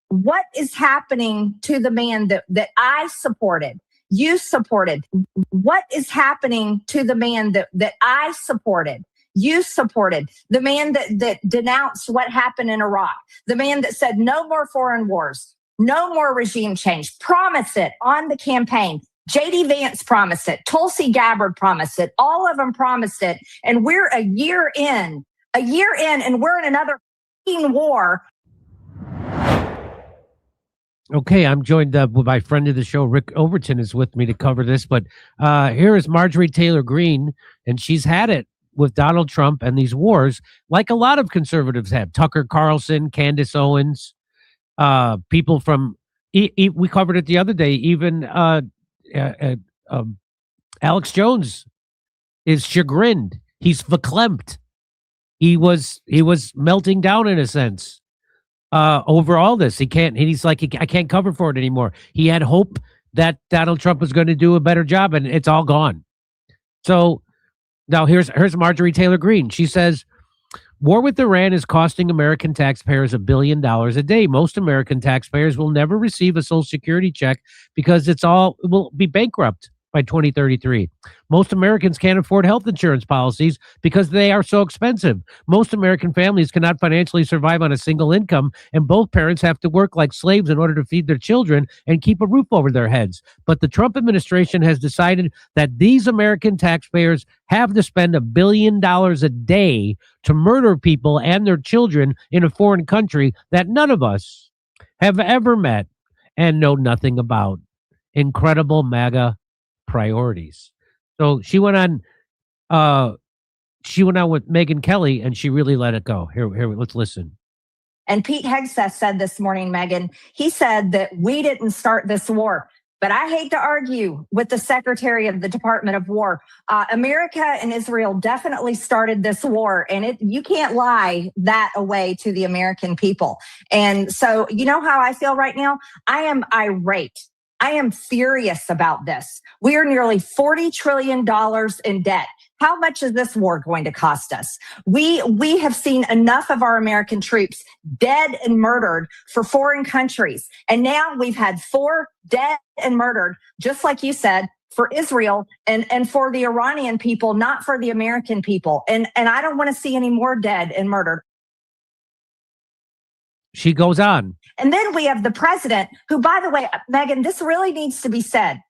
what is happening to the man that I supported? You supported. What is happening to the man that I supported? You supported. The man that denounced what happened in Iraq. The man that said no more foreign wars, no more regime change. Promise it on the campaign. J.D. Vance promised it. Tulsi Gabbard promised it. All of them promised it. And we're a year in, and we're in another war. Okay, I'm joined with my friend of the show, Rick Overton, is with me to cover this. But here is Marjorie Taylor Greene, and she's had it with Donald Trump and these wars, like a lot of conservatives have. Tucker Carlson, Candace Owens, people from, we covered it the other day, even Alex Jones is chagrined. He's verklempt. He was melting down in a sense. Over all this, he's like, I can't cover for it anymore. He had hope that Donald Trump was going to do a better job, and it's all gone. So now here's Marjorie Taylor Greene. She says, war with Iran is costing American taxpayers $1 billion a day. Most American taxpayers will never receive a Social Security check because it will be bankrupt by 2033. Most Americans can't afford health insurance policies because they are so expensive. Most American families cannot financially survive on a single income, and both parents have to work like slaves in order to feed their children and keep a roof over their heads. But the Trump administration has decided that these American taxpayers have to spend $1 billion a day to murder people and their children in a foreign country that none of us have ever met and know nothing about. Incredible MAGA priorities. So she went on with Megyn Kelly, and she really let it go. Here, let's listen. And Pete Hegseth said this morning, Megyn, he said that we didn't start this war. But I hate to argue with the Secretary of the Department of War. America and Israel definitely started this war, and you can't lie that away to the American people. And so, you know how I feel right now? I am irate. I am furious about this. We are nearly $40 trillion in debt. How much is this war going to cost us? We have seen enough of our American troops dead and murdered for foreign countries. And now we've had 4 dead and murdered, just like you said, for Israel and for the Iranian people, not for the American people. And I don't want to see any more dead and murdered. She goes on. And then we have the president who, by the way, Megyn, this really needs to be said.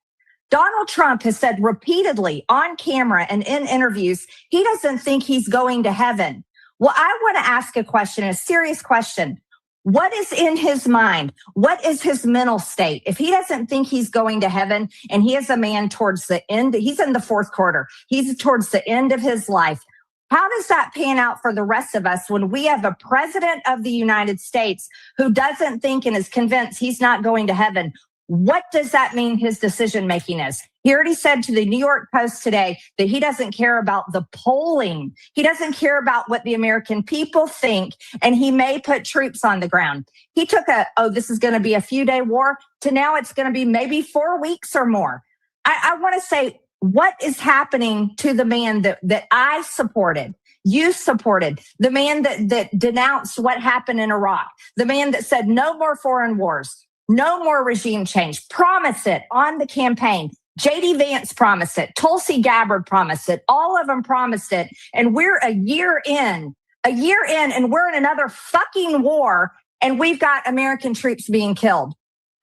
Donald Trump has said repeatedly on camera and in interviews, he doesn't think he's going to heaven. Well, I want to ask a question, a serious question. What is in his mind? What is his mental state? If he doesn't think he's going to heaven and he is a man towards the end, he's in the 4th quarter, he's towards the end of his life. How does that pan out for the rest of us when we have a president of the United States who doesn't think and is convinced he's not going to heaven? What does that mean his decision-making is? He already said to the New York Post today that he doesn't care about the polling. He doesn't care about what the American people think, and he may put troops on the ground. He took this is going to be a few-day war, to now it's going to be maybe 4 weeks or more. I want to say, what is happening to the man that I supported? You supported. The man that denounced what happened in Iraq. The man that said no more foreign wars, no more regime change. Promise it on the campaign. J.D. Vance promised it. Tulsi Gabbard promised it. All of them promised it. And we're a year in, and we're in another fucking war, and we've got American troops being killed.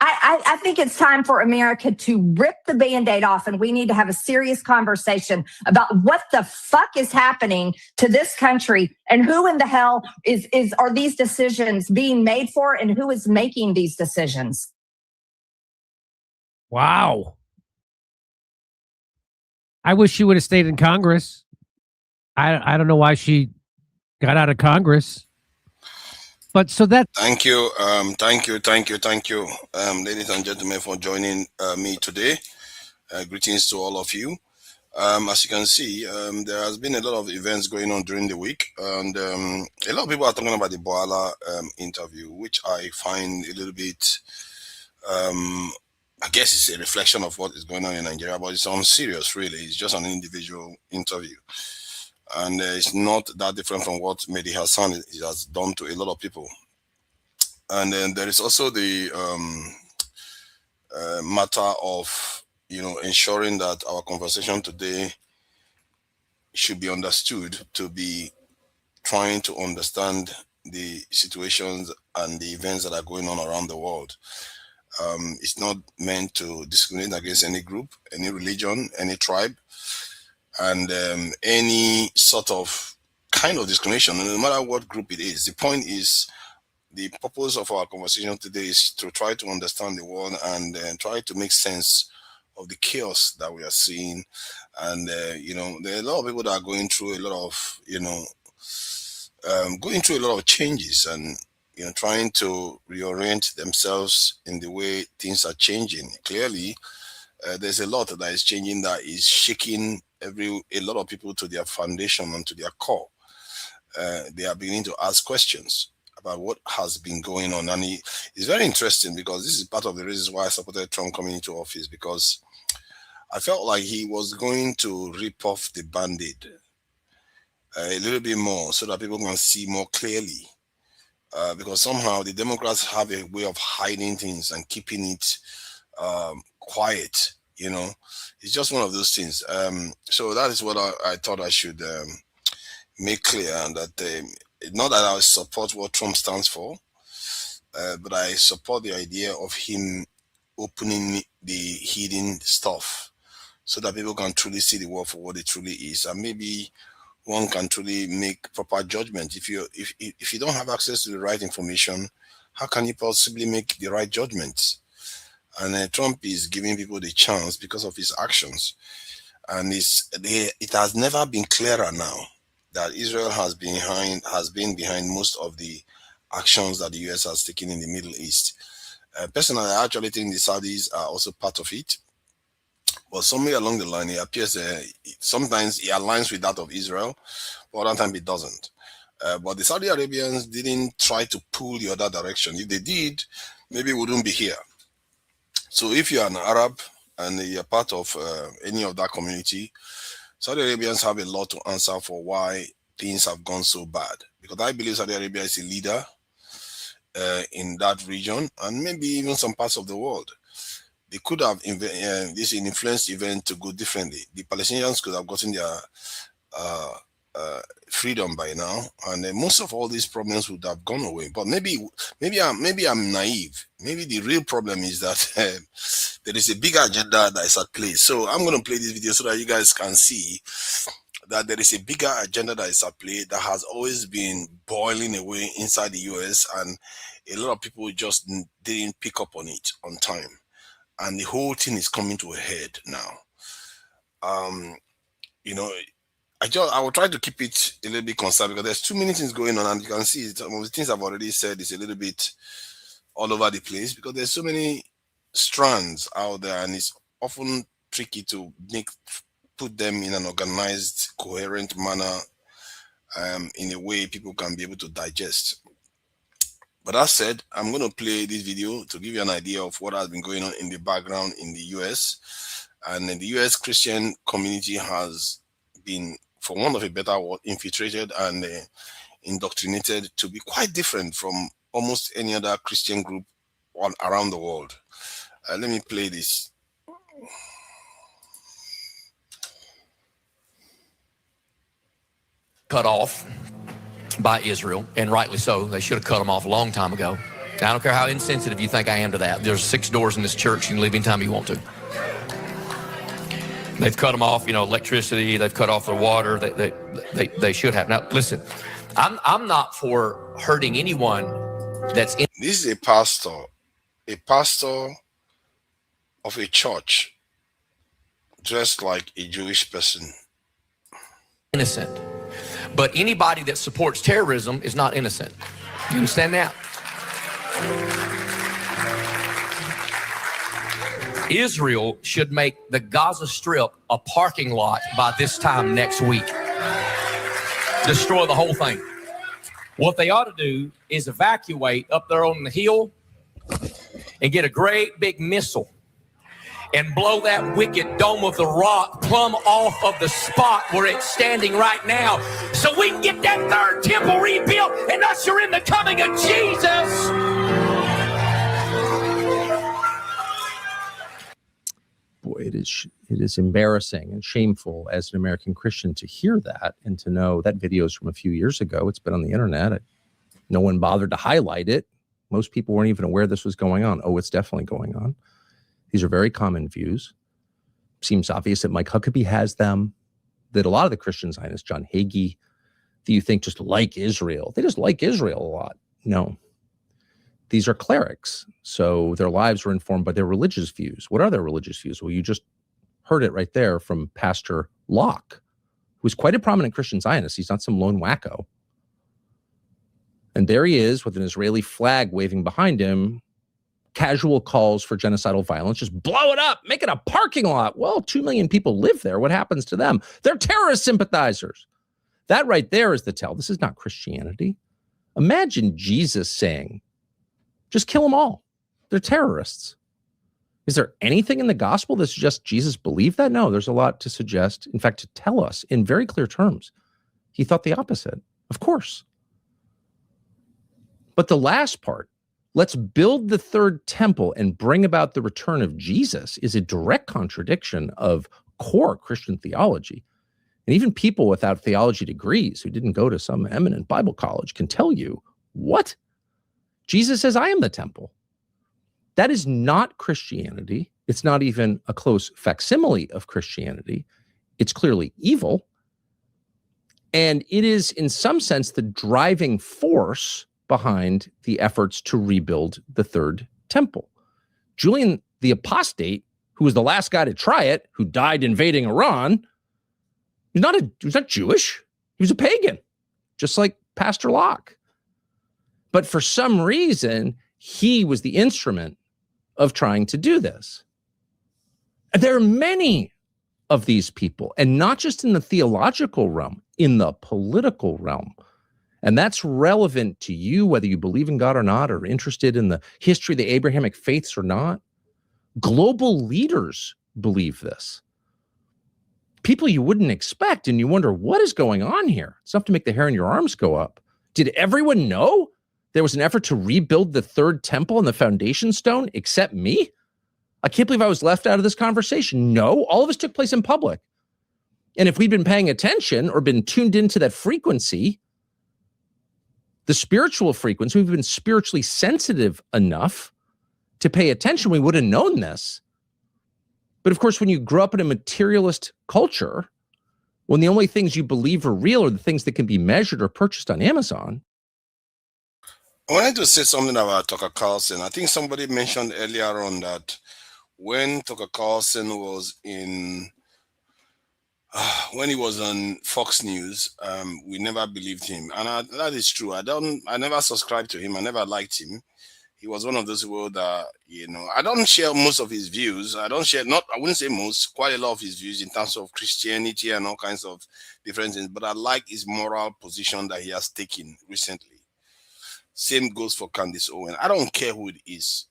I think it's time for America to rip the Band-Aid off, and we need to have a serious conversation about what the fuck is happening to this country and who in the hell are these decisions being made for, and who is making these decisions. Wow. I wish she would have stayed in Congress. I don't know why she got out of Congress. But so that. Thank you, ladies and gentlemen, for joining me today. Greetings to all of you. As you can see, there has been a lot of events going on during the week, and a lot of people are talking about the Bwala interview, which I find a little bit. I guess it's a reflection of what is going on in Nigeria, but it's unserious, really. It's just an individual interview. And it's not that different from what Mehdi Hasan has done to a lot of people. And then there is also the matter of, ensuring that our conversation today should be understood to be trying to understand the situations and the events that are going on around the world. It's not meant to discriminate against any group, any religion, any tribe, and any sort of kind of discrimination, no matter what group it is. The point is, the purpose of our conversation today is to try to understand the world and try to make sense of the chaos that we are seeing. And, there are a lot of people that are going through a lot of, going through a lot of changes and, trying to reorient themselves in the way things are changing. Clearly, there's a lot that is changing that is shaking a lot of people to their foundation and to their core. They are beginning to ask questions about what has been going on. And it's very interesting because this is part of the reasons why I supported Trump coming into office, because I felt like he was going to rip off the Band-Aid a little bit more so that people can see more clearly. Because somehow the Democrats have a way of hiding things and keeping it quiet. It's just one of those things. So that is what I thought I should make clear, that not that I support what Trump stands for, but I support the idea of him opening the hidden stuff so that people can truly see the world for what it truly is, and maybe one can truly make proper judgment. If you don't have access to the right information, how can you possibly make the right judgments? And Trump is giving people the chance because of his actions, and it has never been clearer now that Israel has been behind most of the actions that the US has taken in the Middle East. Personally, I actually think the Saudis are also part of it. But somewhere along the line, it appears sometimes it aligns with that of Israel, but other times it doesn't. But the Saudi Arabians didn't try to pull the other direction. If they did, maybe we wouldn't be here. So if you're an Arab and you're part of any of that community, Saudi Arabians have a lot to answer for why things have gone so bad. Because I believe Saudi Arabia is a leader in that region and maybe even some parts of the world. They could have this influenced event to go differently. The Palestinians could have gotten their freedom by now, and most of all these problems would have gone away. But maybe I'm naive. Maybe the real problem is that there is a bigger agenda that is at play. So I'm going to play this video so that you guys can see that there is a bigger agenda that is at play that has always been boiling away inside the US, and a lot of people just didn't pick up on it on time. And the whole thing is coming to a head now. I will try to keep it a little bit concise because there's too many things going on, and you can see some of the things I've already said is a little bit all over the place because there's so many strands out there, and it's often tricky to put them in an organized, coherent manner, in a way people can be able to digest. But that said, I'm going to play this video to give you an idea of what has been going on in the background in the US. And in the US Christian community has been, for want of a better word, infiltrated and indoctrinated to be quite different from almost any other Christian group around the world. Let me play this. Cut off by Israel, and rightly so. They should have cut them off a long time ago. I don't care how insensitive you think I am to that. There's 6 doors in this church. You can leave anytime you want to. They've cut them off, electricity. They've cut off their water. They should have. Now, listen, I'm not for hurting anyone that's in. This is a pastor of a church dressed like a Jewish person. Innocent. But anybody that supports terrorism is not innocent. You understand that? Israel should make the Gaza Strip a parking lot by this time next week. Destroy the whole thing. What they ought to do is evacuate up there on the hill and get a great big missile and blow that wicked dome of the rock plumb off of the spot where it's standing right now so we can get that third temple rebuilt and usher in the coming of Jesus. is embarrassing and shameful as an American Christian to hear that and to know that video is from a few years ago. It's been on the internet. No one bothered to highlight it. Most people weren't even aware this was going on. Oh, it's definitely going on. These are very common views. Seems obvious that Mike Huckabee has them, that a lot of the Christian Zionists, John Hagee, that you think just like Israel. They just like Israel a lot. No. These are clerics, so their lives are informed by their religious views. What are their religious views? Well, you just heard it right there from Pastor Locke, who's quite a prominent Christian Zionist. He's not some lone wacko. And there he is with an Israeli flag waving behind him, casual calls for genocidal violence, just blow it up, make it a parking lot. Well, 2 million people live there. What happens to them? They're terrorist sympathizers. That right there is the tell. This is not Christianity. Imagine Jesus saying, just kill them all. They're terrorists. Is there anything in the gospel that suggests Jesus believed that? No, there's a lot to suggest, in fact, to tell us in very clear terms. He thought the opposite, of course. But the last part, let's build the third temple and bring about the return of Jesus, is a direct contradiction of core Christian theology. And even people without theology degrees who didn't go to some eminent Bible college can tell you, what? Jesus says, I am the temple. That is not Christianity. It's not even a close facsimile of Christianity. It's clearly evil. And it is, in some sense, the driving force behind the efforts to rebuild the third temple. Julian the Apostate, who was the last guy to try it, who died invading Iran, he was not Jewish. He was a pagan, just like Pastor Locke. But for some reason, he was the instrument of trying to do this. And there are many of these people, and not just in the theological realm, in the political realm. And that's relevant to you, whether you believe in God or not, or interested in the history of the Abrahamic faiths or not. Global leaders believe this. People you wouldn't expect, and you wonder, what is going on here? It's enough to make the hair on your arms go up. Did everyone know there was an effort to rebuild the third temple and the foundation stone except me? I can't believe I was left out of this conversation. No, all of this took place in public. And if we'd been paying attention or been tuned into that frequency, the spiritual frequency, we've been spiritually sensitive enough to pay attention, we would have known this. But of course, when you grow up in a materialist culture, when the only things you believe are real are the things that can be measured or purchased on Amazon. I wanted to say something about Tucker Carlson. I think somebody mentioned earlier on that when Tucker Carlson was when he was on Fox News, we never believed him. And that is true. I never subscribed to him. I never liked him. He was one of those people that, I don't share most of his views. I wouldn't say most, quite a lot of his views in terms of Christianity and all kinds of different things. But I like his moral position that he has taken recently. Same goes for Candace Owen. I don't care who it is.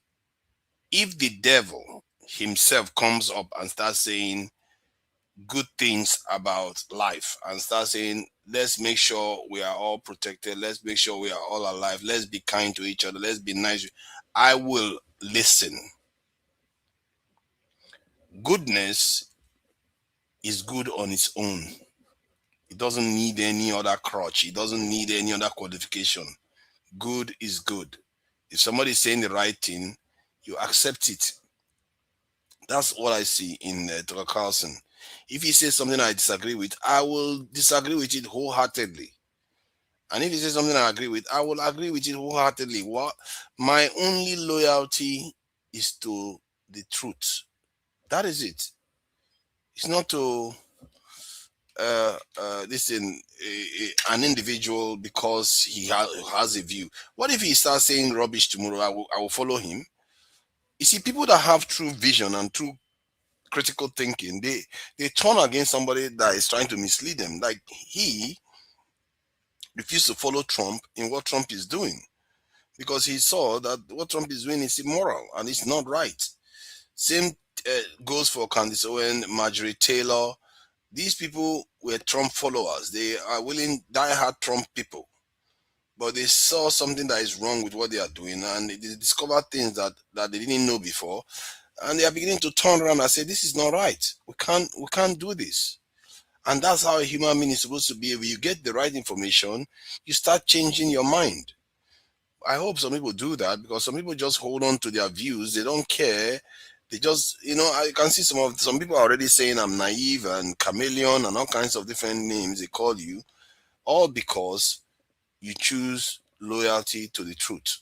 If the devil himself comes up and starts saying good things about life and starts saying, let's make sure we are all protected, let's make sure we are all alive, let's be kind to each other, let's be nice, I will listen. Goodness is good on its own. It doesn't need any other crutch. It doesn't need any other qualification. Good is good. If somebody is saying the right thing, you accept it. That's what I see in Tucker Carlson. If he says something I disagree with, I will disagree with it wholeheartedly. And if he says something I agree with, I will agree with it wholeheartedly. What? My only loyalty is to the truth. That is it. It's not to an individual because he has a view. What if he starts saying rubbish tomorrow? I will follow him. You see, people that have true vision and true critical thinking, they turn against somebody that is trying to mislead them. Like he refused to follow Trump in what Trump is doing because he saw that what Trump is doing is immoral and it's not right. Same goes for Candace Owen, Marjorie Taylor. These people were Trump followers. They are die-hard Trump people. But they saw something that is wrong with what they are doing and they discovered things that they didn't know before. And they are beginning to turn around and say, this is not right. We can't do this. And that's how a human being is supposed to be. When you get the right information, you start changing your mind. I hope some people do that, because some people just hold on to their views. They don't care. They just, I can see some people are already saying I'm naive and chameleon and all kinds of different names they call you, all because you choose loyalty to the truth.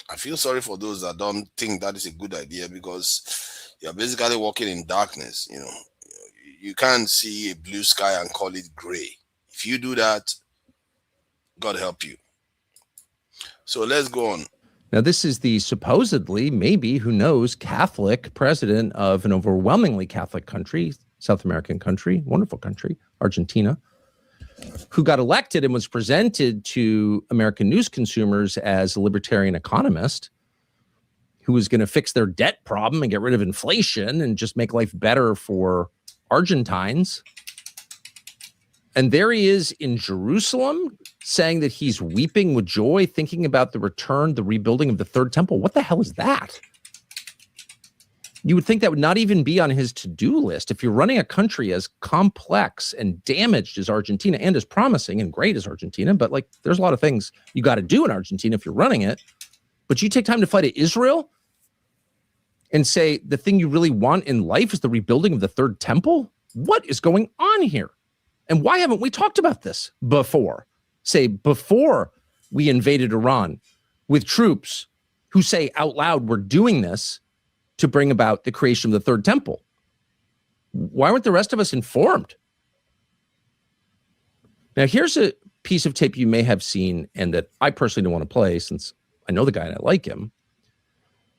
I feel sorry for those that don't think that is a good idea, because you're basically walking in darkness. You can't see a blue sky and call it gray. If you do that, God help you. So let's go on. Now, this is the supposedly, maybe, who knows, Catholic president of an overwhelmingly Catholic country, South American country, wonderful country, Argentina, who got elected and was presented to American news consumers as a libertarian economist who was going to fix their debt problem and get rid of inflation and just make life better for Argentines. And there he is in Jerusalem saying that he's weeping with joy, thinking about the rebuilding of the third temple. What the hell is that? You would think that would not even be on his to-do list. If you're running a country as complex and damaged as Argentina, and as promising and great as Argentina, but there's a lot of things you got to do in Argentina if you're running it. But you take time to fly to Israel and say the thing you really want in life is the rebuilding of the third temple? What is going on here? And why haven't we talked about this before? Say, before we invaded Iran with troops who say out loud, we're doing this to bring about the creation of the third temple. Why weren't the rest of us informed? Now, here's a piece of tape you may have seen and that I personally don't want to play since I know the guy and I like him,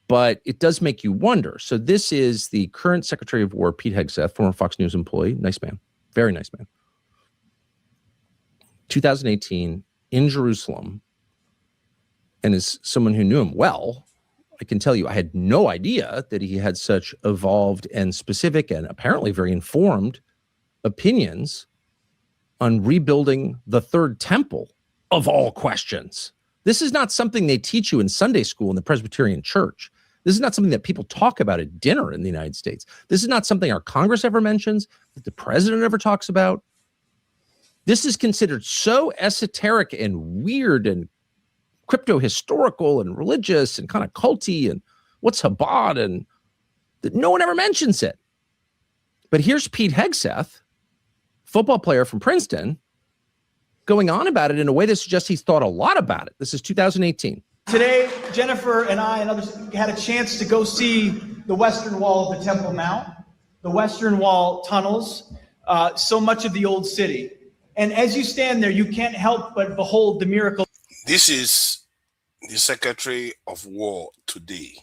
but it does make you wonder. So this is the current Secretary of War, Pete Hegseth, former Fox News employee, nice man, very nice man. 2018 in Jerusalem, and as someone who knew him well, I can tell you I had no idea that he had such evolved and specific and apparently very informed opinions on rebuilding the third temple, of all questions. This is not something they teach you in Sunday school in the Presbyterian Church. This is not something that people talk about at dinner in the United States. This is not something our Congress ever mentions, that the president ever talks about. This is considered so esoteric and weird and crypto-historical and religious and kind of culty and what's Chabad, and that no one ever mentions it. But here's Pete Hegseth, football player from Princeton, going on about it in a way that suggests he's thought a lot about it. This is 2018. Today, Jennifer and I and others had a chance to go see the Western Wall of the Temple Mount, the Western Wall tunnels, so much of the old city. And as you stand there, you can't help but behold the miracle. This is the Secretary of War today.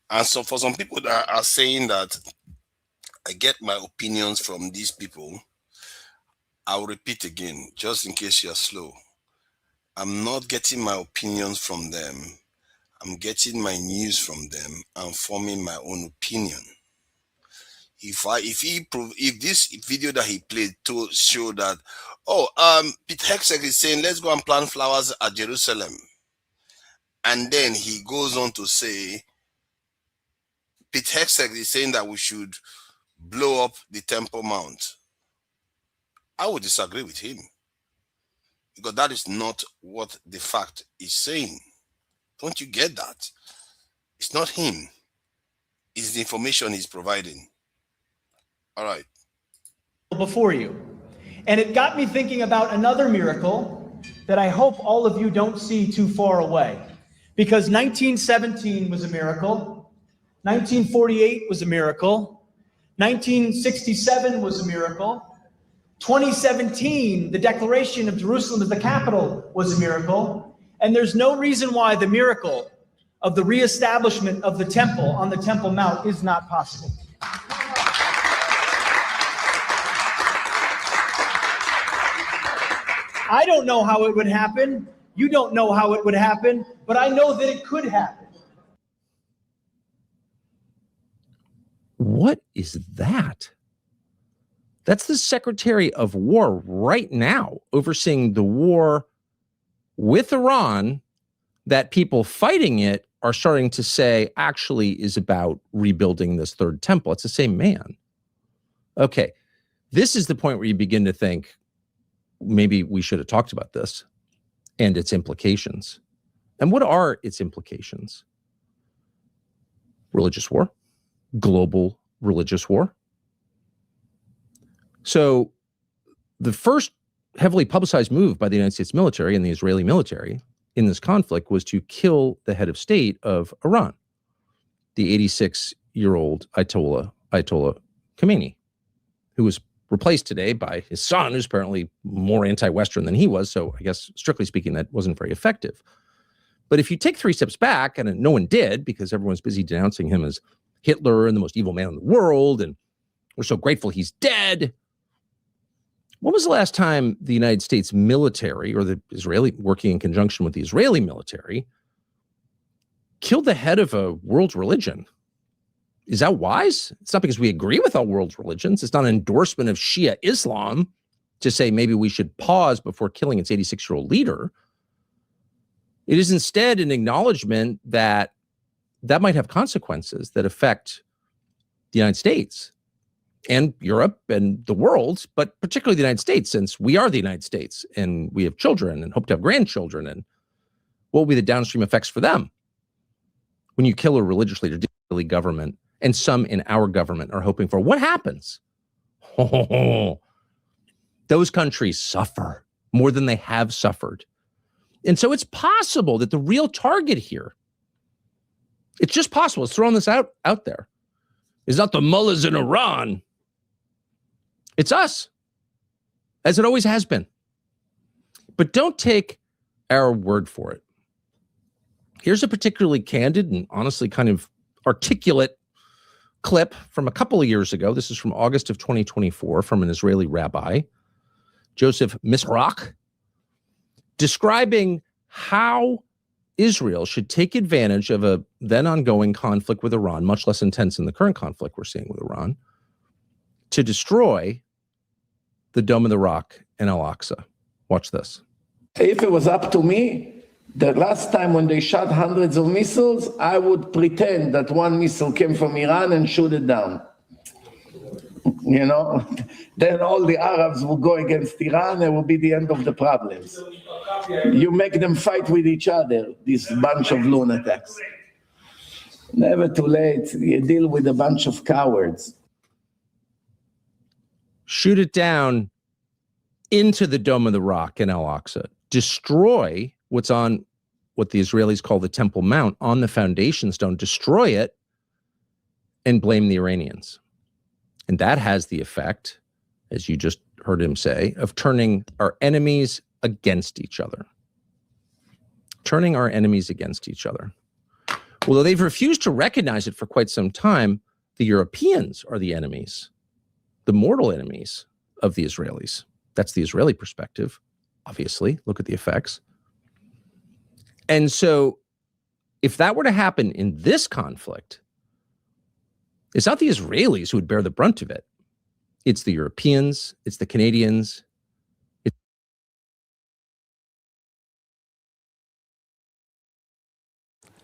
And so for some people that are saying that I get my opinions from these people, I'll repeat again, just in case you're slow. I'm not getting my opinions from them. I'm getting my news from them and forming my own opinion. If this video that he played to show that, Pete Hegseth is saying, let's go and plant flowers at Jerusalem. And then he goes on to say, Pete Hegseth is saying that we should blow up the Temple Mount. I would disagree with him, because that is not what the fact is saying. Don't you get that? It's not him. It's the information he's providing. All right. Before you. And it got me thinking about another miracle that I hope all of you don't see too far away. Because 1917 was a miracle. 1948 was a miracle. 1967 was a miracle. 2017, the declaration of Jerusalem as the capital was a miracle. And there's no reason why the miracle of the reestablishment of the temple on the Temple Mount is not possible. I don't know how it would happen. You don't know how it would happen, but I know that it could happen. What is that? That's the Secretary of War right now overseeing the war with Iran that people fighting it are starting to say actually is about rebuilding this third temple. It's the same man. Okay, this is the point where you begin to think maybe we should have talked about this and its implications. And what are its implications? Religious war, global religious war. So the first heavily publicized move by the United States military and the Israeli military in this conflict was to kill the head of state of Iran, the 86-year-old Ayatollah Khomeini, who was replaced today by his son, who's apparently more anti-Western than he was. So I guess, strictly speaking, that wasn't very effective. But if you take 3 steps back, and no one did because everyone's busy denouncing him as Hitler and the most evil man in the world, and we're so grateful he's dead. When was the last time the United States military, or the Israeli, working in conjunction with the Israeli military, killed the head of a world's religion? Is that wise? It's not because we agree with all world's religions. It's not an endorsement of Shia Islam to say maybe we should pause before killing its 86-year-old leader. It is instead an acknowledgement that that might have consequences that affect the United States and Europe and the world, but particularly the United States, since we are the United States and we have children and hope to have grandchildren. And what will be the downstream effects for them when you kill a religious leader, the government, and some in our government are hoping for? What happens? Those countries suffer more than they have suffered. And so it's possible that the real target here, it's just possible, it's throwing this out there, is not the mullahs in Iran. It's us, as it always has been. But don't take our word for it. Here's a particularly candid and honestly kind of articulate clip from a couple of years ago. This is from August of 2024 from an Israeli rabbi, Joseph Misrach, describing how Israel should take advantage of a then ongoing conflict with Iran, much less intense than the current conflict we're seeing with Iran, to destroy the Dome of the Rock and Al-Aqsa. Watch this. If it was up to me, the last time when they shot hundreds of missiles, I would pretend that one missile came from Iran and shoot it down. You know, then all the Arabs will go against Iran and it will be the end of the problems. You make them fight with each other, this bunch of lunatics. Never too late. You deal with a bunch of cowards. Shoot it down into the Dome of the Rock in Al-Aqsa. Destroy what's on what the Israelis call the Temple Mount on the foundation stone. Destroy it and blame the Iranians. And that has the effect, as you just heard him say, of turning our enemies against each other. Turning our enemies against each other. Although they've refused to recognize it for quite some time, the Europeans are the enemies, the mortal enemies of the Israelis. That's the Israeli perspective, obviously. Look at the effects. And so if that were to happen in this conflict, it's not the Israelis who would bear the brunt of it. It's the Europeans, it's the Canadians.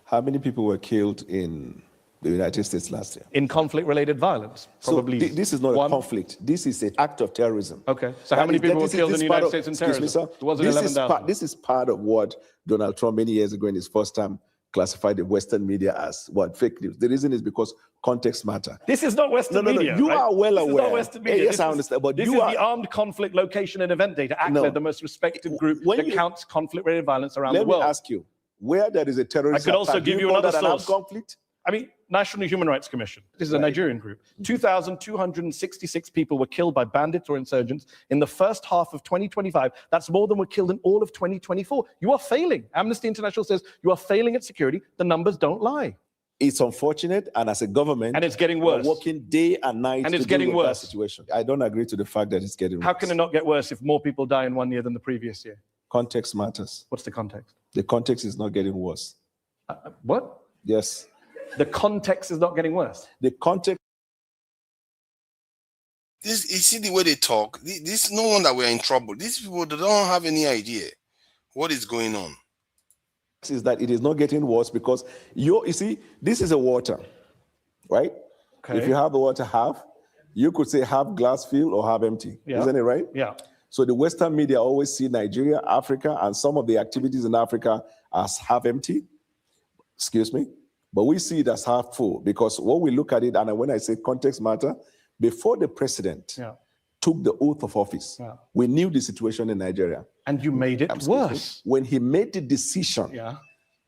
How many people were killed in the United States last year? In conflict-related violence, probably. So this is not a conflict. This is an act of terrorism. Okay. So how many people were killed in the United States in terrorism? Excuse me, sir. It wasn't 11,000. This is part of what Donald Trump many years ago in his first time classified the Western media as what? Fake news. The reason is because context matter. This is not Western media. You right? are well aware. This is not Western media. Yes, I understand. But this is the Armed Conflict Location and Event Data, ACLED, the most respected group that counts conflict-related violence around the world. Let me ask you, where there is a terrorist I could also give you another source. Conflict? I mean, National Human Rights Commission. This is a Nigerian group. 2,266 people were killed by bandits or insurgents in the first half of 2025. That's more than were killed in all of 2024. You are failing. Amnesty International says you are failing at security. The numbers don't lie. It's unfortunate, and as a government, and it's getting worse. We're working day and night, and it's to getting deal with worse. That situation. I don't agree to the fact that it's getting worse. How can it not get worse if more people die in 1 year than the previous year? Context matters. What's the context? The context is not getting worse. What? Yes. The context is not getting worse. The context. This, you see the way they talk. This is no wonder we're in trouble. These people, they don't have any idea what is going on. is that it is not getting worse because you see, this is a water, right? Okay. If you have the water half, you could say half glass filled or half empty. Yeah. Isn't it right? Yeah. So the Western media always see Nigeria, Africa, and some of the activities in Africa as half empty. Excuse me. But we see it as half full because when we look at it, and when I say context matter, before the president took the oath of office, we knew the situation in Nigeria. And you made it worse. When he made the decision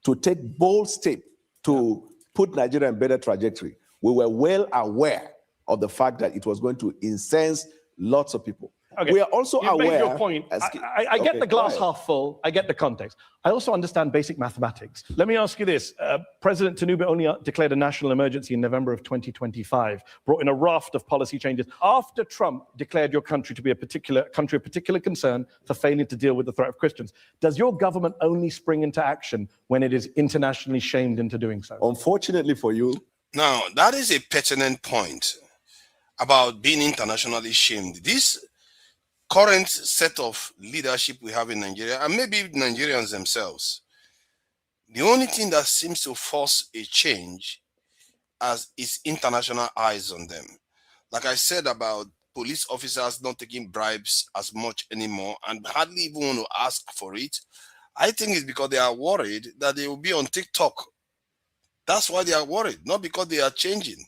to take bold step to put Nigeria in better trajectory, we were well aware of the fact that it was going to incense lots of people. Okay. We are also You aware. made your point. I get the glass half full. I get the context. I also understand basic mathematics. Let me ask you this. President Tinubu only declared a national emergency in November of 2025, brought in a raft of policy changes after Trump declared your country to be a country of particular concern for failing to deal with the threat of Christians. Does your government only spring into action when it is internationally shamed into doing so? Unfortunately for you. Now, that is a pertinent point about being internationally shamed. This current set of leadership we have in Nigeria, and maybe Nigerians themselves, the only thing that seems to force a change is international eyes on them. Like I said about police officers not taking bribes as much anymore and hardly even want to ask for it, I think it's because they are worried that they will be on TikTok. That's why they are worried, not because they are changing.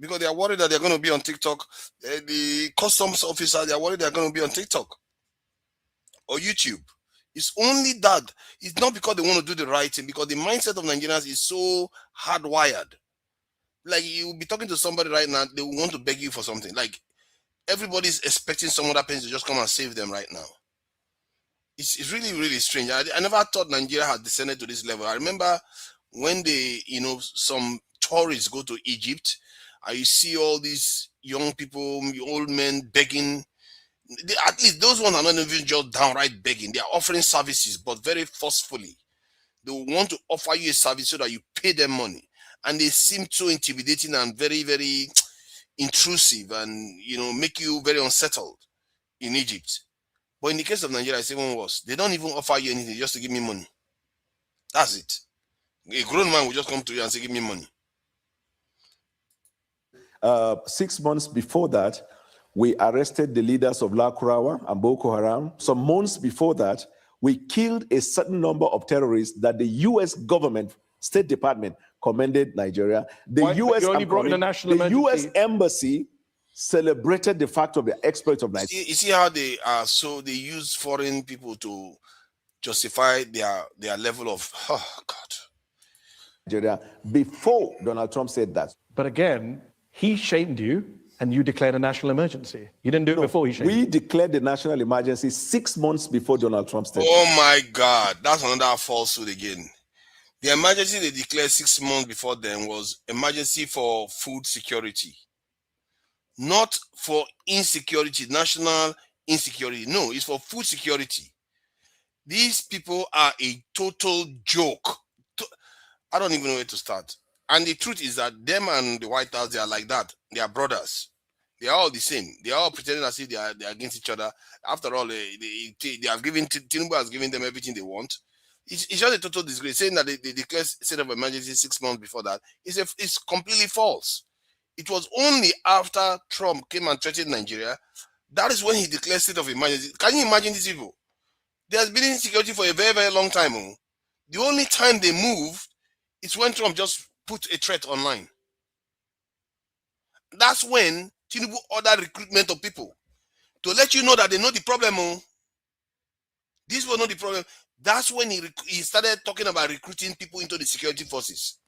Because they are worried that they're going to be on TikTok. The customs officers, they are worried they're going to be on TikTok or YouTube. It's only that. It's not because they want to do the right thing, because the mindset of Nigerians is so hardwired. Like, you'll be talking to somebody right now, they will want to beg you for something. Like, everybody's expecting some other person to just come and save them right now. It's really, really strange. I never thought Nigeria had descended to this level. I remember when some tourists go to Egypt, you see all these young people, old men begging. At least those ones are not even just downright begging. They are offering services, but very forcefully. They want to offer you a service so that you pay them money. And they seem so intimidating and very, very intrusive and, make you very unsettled in Egypt. But in the case of Nigeria, it's even worse. They don't even offer you anything just to give me money. That's it. A grown man will just come to you and say, give me money. 6 months before that, we arrested the leaders of La Kurawa and Boko Haram. Some months before that, we killed a certain number of terrorists that the U.S. government, State Department, commended Nigeria. The U.S. Embassy celebrated the fact of the exploits of Nigeria. You see how they are, so they use foreign people to justify their level of, oh God. Nigeria, before Donald Trump said that. But again, he shamed you and you declared a national emergency. You didn't do it before he shamed you. We declared the national emergency 6 months before Donald Trump said. Oh my God, that's another falsehood again. The emergency they declared 6 months before then was emergency for food security. Not for insecurity, national insecurity. No, it's for food security. These people are a total joke. I don't even know where to start. And the truth is that them and the White House, they are like that. They are brothers. They are all the same. They are all pretending as if they are against each other. After all, they have given, Tinubu has given them everything they want. It's just a total disgrace. Saying that they declared state of emergency 6 months before that is completely false. It was only after Trump came and threatened Nigeria, that is when he declared state of emergency. Can you imagine these people? There has been insecurity for a very, very long time. The only time they moved is when Trump just put a threat online. That's when Tinubu ordered recruitment of people to let you know that they know the problem. This was not the problem. That's when he started talking about recruiting people into the security forces.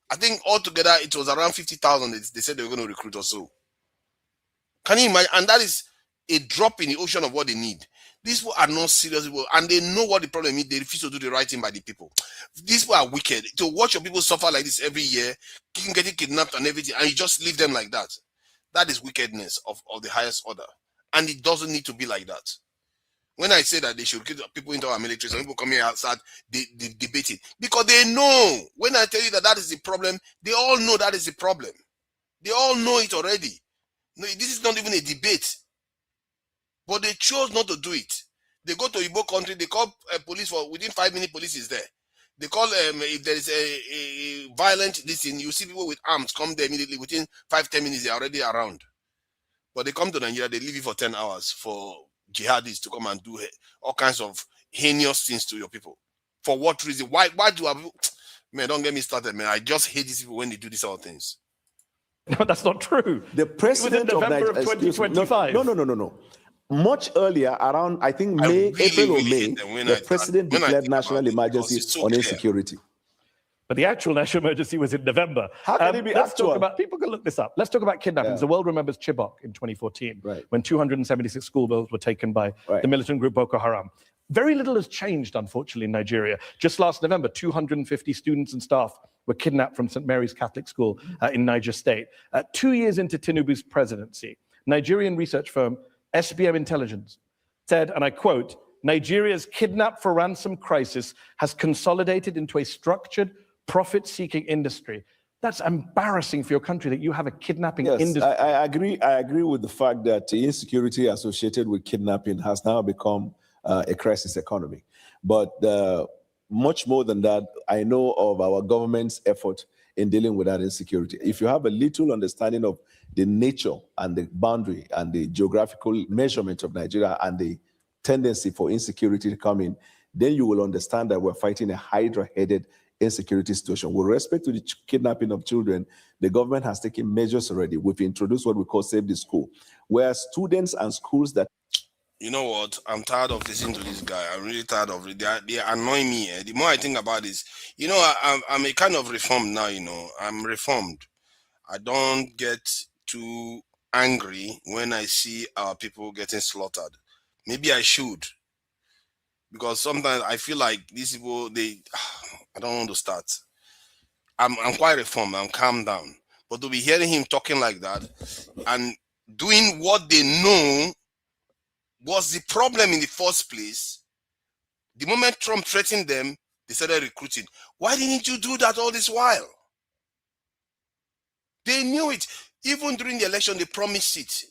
I think altogether it was around 50,000 they said they were going to recruit or so. Can you imagine? And that is a drop in the ocean of what they need. These people are not serious people, and they know what the problem is. They refuse to do the right thing by the people. These people are wicked. To watch your people suffer like this every year, getting kidnapped and everything, and you just leave them like that. That is wickedness of the highest order. And it doesn't need to be like that. When I say that they should get people into our military, some people come here outside debating. Because they know, when I tell you that is the problem, they all know that is the problem. They all know it already. No, this is not even a debate. But they chose not to do it. They go to Igbo country, they call police for within 5 minutes, police is there. They call if there is a violent this thing, you see people with arms come there immediately. Within 5-10 minutes, they're already around. But they come to Nigeria, they leave you for 10 hours for jihadis to come and do all kinds of heinous things to your people. For what reason? Why do I? Man, don't get me started, man. I just hate these people when they do these other things. No, that's not true. The president of Nigeria, November of 2025. No. Much earlier, around I think April or May, the president declared national emergency on insecurity. But the actual national emergency was in November. How can it be let's actual? talk about, people can look this up. Let's talk about kidnappings. The world remembers Chibok in 2014, when 276 schoolgirls were taken by the militant group Boko Haram. Very little has changed, unfortunately, in Nigeria. Just last November, 250 students and staff were kidnapped from St. Mary's Catholic School in Niger State. 2 years into Tinubu's presidency, Nigerian research firm SBM Intelligence said, and I quote, Nigeria's kidnap for ransom crisis has consolidated into a structured, profit-seeking industry. That's embarrassing for your country that you have a kidnapping industry. I agree with the fact that the insecurity associated with kidnapping has now become a crisis economy. But much more than that, I know of our government's effort in dealing with that insecurity. If you have a little understanding of the nature and the boundary and the geographical measurement of Nigeria and the tendency for insecurity to come in, then you will understand that we're fighting a hydra-headed insecurity situation. With respect to the kidnapping of children, the government has taken measures already. We've introduced what we call Save the School, where students and schools that... You know what? I'm tired of listening to this guy. I'm really tired of it. They annoy me. The more I think about this, you know, I'm a kind of reformed now, you know. I'm reformed. I don't get too angry when I see our people getting slaughtered. Maybe I should. Because sometimes I feel like these people, I don't want to start. I'm quite reformed. I'm calm down. But to be hearing him talking like that and doing what they know was the problem in the first place, the moment Trump threatened them, they started recruiting. Why didn't you do that all this while? They knew it. Even during the election, they promised it.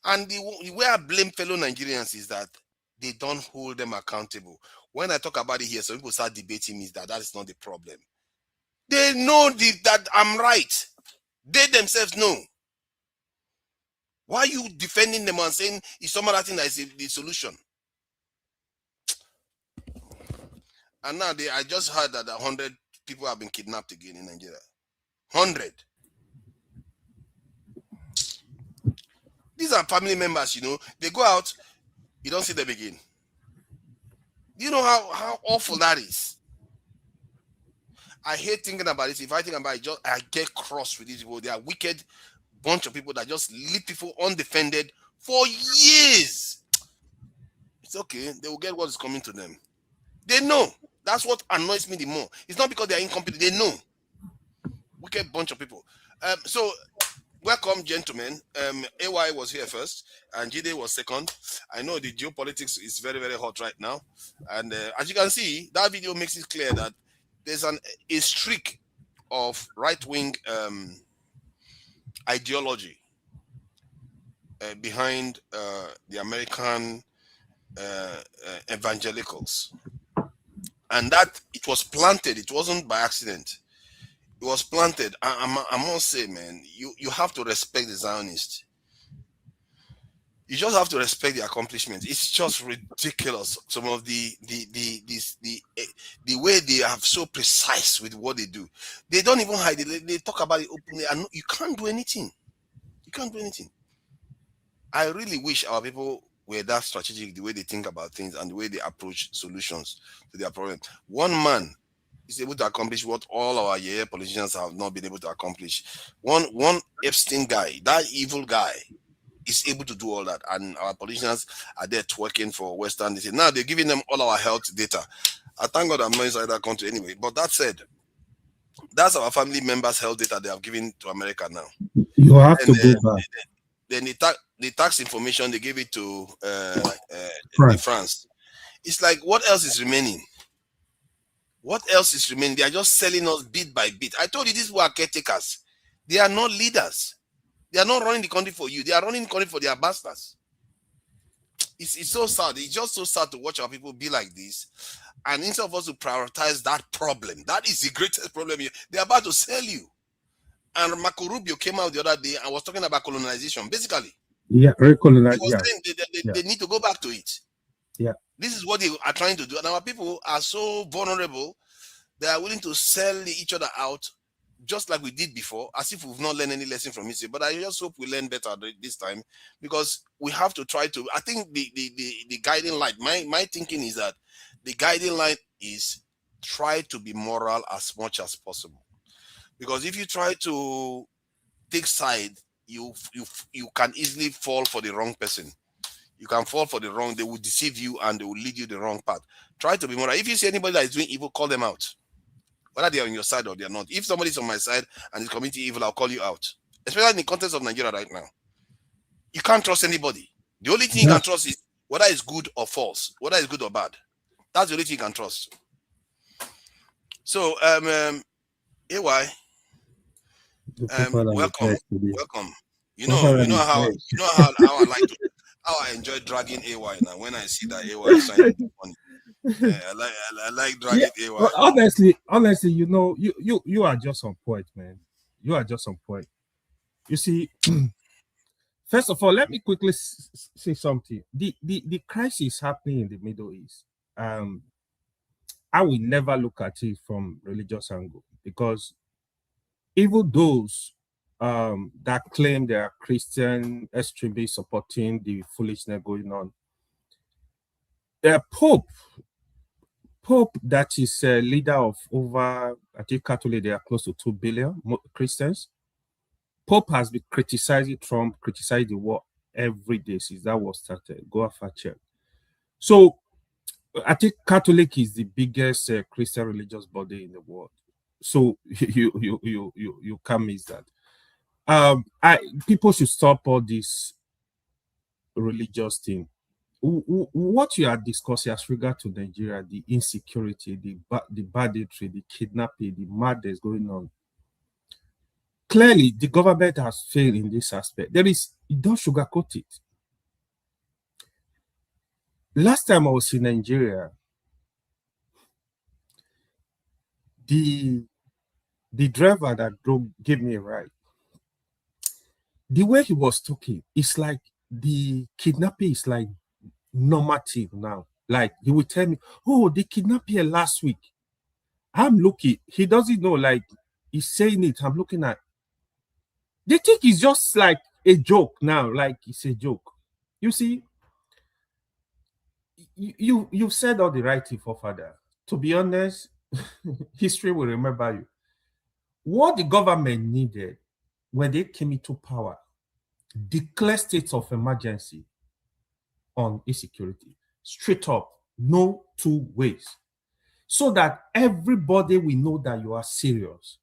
And the way I blame fellow Nigerians is that they don't hold them accountable. When I talk about it here, some people start debating me that is not the problem. They know that I'm right. They themselves know. Why are you defending them and saying it's some other thing that is the solution? And now I just heard that 100 people have been kidnapped again in Nigeria. 100. These are family members, you know. They go out, you don't see them again. Do you know how awful that is? I hate thinking about it. If I think about it, I get cross with these people. They are wicked bunch of people that just leave people undefended for years. It's okay. They will get what is coming to them. They know. That's what annoys me the more. It's not because they are incompetent. They know. Wicked bunch of people. So, welcome, gentlemen. AY was here first, and Jide was second. I know the geopolitics is very, very hot right now. And as you can see, that video makes it clear that there's a streak of right-wing ideology behind the American evangelicals, and that it was planted. It wasn't by accident. It was planted. I must say, man, you have to respect the Zionists. You just have to respect the accomplishments. It's just ridiculous. Some of the way they are so precise with what they do. They don't even hide it. They talk about it openly, and you can't do anything. You can't do anything. I really wish our people were that strategic, the way they think about things and the way they approach solutions to their problem. One man is able to accomplish what all our politicians have not been able to accomplish. One Epstein guy, that evil guy, is able to do all that, and our politicians are there twerking for Western. They say, now they're giving them all our health data. I thank God I'm not inside that country anyway. But that said, that's our family members' health data they have given to America now. You have to go back. Then the tax information they give it to France. It's like, what else is remaining? What else is remaining? They are just selling us bit by bit. I told you these were caretakers. They are not leaders. They are not running the country for you. They are running the country for their bastards. It's so sad. It's just so sad to watch our people be like this. And instead of us to prioritize that problem, that is the greatest problem here. They're about to sell you. And Marco Rubio came out the other day and was talking about colonization. Basically, Yeah, he recolonize. was Yeah, saying yeah, they need to go back to it. yeah. This is what they are trying to do. And our people are so vulnerable. They are willing to sell each other out, just like we did before, as if we've not learned any lesson from history. But I just hope we learn better this time, because we have to try to. I think the guiding light, my thinking is that the guiding light is try to be moral as much as possible. Because if you try to take side, you can easily fall for the wrong person. You can fall for the wrong. They will deceive you and they will lead you the wrong path. Try to be moral. If you see anybody that is doing evil, call them out, whether they are on your side or they are not. If somebody is on my side and is committing evil, I'll call you out. Especially in the context of Nigeria right now. You can't trust anybody. The only thing you can trust is whether it's good or false, whether it's good or bad. That's the only thing you can trust. So, AY, welcome. You know how I like to, how I enjoy dragging AY now. When I see that AY is trying to be funny, I like dragging AY. Well, honestly, you are just on point, man. You are just on point. You see, first of all, let me quickly say something. The crisis happening in the Middle East. I will never look at it from religious angle, because even those that claim they are Christian extremists supporting the foolishness going on, Pope that is a leader of over, I think Catholic, they are close to 2 billion Christians. Pope has been criticizing Trump, criticizing the war every day since that war started. Go after check. So I think Catholic is the biggest Christian religious body in the world. So you can't miss that. People should stop all this religious thing. What you are discussing as regard to Nigeria, the insecurity, the banditry, the kidnapping, the madness going on. Clearly, the government has failed in this aspect. You don't sugarcoat it. Last time I was in Nigeria, the driver that gave me a ride, the way he was talking, it's like the kidnapping is like normative now. Like he would tell me, oh, they kidnapped here last week. I'm looking, he doesn't know, like he's saying it, I'm looking at. They think it's just like a joke now, like it's a joke. You see, you've said all the right thing, for father. To be honest, history will remember you. What the government needed when they came into power, declare states of emergency on insecurity, straight up, no two ways, so that everybody will know that you are serious.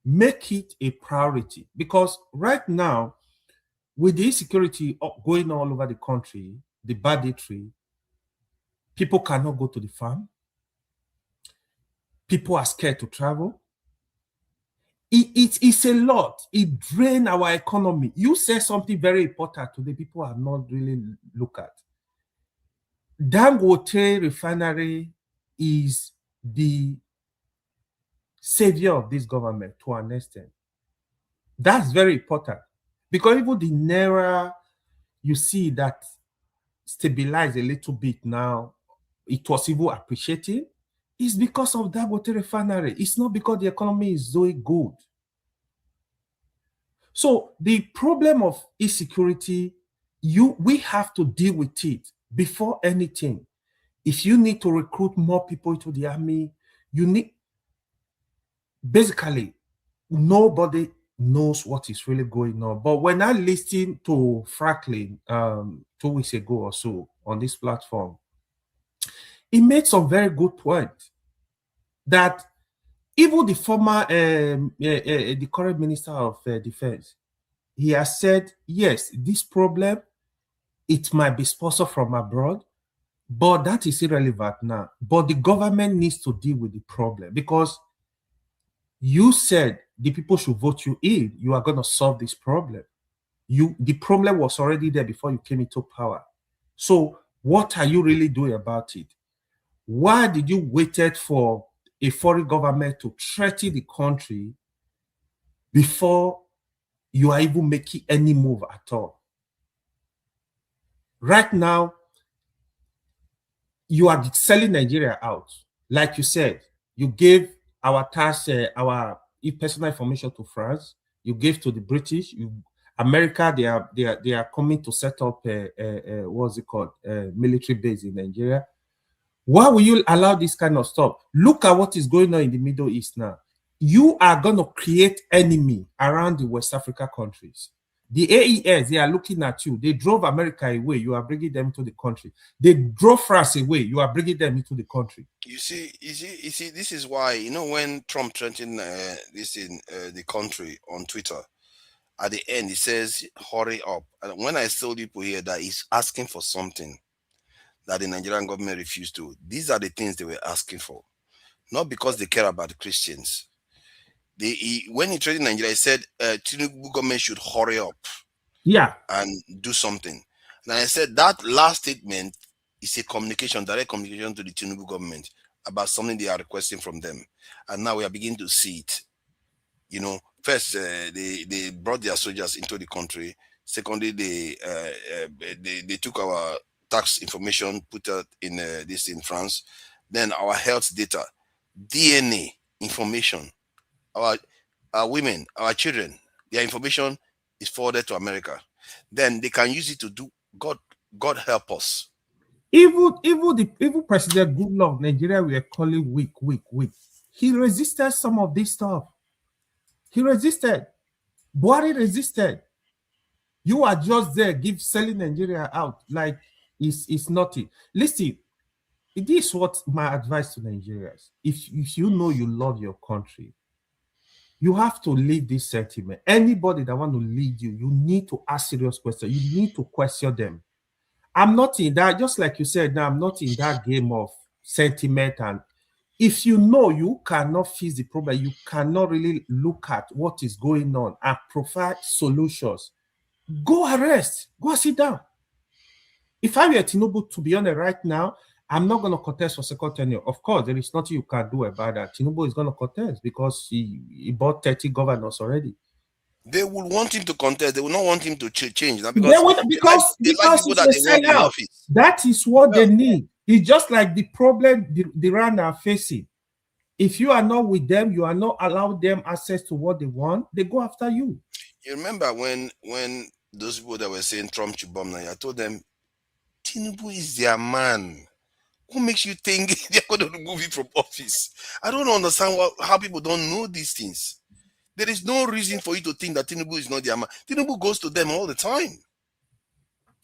Make it a priority, because right now, with the insecurity going all over the country, the banditry, people cannot go to the farm. People are scared to travel. It's a lot. It drains our economy. You said something very important today. People have not really looked at. Dangote refinery is the savior of this government to an extent. That's very important, because even the Naira, you see that stabilized a little bit now. It was even appreciating. It's because of Dangote refinery. It's not because the economy is doing good. So the problem of insecurity, we have to deal with it before anything. If you need to recruit more people into the army, you need, basically, nobody knows what is really going on. But when I listened to Franklin 2 weeks ago or so on this platform, he made some very good points that even the former, the current Minister of Defense, he has said, yes, this problem, it might be sponsored from abroad, but that is irrelevant now. But the government needs to deal with the problem, because you said the people should vote you in. You are going to solve this problem. The problem was already there before you came into power. So what are you really doing about it? Why did you waited for a foreign government to threaten the country before you are even making any move at all? Right now, you are selling Nigeria out. Like you said, you gave our tax, our personal information to France. You gave to the British. America, they are coming to set up what's it called, military base in Nigeria. Why will you allow this kind of stuff? Look at what is going on in the Middle East now. You are going to create enemy around the West Africa countries. The AES, they are looking at you. They drove America away. You are bringing them to the country. They drove France away. You are bringing them into the country. You see, this is why, you know, when Trump threatened this in the country on Twitter, at the end, he says, hurry up. And when I told people here that he's asking for something that the Nigerian government refused to, these are the things they were asking for. Not because they care about the Christians. When he threatened Nigeria, he said, Tinubu government should hurry up. Yeah. And do something. And I said that last statement is a direct communication to the Tinubu government about something they are requesting from them. And now we are beginning to see it. You know, first they brought their soldiers into the country. Secondly, they took our tax information, put it in this in France. Then our health data, DNA information, our women, our children, their information is forwarded to America. Then they can use it to do God help us. Even President Goodluck, Nigeria, we are calling weak. He resisted some of this stuff. He resisted. Bwala resisted. You are just there, selling Nigeria out like it's nothing. Listen, this is what my advice to Nigerians. If you know you love your country, you have to leave this sentiment. Anybody that want to lead you, you need to ask serious questions. You need to question them. I'm not in that, just like you said, now I'm not in that game of sentiment. And if you know you cannot fix the problem, you cannot really look at what is going on and provide solutions, go arrest, go sit down. If I were Tinubu, to be honest, right now, I'm not going to contest for second tenure. Of course, there is nothing you can do about that. Tinubu is going to contest because he bought 30 governors already. They will want him to contest. They will not want him to change. Now Because that is what they need. It's just like the problem the Iran are facing. If you are not with them, you are not allowed them access to what they want, they go after you. You remember when those people that were saying Trump should bomb Nigeria, I told them, Tinubu is their man. Who makes you think they're going to remove him from office? I don't understand how people don't know these things. There is no reason for you to think that Tinubu is not their man. Tinubu goes to them all the time.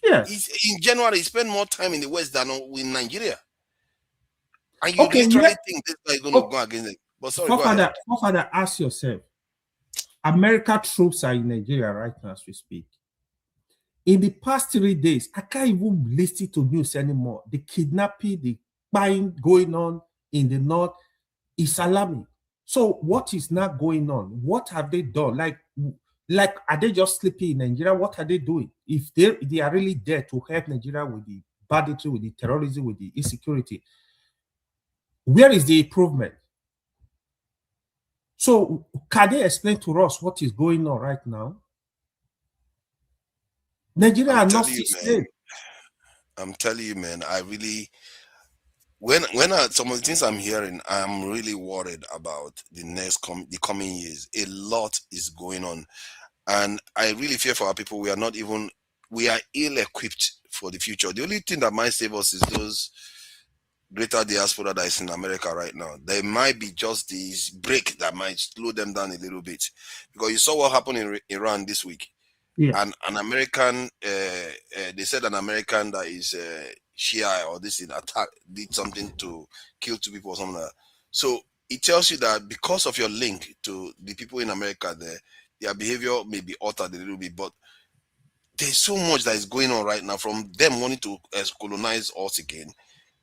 Yeah. In January, he spent more time in the West than in Nigeria. And you literally think this guy is going to go against it. But sorry, Father, ask yourself. American troops are in Nigeria right now as we speak. In the past 3 days, I can't even listen to news anymore. The kidnapping, the buying going on in the north is alarming. So what is not going on? What have they done? Like are they just sleeping in Nigeria? What are they doing? If they are really there to help Nigeria with the banditry, with the terrorism, with the insecurity, where is the improvement? So can they explain to us what is going on right now? Nigeria are not safe. I'm telling you, man, I really, when some of the things I'm hearing, I'm really worried about the coming years. A lot is going on. And I really fear for our people. We are ill-equipped for the future. The only thing that might save us is those greater diaspora that is in America right now. There might be just this break that might slow them down a little bit. Because you saw what happened in Iran this week. Yeah. And an American, they said an American that is Shia or this attack did something to kill 2 people or something like that. So it tells you that because of your link to the people in America there, their behavior may be altered a little bit, but there's so much that is going on right now from them wanting to colonize us again.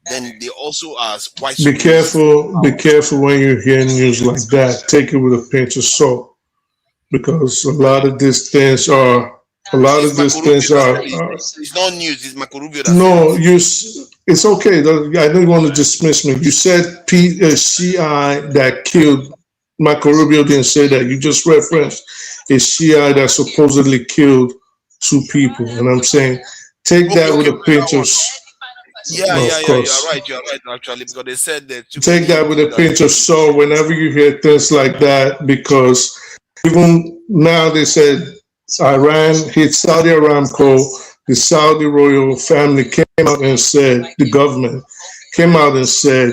Then they also ask white. Be careful when you hear news like that. Take it with a pinch of salt, because a lot of these things are A lot It's of these Marco things Rubio are. it's not news. It's Marco Rubio that No, said it. it's okay. I don't want to dismiss me. You said CI that killed. Marco Rubio didn't say that. You just referenced a CI that supposedly killed 2 people. And I'm saying, take that with a pinch of Yeah, of course. You're right, actually, because they said that Take that with a pinch of salt whenever you hear things like that, because even now they said Iran hit Saudi Aramco. The Saudi royal family came out and said, the government came out and said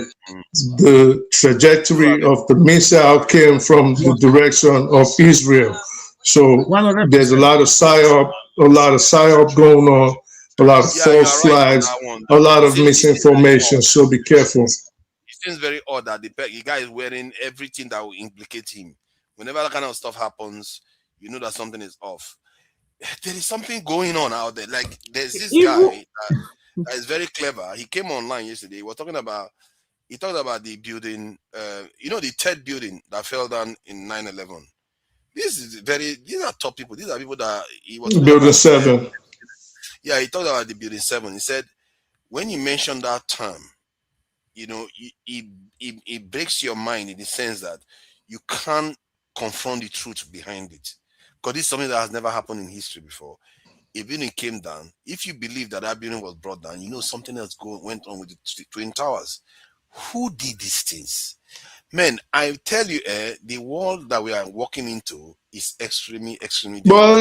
the trajectory of the missile came from the direction of Israel. So 100%. there's a lot of psyop going on, a lot of false flags, a lot of misinformation. So be careful. It seems very odd that the guy is wearing everything that will implicate him. Whenever that kind of stuff happens, you know that something is off. There is something going on out there. Like there's this guy that is very clever. He came online yesterday. He talked about the building, the third building that fell down in 9/11. These are top people. These are people that he was Building 7. Yeah, he talked about the building 7. He said when you mention that term, it breaks your mind in the sense that you can't confront the truth behind it. Because this is something that has never happened in history before. A building came down. If you believe that building was brought down, something else went on with the Twin Towers. Who did these things? Man, I tell you, the world that we are walking into is extremely, extremely Well,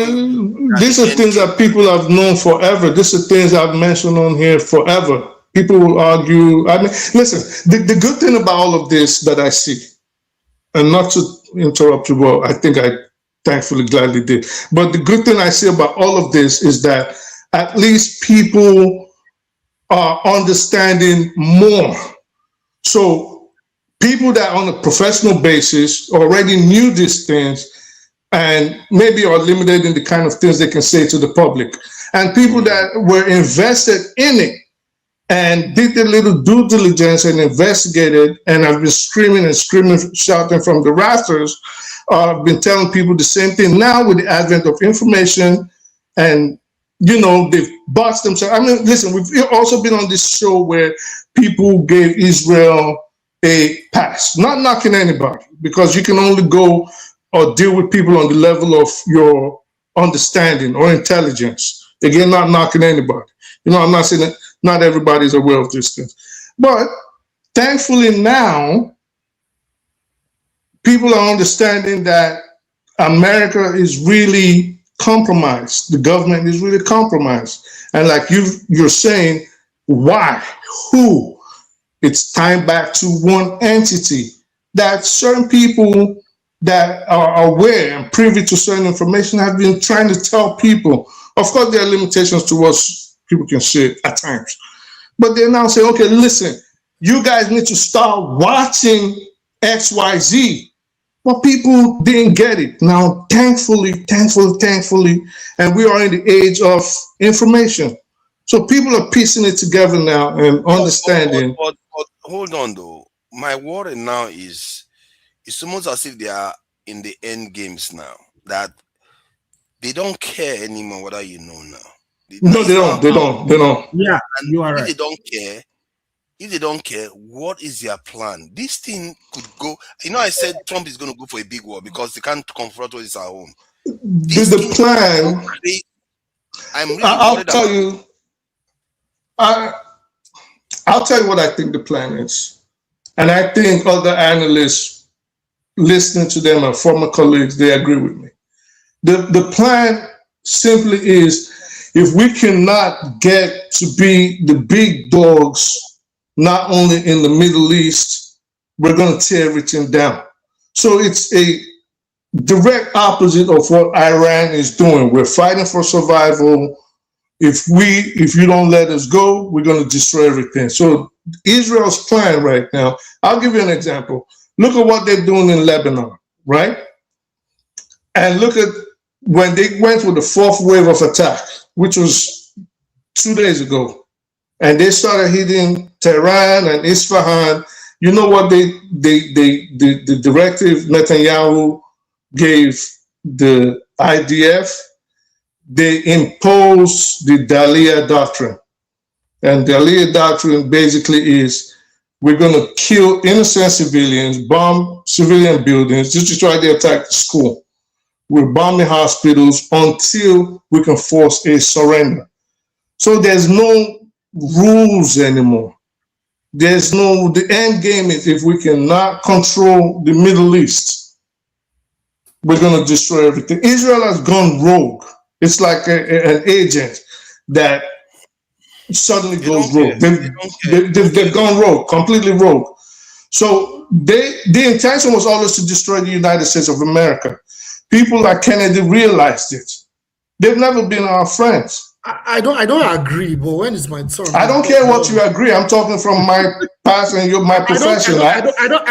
these are things that people have known forever. These are things I've mentioned on here forever. People will argue. I mean, listen, the good thing about all of this that I see, and not to interrupt you, well, I think I thankfully gladly did. But the good thing I see about all of this is that at least people are understanding more. So people that on a professional basis already knew these things and maybe are limited in the kind of things they can say to the public. And people that were invested in it and did a little due diligence and investigated and have been screaming and screaming, shouting from the rafters, been telling people the same thing. Now with the advent of information and, they've boxed themselves. I mean, listen, we've also been on this show where people gave Israel a pass, not knocking anybody, because you can only go or deal with people on the level of your understanding or intelligence. Again, not knocking anybody. I'm not saying that not everybody's aware of these things. But thankfully now, people are understanding that America is really compromised. The government is really compromised. And like you're saying, why? Who? It's time back to one entity that certain people that are aware and privy to certain information have been trying to tell people. Of course, there are limitations to what people can say at times. But they're now saying, okay, listen, you guys need to start watching XYZ. But people didn't get it. Now, thankfully, and we are in the age of information. So people are piecing it together now and understanding. But hold on, though. My worry now is it's almost as if they are in the end games now. That they don't care anymore whether you know now. No, they don't. Yeah, and you are right. If they don't care, what is their plan? This thing could go. I said Trump is going to go for a big war because they can't confront what is at home. The plan. I'm really I'll tell you. I'll tell you what I think the plan is, and I think other analysts listening to them and former colleagues, they agree with me. The plan simply is, if we cannot get to be the big dogs, not only in the Middle East, we're going to tear everything down. So it's a direct opposite of what Iran is doing. We're fighting for survival. If you don't let us go, we're going to destroy everything. So Israel's plan right now, I'll give you an example. Look at what they're doing in Lebanon, right? And look at when they went with the 4th wave of attack, which was 2 days ago. And they started hitting Tehran and Isfahan. You know what the directive Netanyahu gave the IDF? they imposed the Dalia Doctrine. And Dalia Doctrine basically is we're going to kill innocent civilians, bomb civilian buildings, just to try to attack the school. We're bombing hospitals until we can force a surrender. So there's no rules anymore. There's no, the end game is if we cannot control the Middle East, we're going to destroy everything. Israel has gone rogue. It's like an agent that suddenly goes rogue. They've gone rogue, completely rogue. So the intention was always to destroy the United States of America. People like Kennedy realized it. They've never been our friends. I don't agree, but when is my turn? I don't care what you agree. I'm talking from my past and my profession. I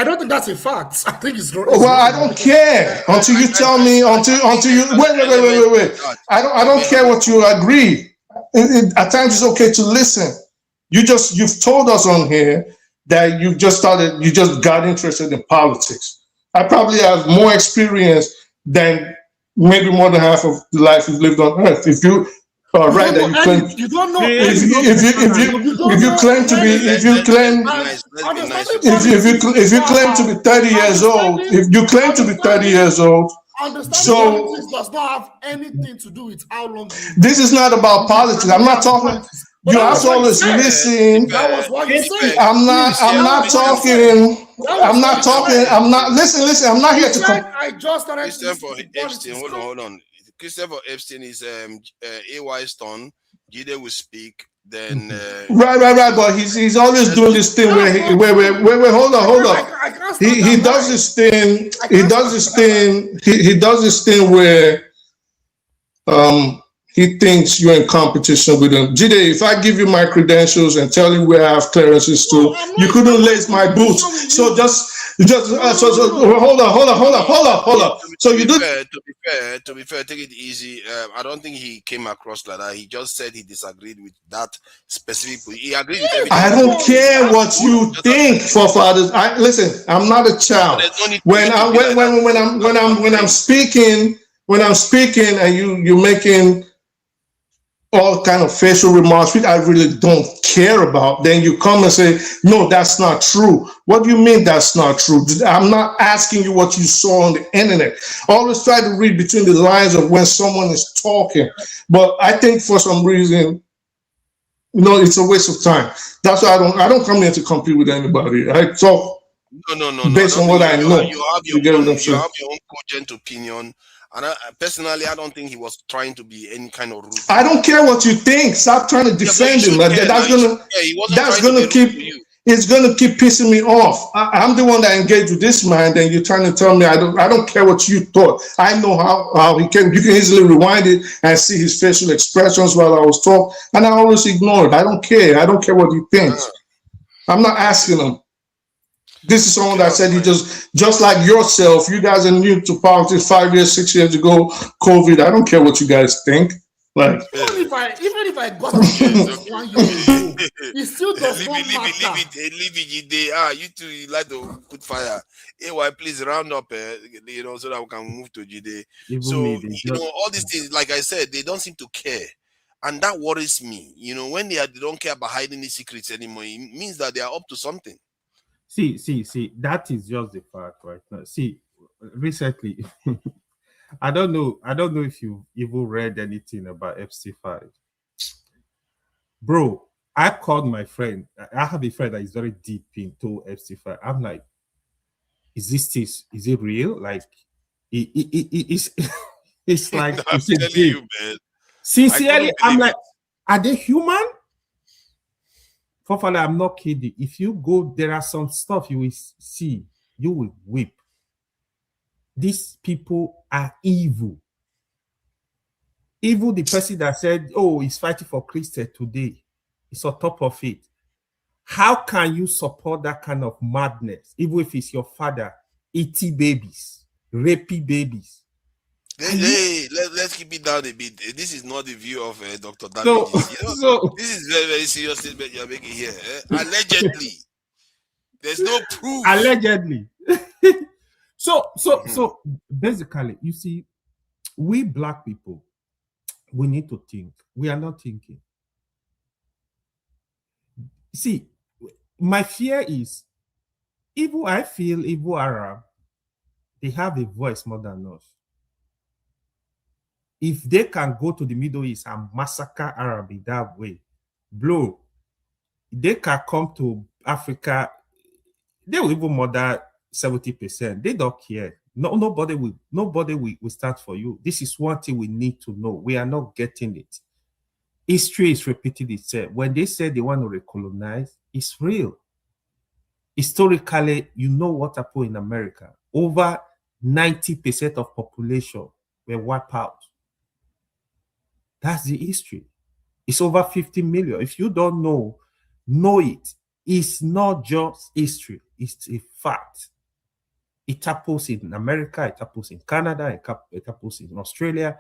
don't think that's a fact. I think it's wrong. Well, I don't care until you tell me. Until you wait. I don't care what you agree. At times it's okay to listen. You've told us on here that you just got interested in politics. I probably have more experience than maybe more than half of the life you've lived on earth. If you are right that you claim, you don't know. If you claim to be 30 years old, if you claim to be 30 years old, so politics does not have anything to do with how long. This is not about politics. I'm not talking. You have to always listen. That was what you said. I'm not talking. Listen. I'm not here to. I just started. Christopher Epstein. Hold on. Christopher Epstein is A.Y. Stone. Jide will speak. Then right. But he's always doing this thing where hold on. He does this thing. He does this thing where he thinks you're in competition with him. Jide, if I give you my credentials and tell you where I have clearances to, you couldn't lace my boots. So hold on. So you do. To be fair, take it easy. I don't think he came across like that. He just said he disagreed with that specific. He agreed with everything. I don't care what you think, forefathers. Listen. I'm not a child. When I'm speaking, and you're making all kind of facial remarks, which I really don't care about, then you come and say, no, that's not true. What do you mean that's not true? I'm not asking you what you saw on the internet. Always try to read between the lines of when someone is talking. But I think for some reason, it's a waste of time. That's why I don't come here to compete with anybody. I talk based on what I know. You have your own cogent opinion. And personally, I don't think he was trying to be any kind of rude. I don't care what you think. Stop trying to defend him. It's gonna keep pissing me off. I'm the one that engaged with this man, and you're trying to tell me I don't care what you thought. I know how you can easily rewind it and see his facial expressions while I was talking, and I always ignore it. I don't care. I don't care what he thinks. I'm not asking him. This is someone that said he just like yourself. You guys are new to politics 5 years, 6 years ago. COVID. I don't care what you guys think. Like even if I got it 1 year ago, it still does not matter. Leave it. You two you like to put fire. AY, please round up. So that we can move to Jide. All these things, like I said, they don't seem to care. And that worries me. When they don't care about hiding the secrets anymore, it means that they are up to something. See, that is just the fact right now. See, recently, I don't know if you even read anything about FC5. Bro, I called my friend. I have a friend that is very deep into FC5. I'm like, is it real? Like, it's like, I'm telling you, man. Sincerely, I'm like, are they human? Fofana, I'm not kidding. If you go, there are some stuff you will see, you will weep. These people are evil. Even the person that said, oh, he's fighting for Christian today, is on top of it. How can you support that kind of madness, even if it's your father, eating babies, rapey babies? Hey, let's keep it down a bit. This is not the view of Dr. Damages. This is very, very serious statement you're making here. Allegedly. There's no proof. Allegedly. So basically, you see, we black people, we need to think. We are not thinking. See, my fear is, I feel Igbo Arab, they have a voice more than us. If they can go to the Middle East and massacre Arab in that way, blow, they can come to Africa, they will even murder 70%. They don't care. Nobody will stand for you. This is one thing we need to know. We are not getting it. History is repeating itself. When they say they want to recolonize, it's real. Historically, you know what happened in America. Over 90% of population were wiped out. That's the history. It's over 50 million. If you don't know it. It's not just history. It's a fact. It happens in America. It happens in Canada. It happens in Australia.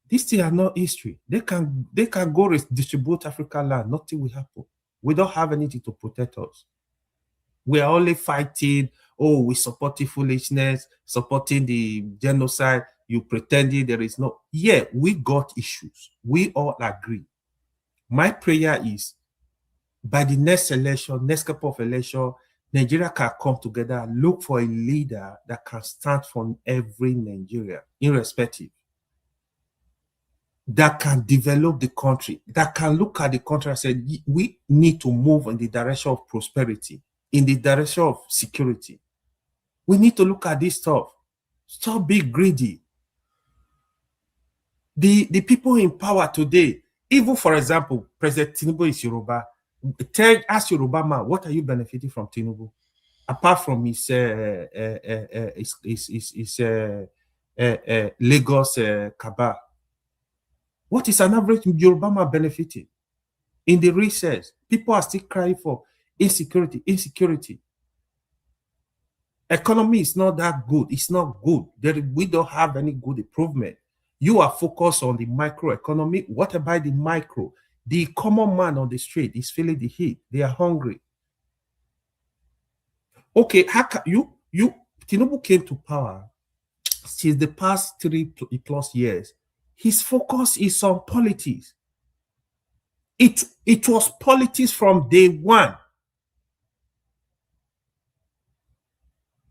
These things are not history. They can go distribute African land. Nothing will happen. We don't have anything to protect us. We are only fighting. Oh, we supporting foolishness, supporting the genocide. You pretending there is no. Yeah, we got issues. We all agree. My prayer is, by the next election, next couple of elections, Nigeria can come together, look for a leader that can stand for every Nigerian, irrespective, that can develop the country, that can look at the country and say, we need to move in the direction of prosperity, in the direction of security. We need to look at this stuff. Stop being greedy. The people in power today, even for example, President Tinubu is Yoruba. Ask Yoruba man, what are you benefiting from Tinubu? Apart from his Lagos cabal. What is an average Yoruba man benefiting? In the research, people are still crying for insecurity. Economy is not that good. It's not good. We don't have any good improvement. You are focused on the microeconomy. What about the micro? The common man on the street is feeling the heat. They are hungry. Okay, how can Tinubu came to power since the past 3+ years. His focus is on politics. It was politics from day one.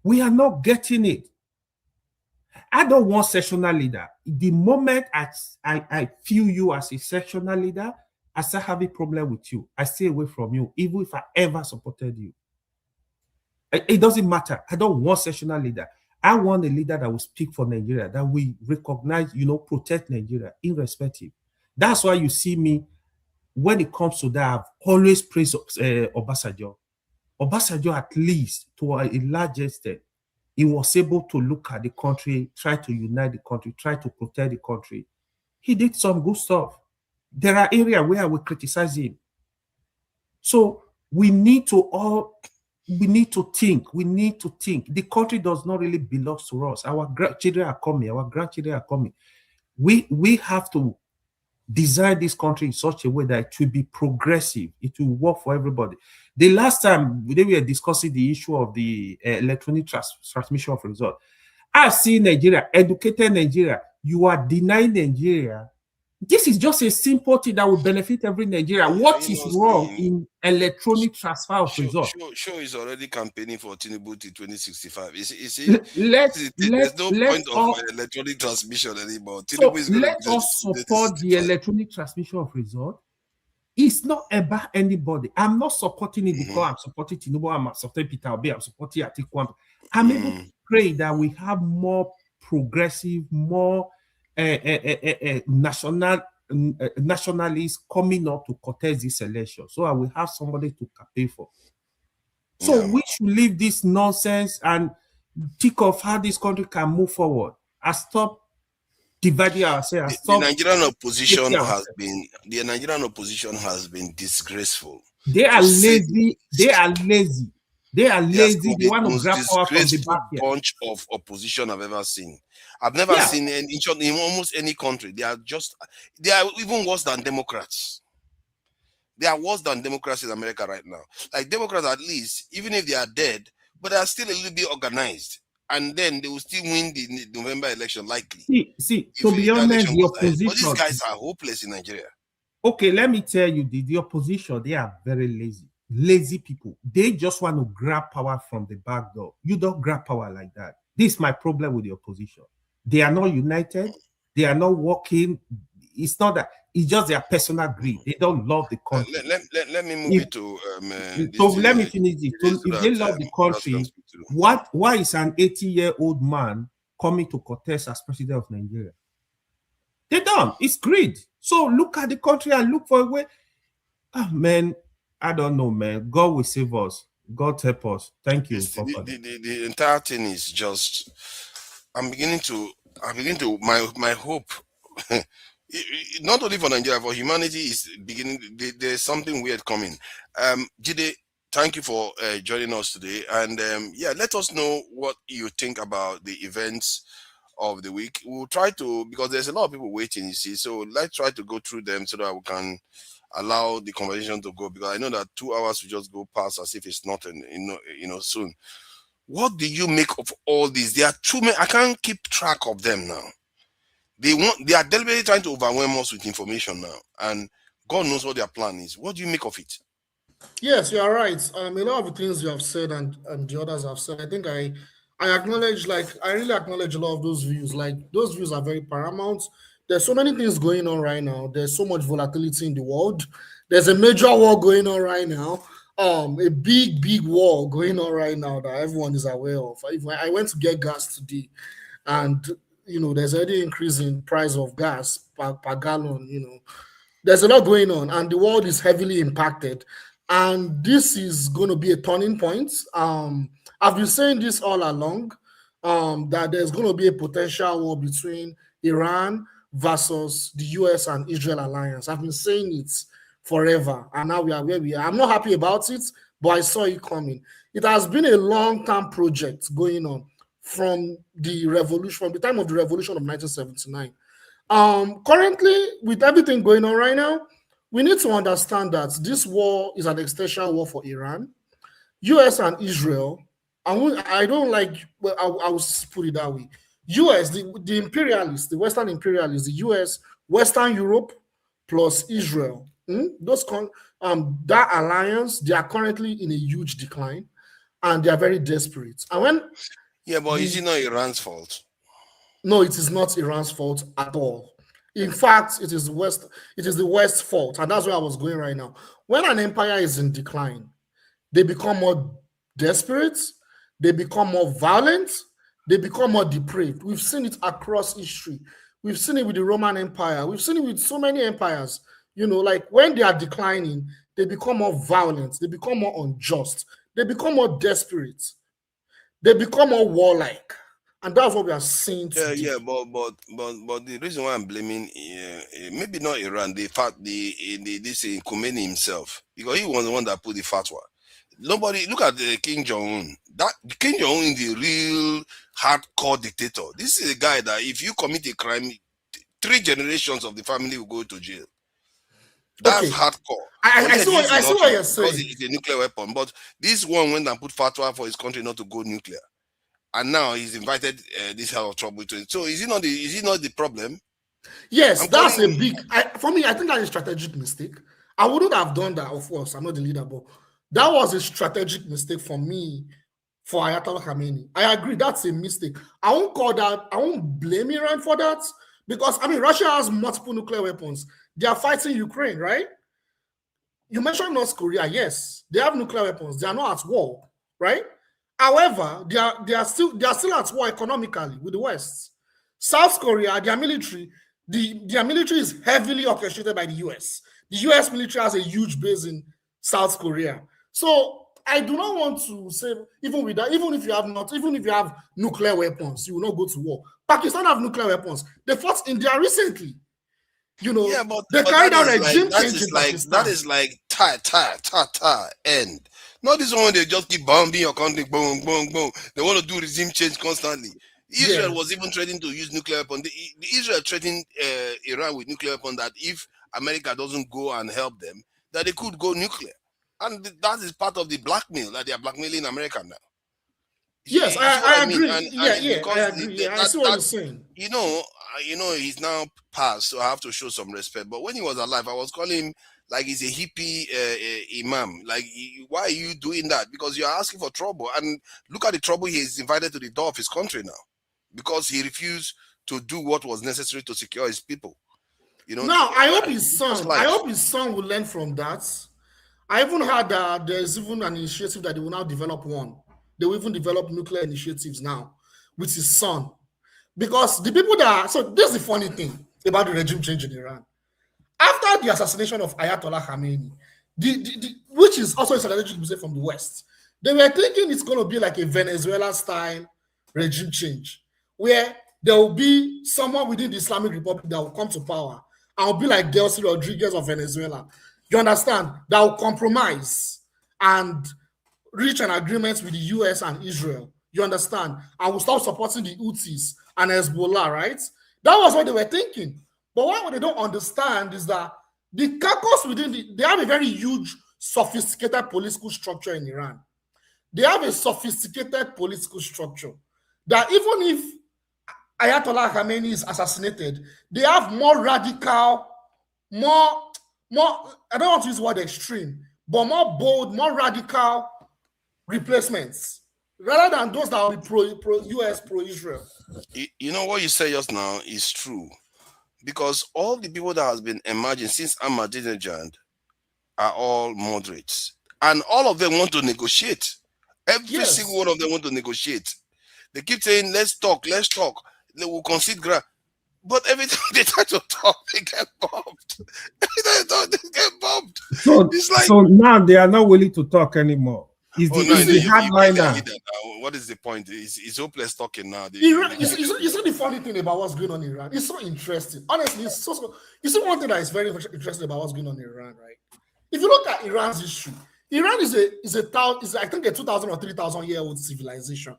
We are not getting it. I don't want sectional leader. The moment I feel you as a sectional leader, I start having a problem with you. I stay away from you, even if I ever supported you. It doesn't matter. I don't want sectional leader. I want a leader that will speak for Nigeria, that will recognize, protect Nigeria, irrespective. That's why you see me, when it comes to that, I've always praised Obasanjo. Obasanjo, at least to a large extent, he was able to look at the country, try to unite the country, try to protect the country. He did some good stuff. There are areas where I will criticize him. So we need to think. We need to think. The country does not really belong to us. Our grandchildren are coming. Our grandchildren are coming. We have to design this country in such a way that it will be progressive. It will work for everybody. The last time we were discussing the issue of the electronic transmission of results, I've seen Nigeria, educated Nigeria. You are denying Nigeria. This is just a simple thing that will benefit every Nigerian. What is wrong in electronic transfer of results? Show is already campaigning for Tinubu to 2065. There's no point of electronic transmission anymore. So let us support the electronic transmission of results. It's not about anybody. I'm not supporting it because I'm supporting Tinubu, I'm supporting Peter Obi, I'm supporting Atiku. I'm able to pray that we have more progressive, more nationalists coming up to contest this election, so I will have somebody to campaign for. So we should leave this nonsense and think of how this country can move forward and stop dividing ourselves. The Nigerian opposition has been disgraceful. They are lazy. They are lazy. They want to grab power from the back here. Bunch of opposition I've ever seen. I've never seen in almost any country. They are even worse than Democrats. They are worse than Democrats in America right now. Like Democrats, at least, even if they are dead, but they are still a little bit organized. and then they will still win the November election likely. See, If to be the honest, election the was ahead. But these opposition. guys are hopeless in Nigeria. Okay, let me tell you, the opposition, they are very lazy. Lazy people. They just want to grab power from the back door. You don't grab power like that. This is my problem with the opposition. They are not united. They are not working. It's not that. It's just their personal greed. They don't love the country. Let me move it to so let me finish this. So if they love the country, why is an 80-year-old man coming to contest as president of Nigeria? They don't. It's greed. So look at the country and look for a way. Ah, man, I don't know, man. God will save us. God help us. Thank you. The entire thing is just. I'm beginning to. My hope. Not only for Nigeria, for humanity is beginning. There's something weird coming. Jide, thank you for joining us today, and yeah, let us know what you think about the events of the week. We'll try to, because there's a lot of people waiting, you see, so let's try to go through them so that we can allow the conversation to go, because I know that 2 hours will just go past as if it's not soon. What do you make of all these? There are too many. I can't keep track of them now. They are deliberately trying to overwhelm us with information now, and God knows what their plan is. What do you make of it? Yes, you are right. A lot of the things you have said and the others have said, I think I acknowledge, I really acknowledge a lot of those views. Like, those views are very paramount. There's so many things going on right now. There's so much volatility in the world. There's a major war going on right now. A big war going on right now that everyone is aware of. I went to get gas today, and there's already increase in price of gas per gallon. There's a lot going on, and the world is heavily impacted. And this is going to be a turning point. I've been saying this all along, that there's going to be a potential war between Iran versus the US and Israel alliance. I've been saying it forever, and now we are where we are. I'm not happy about it, but I saw it coming. It has been a long-term project going on from the time of the revolution of 1979. Currently, with everything going on right now, we need to understand that this war is an extension war for Iran, US and Israel. I don't like, well, I will put it that way. US, the imperialists, the Western imperialists, the US, Western Europe plus Israel, that alliance, they are currently in a huge decline, and they are very desperate. And is it not Iran's fault? No, it is not Iran's fault at all. In fact, it is the West's fault, and that's where I was going right now. When an empire is in decline, they become more desperate, they become more violent, they become more depraved. We've seen it across history. We've seen it with the Roman Empire. We've seen it with so many empires. Like when they are declining, they become more violent, they become more unjust, they become more desperate, they become more warlike. And that's what we are seeing today. Yeah, but the reason why I'm blaming, maybe not Iran, the fact this Khomeini himself, because he was the one that put the fatwa. Nobody look at Kim Jong-un. That Kim Jong-un is the real hardcore dictator. This is a guy that if you commit a crime, 3 generations of the family will go to jail. That's hardcore. I see what you're saying. Because it's a nuclear weapon. But this one went and put fatwa for his country not to go nuclear. And now he's invited this hell of trouble to it. So is it not the problem? Yes, that's a big. For me, I think that's a strategic mistake. I wouldn't have done that, of course. I'm not the leader, but that was a strategic mistake for me, for Ayatollah Khamenei. I agree, that's a mistake. I won't blame Iran for that, because Russia has multiple nuclear weapons. They are fighting Ukraine, right? You mentioned North Korea. Yes, they have nuclear weapons. They are not at war, right? However, they are still at war economically with the West. South Korea, their military is heavily orchestrated by the US. The US military has a huge base in South Korea. So I do not want to say, even with that, even if you have nuclear weapons, you will not go to war. Pakistan have nuclear weapons. They fought India recently. They carried out regime change in Pakistan. That is like end. Not this one, they just keep bombing your country, boom, boom, boom. They want to do regime change constantly. Israel was even threatening to use nuclear weapons. Israel threatened Iran with nuclear weapons that if America doesn't go and help them, that they could go nuclear. And that is part of the blackmail that they are blackmailing America now. Yes, You see what I I mean? agree. And Yeah, it's yeah, because I agree. Yeah, I see what you're saying. you know, he's now passed, so I have to show some respect. But when he was alive, I was calling him like he's a hippie imam. Like, why are you doing that? Because you're asking for trouble. And look at the trouble he is invited to the door of his country now, because he refused to do what was necessary to secure his people. You know. Now, I hope his son will learn from that. I even heard that there's even an initiative that they will now develop one. They will even develop nuclear initiatives now with his son. Because the people so this is the funny thing about the regime change in Iran. After the assassination of Ayatollah Khamenei, which is also a strategic mistake from the West, they were thinking it's going to be like a Venezuela-style regime change, where there will be someone within the Islamic Republic that will come to power and will be like Delcy Rodriguez of Venezuela. You understand? That will compromise and reach an agreement with the US and Israel. You understand? And will start supporting the Houthis and Hezbollah, right? That was what they were thinking. But what they don't understand is that the caucus within they have a very huge, sophisticated political structure in Iran. They have a sophisticated political structure that even if Ayatollah Khamenei is assassinated, they have more radical, more, I don't want to use the word extreme, but more bold, more radical replacements, rather than those that will be pro-US, pro-Israel. You know what you say just now is true. Because all the people that has been emerging since Ahmadinejad are all moderates. And all of them want to negotiate. Every single one of them want to negotiate. They keep saying, let's talk. They will concede ground. But every time they try to talk, they get bombed. Every time they talk, they get bombed. So now they are not willing to talk anymore. Is the hardliner. What is the point? It's hopeless talking now. You see the funny thing about what's going on in Iran? It's so interesting. Honestly, it's so you see one thing that is very interesting about what's going on in Iran, right? If you look at Iran's history, Iran is I think a 2,000 or 3,000 year old civilization.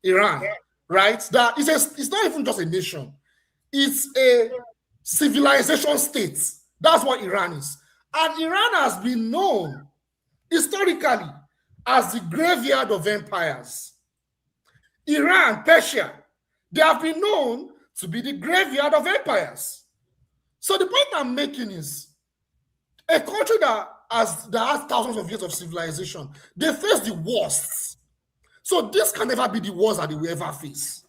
Iran, right? That it's not even just a nation. It's a civilization state. That's what Iran is. And Iran has been known historically as the graveyard of empires. Iran, Persia, they have been known to be the graveyard of empires. So the point I'm making is a country that has thousands of years of civilization, they face the worst. So this can never be the worst that they will ever face.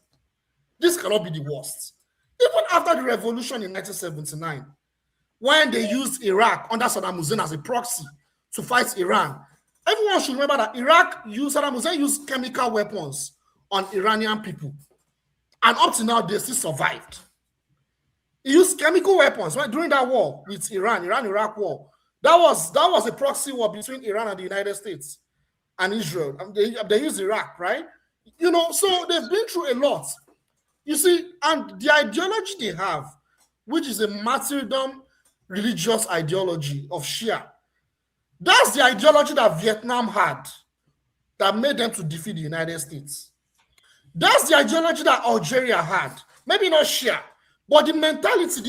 This cannot be the worst. Even after the revolution in 1979, when they used Iraq under Saddam Hussein as a proxy to fight Iran, everyone should remember that Saddam Hussein used chemical weapons on Iranian people. And up to now, they still survived. He used chemical weapons during that war with Iran-Iraq war. That was a proxy war between Iran and the United States and Israel. They used Iraq, right? You know, so they've been through a lot. You see, and the ideology they have, which is a martyrdom religious ideology of Shia, that's the ideology that Vietnam had that made them to defeat the United States. That's the ideology that Algeria had. Maybe not Shia, but the mentality,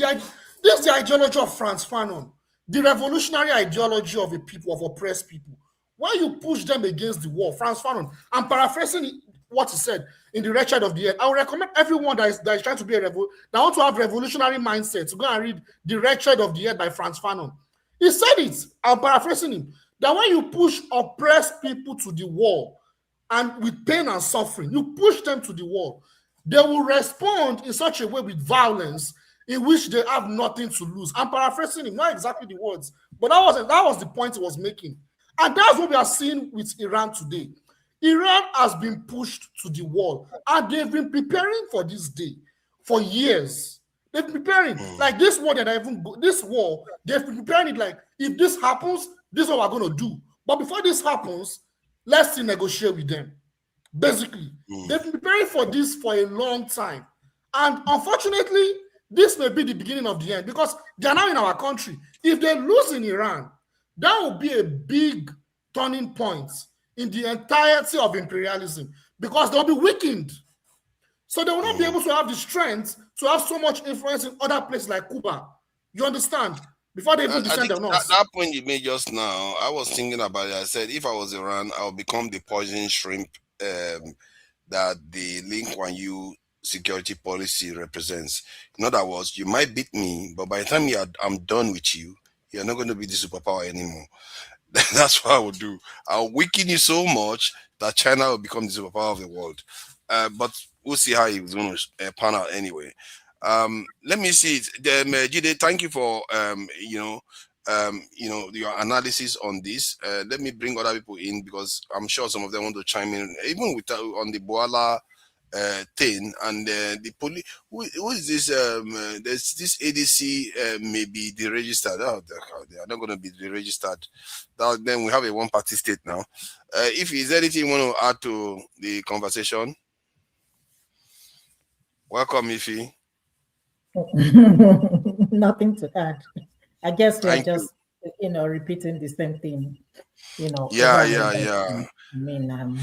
this is the ideology of Frantz Fanon, the revolutionary ideology of a people, of oppressed people. When you push them against the war, Frantz Fanon, I'm paraphrasing what he said in The Wretched of the Earth. I would recommend everyone that is trying to be that want to have revolutionary mindset to go and read The Wretched of the Earth by Frantz Fanon. He said it, I'm paraphrasing him, that when you push oppressed people to the wall and with pain and suffering, you push them to the wall, they will respond in such a way with violence in which they have nothing to lose. I'm paraphrasing him, not exactly the words, but that was the point he was making. And that's what we are seeing with Iran today. Iran has been pushed to the wall, and they've been preparing for this day for years. They've been preparing. Like this war they've been preparing it like, if this happens, this is what we're going to do. But before this happens, let's still negotiate with them. Basically, they've been preparing for this for a long time. And unfortunately, this may be the beginning of the end because they're now in our country. If they lose in Iran, that will be a big turning point in the entirety of imperialism because they'll be weakened. So they will not be able to have the strength to have so much influence in other places like Cuba. You understand? Before they even descend on us. That point you made just now, I was thinking about it. I said, if I was Iran, I would become the poison shrimp that the Lee Kuan Yew security policy represents. In other words, you might beat me, but by the time I'm done with you, you're not going to be the superpower anymore. That's what I would do. I'll weaken you so much that China will become the superpower of the world. But we'll see how it's going to pan out anyway. Let me see it. Jide, thank you for your analysis on this. Let me bring other people in because I'm sure some of them want to chime in, even with on the Bwala thing and the police. Who is this? There's this ADC may be deregistered. Oh, they are not going to be deregistered. Then we have a one-party state now. If is anything you want to add to the conversation, welcome, Ifi. Nothing to add. I guess we're Thank you. just, repeating the same thing, Yeah. I mean,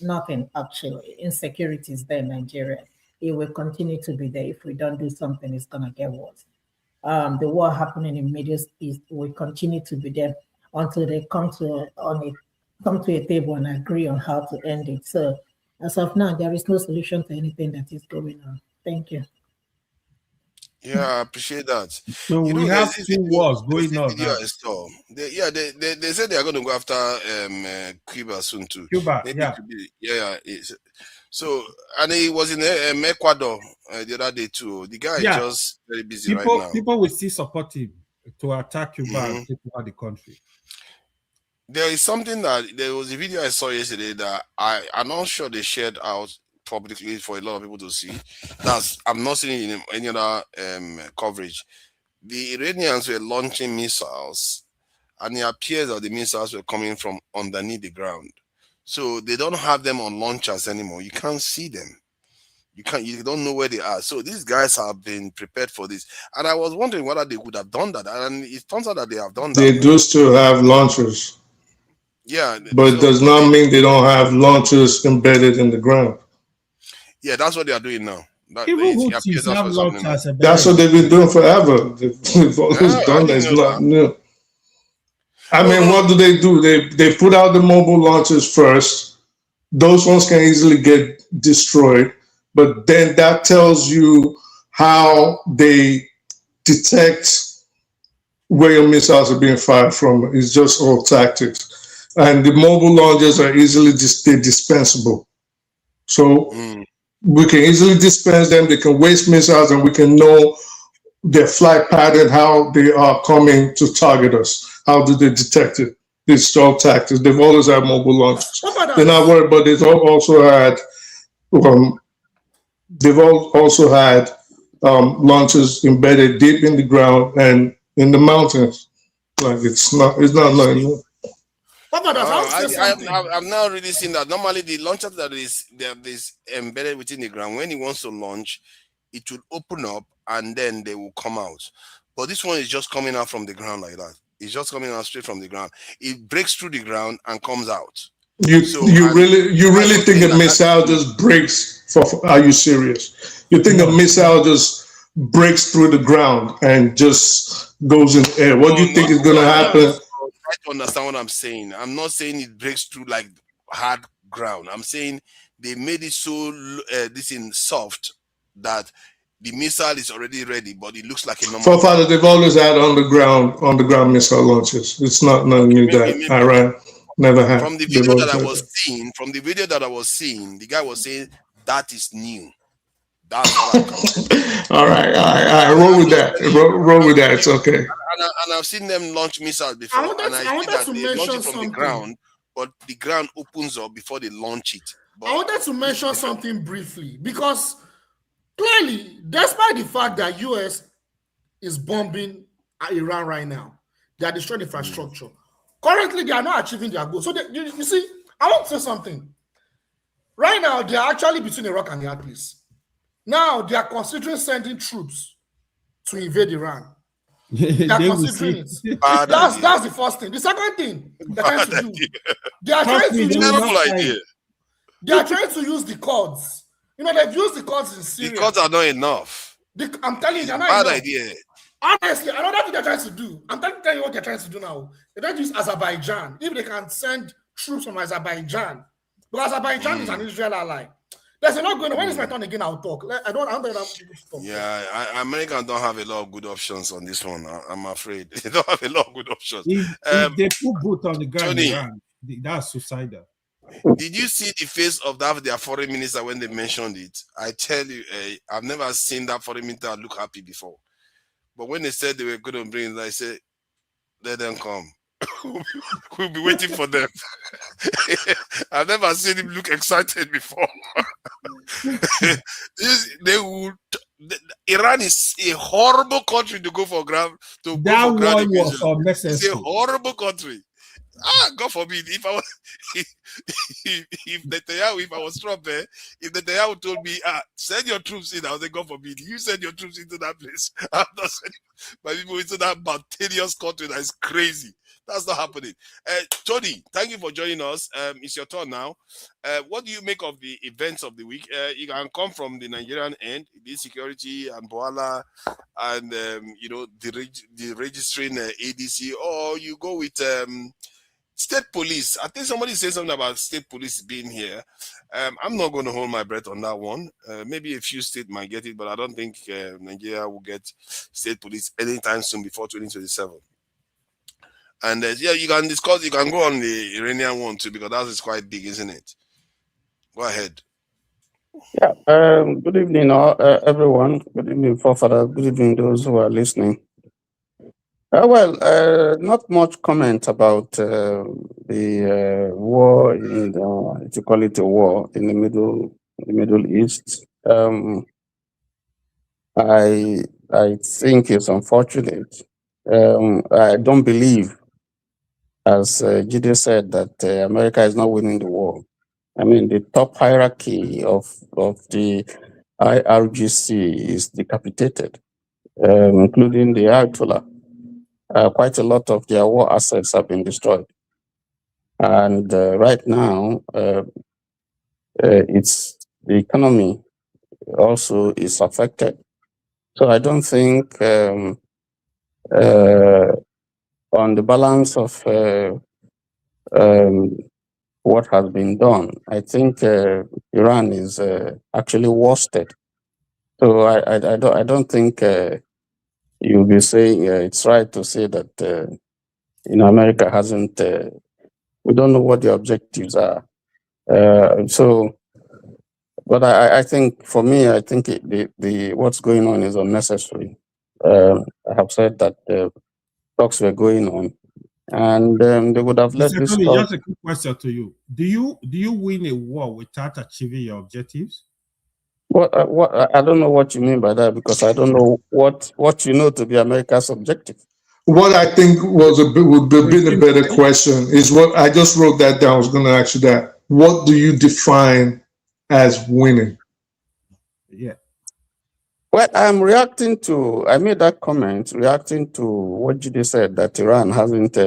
nothing actually. Insecurity is there in Nigeria. It will continue to be there. If we don't do something, it's gonna get worse. The war happening in Middle East will continue to be there until they come to a table and agree on how to end it. So as of now, there is no solution to anything that is going on. Thank you. Yeah, I appreciate that. So we have two wars going on now. They said they are going to go after Cuba soon too. Cuba, Maybe yeah. So, and he was in Ecuador the other day too. The guy is just very busy right now. People will still support him to attack Cuba and take over the country. There is something there was a video I saw yesterday that I'm not sure they shared out publicly for a lot of people to see. I'm not seeing it in any other coverage. The Iranians were launching missiles, and it appears that the missiles were coming from underneath the ground. So they don't have them on launchers anymore. You can't see them. You don't know where they are. So these guys have been prepared for this. And I was wondering whether they would have done that. And it turns out that they have done that. They do still have launchers. Yeah. But it does not mean they don't have launchers embedded in the ground. Yeah, that's what they are doing now. That's what they've been doing forever. They've always done that. It's not new. I mean, what do? They put out the mobile launchers first. Those ones can easily get destroyed. But then that tells you how they detect where your missiles are being fired from. It's just all tactics. And the mobile launchers are easily dispensable. So we can easily dispense them. They can waste missiles, and we can know their flight pattern, how they are coming to target us. How do they detect it? It's all tactics. They've always had mobile launchers. They're not worried, but they've also had launchers embedded deep in the ground and in the mountains. Like it's not nothing. I've now really seen that. Normally, the launcher that is embedded within the ground, when it wants to launch, it will open up and then they will come out. But this one is just coming out from the ground like that. It's just coming out straight from the ground. It breaks through the ground and comes out. You really think a missile just breaks? Are you serious? You think a missile just breaks through the ground and just goes in the air? What do you think is going to happen? Try to understand what I'm saying. I'm not saying it breaks through like hard ground. I'm saying they made it so soft that the missile is already ready, but it looks like a normal. Forefather, they've always had underground missile launches. It's not new that Iran never had. From the video that I was seeing, the guy was saying that is new. That's what all right. Roll with that. Roll with that. It's okay. And I've seen them launch missiles before, and I see that they launch it from the ground, but the ground opens up before they launch it. But I wanted to mention something briefly because clearly, despite the fact that US is bombing Iran right now, they are destroying infrastructure. Currently, they are not achieving their goals. So you see, I want to say something. Right now, they are actually between a rock and a hard place. Now they are considering sending troops to invade Iran. They are considering it. That's the first thing. The second thing they're trying to do, they are trying to use the Kurds. They've used the Kurds in Syria. The Kurds are not enough. I'm telling you, they're not bad enough. Idea. Honestly, another thing they're trying to do. I'm telling you what they're trying to do now. They're trying to use Azerbaijan. If they can send troops from Azerbaijan, because Azerbaijan is an Israel ally. There's a lot going on. When it's my turn again, I'll talk. I don't have people to talk. Yeah, Americans don't have a lot of good options on this one. I'm afraid they don't have a lot of good options. If they put boot on the ground, Tony, Iran, that's suicidal. Did you see the face of their foreign minister when they mentioned it? I tell you, I've never seen that foreign minister look happy before. But when they said they were going to bring it, I said, let them come. We'll be waiting for them. I've never seen him look excited before. Iran is a horrible country to go for ground. That one was unnecessary. It's a horrible country. God forbid, if I was if Netanyahu, if I was Trump there, if Netanyahu told me, send your troops in, I would say, God forbid, you send your troops into that place. I'm not sending my people into that mountainous country that is crazy. That's not happening. Tony, thank you for joining us. It's your turn now. What do you make of the events of the week? You can come from the Nigerian end, the security and Bwala, and the registering ADC, or you go with state police. I think somebody said something about state police being here. I'm not going to hold my breath on that one. Maybe a few states might get it, but I don't think Nigeria will get state police anytime soon before 2027. And you can discuss, you can go on the Iranian one too, because that is quite big, isn't it? Go ahead. Yeah. Good evening, everyone. Good evening, Forefather. Good evening, those who are listening. Not much comment about the war in the, if you call it a war, in the Middle East. I think it's unfortunate. I don't believe, as Jide said, that America is not winning the war. I mean, the top hierarchy of the IRGC is decapitated, including the Ayatollah. Quite a lot of their war assets have been destroyed. And right now, it's the economy also is affected. So I don't think on the balance of what has been done, I think Iran is actually worsted. So I don't think you'll be saying it's right to say that America hasn't. We don't know what the objectives are. But I think for me, I think the what's going on is unnecessary. I have said that talks were going on, and they would have let this. Just a quick question to you: Do you win a war without achieving your objectives? What I don't know what you mean by that, because I don't know what you know to be America's objective. What I think would have been a better question is what I just wrote that down. I was going to ask you that. What do you define as winning? Yeah. Well, I made that comment reacting to what Jide said, that Iran hasn't,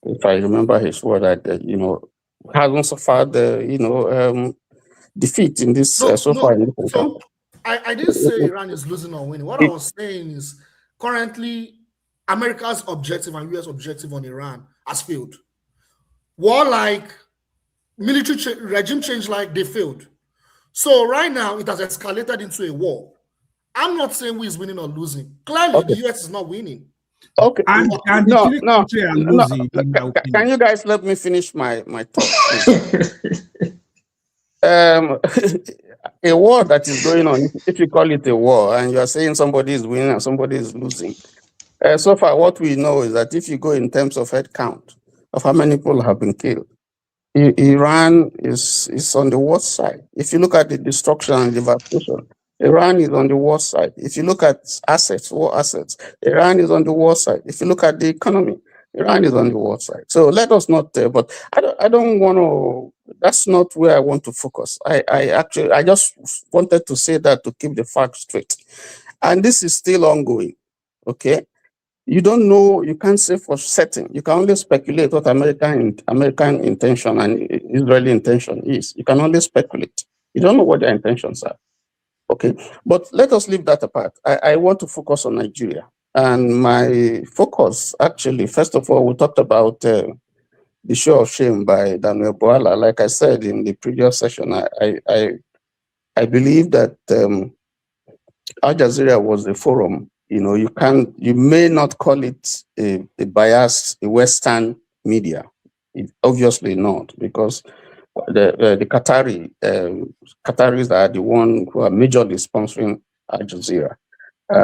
if I remember his word, that, hasn't suffered, defeat in this so far. So I didn't say Iran is losing or winning. What I was saying is currently America's objective and US objective on Iran has failed. War like military regime change like they failed. So right now it has escalated into a war. I'm not saying who is winning or losing. Clearly the US is not winning. Okay. No. Can you guys let me finish my thought? A war that is going on, if you call it a war, and you are saying somebody is winning and somebody is losing. So far, what we know is that if you go in terms of head count of how many people have been killed, Iran is on the worst side. If you look at the destruction and devastation, Iran is on the worst side. If you look at war assets, Iran is on the worst side. If you look at the economy, Iran is on the worst side. So let us not, but I don't want to, that's not where I want to focus. I just wanted to say that to keep the facts straight. And this is still ongoing, okay? You don't know, you can't say for certain. You can only speculate what American intention and Israeli intention is. You can only speculate. You don't know what their intentions are. Okay, but let us leave that apart. I want to focus on Nigeria. And my focus, actually, first of all, we talked about the the show of shame by Daniel Bwala. Like I said in the previous session, I believe that Al Jazeera was the forum. You may not call it a biased, a Western media. Obviously not, because the Qataris are the one who are majorly sponsoring Al Jazeera.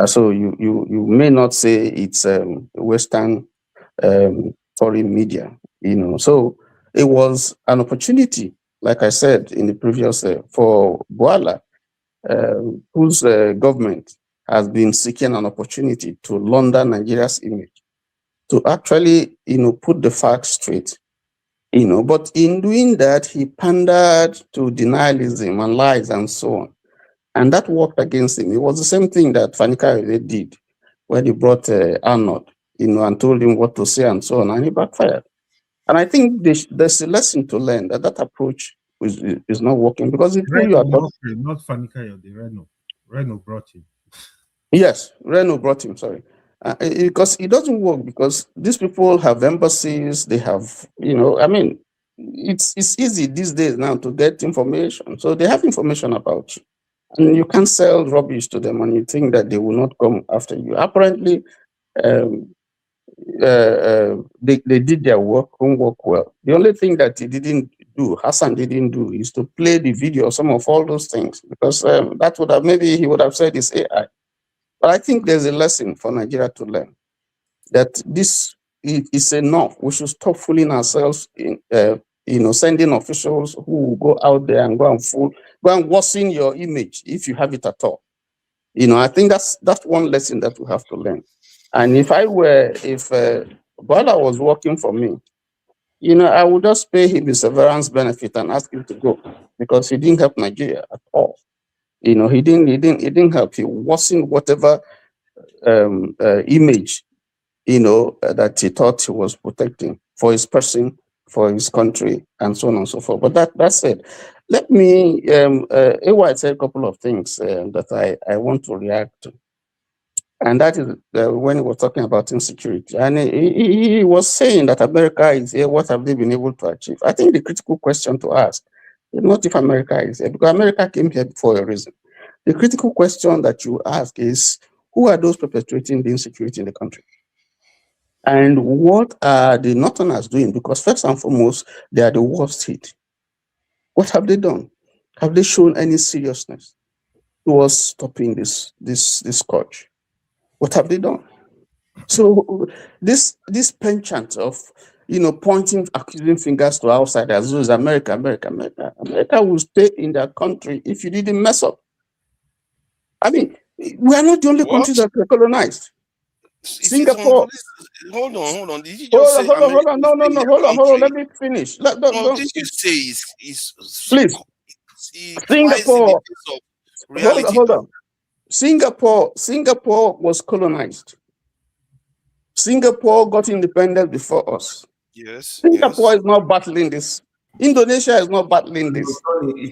So you may not say it's Western foreign media. So it was an opportunity, like I said in the previous, for Bwala, whose government has been seeking an opportunity to launder Nigeria's image, to actually, put the facts straight. But in doing that, he pandered to denialism and lies and so on. And that worked against him. It was the same thing that Fanika did when he brought Arnold, and told him what to say and so on, and he backfired. And I think there's a lesson to learn that approach is not working, because if you are not Fanika, the Reno brought him. Yes, Reno brought him, sorry. Because it doesn't work, because these people have embassies, they have, it's easy these days now to get information. So they have information about you. And you can't sell rubbish to them and you think that they will not come after you. Apparently, they did their homework well. The only thing that Hassan didn't do, is to play the video, some of all those things, because that would have, maybe he would have said it's AI. But I think there's a lesson for Nigeria to learn, that this is enough. We should stop fooling ourselves in, sending officials who will go out there and go and worsen your image if you have it at all. I think that's one lesson that we have to learn. And if Bola was working for me, I would just pay him a severance benefit and ask him to go, because he didn't help Nigeria at all. He didn't help. He worsened whatever image, that he thought he was protecting for his person, for his country, and so on and so forth. But that said, let me, AY said a couple of things that I want to react to. And that is when he was talking about insecurity. And he was saying that America is here, what have they been able to achieve? I think the critical question to ask is not if America is here, because America came here for a reason. The critical question that you ask is, who are those perpetuating the insecurity in the country? And what are the Northerners doing? Because first and foremost, they are the worst hit. What have they done? Have they shown any seriousness towards stopping this scourge? What have they done? So this penchant of pointing accusing fingers to outsiders, is America will stay in their country if you didn't mess up. I mean, we are not the only countries that were colonized. Singapore. Hold on. Did you just say hold on. No, hold on. Let me finish. This you say is please. Singapore. Hold on. Singapore was colonized. Singapore got independence before us. Yes. Singapore is not battling this. Indonesia is not battling this.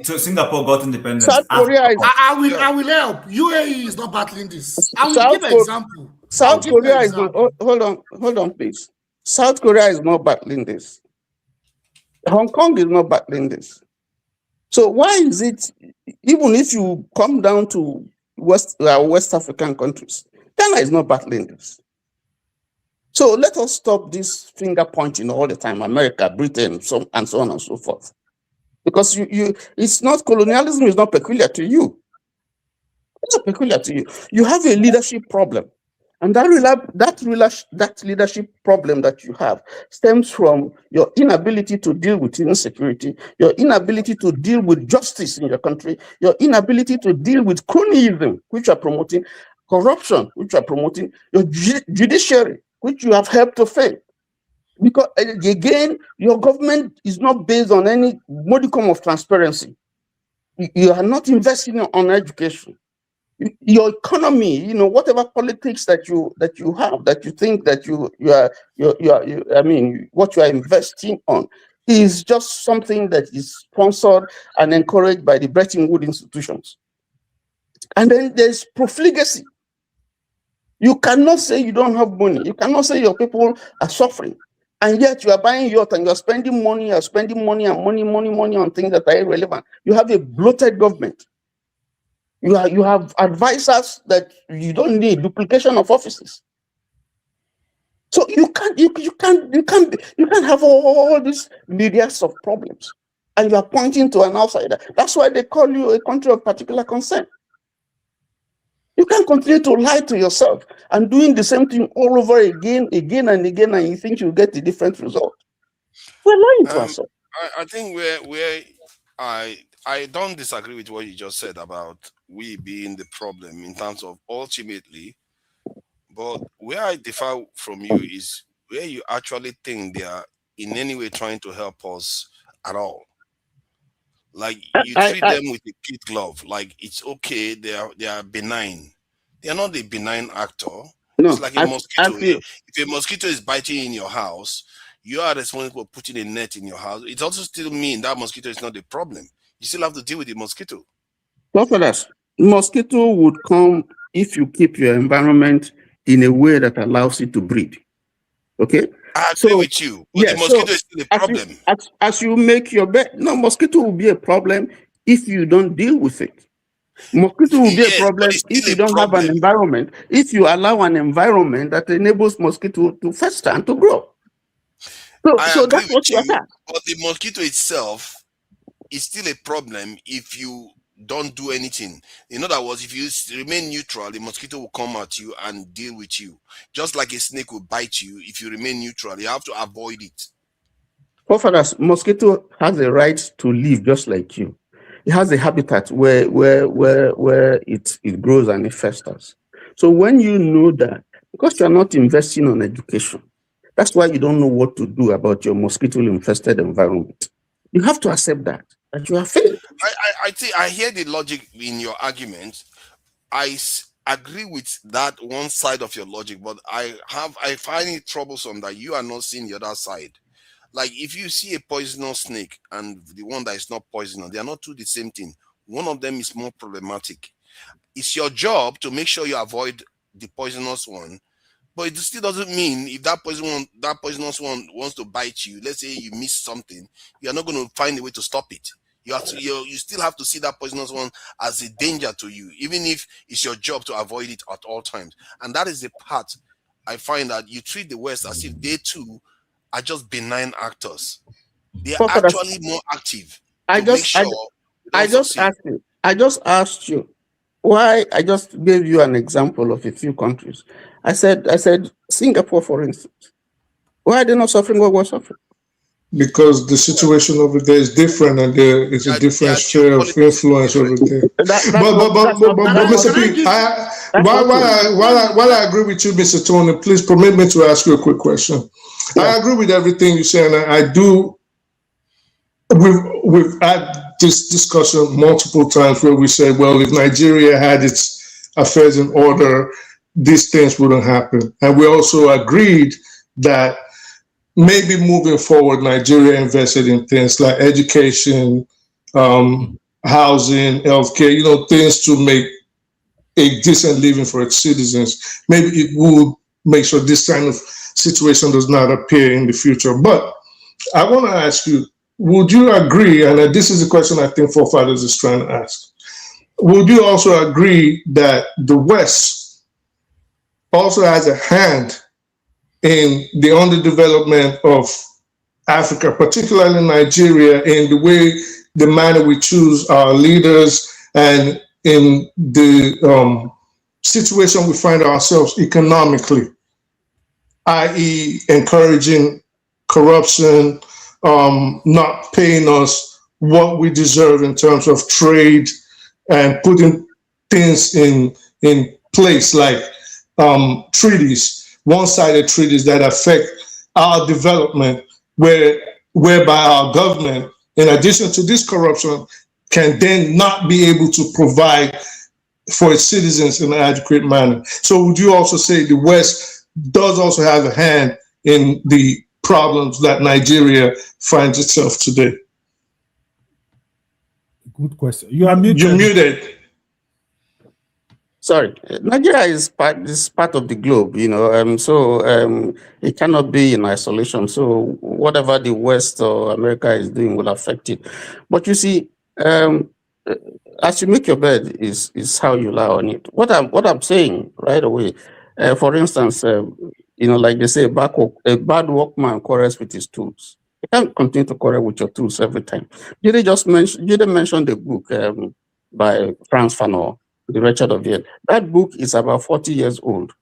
Singapore got independence. South Korea is. I will help. UAE is not battling this. I will give an example. South Korea is not. Hold on, please. South Korea is not battling this. Hong Kong is not battling this. So why is it, even if you come down to West African countries, Ghana is not battling this? So let us stop this finger pointing all the time, America, Britain, and so on and so forth. Because it's not, colonialism is not peculiar to you. It's not peculiar to you. You have a leadership problem. And that leadership problem that you have stems from your inability to deal with insecurity, your inability to deal with justice in your country, your inability to deal with cronyism, which you are promoting, corruption, which you are promoting, your judiciary, which you have helped to fail. Because again, your government is not based on any modicum of transparency. You are not investing on education. Your economy, whatever politics that you have, that you think that what you are investing on is just something that is sponsored and encouraged by the Bretton Woods institutions. And then there's profligacy. You cannot say you don't have money. You cannot say your people are suffering. And yet you are buying yacht and you are spending money and money on things that are irrelevant. You have a bloated government. You have advisors that you don't need, duplication of offices. So you can't have all these myriads of problems, and you are pointing to an outsider. That's why they call you a country of particular concern. You can't continue to lie to yourself and doing the same thing all over again and again, and you think you'll get a different result. We're lying to ourselves. I think where I don't disagree with what you just said about we being the problem in terms of ultimately, but where I differ from you is where you actually think they are in any way trying to help us at all. Like you treat them with a kid glove, like it's okay, they are benign. They are not a benign actor. No, It's like a mosquito. If a mosquito is biting in your house, you are responsible for putting a net in your house. It also still means that mosquito is not the problem. You still have to deal with the mosquito. Prophets, mosquito would come if you keep your environment in a way that allows it to breed. Okay? I agree with you, but the mosquito is still a problem. As you make your bed, no, mosquito will be a problem if you don't deal with it. Mosquito will be a problem if you don't have an environment, if you allow an environment that enables mosquito to fester and to grow. So that's what you attack. But the mosquito itself is still a problem if you don't do anything. In other words, if you remain neutral, the mosquito will come at you and deal with you. Just like a snake will bite you, if you remain neutral, you have to avoid it. Forefathers, mosquito has a right to live just like you. It has a habitat where it grows and it festers. So when you know that, because you are not investing on education, that's why you don't know what to do about your mosquito-infested environment. You have to accept that you are failed. I think I hear the logic in your argument. I agree with that one side of your logic, but I find it troublesome that you are not seeing the other side. Like if you see a poisonous snake and the one that is not poisonous, they are not two the same thing. One of them is more problematic. It's your job to make sure you avoid the poisonous one, but it still doesn't mean if that poisonous one wants to bite you. Let's say you miss something, you are not going to find a way to stop it. You still have to see that poisonous one as a danger to you, even if it's your job to avoid it at all times. And that is the part I find that you treat the West as if they too are just benign actors. They are actually more active. I just asked you why. I just gave you an example of a few countries. I said Singapore, for instance. Why are they not suffering what we're suffering? Because the situation over there is different, and there is a different sphere of influence over there. But Mr. P, while I agree with you, Mr. Tony, please permit me to ask you a quick question. Yeah. I agree with everything you say, and I do. We've had this discussion multiple times where we say, well, if Nigeria had its affairs in order, these things wouldn't happen. And we also agreed that maybe moving forward, Nigeria invested in things like education, housing, healthcare, things to make a decent living for its citizens. Maybe it would make sure this kind of situation does not appear in the future. But I want to ask you, would you agree, and this is the question I think Forefathers is trying to ask, would you also agree that the West also has a hand in the underdevelopment of Africa, particularly Nigeria, in the manner we choose our leaders and in the situation we find ourselves economically, i.e. encouraging corruption, not paying us what we deserve in terms of trade, and putting things in place like treaties, one-sided treaties that affect our development, whereby our government, in addition to this corruption, can then not be able to provide for its citizens in an adequate manner. So would you also say the West does also have a hand in the problems that Nigeria finds itself today? Good question. You are muted. You're muted. sorry, Nigeria is part of the globe, it cannot be in isolation. So whatever the West or America is doing will affect it. But you see, as you make your bed is how you lie on it. What I'm saying right away, for instance, like they say, a bad workman quarrels with his tools. You can't continue to quarrel with your tools every time. You didn't mention the book by Franz Fanon, The Wretched of Yale. That book is about 40 years old.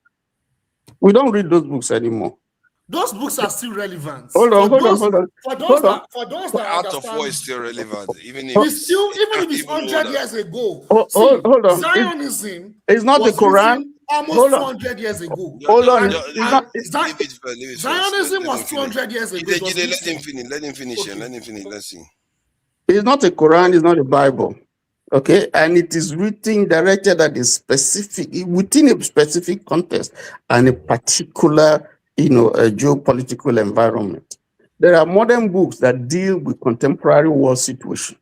We don't read those books anymore. Those books are still relevant. Hold on. For those that Art of understand, War is still relevant, even if it's even if it's 100 years ago. Hold on. Zionism it's not the Quran. Almost 200 years ago. Hold on. Zionism was 200 years ago. Let him finish. Let's see. It's not a Quran, it's not a Bible. Okay, and it is written, directed at a specific, within a specific context and a particular, a geopolitical environment. There are modern books that deal with contemporary world situation.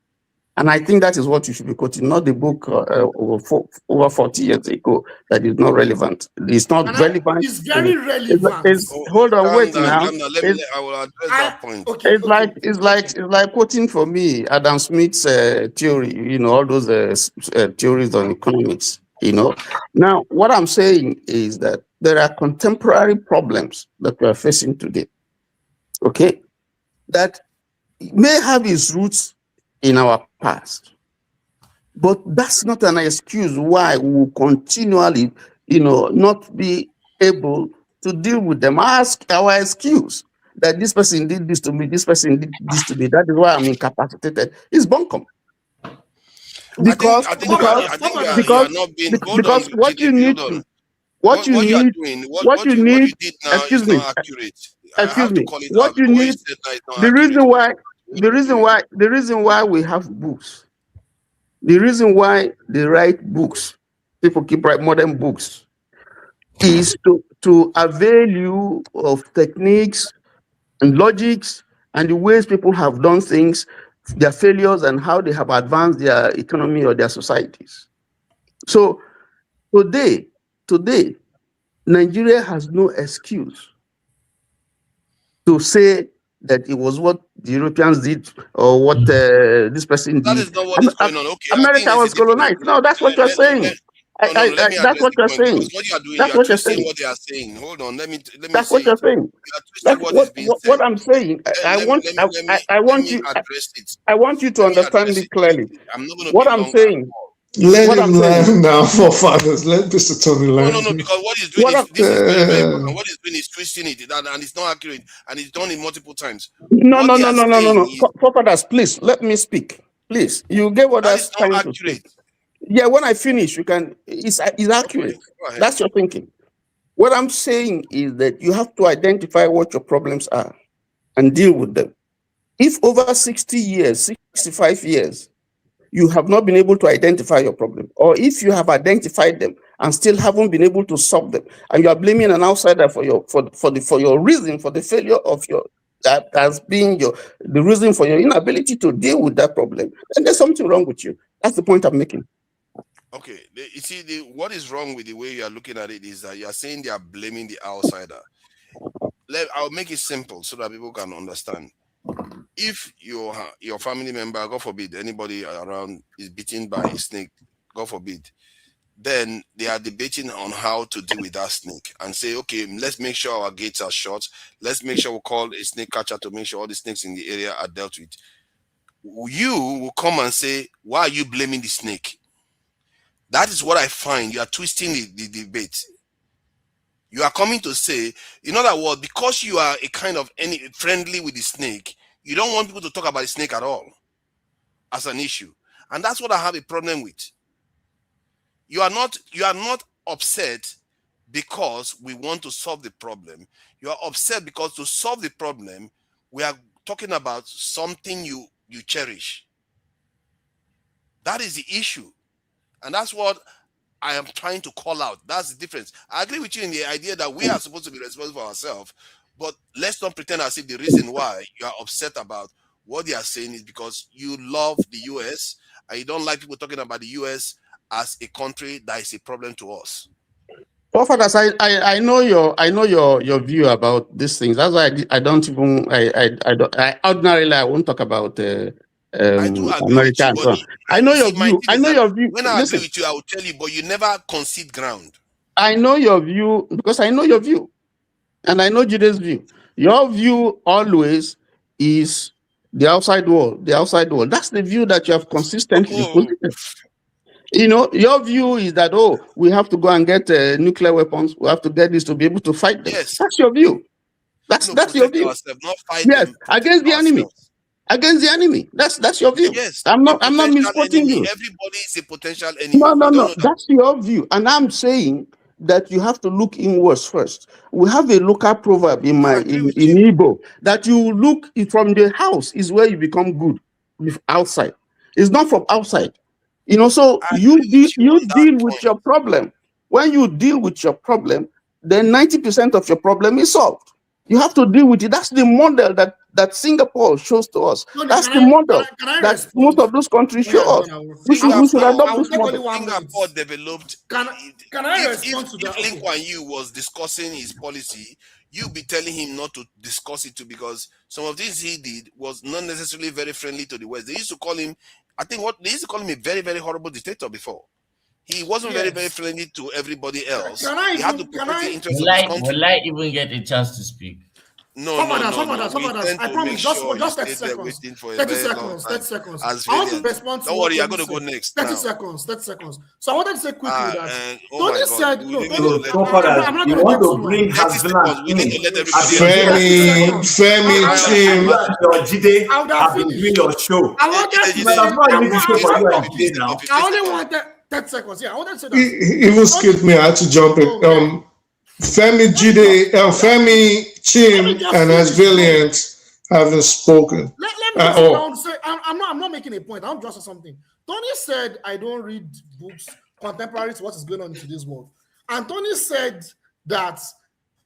And I think that is what you should be quoting, not the book over 40 years ago that is not relevant. It's not relevant. It's very relevant. Hold on, wait now. I will address that point. It's like quoting for me Adam Smith's theory, all those theories on economics. Now what I'm saying is that there are contemporary problems that we are facing today. Okay, that may have its roots in our past, but that's not an excuse why we will continually, not be able to deal with them. Ask our excuse that this person did this to me, this person did this to me. That is why I'm incapacitated. It's bunkum. Because what you need to, what you need, excuse me, what you need, the reason why we have books, the reason why they write books, people keep writing modern books, is to avail you of techniques and logics and the ways people have done things, their failures and how they have advanced their economy or their societies. So today, Nigeria has no excuse to say that it was what the Europeans did or what this person did. That is not what is going on. Okay, America was colonized. No, that's what you're saying. That's what you're saying. What you are doing, That's you are what you're twisting saying. what they are saying. Hold on, let me That's say what you're saying. That's what I'm saying. I want you to understand me clearly. I'm not going to what I'm saying. Let him learn now, forefathers. Let Mr. Tony learn. No, because what he's doing is very, very important. What he's doing is twisting it, and it's not accurate, and it's done it multiple times. No. Forefathers, please let me speak. Please, you gave what that's time to speak. Yeah, when I finish, you can. It's accurate. Okay, that's your thinking. What I'm saying is that you have to identify what your problems are and deal with them. If over 60 years, 65 years, you have not been able to identify your problem, or if you have identified them and still haven't been able to solve them, and you are blaming an outsider for your reason for the failure of that has been the reason for your inability to deal with that problem, then there's something wrong with you. That's the point I'm making. Okay, you see, what is wrong with the way you are looking at it is that you are saying they are blaming the outsider. I'll make it simple so that people can understand. If your family member, God forbid, anybody around is bitten by a snake, God forbid, then they are debating on how to deal with that snake and say, okay, let's make sure our gates are shut. Let's make sure we call a snake catcher to make sure all the snakes in the area are dealt with. You will come and say, why are you blaming the snake? That is what I find. You are twisting the debate. You are coming to say, in other words, because you are a kind of friendly with the snake, you don't want people to talk about the snake at all as an issue. And that's what I have a problem with. You are not upset because we want to solve the problem. You are upset because to solve the problem, we are talking about something you cherish. That is the issue. And that's what I am trying to call out. That's the difference. I agree with you in the idea that we are supposed to be responsible for ourselves, but let's not pretend as if the reason why you are upset about what they are saying is because you love the US and you don't like people talking about the US as a country that is a problem to us. Prophets, I know your view about these things. That's why I don't even I ordinarily I won't talk about I do agree America with you, and so on. but I know you your see, my view. thing I is know that your view. when I Listen, agree with you, I will tell you, but you never concede ground. I know your view because I know your view, and I know Jude's view. Your view always is the outside world. The outside world. That's the view that you have consistently posited. You know, your view is that, oh, we have to go and get nuclear weapons. We have to get this to be able to fight them. Yes. That's your view. That's your view. Ourselves, not fight Yes, them, against the enemy. ourselves. Against the enemy. That's your view. Yes. I'm not potential misquoting enemy. you. Everybody is a potential enemy. No. That's your view. And I'm saying that you have to look inwards first. We have a local proverb in Igbo that you look from the house is where you become good outside. It's not from outside. You know, so you deal with your problem. When you deal with your problem, then 90% of your problem is solved. You have to deal with it. That's the model that Singapore shows to us. That's the model that most of those countries show us. We should adopt this model. Singapore developed. Can I respond to that? If Lin Kuan Yew was discussing his policy, you be telling him not to discuss it too, because some of things he did was not necessarily very friendly to the West. They used to call him, they used to call him a very, very horrible dictator before. He wasn't very, very friendly to everybody else. He had to protect the interest of his country. Will I even get a chance to speak? No. I promise, just 30 seconds. 30 seconds. I want to respond to. Don't worry, I'm going to go next. 30 seconds. So I wanted to say quickly that Tony said, you want to bring Hazbina in. Femi, Tim. I've been doing your show. I only wanted 30 seconds. Yeah, I wanted to say that. He even skipped me. I had to jump in. Femi, Femi, Chim, and Asvillians haven't spoken at all. I'm not making a point. I'm just something. Tony said, I don't read books contemporary to what is going on in today's world. And Tony said that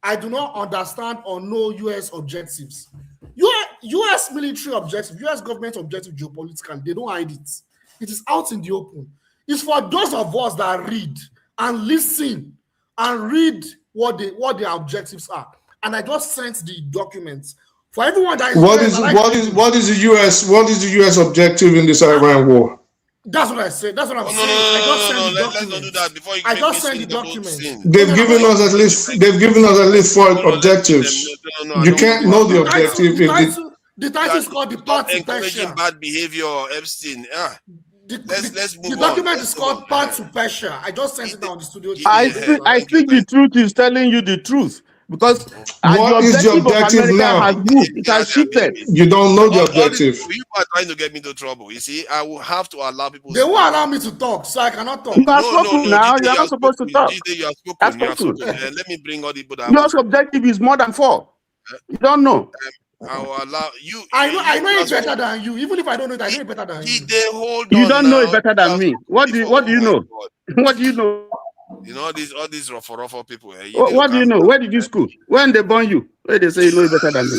I do not understand or know U.S. objectives. U.S. military objective, U.S. government objective, geopolitical, they don't hide it. It is out in the open. It's for those of us that read and listen and read what their objectives are. And I just sent the documents for everyone that is. What is the U.S. objective in this Iran war? That's what I said. That's what I'm saying. I just sent the let's not do that before you. I just sent the documents. They've given us at least 4 objectives. You can't know the objective if the title is called the path to Persia. Bad behavior, Epstein. Let's move on. The document is called Path to Persia. I just sent it on the studio. I think the truth is telling you the truth, because what is the objective now? It has shifted. You don't know the objective. You are trying to get me into trouble. You see, I will have to allow people. They won't allow me to talk, so I cannot talk. You are spoken now. You are not supposed to talk. You are spoken. Let me bring all the people that. Your objective is more than 4. You don't know. I will allow you. I know it better than you. Even if I don't know it, I know it better than you. You don't know it better than me. What do you know? What do you know? You know all these rough people. What do you know? Where did you school? When they born you? Where they say you know it better than me?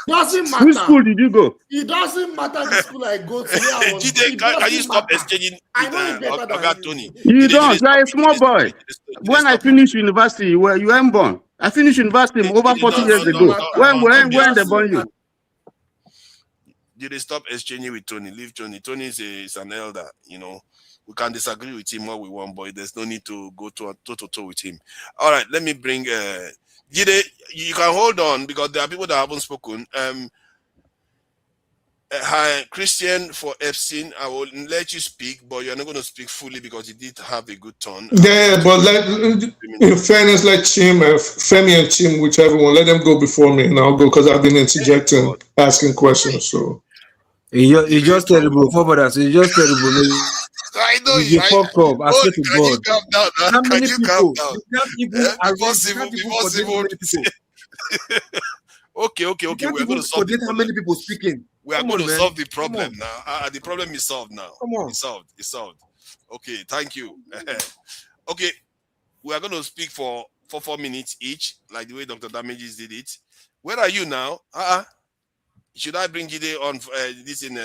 Doesn't matter. Which school did you go? It doesn't matter the school I go to. Can you stop exchanging? I know it better than Tony. You don't. You are a small boy. When I finished university, you weren't born. I finished university over 40 years ago. When they born you? Did they stop exchanging with Tony? Leave Tony. Tony is an elder. You know, we can disagree with him what we want, but there's no need to go toe to toe with him. All right, let me bring. Jide, you can hold on because there are people that haven't spoken. Hi, Christian for Epstein. I will let you speak, but you're not going to speak fully because you did have a good turn. Yeah, but in fairness, let Chim, Femi and Chim, whichever one, let them go before me, and I'll go because I've been interjecting, asking questions. So it's just terrible, brothers. It's just terrible. I know you. Fuck up. I swear to God. How many people? Okay. We're going to solve it. How many people speaking? We are going to solve the problem now. The problem is solved now. Come on. It's solved. Okay, thank you. Okay, we are going to speak for 4 minutes each, like the way Dr. Damages did it. Where are you now? Should I bring Jide on this in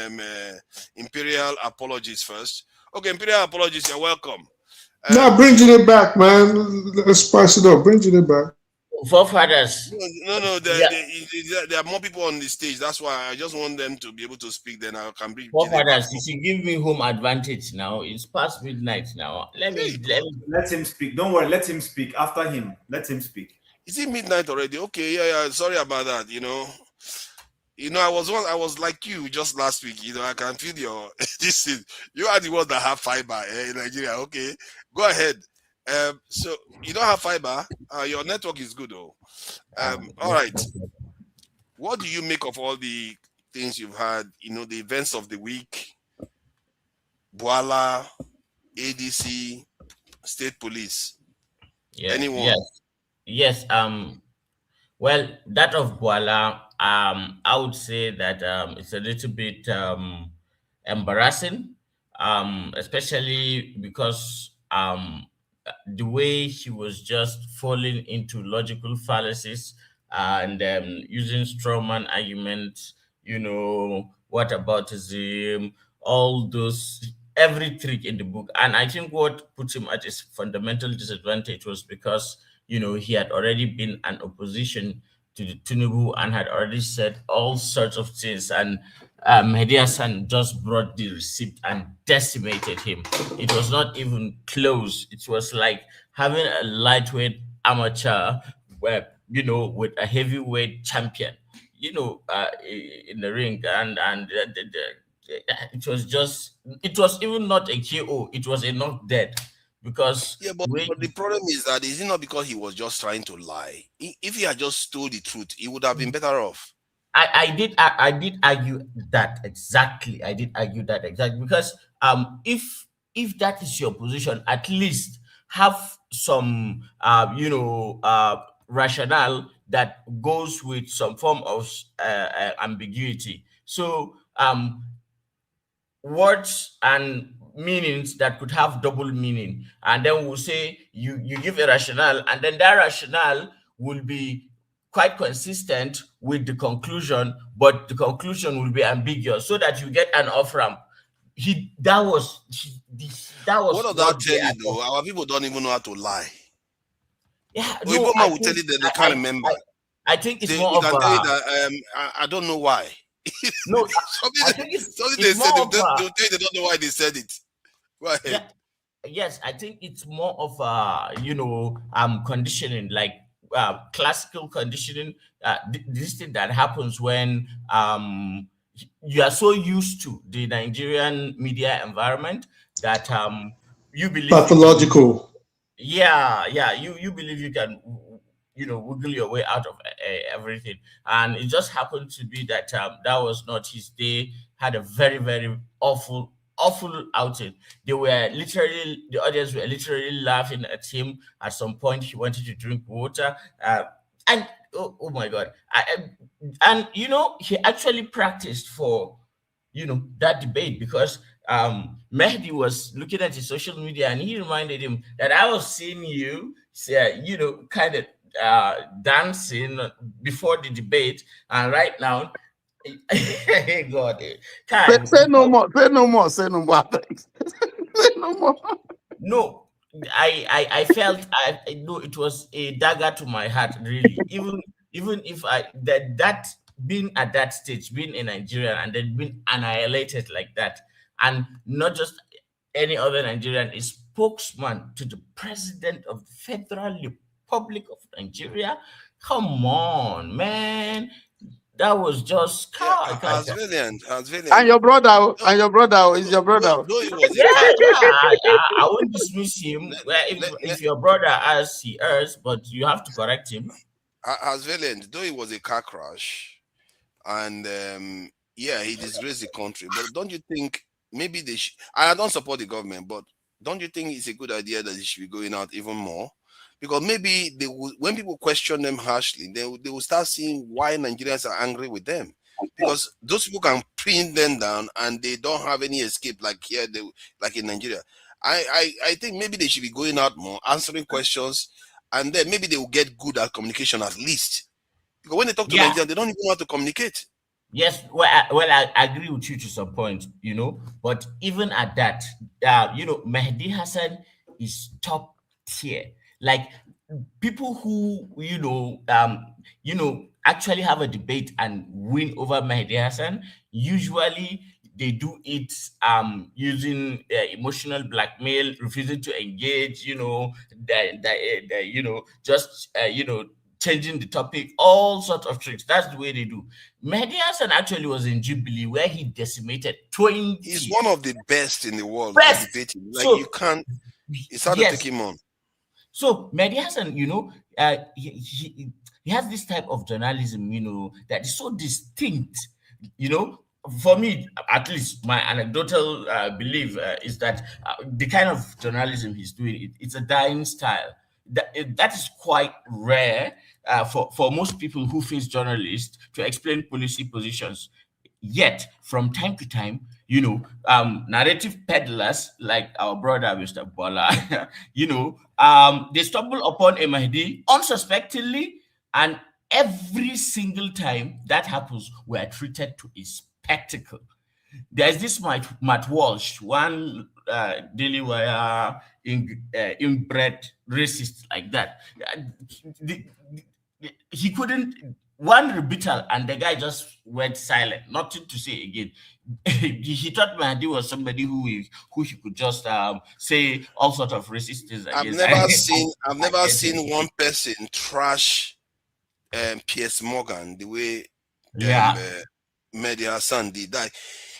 Imperial apologies first? Okay, Imperial apologies. You're welcome. Now bring it back, man. Let's spice it up. Bring it back. Forefathers. No. Yeah. There are more people on the stage. That's why I just want them to be able to speak. Then I can bring it back. Forefathers, you should give me home advantage now. It's past midnight now. Let him speak. Don't worry. Let him speak. After him, let him speak. Is it midnight already? Okay, yeah. Sorry about that. I was like you just last week. I can feel your this is you are the one that have fiber in Nigeria. Okay, go ahead. So you don't have fiber. Your network is good though. All right. What do you make of all the things you've had? The events of the week. Bwala, ADC, State Police. Yeah. Anyone? Yes. Well, that of Bwala, I would say that it's a little bit embarrassing, especially because the way he was just falling into logical fallacies and using strawman arguments, what aboutism, all those, every trick in the book. And I think what put him at his fundamental disadvantage was because he had already been an opposition to the Tinubu and had already said all sorts of things. And Mehdi Hasan just brought the receipt and decimated him. It was not even close. It was like having a lightweight amateur, where with a heavyweight champion, in the ring, and it was even not a KO. It was a knock dead. Because but the problem is that is it not because he was just trying to lie? If he had just told the truth, he would have been better off. I did argue that exactly. I did argue that exactly because if that is your position, at least have some rationale that goes with some form of ambiguity. So words and meanings that could have double meaning, and then we'll say you give a rationale, and then that rationale will be quite consistent with the conclusion, but the conclusion will be ambiguous, so that you get an off ramp. That was what does that tell you though? Our people don't even know how to lie. Yeah, no, I will tell you that they can't remember. I think it's more of tell you that I don't know why. No, something they said they'll tell you they don't know why they said it. Go ahead. Yeah, yes, I think it's more of conditioning, like classical conditioning. This thing that happens when you are so used to the Nigerian media environment that you believe pathological. You believe you can wiggle your way out of everything, and it just happened to be that that was not his day. Had a very, very awful outing. The audience were literally laughing at him. At some point, he wanted to drink water, and oh my God! He actually practiced for that debate, because Mehdi was looking at his social media and he reminded him that I was seeing you, kind of dancing before the debate, and right now. God, say no more. Say no more. Say no more. Say no more. No, I felt I know it was a dagger to my heart, really. Even if that being at that stage, being a Nigerian and then being annihilated like that, and not just any other Nigerian, a spokesman to the president of the Federal Republic of Nigeria. Come on, man. That was just brilliant. And your brother is your brother. I won't dismiss him. If your brother asks, he asks, but you have to correct him. As valiant, though it was a car crash, and he disgraced the country. But don't you think maybe they should? I don't support the government, but don't you think it's a good idea that they should be going out even more? Because maybe they will, when people question them harshly, they will start seeing why Nigerians are angry with them. Because those people can pin them down and they don't have any escape like here, like in Nigeria. I think maybe they should be going out more, answering questions, and then maybe they will get good at communication at least. Because when they talk to Nigerians, they don't even know how to communicate. Yes, I agree with you to some point, but even at that, Mehdi Hasan is top tier. Like people who, actually have a debate and win over Mehdi Hasan, usually they do it using emotional blackmail, refusing to engage, just, changing the topic, all sorts of tricks. That's the way they do. Mehdi Hasan actually was in Jubilee where he decimated 20. He's one of the best in the world Best. at debating. Like So- you can't. It's hard Yes. to take him on. So Mehdi Hasan, he has this type of journalism, that is so distinct. For me, at least my anecdotal belief is that the kind of journalism he's doing, it's a dying style. That is quite rare for most people who face journalists to explain policy positions. Yet, from time to time, narrative peddlers like our brother, Mr. Bola, they stumble upon a Mahdi unsuspectingly, and every single time that happens, we are treated to a spectacle. There's this Matt Walsh, one Daily Wire inbred racist like that. He couldn't, one rebuttal, and the guy just went silent, nothing to say again. He thought Mahdi was somebody who he could just say all sorts of racist things against. I've never seen one person trash Piers Morgan the way Mehdi Hasan did. That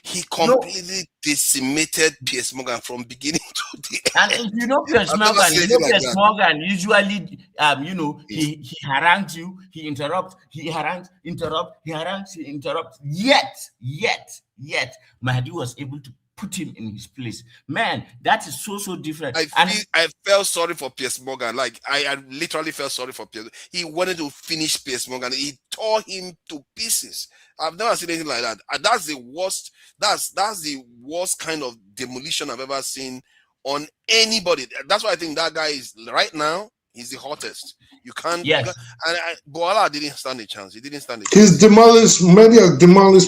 he completely decimated Piers Morgan from beginning to the end. And Piers Morgan usually, he harangues you, he interrupts, he harangues, he interrupts. Yet, Mahdi was able to put him in his place. Man, that is so different. I felt sorry for Piers Morgan. Like I literally felt sorry for Piers. He wanted to finish Piers Morgan. He tore him to pieces. I've never seen anything like that. And that's the worst. That's the worst kind of demolition I've ever seen on anybody. That's why I think that guy is right now. He's the hottest. You can't. Yes. And Bwala didn't stand a chance. He didn't stand a chance. He's demolished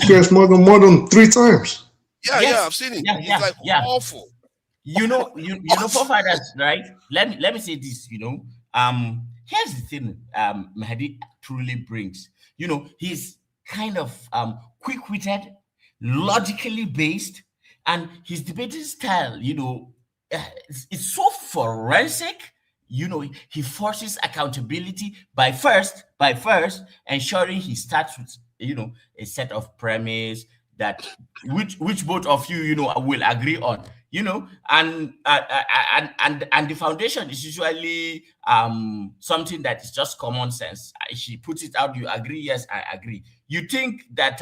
Piers Morgan more than 3 times. Yeah, I've seen it. It's like awful. Forefathers, right? Let me say this. Here's the thing. Mahdi truly brings. He's kind of quick-witted, logically based, and his debating style, it's so forensic. He forces accountability by first ensuring he starts with a set of premise that which both of you will agree on, and the foundation is usually something that is just common sense. He puts it out, you agree, yes, I agree. You think that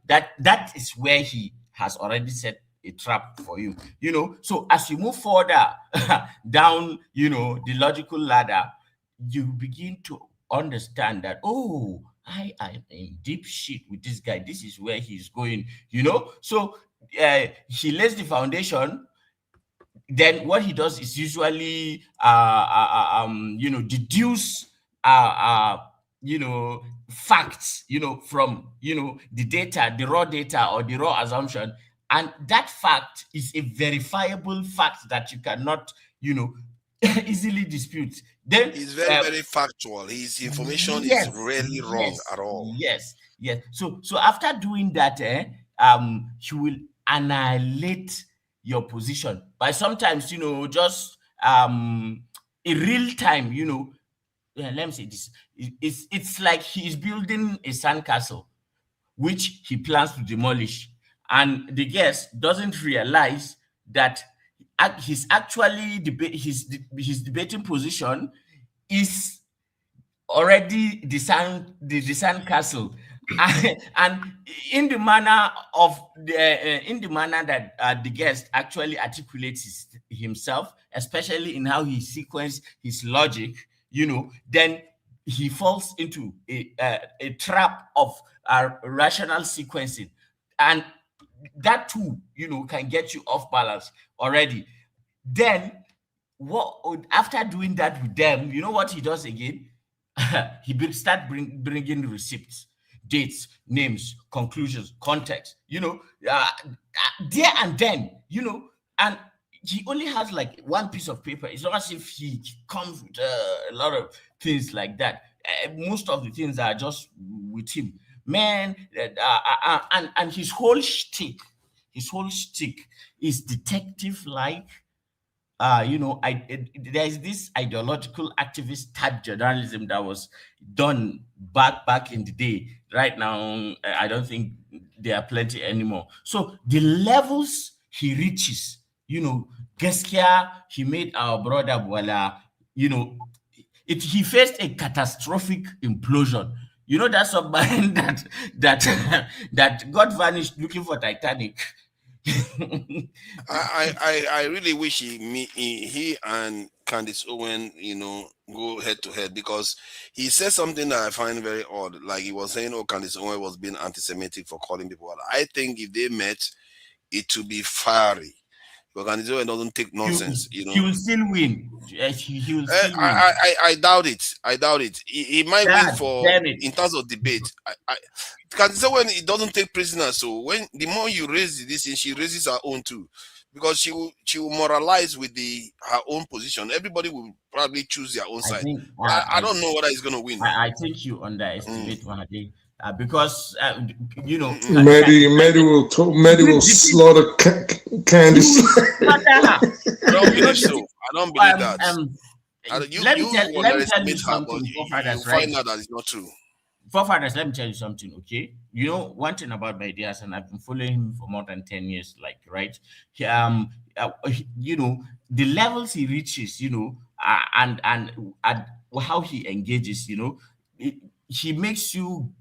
that is where he has already set a trap for you, so as you move further down the logical ladder, you begin to understand that, oh, I am in deep shit with this guy. This is where he's going, So he lays the foundation. Then what he does is usually, deduce, facts, from, the data, the raw data or the raw assumption. And that fact is a verifiable fact that you cannot, easily dispute. Then he's very factual. His information is rarely wrong at all. Yes. So after doing that, he will annihilate your position by sometimes, just in real time, let me say this. It's like he's building a sandcastle, which he plans to demolish. And the guest doesn't realize that he's actually his debating position is already the sandcastle, and in the manner that the guest actually articulates himself, especially in how he sequences his logic, then he falls into a trap of rational sequencing, and that too, can get you off balance already. Then, after doing that with them, you know what he does again? He start bringing receipts. dates, names, conclusions, context, there and then, and he only has like one piece of paper. It's not as if he comes with a lot of things like that. Most of the things are just with him, man. And his whole shtick is detective-like. There is this ideological activist type journalism that was done back in the day. Right now, I don't think there are plenty anymore. So the levels he reaches, Gaskia, he made our brother Bwala, he faced a catastrophic implosion. That submarine that got vanished looking for Titanic. I really wish he and Candace Owen, go head to head, because he said something that I find very odd. Like he was saying, Candace Owen was being anti-Semitic for calling people out. I think if they met, it would be fiery. But Candace Owen doesn't take nonsense. He will still win. He will still win. I doubt it. He might win in terms of debate. Candace Owen, it doesn't take prisoners. So when the more you raise this, she raises her own too, because she will moralize with her own position. Everybody will probably choose their own side. I don't know whether he's going to win. I think you underestimate Mahdi. Because Mehdi will slaughter Candace. I don't believe so. I don't believe that. Let me tell you something. You find out that it's not true. Forefathers, let me tell you something, okay? One thing about Mehdi Hasan, I've been following him for more than 10 years, right? The levels he reaches, and how he engages, he makes you,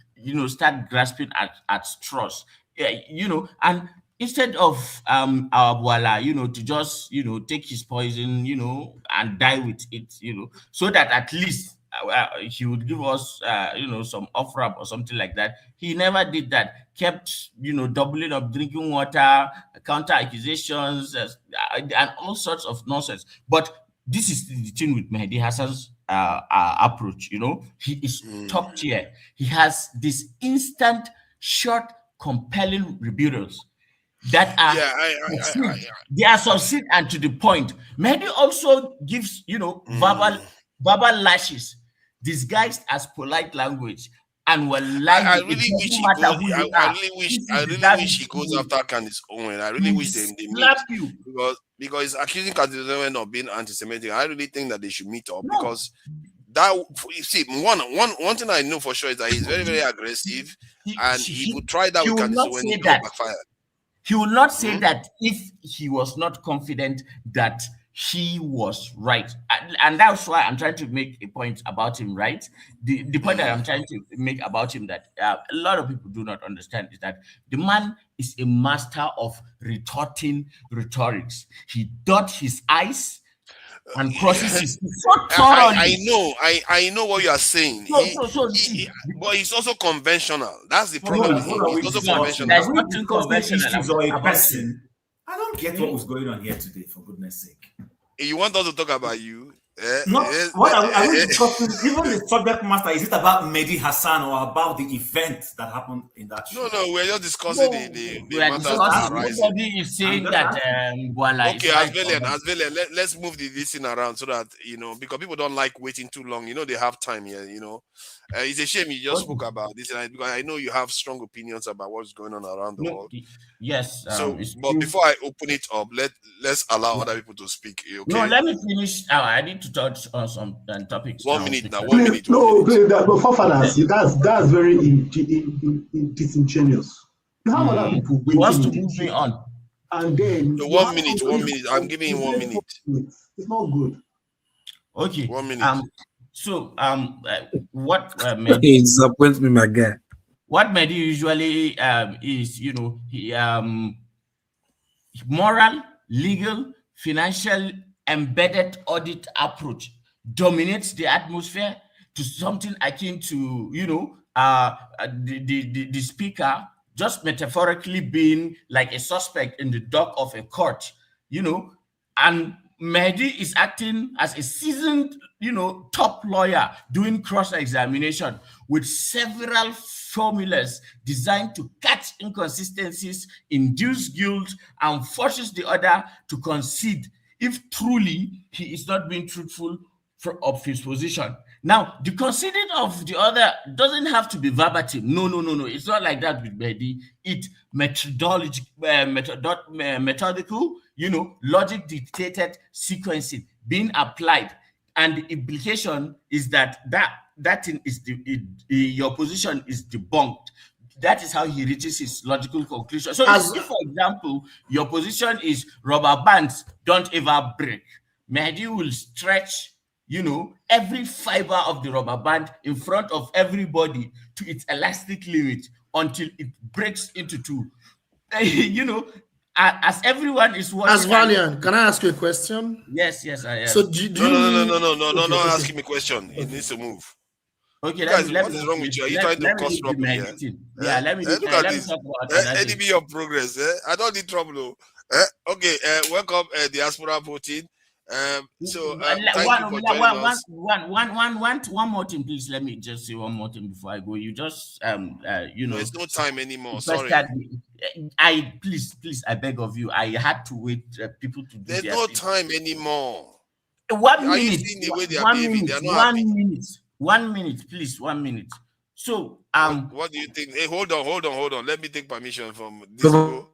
start grasping at straws, and instead of our Bwala, to just, take his poison, and die with it, so that at least he would give us, some off-ramp or something like that. He never did that. Kept, doubling up drinking water, counter accusations, and all sorts of nonsense. But this is the thing with Mehdi Hasan's approach. He is top tier. He has this instant, short, compelling rebuttals that are they are succinct and to the point. Mehdi also gives, verbal lashes disguised as polite language, and were lying. I really wish he goes after Candace Owen. I really wish they meet, because he's accusing Candace Owen of being anti-Semitic. I really think that they should meet up, because that, you see, one thing I know for sure is that he's very, very aggressive, and he would try that with Candace Owen. It will backfire. He will not say that if he was not confident that he was right. And that's why I'm trying to make a point about him, right? The point that I'm trying to make about him that a lot of people do not understand is that the man is a master of retorting rhetorics. He dots his I's and crosses his so thoroughly. I know what you are saying. But he's also conventional. That's the problem. He's also conventional. There's nothing conventional about person. I don't get what was going on here today, for goodness sake. You want us to talk about you? What are we discussing? Even the subject matter, is it about Mehdi Hasan or about the event that happened in that show? No, we're just discussing the matters. Somebody is saying that Bwala okay, Asvelian, let's move this thing around so that, because people don't like waiting too long. They have time here, It's a shame you just spoke about this, because I know you have strong opinions about what's going on around the world. Yes. But before I open it up, let's allow other people to speak. Okay? No, let me finish. I need to touch on some topics. 1 minute now. 1 minute. But forefathers, that's very disingenuous. You have other people wants to move me on. And then 1 minute. I'm giving him 1 minute. It's not good. Okay. 1 minute. So what he disappoints me, my guy. What Mehdi usually is, he moral, legal, financial, embedded audit approach dominates the atmosphere to something akin to, the speaker just metaphorically being like a suspect in the dock of a court, and Mehdi is acting as a seasoned, top lawyer doing cross-examination with several formulas designed to catch inconsistencies, induce guilt, and forces the other to concede if truly he is not being truthful of his position. Now, the conceding of the other doesn't have to be verbatim. No. It's not like that with Mehdi. It's methodological, logic dictated sequencing being applied, and the implication is that thing is your position is debunked. That is how he reaches his logical conclusion. So, if, for example, your position is rubber bands don't ever break, Mehdi will stretch, every fiber of the rubber band in front of everybody to its elastic limit until it breaks into two. As everyone is watching. As Valiant, can I ask you a question? Yes, I am. So do you no, not asking me a question. It needs to move. Okay, guys, what is wrong with you? Are you trying to cause trouble here? Yeah, let me look at this. talk about enemy of progress. I don't need trouble. Okay, welcome diaspora voting. Thank you for joining us. One more thing, please. Let me just say one more thing before I go. You just there's no time anymore. Sorry. Please, I beg of you. I had to wait people to do. There's no time anymore. 1 minute. Are you seeing the way they are behaving? They are not happy. 1 minute, please. 1 minute. So what do you think? Hey, hold on. Let me take permission from Disu.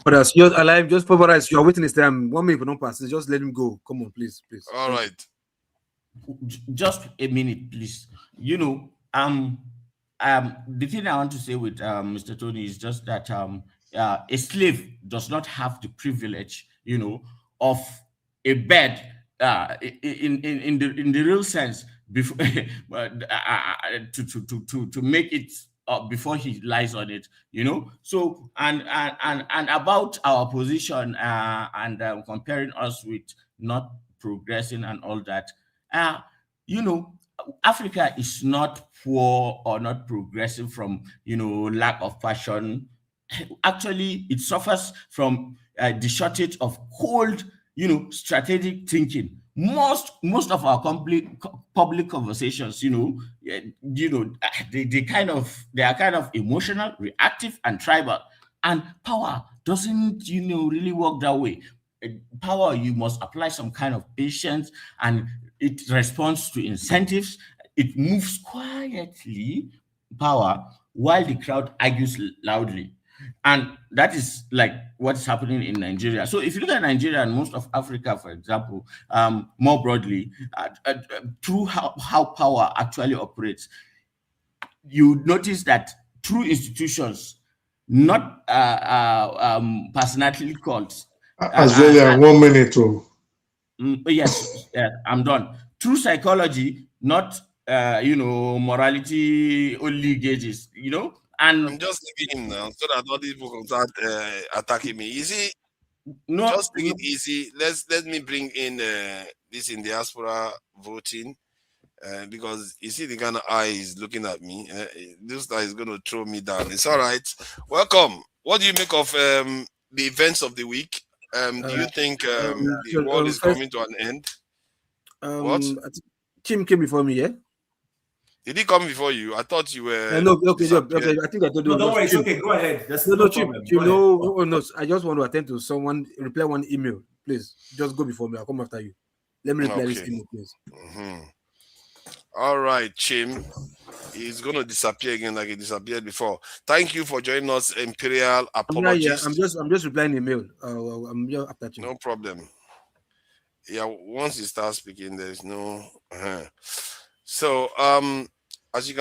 But you're alive, just pulverize. You're waiting this time. 1 minute for no pass. Just let him go. Come on, please. All right. Just a minute, please. The thing I want to say with Mr. Tony is just that a slave does not have the privilege, of a bed in the real sense before to make it before he lies on it, So and about our position and comparing us with not progressing and all that, Africa is not poor or not progressing from lack of passion. Actually, it suffers from the shortage of cold, strategic thinking. Most of our public conversations, they are kind of emotional, reactive, and tribal. And power doesn't, really work that way. Power, you must apply some kind of patience, and it responds to incentives. It moves quietly, power, while the crowd argues loudly. And that is like what's happening in Nigeria. So if you look at Nigeria and most of Africa, for example, more broadly, through how power actually operates, you notice that through institutions, not personality cults. As well, 1 minute too. Yes, I'm done. Through psychology, not morality only gauges, And I'm just leaving him now so that all these people can start attacking me. You see, no, just take it easy. Let me bring in this in diaspora voting because you see the kind of eye he's looking at me. This guy is going to throw me down. It's all right. Welcome. What do you make of the events of the week? Do you think the world is coming to an end? What? Tim came before me, yeah? Did he come before you? I thought you were. No, okay. I think I told you. No, don't worry. It's okay. Go ahead. Chim, no. I just want to attend to someone. Reply one email, please. Just go before me. I'll come after you. Let me reply this email, please. All right, Chim. He's going to disappear again like he disappeared before. Thank you for joining us, Imperial Apologist. I'm just replying email. I'm just after Chim. No problem. Yeah, once you start speaking, there's no. So, as you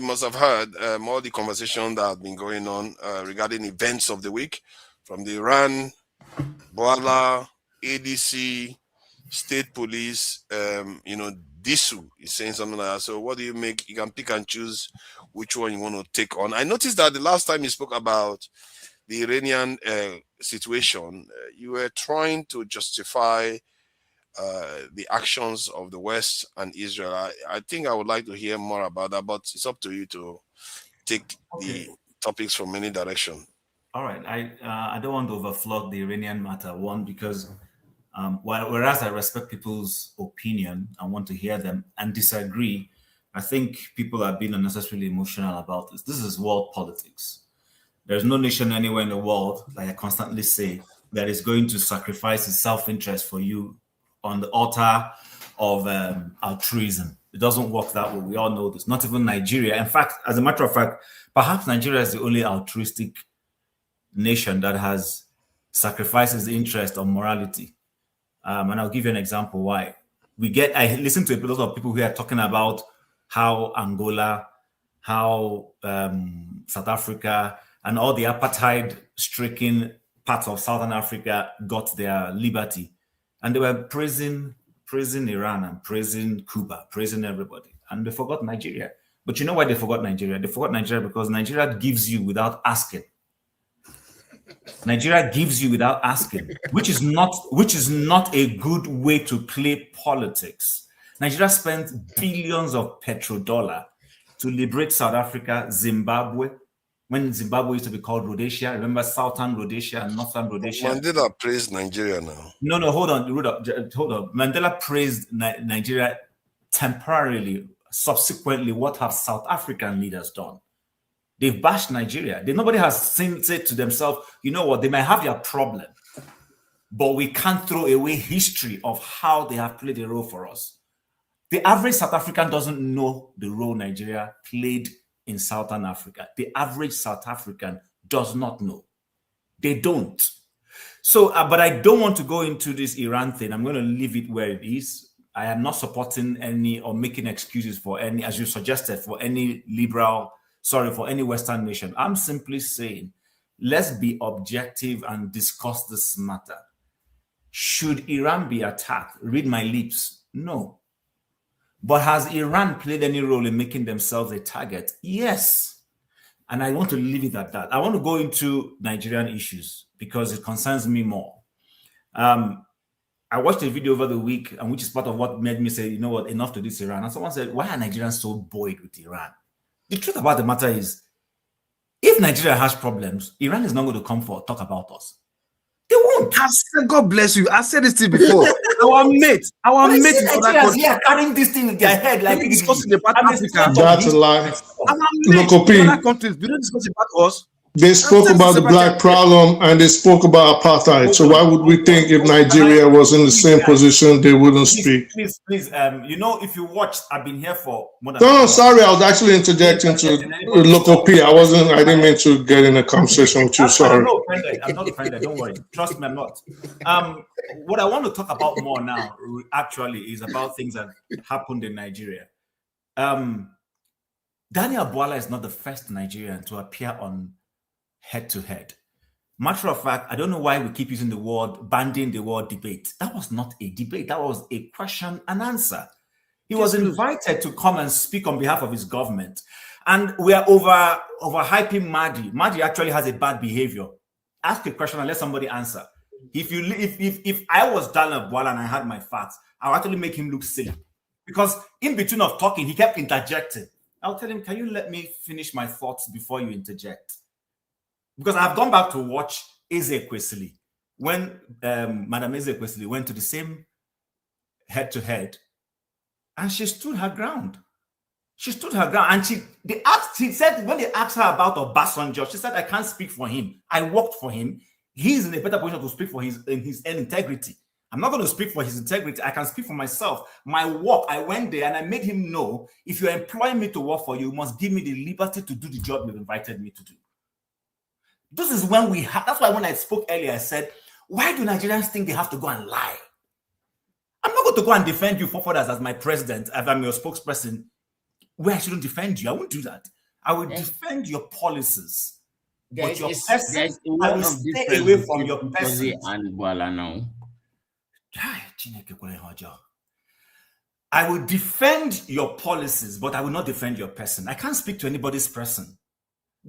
must have heard all the conversation that have been going on regarding events of the week, from the Iran, Bwala, ADC, State Police, Disu is saying something like that. So, what do you make? You can pick and choose which one you want to take on. I noticed that the last time you spoke about the Iranian situation, you were trying to justify the actions of the West and Israel. I think I would like to hear more about that, but it's up to you to take the topics from any direction. All right. I don't want to overflow the Iranian matter. One, because Whereas I respect people's opinion and want to hear them and disagree, I think people are being unnecessarily emotional about this. This is world politics. There's no nation anywhere in the world, like I constantly say, that is going to sacrifice its self-interest for you on the altar of altruism. It doesn't work that way. We all know this. Not even Nigeria. In fact, as a matter of fact, perhaps Nigeria is the only altruistic nation that has sacrificed its interest on morality. And I'll give you an example why. I listen to a lot of people who are talking about how Angola, how South Africa, and all the apartheid-stricken parts of Southern Africa got their liberty. And they were praising Iran and praising Cuba, praising everybody. And they forgot Nigeria. But you know why they forgot Nigeria? They forgot Nigeria because Nigeria gives you without asking. Nigeria gives you without asking, which is not a good way to play politics. Nigeria spent billions of petrodollar to liberate South Africa, Zimbabwe, when Zimbabwe used to be called Rhodesia. Remember Southern Rhodesia and Northern Rhodesia? Mandela praised Nigeria now. No, hold on. Mandela praised Nigeria temporarily. Subsequently, what have South African leaders done? They've bashed Nigeria. Nobody has said to themselves, you know what, they might have their problem, but we can't throw away history of how they have played a role for us. The average South African doesn't know the role Nigeria played in Southern Africa. The average South African does not know. They don't. So, but I don't want to go into this Iran thing. I'm going to leave it where it is. I am not supporting any or making excuses for any, as you suggested, for any for any Western nation. I'm simply saying, let's be objective and discuss this matter. Should Iran be attacked? Read my lips. No. But has Iran played any role in making themselves a target? Yes. And I want to leave it at that. I want to go into Nigerian issues because it concerns me more. I watched a video over the week, and which is part of what made me say, you know what, enough to this Iran. And someone said, why are Nigerians so buoyed with Iran? The truth about the matter is, if Nigeria has problems, Iran is not going to come talk about us. They won't. God bless you. I said this thing before. Our mate in other countries are carrying this thing in their head like discussing about Africa. That's a lie. Our mate in other countries, they don't discuss about us. They spoke about the black problem and they spoke about apartheid. So why would we think if Nigeria was in the same position, they wouldn't speak? Please, if you watched, I've been here for more than... No, sorry, I was actually interjecting to local P. I didn't mean to get in a conversation with you, sorry. I'm not offended, don't worry. Trust me, I'm not. What I want to talk about more now, actually, is about things that happened in Nigeria. Daniel Bwala is not the first Nigerian to appear on head-to-head. Matter of fact, I don't know why we keep using banning the word debate. That was not a debate. That was a question and answer. He was invited to come and speak on behalf of his government. And we are overhyping Mehdi. Mehdi actually has a bad behavior. Ask a question and let somebody answer. If I was Daniel Bwala and I had my facts, I would actually make him look silly. Because in between of talking, he kept interjecting. I'll tell him, can you let me finish my thoughts before you interject? Because I've gone back to watch Eze Kwesili when Madam Eze Kwesili went to the same head-to-head, and she stood her ground. She stood her ground, and she said when they asked her about Obasanjo, she said, I can't speak for him. I worked for him. He's in a better position to speak for his own integrity. I'm not going to speak for his integrity. I can speak for myself. My work, I went there and I made him know, if you employ me to work for you, you must give me the liberty to do the job you've invited me to do. This is when that's why when I spoke earlier, I said, why do Nigerians think they have to go and lie? I'm not going to go and defend you forefathers as my president, if I'm your spokesperson, where I shouldn't defend you. I won't do that. I will defend your policies. But your person, I will stay away from your person. And Bwala now. I will defend your policies, but I will not defend your person. I can't speak to anybody's person.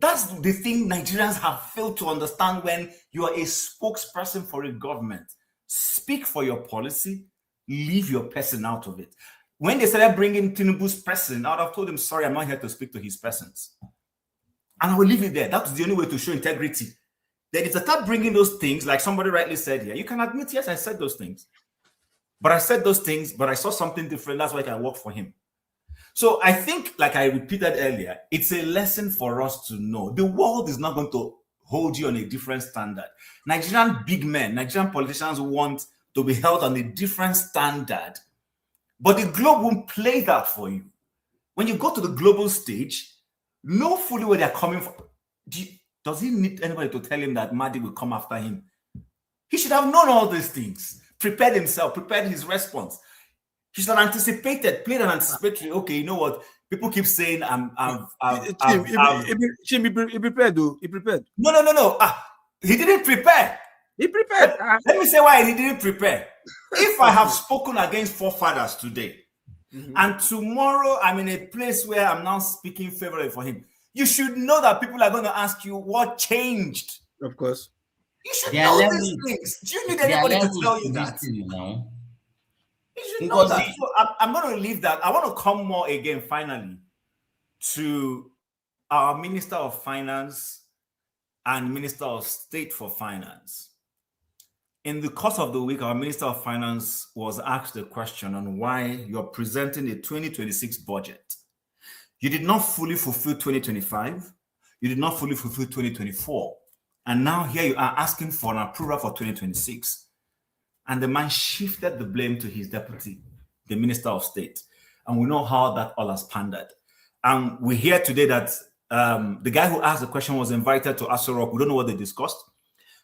That's the thing Nigerians have failed to understand when you are a spokesperson for a government. Speak for your policy, leave your person out of it. When they started bringing Tinubu's person, I would have told him, sorry, I'm not here to speak to his persons. And I will leave it there. That was the only way to show integrity. Then if they start bringing those things, like somebody rightly said here, you can admit, yes, I said those things. But I said those things, but I saw something different. That's why I can work for him. So I think, like I repeated earlier, it's a lesson for us to know the world is not going to hold you on a different standard. Nigerian big men, Nigerian politicians want to be held on a different standard, but the globe won't play that for you. When you go to the global stage, know fully where they're coming from. Does he need anybody to tell him that Madi will come after him? He should have known all these things, prepared himself, prepared his response. He should have anticipated, played an anticipatory. Okay, you know what? People keep saying He prepared, though. He prepared. No. He didn't prepare. He prepared. Let me say why he didn't prepare. If I have spoken against forefathers today, and tomorrow I'm in a place where I'm now speaking favorably for him, you should know that people are going to ask you what changed. Of course. You should know these things. Do you need anybody to tell you that? You should know that. So I'm going to leave that. I want to come more again, finally, to our Minister of Finance and Minister of State for Finance. In the course of the week, our Minister of Finance was asked a question on why you're presenting a 2026 budget. You did not fully fulfill 2025. You did not fully fulfill 2024. And now here you are asking for an approval for 2026. And the man shifted the blame to his deputy, the Minister of State. And we know how that all has pandered. And we hear today that the guy who asked the question was invited to Aso Rock. We don't know what they discussed.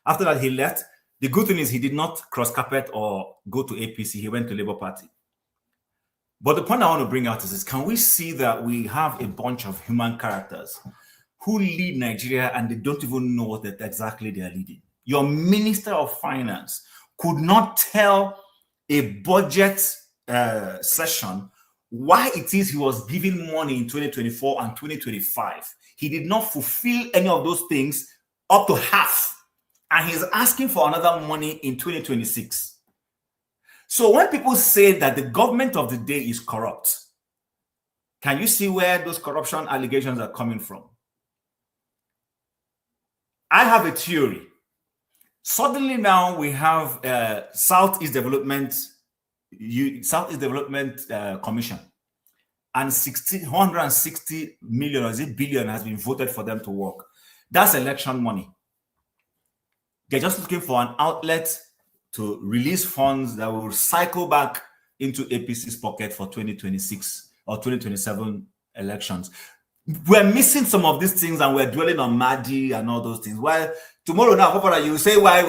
After that, he left. The good thing is he did not cross carpet or go to APC. He went to Labour Party. But the point I want to bring out is this: can we see that we have a bunch of human characters who lead Nigeria and they don't even know what exactly they are leading? Your Minister of Finance could not tell a budget session why it is he was giving money in 2024 and 2025. He did not fulfill any of those things up to half. And he's asking for another money in 2026. So when people say that the government of the day is corrupt, can you see where those corruption allegations are coming from? I have a theory. Suddenly now we have Southeast Development Commission, and 160 million or is it billion has been voted for them to work. That's election money. They're just looking for an outlet to release funds that will cycle back into APC's pocket for 2026 or 2027 elections. We're missing some of these things and we're dwelling on Madi and all those things. Well, tomorrow now, you say why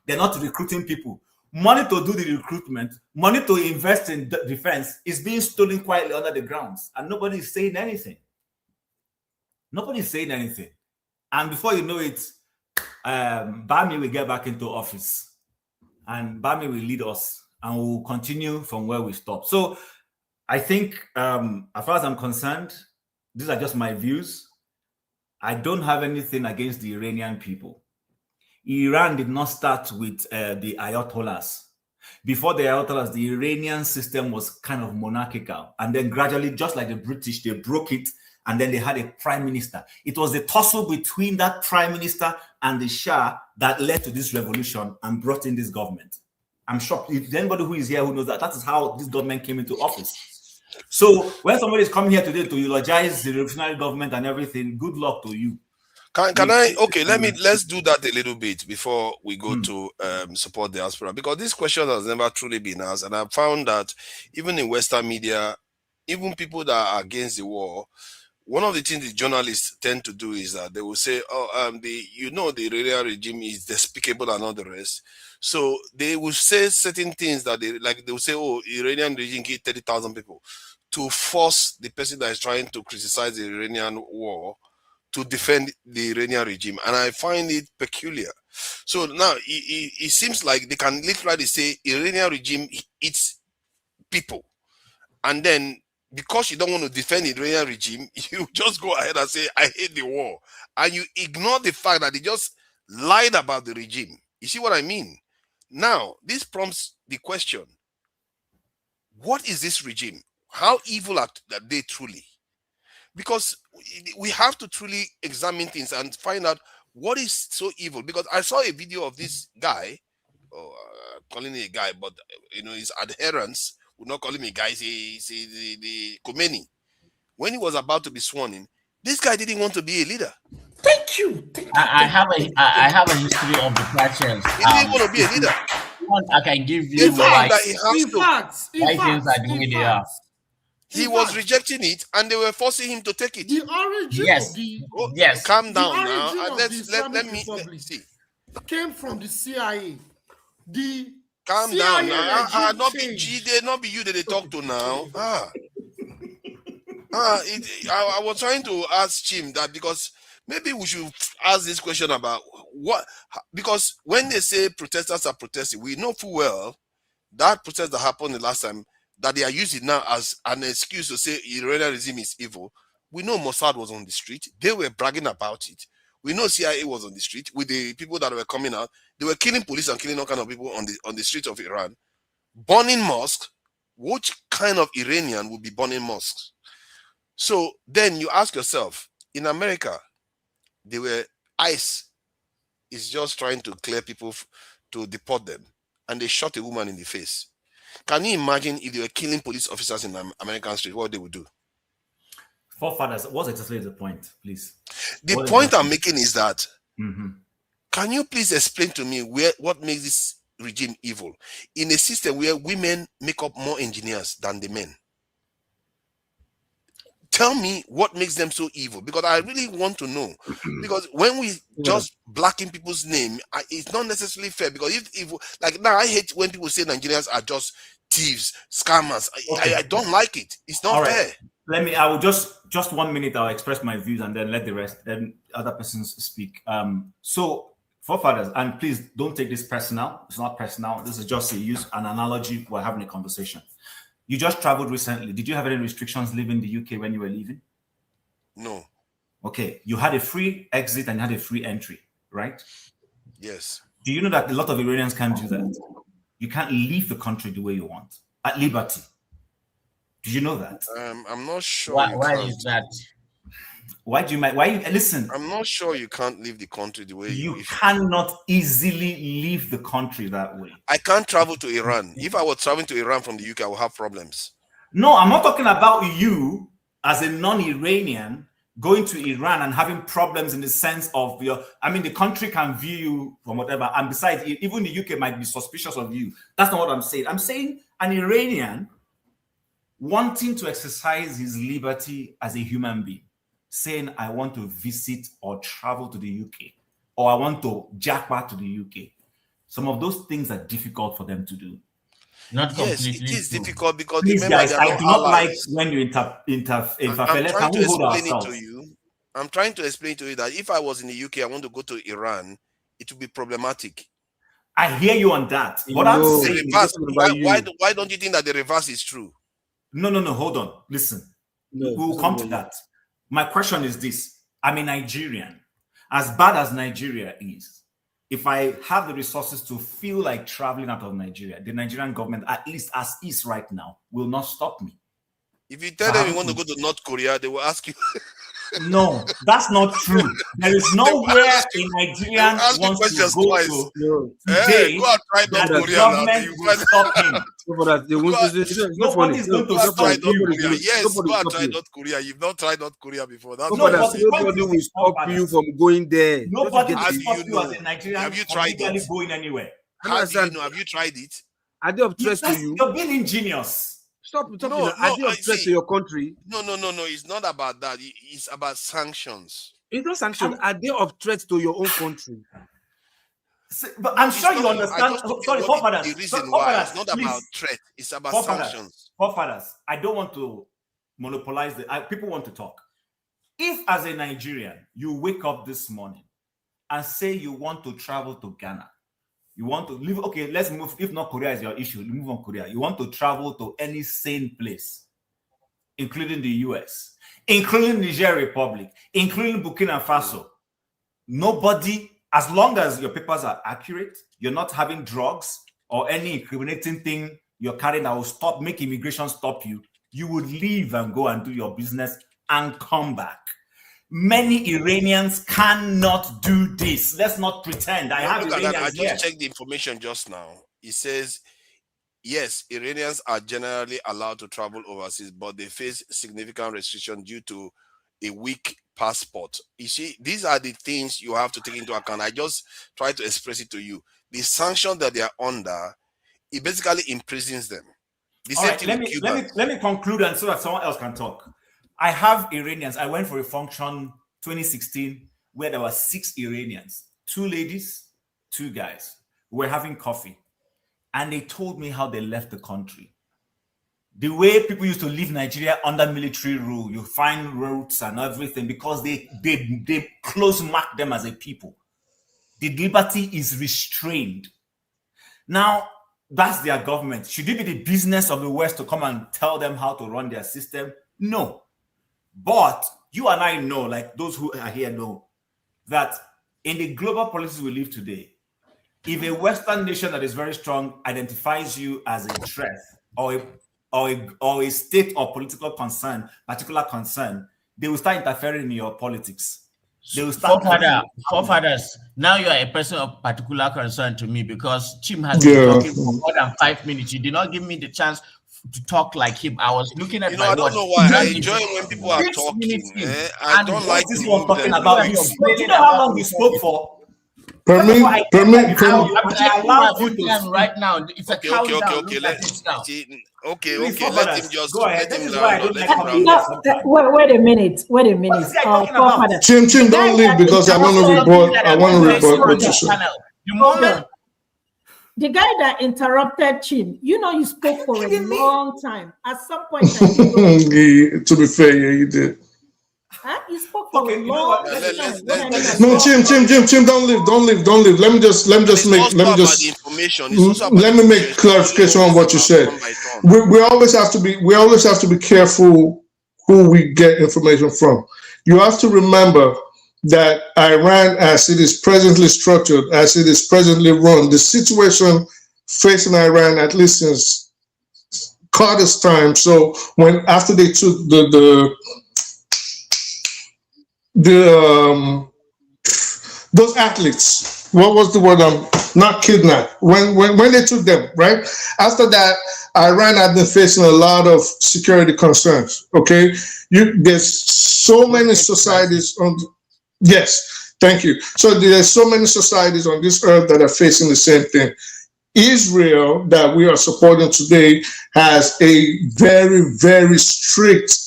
they're not recruiting people. Money to do the recruitment, money to invest in defense is being stolen quietly under the grounds and nobody is saying anything. Nobody is saying anything. And before you know it, Bami will get back into office and Bami will lead us and we'll continue from where we stopped. So I think as far as I'm concerned, these are just my views. I don't have anything against the Iranian people. Iran did not start with the Ayatollahs. Before the Ayatollahs, the Iranian system was kind of monarchical. And then gradually, just like the British, they broke it. And then they had a prime minister. It was the tussle between that prime minister and the Shah that led to this revolution and brought in this government. I'm shocked. If anybody who is here who knows that, that is how this government came into office. So when somebody is coming here today to eulogize the revolutionary government and everything, good luck to you. Let's do that a little bit before we go to support the diaspora, because this question has never truly been asked. And I've found that even in Western media, even people that are against the war, one of the things the journalists tend to do is that they will say, the Iranian regime is despicable and all the rest. So they will say certain things that they will say, Iranian regime killed 30,000 people, to force the person that is trying to criticize the Iranian war to defend the Iranian regime. And I find it peculiar. So now it seems like they can literally say Iranian regime eats people. And then because you don't want to defend the Iranian regime, you just go ahead and say, I hate the war. And you ignore the fact that they just lied about the regime. You see what I mean? Now, this prompts the question, what is this regime? How evil are they truly? Because we have to truly examine things and find out What is so evil? Because I saw a video of this guy, calling it a guy, but his adherents would not call him a guy. Say the Khomeini. When he was about to be sworn in, this guy didn't want to be a leader. Thank you. I have a history of the depressions. He didn't want to be a leader. I can give They you found why that he has why things are the way they are. He was rejecting it, and they were forcing him to take it. The origin Yes. of the Yes. Calm down the now, origin and of let Islamic me Republic see. came from the CIA. The Calm CIA down now. regime Not be changed. G, they not be you that they talk to now. I was trying to ask Chim that, because maybe we should ask this question about what, because when they say protesters are protesting, we know full well that protest that happened the last time, that they are using now as an excuse to say Iranian regime is evil. We know Mossad was on the street. They were bragging about it. We know CIA was on the street with the people that were coming out. They were killing police and killing all kind of people on the streets of Iran, burning mosques. Which kind of Iranian would be burning mosques? So then you ask yourself, in America, ICE is just trying to clear people to deport them, and they shot a woman in the face. Can you imagine if they were killing police officers in American street, what they would do? Forefathers, what exactly is the point, please? The point I'm making is that, can you please explain to me what makes this regime evil in a system where women make up more engineers than the men? Tell me what makes them so evil, because I really want to know. Because when we just blacken people's name, it's not necessarily fair. Because if like now, I hate when people say Nigerians are just thieves, scammers. I don't like it. It's not fair. I will just 1 minute. I'll express my views and then let the rest, then other persons speak. So forefathers, and please don't take this personal. It's not personal. This is just an analogy. We're having a conversation. You just traveled recently. Did you have any restrictions leaving the UK when you were leaving? No. Okay. You had a free exit and you had a free entry, right? Yes. Do you know that a lot of Iranians can't do that? You can't leave the country the way you want at liberty. Did you know that? I'm not sure. Why is that? Why do you listen? I'm not sure you can't leave the country the way you cannot easily leave the country that way. I can't travel to Iran. If I was traveling to Iran from the UK, I would have problems. No, I'm not talking about you as a non-Iranian going to Iran and having problems in the sense of the country can view you from whatever. And besides, even the UK might be suspicious of you. That's not what I'm saying. I'm saying an Iranian wanting to exercise his liberty as a human being, saying, I want to visit or travel to the UK, or I want to jackpot to the UK. Some of those things are difficult for them to do. Not completely. Yes, it is difficult because please, guys, I do not like when you interfere. I'm trying to explain to you that if I was in the UK, I want to go to Iran, it would be problematic. I hear you on that. But I'm saying, why don't you think that the reverse is true? No, hold on. Listen, we'll come to that. My question is this. I'm a Nigerian. As bad as Nigeria is, if I have the resources to feel like traveling out of Nigeria, the Nigerian government, at least as is right now, will not stop me. If you tell them you want to go to North Korea, they will ask you. No, that's not true. There is nowhere a Nigerian wants to go to today that the government will stop him. It's not funny. Yes, go and try North Korea. You've not tried North Korea before. That's nobody will stop you from going there. Nobody will stop you as a Nigerian. Have you tried it? Going anywhere? How do you know? Have you tried it? Are they of threat to you? You're being ingenious. Stop talking. Are they of threat to your country? No. It's not about that. It's about sanctions. It's not sanctions. Are they of threat to your own country? But I'm sure you understand. Sorry, forefathers. The reason why it's not about threat. It's about sanctions. Forefathers, I don't want to monopolize people want to talk. If as a Nigerian, you wake up this morning and say you want to travel to Ghana, you want to live, okay, let's move. If not Korea is your issue, move on Korea. You want to travel to any sane place, including the US, including Niger Republic, including Burkina Faso. Nobody, as long as your papers are accurate, you're not having drugs or any incriminating thing you're carrying that will make immigration stop you, you would leave and go and do your business and come back. Many Iranians cannot do this. Let's not pretend. I have Look at that. I Iranians just here. checked the information just now. It says, yes, Iranians are generally allowed to travel overseas, but they face significant restriction due to a weak passport. You see, these are the things you have to take into account. I just try to express it to you. The sanction that they are under, it basically imprisons them. The All same right, thing let with me Cubans. let me conclude, and so that someone else can talk. I have Iranians. I went for a function 2016 where there were 6 Iranians, 2 ladies, 2 guys. We were having coffee, and they told me how they left the country. The way people used to leave Nigeria under military rule, you find routes and everything because they close mark them as a people. The liberty is restrained. Now, that's their government. Should it be the business of the West to come and tell them how to run their system? No. But you and I know, like those who are here know, that in the global politics we live today, if a Western nation that is very strong identifies you as a threat or a state or political concern, particular concern, they will start interfering in your politics. They will start. Forefathers, now you are a person of particular concern to me because Chim has been talking for more than 5 minutes. You did not give me the chance to talk like him. I was looking at my watch. I don't know why. I enjoy when people are talking. I don't like this to one move talking them. about. You know how long you spoke for? Permit. I'm right now. It's a countdown. Okay. Let him just go ahead. let him This is why I round don't up. like Let him round up. Wait a minute. What is this guy talking about? Chim, don't leave because I want to report. I want to report what you said. The moment the guy that interrupted Chim, you spoke for a long time. At some point, To be fair, yeah, you did. You spoke for a long time. No, Chim, don't leave. Let me make clarification on what you said. We always have to be careful who we get information from. You have to remember that Iran, as it is presently structured, as it is presently run, the situation facing Iran, at least since Carter's time. So after they took those athletes, what was the word? Not kidnapped. When they took them, right? After that, Iran had been facing a lot of security concerns. Okay, there's so many societies on. Yes, thank you. So there's so many societies on this earth that are facing the same thing. Israel, that we are supporting today, has a very, very strict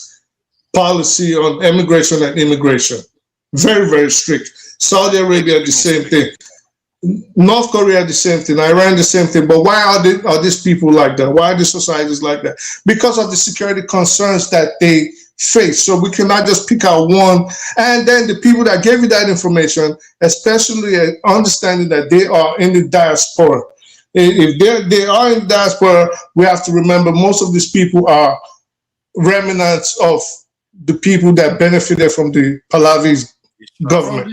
policy on immigration and immigration. Very, very strict. Saudi Arabia, the same thing. North Korea, the same thing. Iran, the same thing. But why are these people like that? Why are these societies like that? Because of the security concerns that they face. So we cannot just pick out one. And then the people that gave you that information, especially understanding that they are in the diaspora. If they are in the diaspora, we have to remember most of these people are remnants of the people that benefited from the Pahlavi government.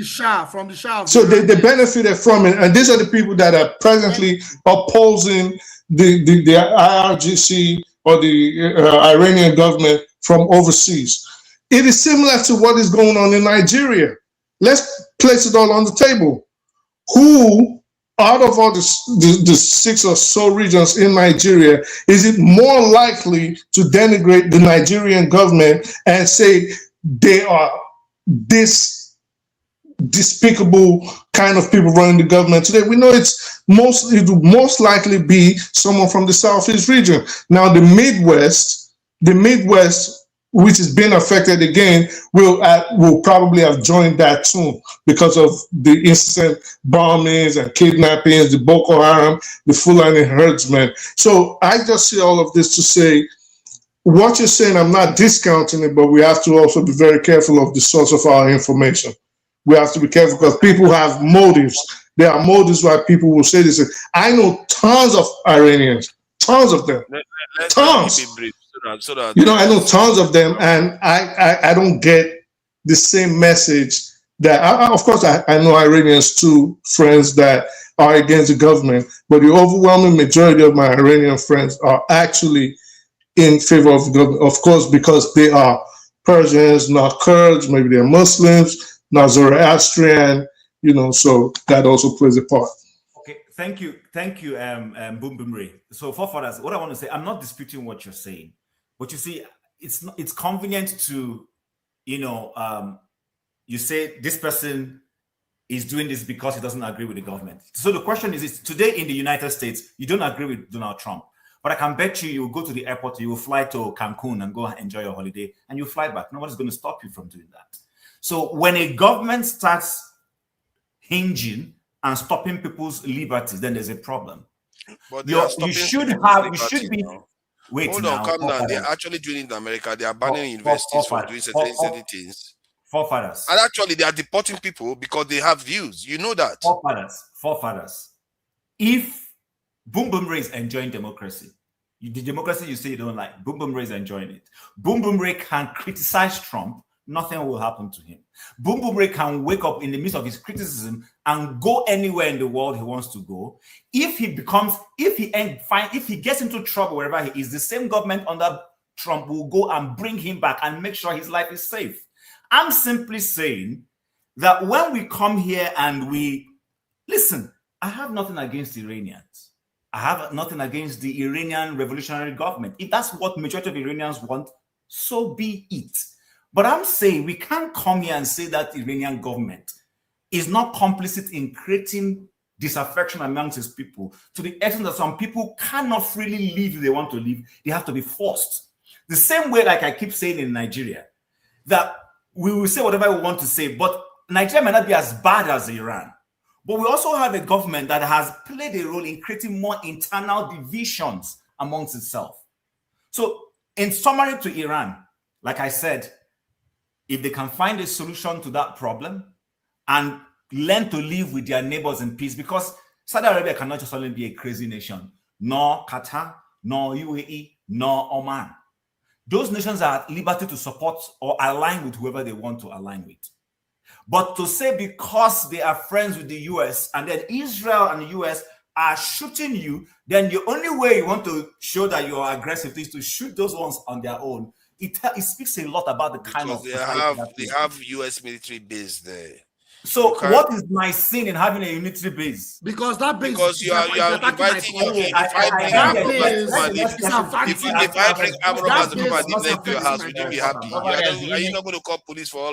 From the Shah. So they benefited from it. And these are the people that are presently opposing the IRGC or the Iranian government from overseas. It is similar to what is going on in Nigeria. Let's place it all on the table. Who, out of all the 6 or so regions in Nigeria, is it more likely to denigrate the Nigerian government and say they are this despicable kind of people running the government today? We know it will most likely be someone from the Southeast region. Now, the Midwest, which has been affected again, will probably have joined that too because of the instant bombings and kidnappings, the Boko Haram, the Fulani herdsmen. So I just see all of this to say, what you're saying, I'm not discounting it, but we have to also be very careful of the source of our information. We have to be careful because people have motives. There are motives why people will say this. I know tons of Iranians, tons of them, tons. I know tons of them, and I don't get the same message that, of course, I know Iranians too, friends that are against the government, but the overwhelming majority of my Iranian friends are actually in favor of the government, of course, because they are Persians, not Kurds, maybe they're Muslims, not Zoroastrian, so that also plays a part. Okay, thank you, Boom Boom Ray. So, forefathers, what I want to say, I'm not disputing what you're saying, but you see, it's convenient to, you say this person is doing this because he doesn't agree with the government. So the question is today in the United States, you don't agree with Donald Trump, but I can bet you will go to the airport, you will fly to Cancun and go enjoy your holiday, and you fly back. Nobody's going to stop you from doing that. So when a government starts hinging and stopping people's liberties, then there's a problem. But you should be. Wait, hold on, calm down. They're actually doing it in America. They are banning investors from doing certain things. Forefathers. And actually, they are deporting people because they have views. You know that. Forefathers. If Boom Boom Ray is enjoying democracy, the democracy you say you don't like, Boom Boom Ray is enjoying it. Boom Boom Ray can criticize Trump. Nothing will happen to him. Boom Boom Ray can wake up in the midst of his criticism and go anywhere in the world he wants to go. If he gets into trouble wherever he is, the same government under Trump will go and bring him back and make sure his life is safe. I'm simply saying that when we come here and listen, I have nothing against the Iranians. I have nothing against the Iranian revolutionary government. If that's what majority of Iranians want, so be it. But I'm saying we can't come here and say that the Iranian government is not complicit in creating disaffection amongst its people to the extent that some people cannot freely live if they want to live. They have to be forced. The same way, like I keep saying in Nigeria, that we will say whatever we want to say, but Nigeria may not be as bad as Iran. But we also have a government that has played a role in creating more internal divisions amongst itself. So, in summary to Iran, like I said, if they can find a solution to that problem and learn to live with their neighbors in peace, because Saudi Arabia cannot just only be a crazy nation, nor Qatar, nor UAE, nor Oman. Those nations are at liberty to support or align with whoever they want to align with. But to say because they are friends with the US and then Israel and the US are shooting you, then the only way you want to show that you are aggressive is to shoot those ones on their own. It speaks a lot about the kind of they have US military base there. So what is my sin in having a military base? Because that base you are inviting if I bring armed robbers to your house, would you be happy? Are you not going to call police for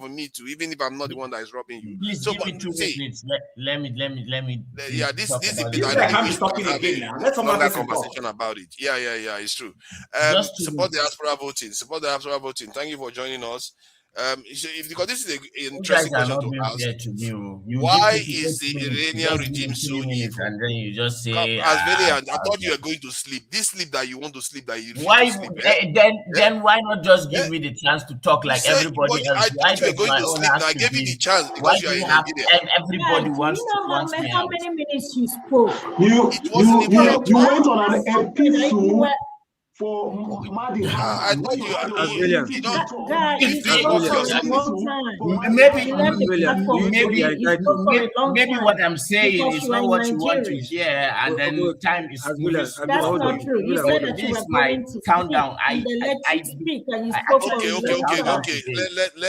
me too, even if I'm not the one that is robbing you? Please so give me 2 minutes. Let me. Yeah, this is a bit longer conversation about it. Yeah, it's true. Support the diaspora voting. Thank you for joining us. Because this is an interesting question to ask. Why is the Iranian regime so evil? And then you just say, I thought you were going to sleep. This sleep that you want to sleep, that you why? Sleep, then why not just give me the chance to talk like everybody else? I thought you were going to sleep. Now I gave you the chance because you are in Nigeria. And everybody wants me how out. many minutes you spoke? You went on an episode for Mehdi Hasan. Maybe what I'm saying is not what you want to hear, and then time is that's not true. You said that you were going to countdown. Okay.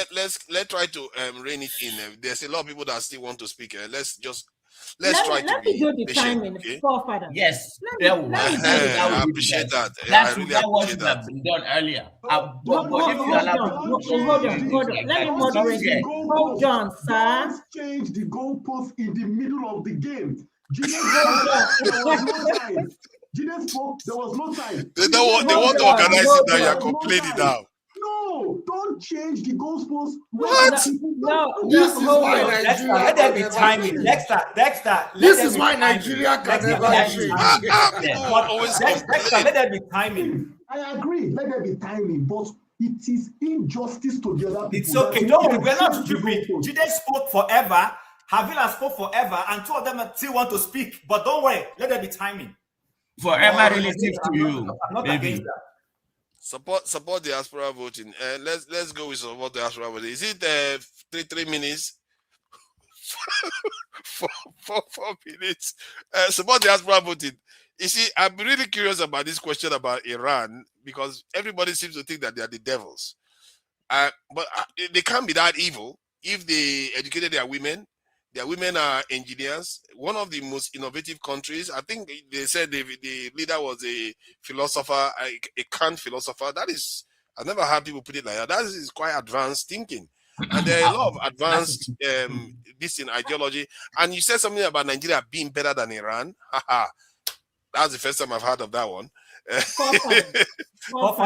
Let's try to rein it in. There's a lot of people that still want to speak. Let's try to be patient. Okay? Yes, I appreciate that. That's I really what appreciate would have been done earlier. Hold on. Let me moderate. Hold on, sir. Change the goalpost in the middle of the game. There was no time. They want to organize it now. You're complaining now. No, don't change the goalpost. What? No, this is why Nigeria. Let there be timing. Dexter. This is why Nigeria can never change. Dexter, let there be timing. I agree. Let there be timing, but it is injustice to the other people. It's okay. Don't worry. We're not stupid. Jide spoke forever. Havila spoke forever, and two of them still want to speak. But don't worry. Let there be timing. Forever relative to you, baby. Support the diaspora voting. Let's go with support the diaspora voting. Is it 3 minutes? 4 minutes. Support the diaspora voting. You see, I'm really curious about this question about Iran because everybody seems to think that they are the devils. But they can't be that evil if they educated their women. Their women are engineers. One of the most innovative countries. I think they said the leader was a philosopher, a Kant philosopher. That is, I've never heard people put it like that. That is quite advanced thinking. And there are a lot of advanced this in ideology. And you said something about Nigeria being better than Iran. That's the first time I've heard of that one.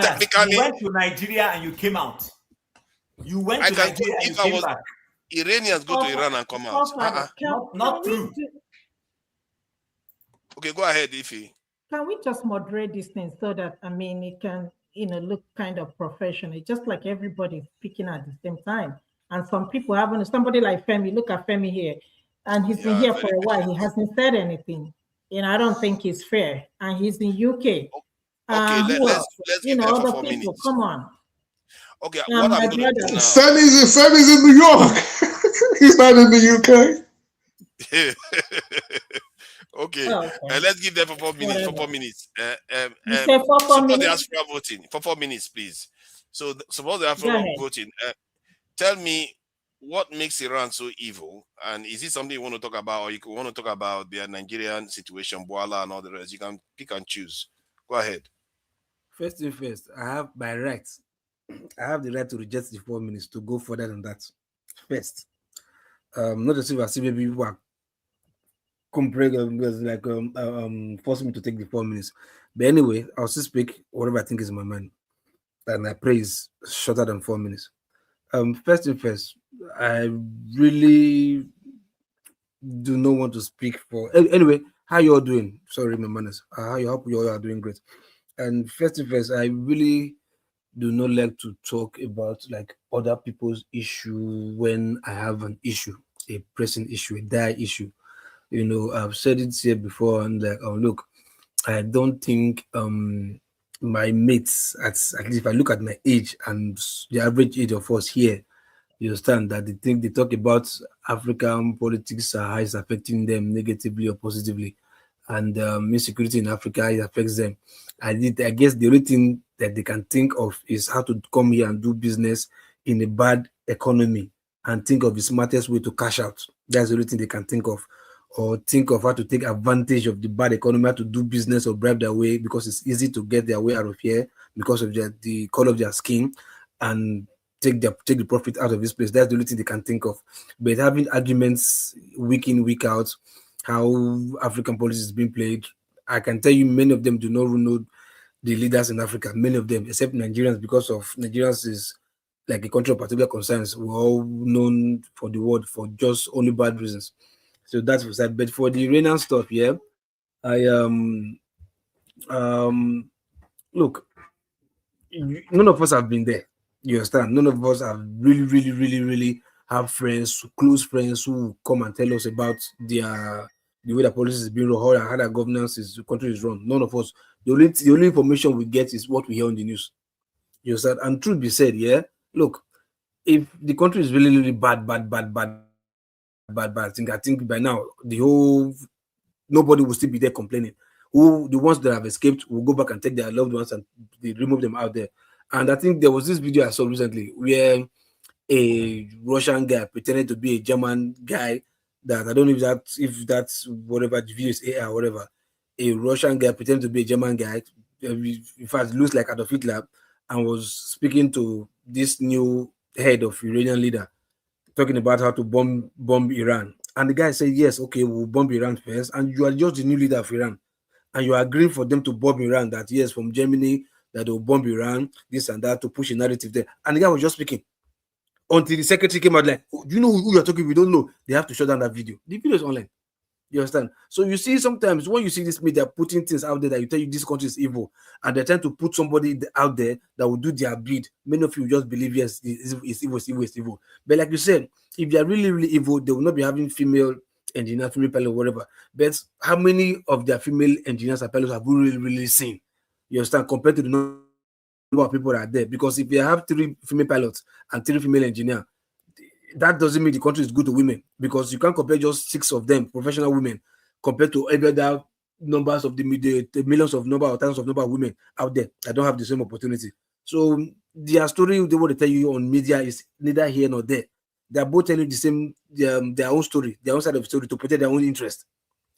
Technically, you went to Nigeria and you came out. You went to Nigeria and you came back. Iranians go to Iran and come out. Not true. Okay, go ahead, Ify. Can we just moderate this thing so that, I mean, it can, look kind of professional, just like everybody speaking at the same time. And some people haven't, somebody like Femi, look at Femi here, and he's been here for a while. He hasn't said anything. I don't think it's fair. And he's in UK. Okay, let's give that for 4 minutes. Come on. Okay, what I'm going to do now. Femi's in New York. He's not in the UK. Okay. Let's give them for 4 minutes. For 4 minutes. Somebody ask for voting for 4 minutes, please. So suppose they are for voting. Tell me what makes Iran so evil, and is it something you want to talk about, or you want to talk about their Nigerian situation, Bwala, and all the rest? You can pick and choose. Go ahead. First thing first, I have my rights. I have the right to reject the 4 minutes to go further than that. First, not as if I see maybe people are forcing me to take the 4 minutes. But anyway, I'll still speak whatever I think is in my mind, and I pray is shorter than 4 minutes. First thing first, I really do not want to speak for. Anyway, how you all doing? Sorry, my manners. I hope you all are doing great. And first thing first, I really do not like to talk about like other people's issue when I have an issue, a pressing issue, a dire issue. I've said it here before, and like, look, I don't think my mates, at least if I look at my age and the average age of us here, you understand that they talk about African politics is affecting them negatively or positively, and insecurity in Africa, it affects them. I guess the only thing that they can think of is how to come here and do business in a bad economy and think of the smartest way to cash out. That's the only thing they can think of, or think of how to take advantage of the bad economy, how to do business or bribe their way, because it's easy to get their way out of here because of the color of their skin, and take the profit out of this place. That's the only thing they can think of. But having arguments week in, week out, how African policy is being played, I can tell you many of them do not know the leaders in Africa, many of them, except Nigerians, because of Nigerians is like a country of particular concerns. We're all known for the world for just only bad reasons. So that's for that. But for the Iranian stuff, yeah, look, none of us have been there. You understand? None of us have really have friends, close friends who come and tell us about the way the policy is being run, how the governance is, the country is run. None of us. The only information we get is what we hear on the news. You understand? And truth be said, yeah, look, if the country is really bad, I think by now nobody will still be there complaining. The ones that have escaped will go back and take their loved ones and they remove them out there. And I think there was this video I saw recently where a Russian guy pretended to be a German guy, that I don't know if that's whatever the video is AI or whatever. A Russian guy pretended to be a German guy, in fact looks like Adolf Hitler, and was speaking to this new head of Iranian leader, talking about how to bomb Iran. And the guy said, yes, okay, we'll bomb Iran first, and you are just the new leader of Iran, and you are agreeing for them to bomb Iran, that yes, from Germany, that they'll bomb Iran, this and that, to push a narrative there. And the guy was just speaking until the secretary came out like, oh, do you know who you're talking? We don't know. They have to shut down that video. The video is online. You understand? So you see, sometimes when you see this media putting things out there that you tell you this country is evil, and they're trying to put somebody out there that will do their bid, many of you just believe, yes, it's evil. But like you said, if they are really evil, they will not be having female engineers, female pilots, whatever. But how many of their female engineers and pilots have we really seen? You understand? Compared to the number of people that are there. Because if you have 3 female pilots and 3 female engineers, that doesn't mean the country is good to women, because you can't compare just 6 of them, professional women, compared to every other numbers of the millions of number or thousands of number of women out there that don't have the same opportunity. So their story, they want to tell you on media, is neither here nor there. They're both telling the same, their own story, their own side of the story to protect their own interest.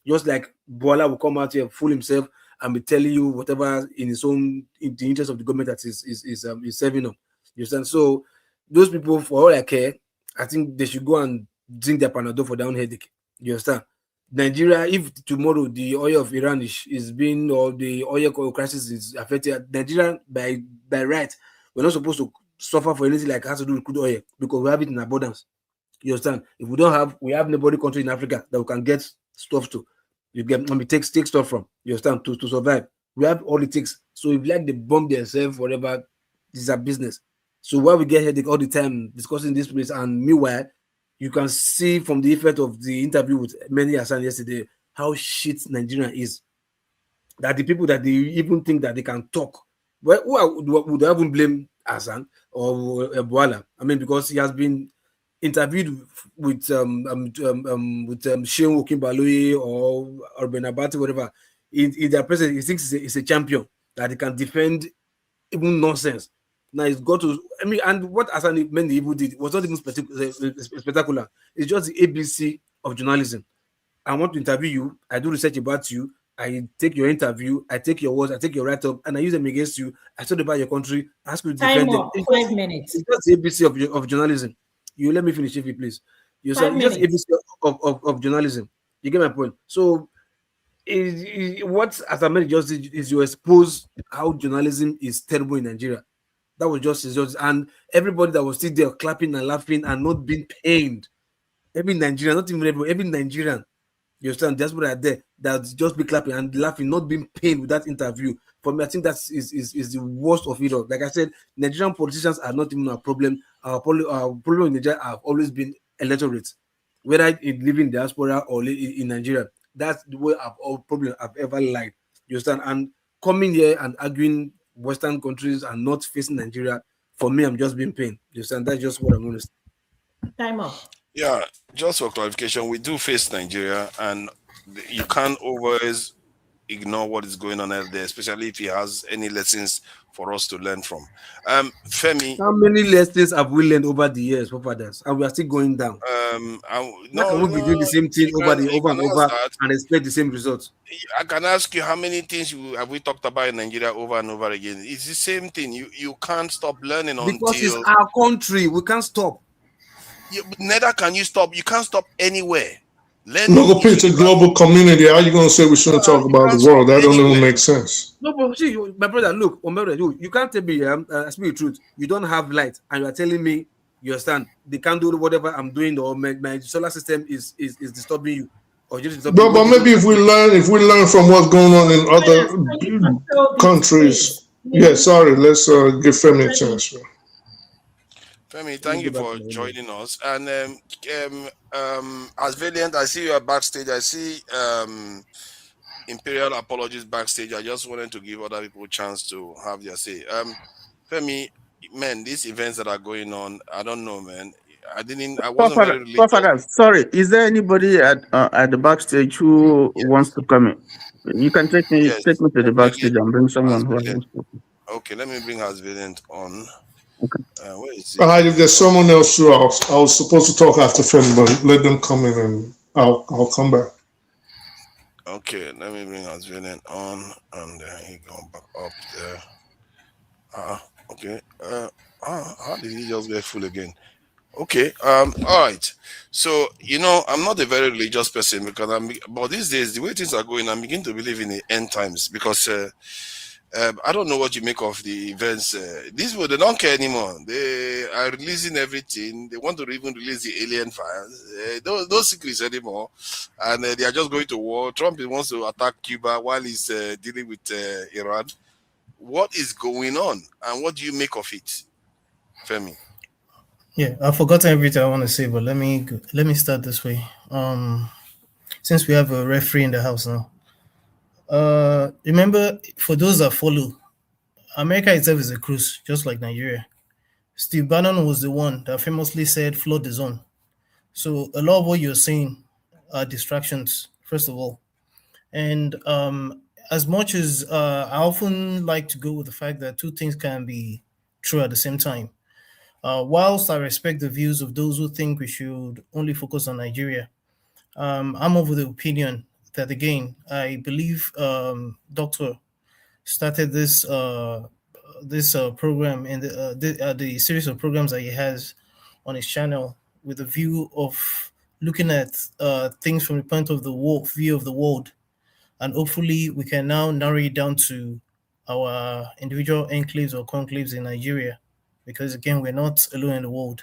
Just like Bwala will come out here, fool himself, and be telling you whatever in his own, in the interest of the government that is serving them. You understand? So those people, for all I care, I think they should go and drink their Panadol for down headache. You understand? Nigeria, if tomorrow the oil of Iran is being, or the oil crisis is affected, Nigeria by right, we're not supposed to suffer for anything like has to do with crude oil because we have it in abundance. You understand? If we don't have, we have nobody country in Africa that we can get stuff to. You get, I mean, take stuff from. You understand? To survive. We have all it takes. So if like they bomb themselves, whatever, this is a business. So while we get headache all the time discussing this place, and meanwhile, you can see from the effect of the interview with Mehdi Hasan yesterday how shit Nigeria is. That the people that they even think that they can talk, well, who would even blame Hasan or Bwala? I mean, because he has been interviewed with Shehu Okinbaloye or Benabati, whatever. In their presence, he thinks he's a champion that he can defend even nonsense. Now he's got to, I mean, and what Hasan Mehdi even did was not even spectacular. It's just the ABC of journalism. I want to interview you. I do research about you. I take your interview. I take your words. I take your write-up, and I use them against you. I study about your country. Ask you to defend Time up, them. 5 minutes. It's just the ABC of journalism. You let me finish, if you please. You said just ABC of journalism. You get my point. So, what Hasan Mehdi just did is you expose how journalism is terrible in Nigeria. That was just, and everybody that was still there clapping and laughing and not being pained. Every Nigerian, not even every Nigerian, you understand? That's what I there that just be clapping and laughing, not being pained with that interview. For me, I think that is the worst of it all. Like I said, Nigerian politicians are not even a problem. Our problem in Nigeria have always been electorate, whether in living in diaspora or in Nigeria. That's the way I've ever liked. You understand? And coming here and arguing Western countries and not facing Nigeria, for me, I'm just being pained. You understand? That's just what I'm going to say. Time up. Yeah, just for clarification, we do face Nigeria, and you can't always ignore what is going on out there, especially if he has any lessons for us to learn from. Femi, how many lessons have we learned over the years, fathers, and we are still going down? No, we be doing the same thing over and over and expect the same results. I can ask you how many things have we talked about in Nigeria over and over again. It's the same thing. You can't stop learning because it's our country. We can't stop. Neither can you stop. You can't stop anywhere. No, go pitch a global community. How are you going to say we shouldn't talk about the world? That don't even make sense. No, but see, my brother, look, you can't tell me, speak the truth. You don't have light, and you are telling me, you understand, they can't do whatever I'm doing, or my solar system is disturbing you. Or just disturbing but maybe if we learn from what's going on in other countries. Yeah, sorry, let's give Femi a chance. Femi, thank you for joining us. And as Valiant, I see you are backstage. I see Imperial Apologies backstage. I just wanted to give other people a chance to have their say. Femi, man, these events that are going on, I don't know, man. I wasn't very religious. Sorry, is there anybody at the backstage who wants to come in? You can take me to the backstage and bring someone who wants to. Okay, let me bring Valiant on. Okay. Where is All right, if there's someone else too, I was supposed to talk after Femi, but let them come in and I'll come back. Okay, let me bring Valiant on, and then he go back up there. Okay. How did he just get full again? Okay. All right. So I'm not a very religious person but these days the way things are going, I'm beginning to believe in the end times because. I don't know what you make of the events. These people, they don't care anymore. They are releasing everything. They want to even release the alien files. Those secrets anymore. And they are just going to war. Trump wants to attack Cuba while he's dealing with Iran. What is going on? And what do you make of it, Femi? Yeah, I've forgotten everything I want to say, but let me start this way. Since we have a referee in the house now. Remember, for those that follow, America itself is a cruise, just like Nigeria. Steve Bannon was the one that famously said, flood the zone. So a lot of what you're saying are distractions, first of all. And as much as I often like to go with the fact that two things can be true at the same time. Whilst I respect the views of those who think we should only focus on Nigeria, I'm of the opinion that, again, I believe Dr. started this program and the series of programs that he has on his channel with a view of looking at things from the point of the view of the world, and hopefully we can now narrow it down to our individual enclaves or conclaves in Nigeria, because again, we're not alone in the world.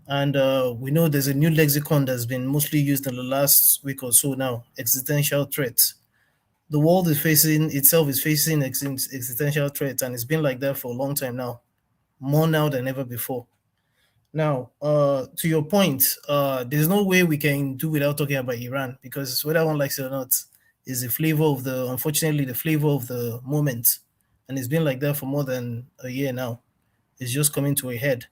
And we know there's a new lexicon that's been mostly used in the last week or so now: existential threats. The world is facing existential threats, and it's been like that for a long time now, more now than ever before. Now, to your point, there's no way we can do without talking about Iran, because whether one likes it or not, is unfortunately, the flavor of the moment. And it's been like that for more than a year now. It's just coming to a head.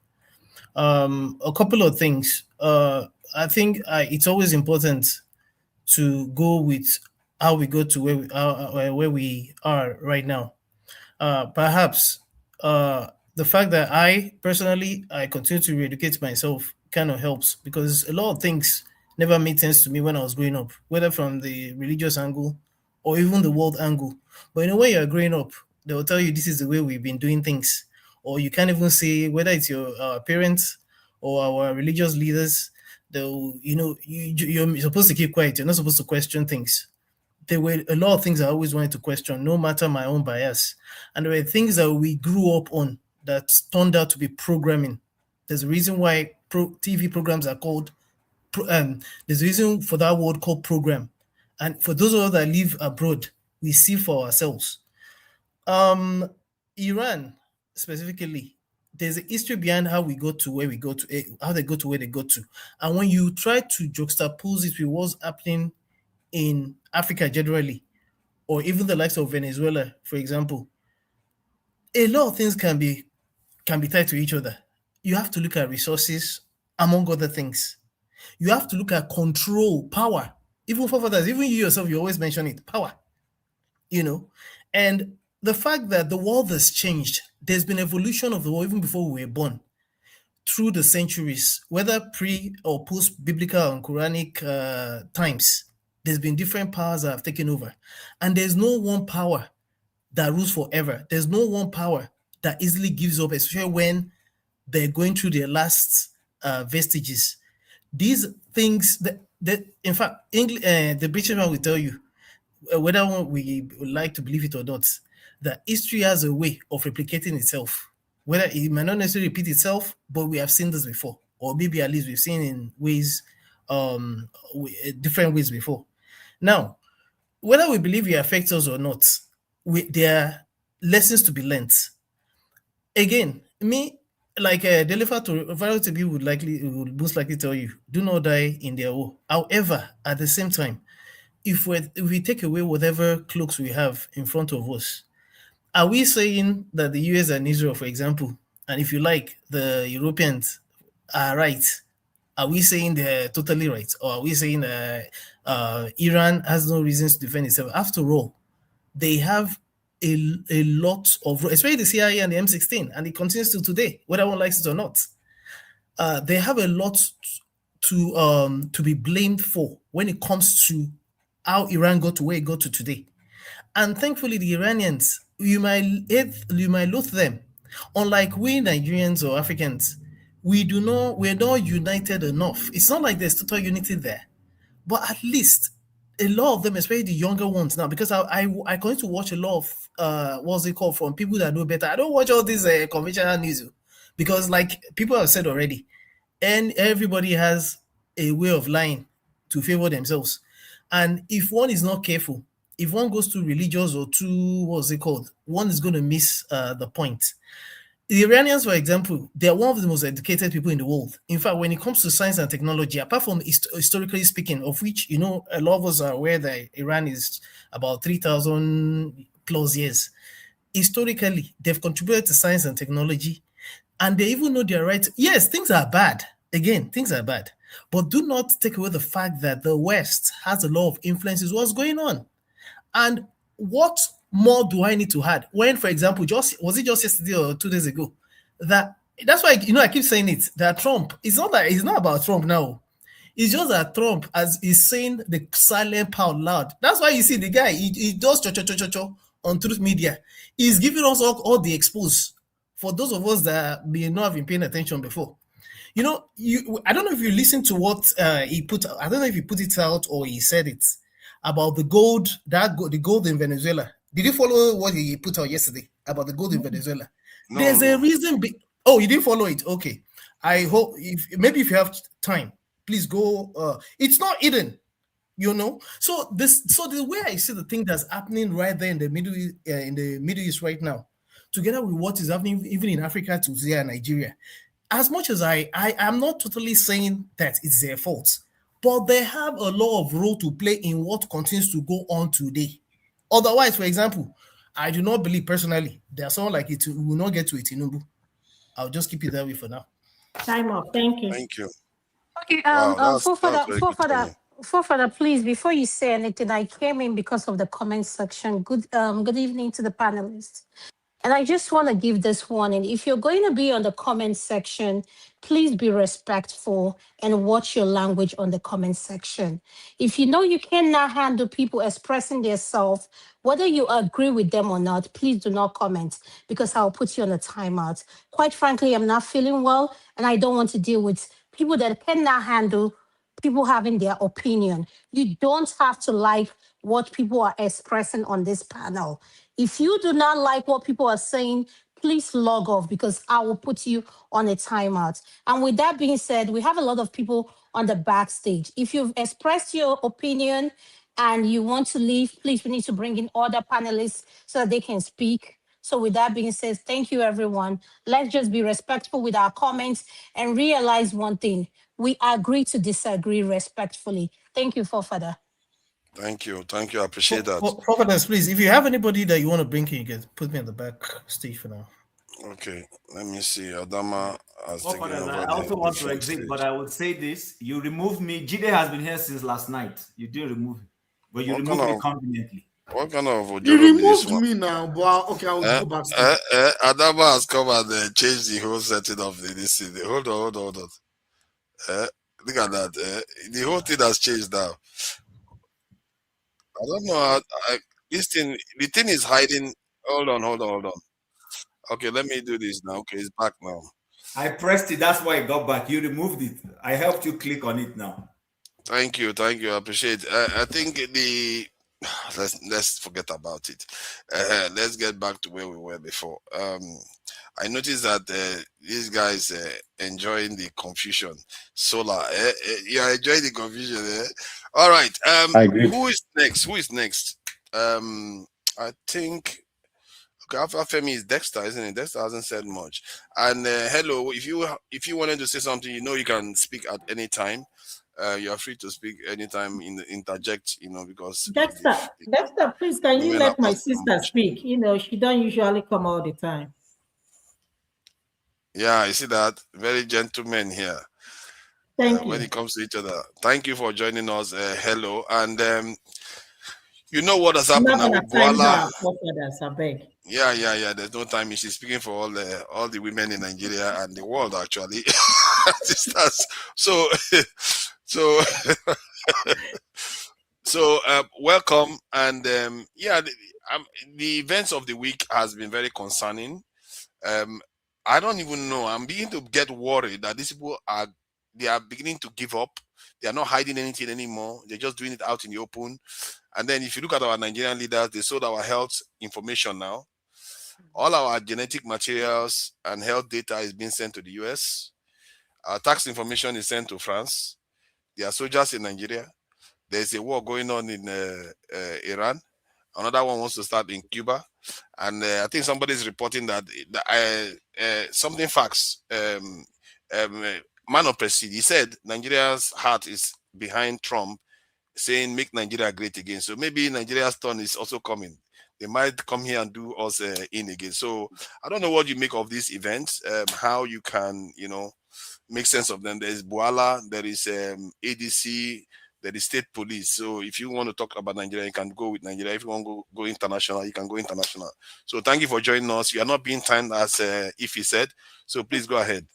A couple of things. I think it's always important to go with how we go to where we are right now. Perhaps the fact that I continue to re-educate myself kind of helps, because a lot of things never made sense to me when I was growing up, whether from the religious angle or even the world angle. But in a way, you're growing up, they will tell you this is the way we've been doing things. Or you can't even say, whether it's your parents or our religious leaders, you're supposed to keep quiet. You're not supposed to question things. There were a lot of things I always wanted to question, no matter my own bias. And there were things that we grew up on that turned out to be programming. There's a reason why TV programs are called, there's a reason for that word called program. And for those of us that live abroad, we see for ourselves. Iran, specifically, there's a history behind how we got to where we go to, how they go to where they got to. And when you try to juxtapose it with what's happening in Africa generally, or even the likes of Venezuela, for example, a lot of things can be tied to each other. You have to look at resources, among other things. You have to look at control, power. Even for others, even you yourself, you always mention it, power. And the fact that the world has changed, there's been evolution of the world even before we were born, through the centuries, whether pre or post-biblical and Quranic times. There's been different powers that have taken over. And there's no one power that rules forever. There's no one power that easily gives up, especially when they're going through their last vestiges. These things, in fact, the British man will tell you, whether we like to believe it or not, that history has a way of replicating itself. Whether it might not necessarily repeat itself, but we have seen this before, or maybe at least we've seen in ways, different ways before. Now, whether we believe it affects us or not, there are lessons to be learned. Again, like Deliver to be would most likely tell you, do not die in their war. However, at the same time, if we take away whatever cloaks we have in front of us, are we saying that the US and Israel, for example, and if you like, the Europeans are right? Are we saying they're totally right? Or are we saying Iran has no reasons to defend itself? After all, they have a lot of, especially the CIA and the M16, and it continues to today, whether one likes it or not. They have a lot to be blamed for when it comes to how Iran got to where it got to today. And thankfully, the Iranians, you might loathe them. Unlike we Nigerians or Africans, we're not united enough. It's not like there's total unity there, but at least a lot of them, especially the younger ones now, because I going to watch a lot of what's it called, from people that know better. I don't watch all this conventional news, because like people have said already, and everybody has a way of lying to favor themselves. And if one is not careful, if one goes too religious or too, what's it called, one is going to miss the point. The Iranians, for example, they're one of the most educated people in the world. In fact, when it comes to science and technology, apart from historically speaking, of which, a lot of us are aware that Iran is about 3,000 plus years. Historically, they've contributed to science and technology, and they even know they're right. Yes, things are bad. Again, things are bad. But do not take away the fact that the West has a lot of influences. What's going on? And what more do I need to add? When, for example, was it just yesterday or 2 days ago that's why I keep saying it, that Trump, it's not about Trump now. It's just that Trump is saying the silent power loud. That's why you see the guy, he does cho on truth media. He's giving us all the expose for those of us that may not have been paying attention before. I don't know if you listened to what he put. I don't know if he put it out or he said it about the gold, the gold in Venezuela. Did you follow what he put out yesterday about the gold in Venezuela? No, There's a reason. Oh, you didn't follow it? Okay. I hope if you have time, please go. It's not hidden, So the way I see the thing that's happening right there in the Middle East right now, together with what is happening even in Africa, Tunisia, and Nigeria. As much as I am not totally saying that it's their fault, but they have a lot of role to play in what continues to go on today. Otherwise, for example, I do not believe personally there's someone like it will not get to Tinubu. I'll just keep it that way for now. Time up. Thank you. Thank you. Okay, Wow, Fofada, please, before you say anything, I came in because of the comment section. Good evening to the panelists. And I just want to give this warning. If you're going to be on the comment section, please be respectful and watch your language on the comment section. If you know you cannot handle people expressing themselves, whether you agree with them or not, please do not comment because I'll put you on a timeout. Quite frankly, I'm not feeling well and I don't want to deal with people that cannot handle people having their opinion. You don't have to like what people are expressing on this panel. If you do not like what people are saying, please log off because I will put you on a timeout. And with that being said, we have a lot of people on the backstage. If you've expressed your opinion and you want to leave, please, we need to bring in other panelists so that they can speak. So with that being said, thank you, everyone. Let's just be respectful with our comments and realize one thing. We agree to disagree respectfully. Thank you, Fofada. Thank you. I appreciate that. Providence, please, if you have anybody that you want to bring in, you can put me on the back stage for now. Okay, let me see. Adama has taken over. I also want to exit, but I would say this. You removed me. Jide has been here since last night. You didn't remove him, but you removed me conveniently. What kind of You removed me now, but okay, I'll go back. Adama has come and changed the whole setting of the ADC. Hold on. Look at that. The whole thing has changed now. I don't know. This thing, the thing is hiding. Hold on. Okay, let me do this now. Okay, it's back now. I pressed it. That's why it got back. You removed it. I helped you click on it now. Thank you. I appreciate it. I think let's forget about it. Let's get back to where we were before. I noticed that these guys enjoying the confusion. Solar, you are enjoying the confusion. All right. Who is next? I think. Okay, after Femi is Dexter, isn't it? Dexter hasn't said much. And hello, if you wanted to say something, you can speak at any time. You are free to speak anytime, interject, because Dexter, please, can you let my sister speak? She don't usually come all the time. Yeah, I see that. Very gentlemen here. Thank you. When it comes to each other. Thank you for joining us. Hello. And you know what has happened now with Bwala? Yeah. There's no time. She's speaking for all the women in Nigeria and the world, actually. So welcome. And the events of the week has been very concerning. I don't even know. I'm beginning to get worried that these people are beginning to give up. They are not hiding anything anymore. They're just doing it out in the open. And then if you look at our Nigerian leaders, they sold our health information now. All our genetic materials and health data is being sent to the US. Our tax information is sent to France. There are soldiers in Nigeria. There's a war going on in Iran. Another one wants to start in Cuba. And I think somebody's reporting that something facts. Man of President, he said Nigeria's heart is behind Trump saying make Nigeria great again. So maybe Nigeria's turn is also coming. They might come here and do us in again. So I don't know what you make of these events, how you can, make sense of them. There is Bwala, there is ADC, there is state police. So if you want to talk about Nigeria, you can go with Nigeria. If you want to go international, you can go international. So thank you for joining us. You are not being timed as if he said. So please go ahead.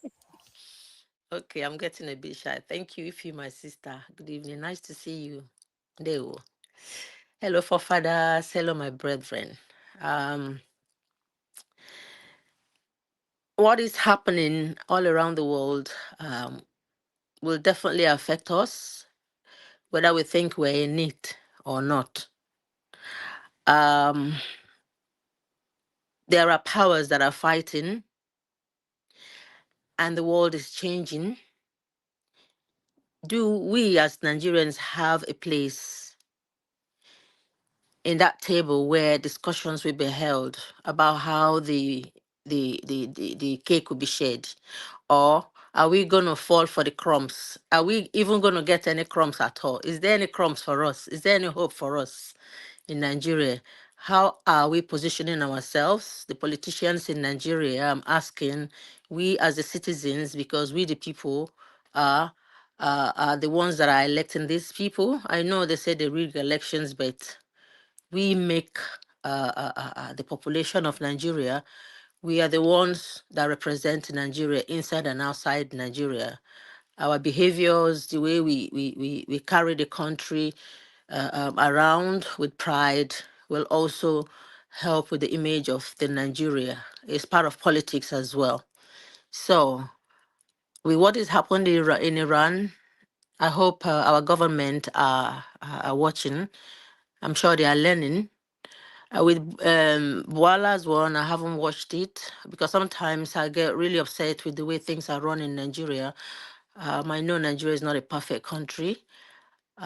Okay, I'm getting a bit shy. Thank you, Ify, my sister. Good evening. Nice to see you. Deo. Hello, forefathers. Hello, my brethren. What is happening all around the world will definitely affect us, whether we think we're in it or not. There are powers that are fighting, and the world is changing. Do we as Nigerians have a place in that table where discussions will be held about how the cake will be shared? Or are we going to fall for the crumbs? Are we even going to get any crumbs at all? Is there any crumbs for us? Is there any hope for us in Nigeria? How are we positioning ourselves? The politicians in Nigeria, I'm asking, we as the citizens, because we the people are the ones that are electing these people. I know they say they rig elections, but we make the population of Nigeria. We are the ones that represent Nigeria inside and outside Nigeria. Our behaviors, the way we carry the country around with pride will also help with the image of the Nigeria. It's part of politics as well. So with what is happening in Iran, I hope our government are watching. I'm sure they are learning. With Bwala's one, I haven't watched it because sometimes I get really upset with the way things are run in Nigeria. I know Nigeria is not a perfect country.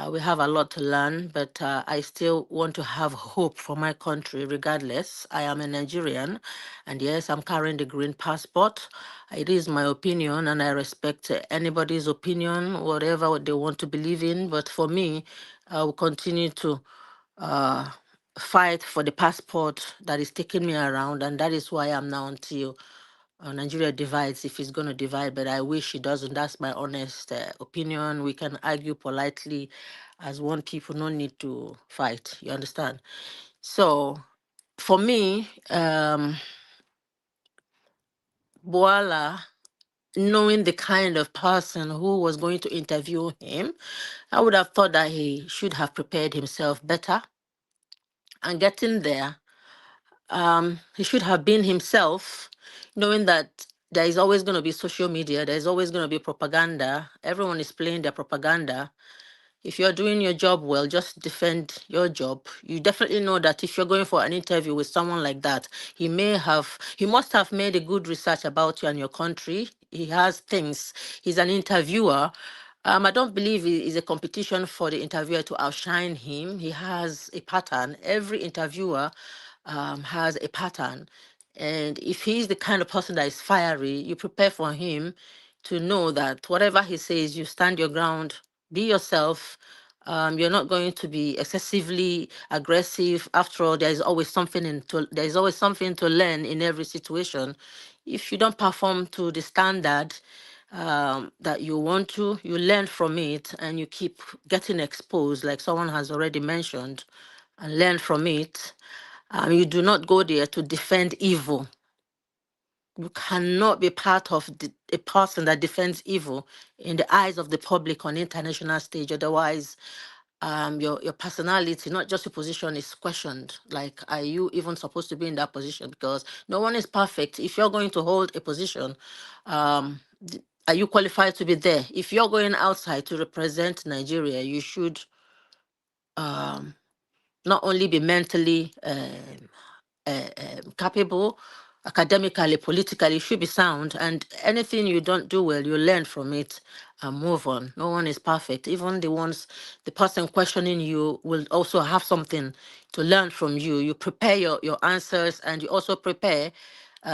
We have a lot to learn, but I still want to have hope for my country regardless. I am a Nigerian, and yes, I'm carrying the green passport. It is my opinion, and I respect anybody's opinion, whatever they want to believe in. But for me, I will continue to fight for the passport that is taking me around, and that is why I'm now until Nigeria divides, if it's going to divide, but I wish it doesn't. That's my honest opinion. We can argue politely as one people, no need to fight. You understand? So for me, Bwala, knowing the kind of person who was going to interview him, I would have thought that he should have prepared himself better. And getting there, he should have been himself, knowing that there is always going to be social media, there's always going to be propaganda. Everyone is playing their propaganda. If you're doing your job well, just defend your job. You definitely know that if you're going for an interview with someone like that, he must have made a good research about you and your country. He has things. He's an interviewer. I don't believe it is a competition for the interviewer to outshine him. He has a pattern. Every interviewer has a pattern. And if he's the kind of person that is fiery, you prepare for him to know that whatever he says, you stand your ground, be yourself. You're not going to be excessively aggressive. After all, there's always something to learn in every situation. If you don't perform to the standard that you want to, you learn from it and you keep getting exposed, like someone has already mentioned, and learn from it. You do not go there to defend evil. You cannot be part of a person that defends evil in the eyes of the public on international stage. Otherwise, your personality, not just your position, is questioned. Like, are you even supposed to be in that position? Because no one is perfect. If you're going to hold a position, are you qualified to be there? If you're going outside to represent Nigeria, you should not only be mentally capable, academically, politically, you should be sound. And anything you don't do well, you learn from it and move on. No one is perfect. Even the person questioning you will also have something to learn from you. You prepare your answers, and you also prepare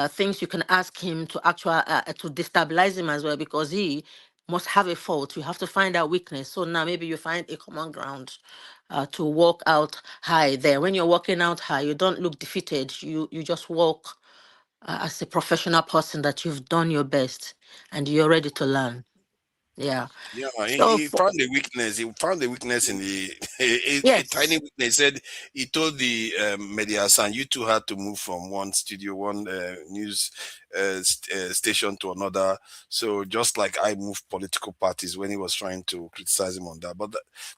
things you can ask him to to destabilize him as well, because he must have a fault. You have to find out weakness. So now maybe you find a common ground to walk out high there. When you're walking out high, you don't look defeated. You just walk as a professional person that you've done your best and you're ready to learn. Yeah. Yeah, So he found the weakness. He found the weakness in the a tiny yes. weakness. He said he told the Mehdi Hasan, "You two had to move from one studio, one news station to another." So just like I moved political parties when he was trying to criticize him on that, but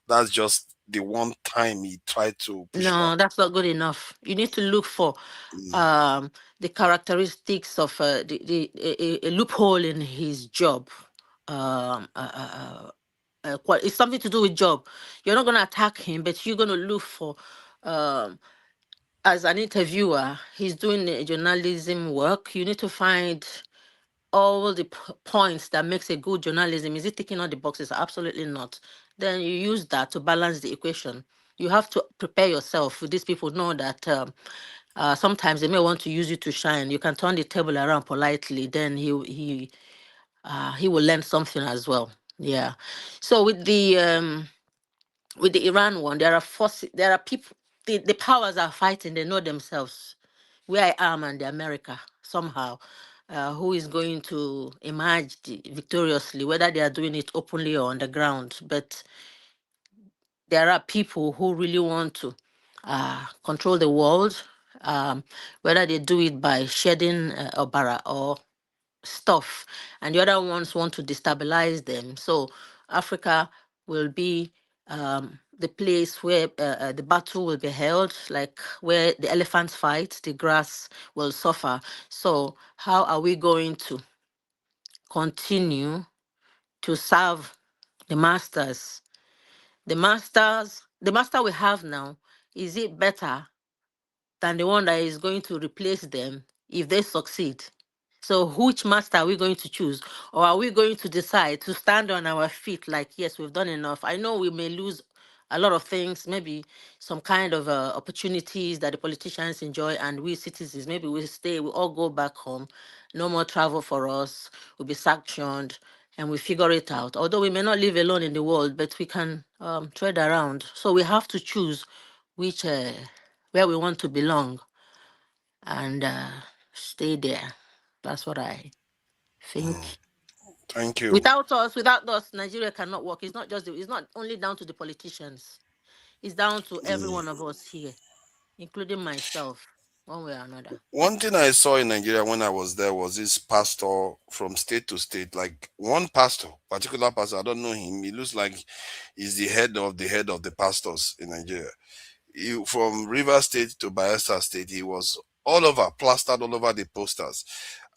that's just the one time he tried to push back. No, that's not good enough. You need to look for the characteristics of a loophole in his job. It's something to do with job. You're not going to attack him, but you're going to look for, as an interviewer, he's doing journalism work. You need to find all the points that makes a good journalism. Is it ticking all the boxes? Absolutely not. Then you use that to balance the equation. You have to prepare yourself. These people know that sometimes they may want to use you to shine. You can turn the table around politely. Then he will learn something as well. Yeah. So with the Iran one, there are forces, there are people. The powers are fighting. They know themselves where I am and the America somehow. Who is going to emerge victoriously, whether they are doing it openly or on the ground. But there are people who really want to control the world, whether they do it by shedding or stuff, and the other ones want to destabilize them. So Africa will be the place where the battle will be held, like where the elephants fight, the grass will suffer. So how are we going to continue to serve the masters? The master we have now, is it better than the one that is going to replace them if they succeed? So which master are we going to choose? Or are we going to decide to stand on our feet like, yes, we've done enough? I know we may lose a lot of things, maybe some kind of opportunities that the politicians enjoy, and we citizens, maybe we stay, we all go back home, no more travel for us, we'll be sanctioned, and we figure it out. Although we may not live alone in the world, but we can trade around. So we have to choose which where we want to belong and stay there. That's what I think. Thank you. Without us, Nigeria cannot work. It's not just it's not only down to the politicians. It's down to every one of us here, including myself, one way or another. One thing I saw in Nigeria when I was there was this pastor from state to state, like one pastor, particular pastor. I don't know him. He looks like he's the head of the pastors in Nigeria. From River State to Bayelsa State, he was all over, plastered all over the posters.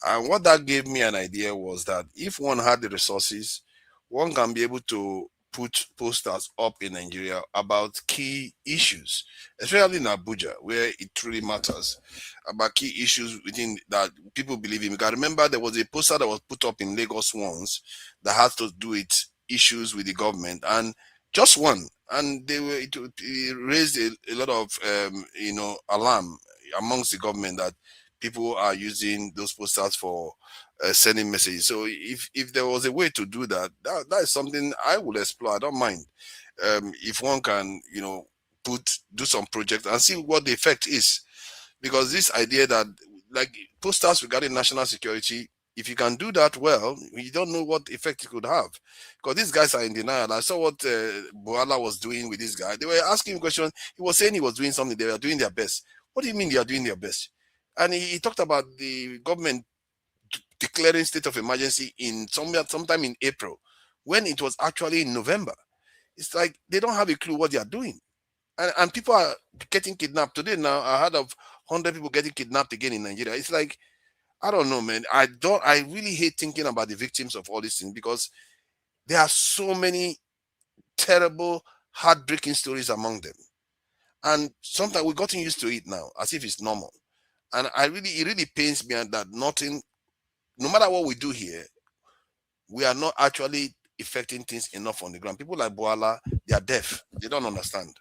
And what that gave me an idea was that if one had the resources, one can be able to put posters up in Nigeria about key issues, especially in Abuja, where it truly matters, about key issues within that people believe in. Because remember, there was a poster that was put up in Lagos once that had to do with issues with the government, and just one, and it raised a lot of alarm amongst the government that people are using those posters for sending messages. So if there was a way to do that, that is something I would explore. I don't mind if one can do some project and see what the effect is, because this idea that like posters regarding national security, if you can do that well, you don't know what effect it could have, because these guys are in denial. I saw what Bwala was doing with this guy. They were asking him questions. He was saying he was doing something. They were doing their best. What do you mean they are doing their best? And he talked about the government declaring state of emergency sometime in April, when it was actually in November. It's like they don't have a clue what they are doing. And people are getting kidnapped. Today now, I heard of 100 people getting kidnapped again in Nigeria. It's like, I don't know, man. I really hate thinking about the victims of all these things, because there are so many terrible, heartbreaking stories among them. And sometimes we've gotten used to it now, as if it's normal. And it really pains me that nothing, no matter what we do here, we are not actually affecting things enough on the ground. People like Bwala, they are deaf. They don't understand.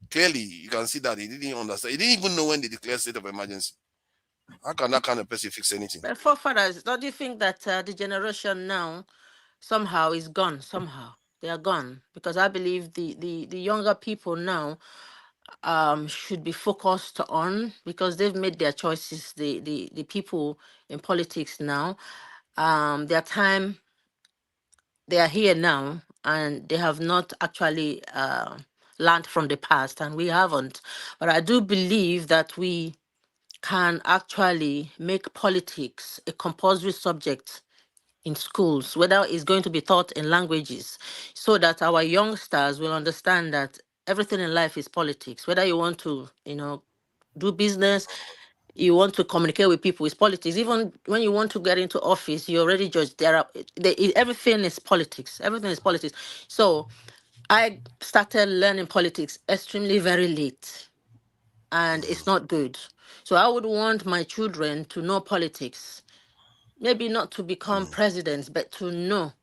Clearly, you can see that he didn't understand. He didn't even know when they declared state of emergency. How can that kind of person fix anything? But forefathers, don't you think that the generation now somehow is gone? Somehow they are gone, because I believe the younger people now should be focused on, because they've made their choices. The people in politics now, their time they are here now and they have not actually learned from the past, and we haven't. But I do believe that we can actually make politics a compulsory subject in schools, whether it's going to be taught in languages, so that our youngsters will understand that everything in life is politics. Whether you want to, do business, you want to communicate with people, it's politics. Even when you want to get into office, you already judge. Everything is politics. Everything is politics. So I started learning politics extremely very late, and it's not good. So I would want my children to know politics, maybe not to become presidents, but to know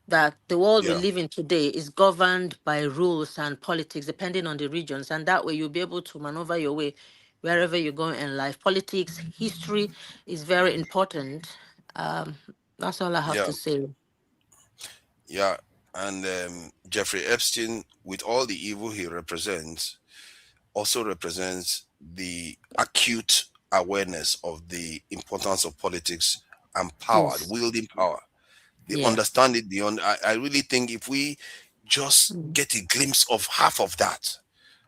that the world we Yeah. live in today is governed by rules and politics depending on the regions. And that way you'll be able to maneuver your way wherever you're going in life. Politics, history is very important. That's all I have Yeah. to say. Yeah. And Jeffrey Epstein, with all the evil he represents, also represents the acute awareness of the importance of politics and power, Yes. wielding power. They Yeah. understand it beyond. I really think if we just get a glimpse of half of that,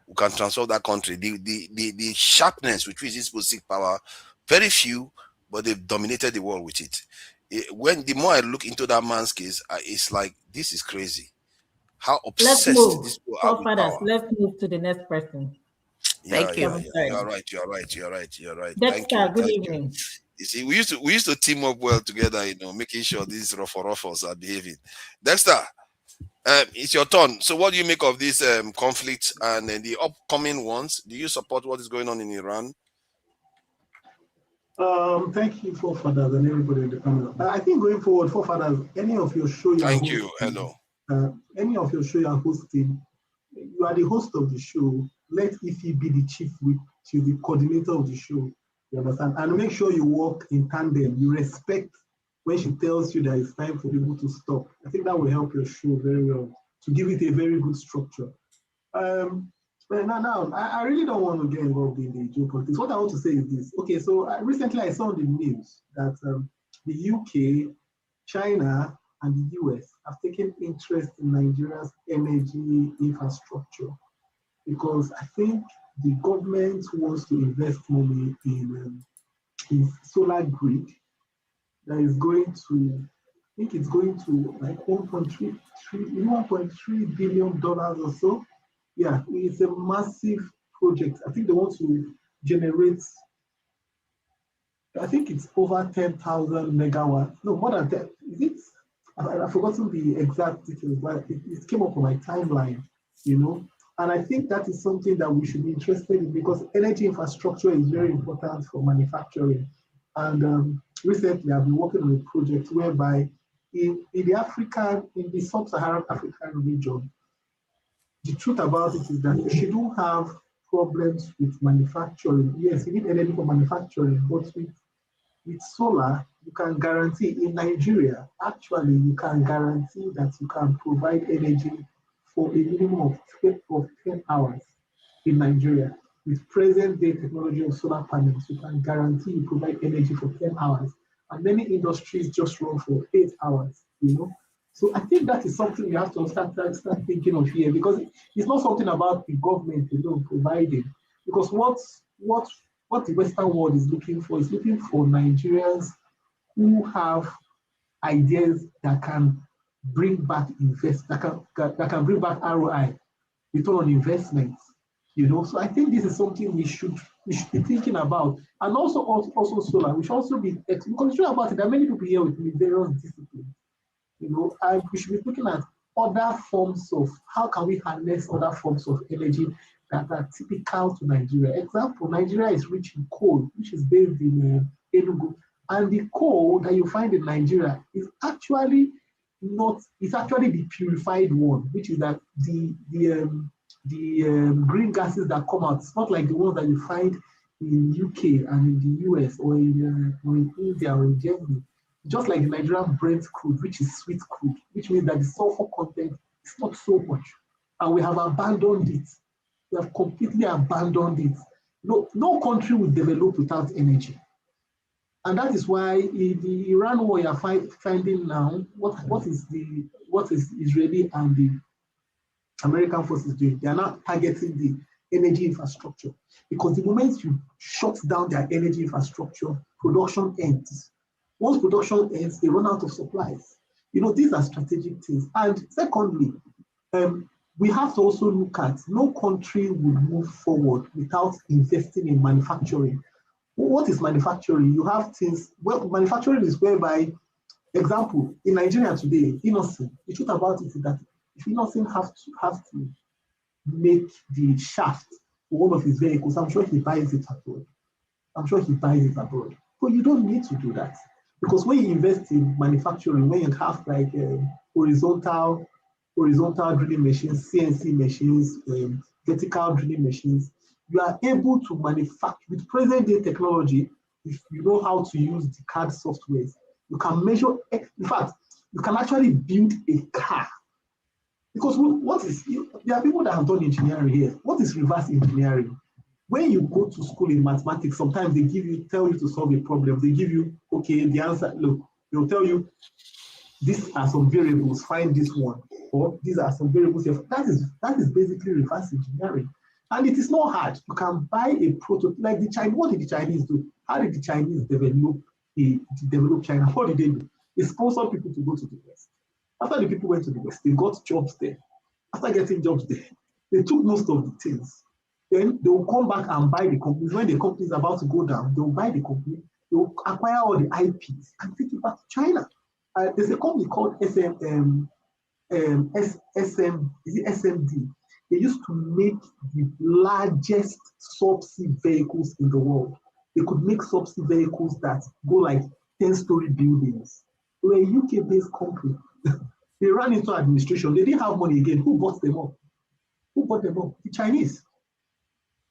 we can transform that country. The sharpness with which these people seek power, very few, but they've dominated the world with it. When the more I look into that man's case, it's like, this is crazy. How Let's obsessed move. these people are with Forefathers, power. let's move to the next person. Yeah, Thank yeah, you. yeah. You are right. You are right. You are right. You are right. Thank Dexter, you. good Thank you. evening. You see, we used to team up well together, making sure these ruffles are behaving. Dexter, it's your turn. So what do you make of this conflict and the upcoming ones? Do you support what is going on in Iran? Thank you, forefathers, and everybody in the panel. I think going forward, forefathers, any of your show you're Thank hosting, you. Hello. any of your show you're hosting, you are the host of the show. Let Ify be the chief whip, she's the coordinator of the show. You understand? And make sure you work in tandem. You respect when she tells you that it's time for people to stop. I think that will help your show very well to give it a very good structure. But now, I really don't want to get involved in the geopolitics. What I want to say is this. Okay, so recently I saw on the news that the UK, China, and the US have taken interest in Nigeria's energy infrastructure because I think the government wants to invest money in solar grid that is going to, I think it's going to like $1.3 billion or so. Yeah, it's a massive project. I think they want to generate, I think it's over 10,000 megawatts. No, more than 10. Is it? I've forgotten the exact details, but it came up on my timeline, And I think that is something that we should be interested in because energy infrastructure is very important for manufacturing. And recently I've been working on a project whereby in the sub-Saharan African region, the truth about it is that you shouldn't have problems with manufacturing. Yes, you need energy for manufacturing, but with solar, you can guarantee in Nigeria, actually, you can guarantee that you can provide energy for a minimum of 10 hours in Nigeria. With present day technology of solar panels, you can guarantee you provide energy for 10 hours. And many industries just run for 8 hours, So I think that is something we have to start thinking of here because it's not something about the government providing. Because what the Western world is looking for Nigerians who have ideas that can bring back that can bring back ROI, return on investment. So I think this is something we should be thinking about, and also solar. We should also be concerned about it. There are many people here with various disciplines. And we should be looking at other forms of how can we harness other forms of energy that are typical to Nigeria. Example, Nigeria is rich in coal, which is based in Enugu, and the coal that you find in Nigeria is actually the purified one, which is that the green gases that come out. It's not like the ones that you find in UK and in the US or in India or in Germany. Just like the Nigerian Brent crude, which is sweet crude, which means that the sulfur content is not so much. And we have abandoned it. We have completely abandoned it. No country will develop without energy. And that is why in the Iran war you are finding now, what is Israeli and the American forces doing? They are now targeting the energy infrastructure, because the moment you shut down their energy infrastructure, production ends. Once production ends, they run out of supplies. These are strategic things. And secondly, we have to also look at no country will move forward without investing in manufacturing. What is manufacturing? You have things, well, manufacturing is whereby, example, in Nigeria today, Innocent, the truth about it is that if Innocent have to make the shaft for one of his vehicles, I'm sure he buys it abroad. But you don't need to do that. Because when you invest in manufacturing, when you have like horizontal drilling machines, CNC machines, vertical drilling machines, you are able to manufacture with present day technology. If you know how to use the CAD softwares, you can measure. In fact, you can actually build a car. Because there are people that have done engineering here. What is reverse engineering? When you go to school in mathematics, sometimes they tell you to solve a problem. They give you, okay, the answer. Look, they'll tell you, these are some variables, find this one, or these are some variables. That is basically reverse engineering. And it is not hard. You can buy a prototype like the Chinese. What did the Chinese do? How did the Chinese develop China? What did they do? They sponsored people to go to the West. After the people went to the West, they got jobs there. After getting jobs there, they took most of the things. Then they will come back and buy the companies. When the company is about to go down, they will buy the company, they will acquire all the IPs and take it back to China. There's a company called SMD. They used to make the largest subsea vehicles in the world. They could make subsea vehicles that go like 10-story buildings. They were a UK-based company. They ran into administration. They didn't have money again. Who bought them up? The Chinese.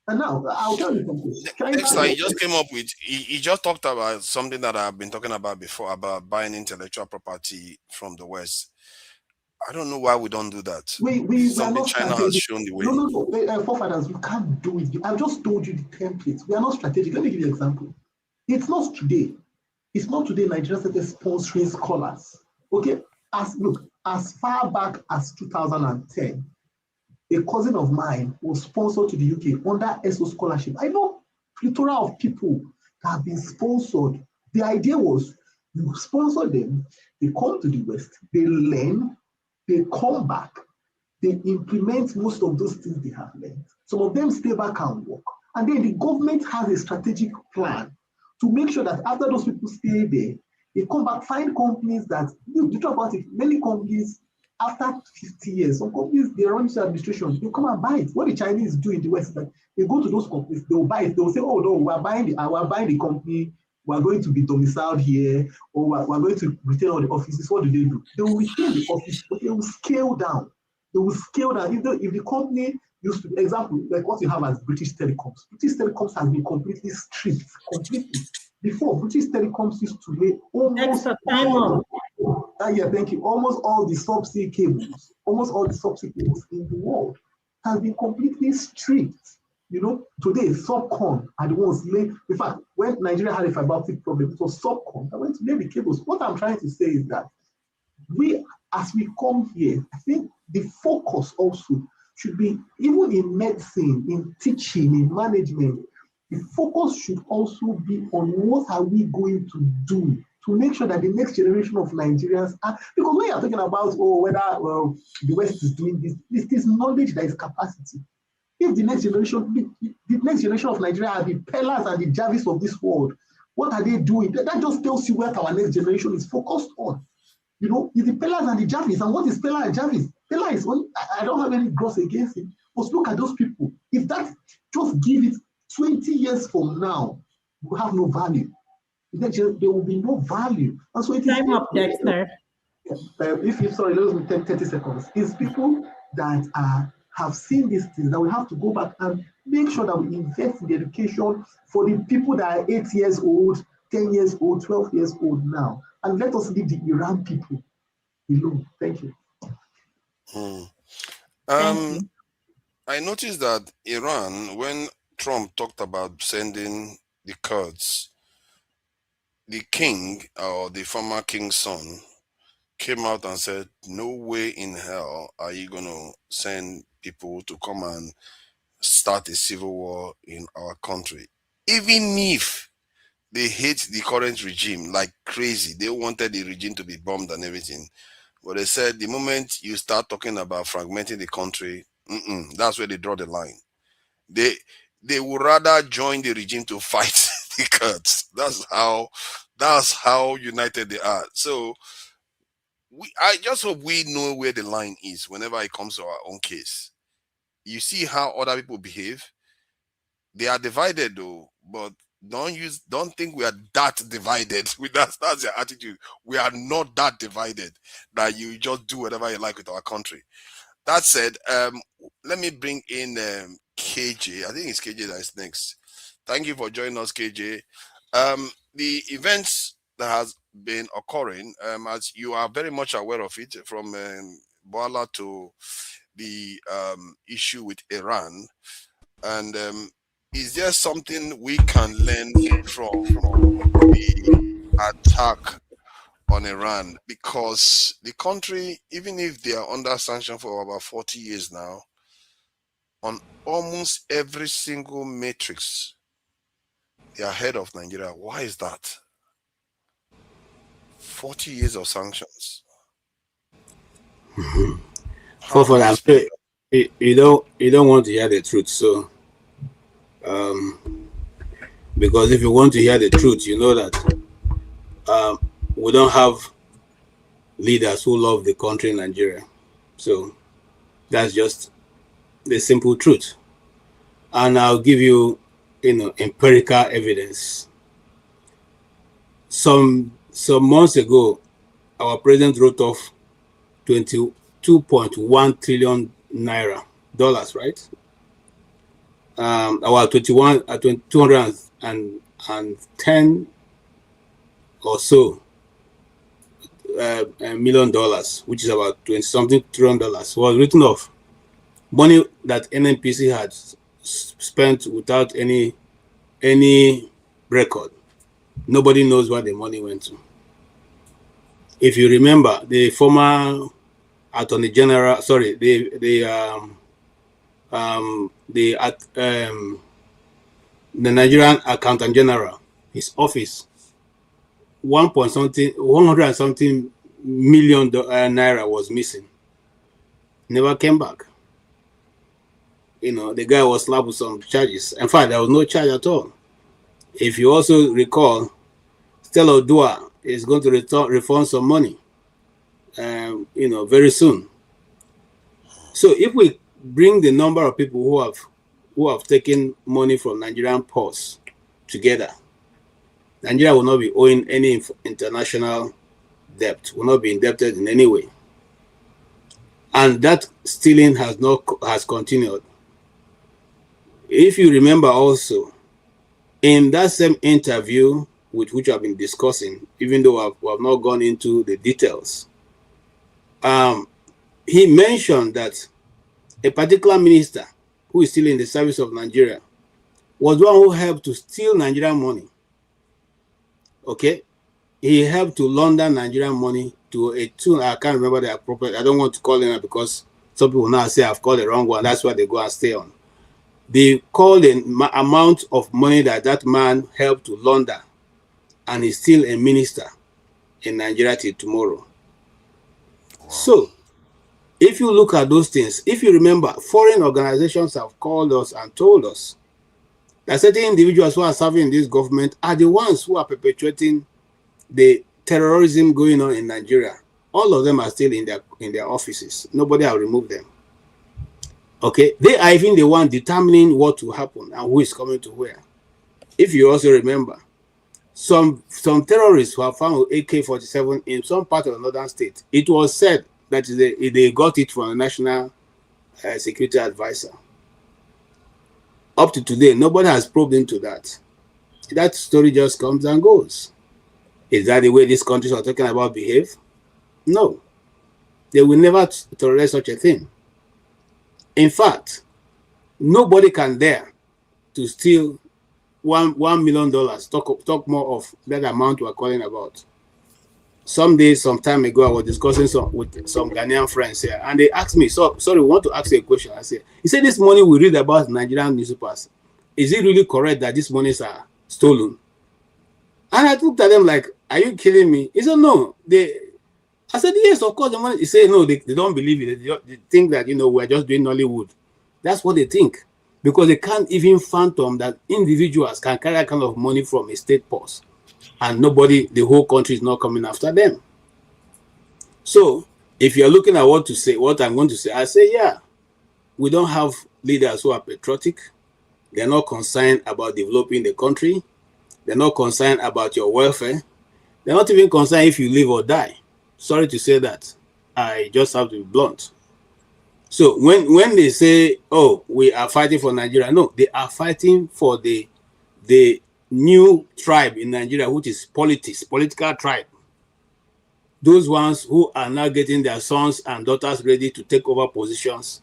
And now, I'll tell you something. Next, he just came up with, he just talked about something that I've been talking about before, about buying intellectual property from the West. I don't know why we don't do that. Something China has shown the way. No. Forefathers, you can't do it. I've just told you the templates. We are not strategic. Let me give you an example. It's not today Nigeria started sponsoring scholars. Okay? As far back as 2010, a cousin of mine was sponsored to the UK under ESO scholarship. I know plethora of people that have been sponsored. The idea was you sponsor them, they come to the West, they learn, they come back, they implement most of those things they have learned. Some of them stay back and work. And then the government has a strategic plan to make sure that after those people stay there, they come back, find companies that, you talk about it, many companies, after 50 years, some companies, they run into administration, they come and buy it. What the Chinese do in the West is that they go to those companies, they'll buy it, they'll say, oh no, we're buying the company, we're going to be domiciled here, or we're going to retain all the offices. What do? They will retain the office, but they will scale down. If the company used to, example, like what you have as British Telecoms. British Telecoms has been completely stripped, completely. Before, British Telecoms used to lay almost almost all the subsea cables, in the world has been completely stripped. Today, Subcon are the ones lay. In fact, when Nigeria had a fiber optic problem, it was Subcon that went to lay the cables. What I'm trying to say is that as we come here, I think the focus also should be, even in medicine, in teaching, in management, the focus should also be on what are we going to do to make sure that the next generation of Nigerians are, because when you're talking about whether the West is doing this, it is knowledge that is capacity. If the next generation of Nigeria are the pillars and the Javis of this world, what are they doing? That just tells you what our next generation is focused on. It's the pillars and the Javis. And what is pillar and Javis? Pillar is one, I don't have any gross against it, but look at those people. If that, just give it 20 years from now, will have no value. There will be no value. And so it is time up, Dexter. Sorry, let me take 30 seconds. It's people that have seen these things that we have to go back and make sure that we invest in the education for the people that are 8 years old, 10 years old, 12 years old now. And let us leave the Iran people alone. Thank you. Thank you. I noticed that Iran, when Trump talked about sending the Kurds, the king or the former king's son came out and said, "No way in hell are you going to send people to come and start a civil war in our country. Even if they hate the current regime like crazy, they wanted the regime to be bombed and everything. But they said the moment you start talking about fragmenting the country, that's where they draw the line. They would rather join the regime to fight the Kurds. That's how united they are. So I just hope we know where the line is whenever it comes to our own case. You see how other people behave. They are divided though, but don't think we are that divided. That's your attitude. We are not that divided that you just do whatever you like with our country. That said, let me bring in KJ. I think it's KJ that is next. Thank you for joining us, KJ. The events that has been occurring, as you are very much aware of it, from Bwala to the issue with Iran, and is there something we can learn from the attack on Iran? Because the country, even if they are under sanction for about 40 years now, on almost every single matrix, they are ahead of Nigeria. Why is that? 40 years of sanctions. You don't want to hear the truth, so because if you want to hear the truth, you know that we don't have leaders who love the country Nigeria. So that's just the simple truth. And I'll give you, empirical evidence. Some months ago, our president wrote off 22.1 trillion naira dollars, right? Our 210 or so $million, which is about 20-something trillion dollars, was written off. Money that NNPC had spent without any record. Nobody knows where the money went to. If you remember, the former Attorney General, sorry, the Nigerian Accountant General, his office, 100 and something million naira was missing. Never came back. The guy was slapped with some charges. In fact, there was no charge at all. If you also recall, Stella Odua is going to refund some money, very soon. So if we bring the number of people who have taken money from Nigerian ports together, Nigeria will not be owing any international debt, will not be indebted in any way. And that stealing has continued. If you remember also, in that same interview with which I've been discussing, even though we have not gone into the details, he mentioned that a particular minister who is still in the service of Nigeria was the one who helped to steal Nigerian money. Okay? He helped to launder Nigerian money to a tune. I can't remember the appropriate. I don't want to call him because some people now say I've called the wrong one. That's why they go and stay on. They call the amount of money that man helped to launder, and he's still a minister in Nigeria till tomorrow. So, if you look at those things, if you remember, foreign organizations have called us and told us that certain individuals who are serving in this government are the ones who are perpetuating the terrorism going on in Nigeria. All of them are still in their offices. Nobody has removed them. Okay, they are even the one determining what will happen and who is coming to where. If you also remember, some terrorists who have found AK-47 in some part of the northern state, it was said that they got it from a national security advisor. Up to today, nobody has probed into that. That story just comes and goes. Is that the way these countries are talking about behave? No. They will never tolerate such a thing. In fact, nobody can dare to steal $1 million. Talk more of that amount we're calling about. Some time ago, I was discussing with some Ghanaian friends here, and they asked me, sorry, we want to ask you a question. I said, he said, this money we read about Nigerian newspapers, is it really correct that these monies are stolen? And I looked at them like, are you kidding me? He said, no. I said, yes, of course, the money. He said, no, they don't believe it. They think that, we're just doing Nollywood. That's what they think. Because they can't even fathom that individuals can carry that kind of money from a state purse. And the whole country is not coming after them. So, if you're looking at what I'm going to say, I say, yeah, we don't have leaders who are patriotic. They're not concerned about developing the country. They're not concerned about your welfare. They're not even concerned if you live or die. Sorry to say that. I just have to be blunt. So when they say, oh, we are fighting for Nigeria, no, they are fighting for the new tribe in Nigeria, which is political tribe. Those ones who are now getting their sons and daughters ready to take over positions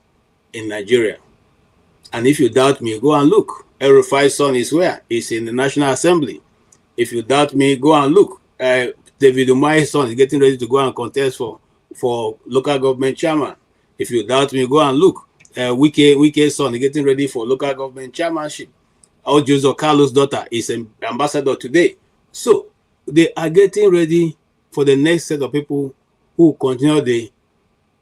in Nigeria. And if you doubt me, go and look. El-Rufai's son is where? He's in the National Assembly. If you doubt me, go and look. David Umahi's son is getting ready to go and contest for local government chairman. If you doubt me, go and look. Wike's son is getting ready for local government chairmanship. Ojozo Carlos' daughter is an ambassador today. So they are getting ready for the next set of people who continue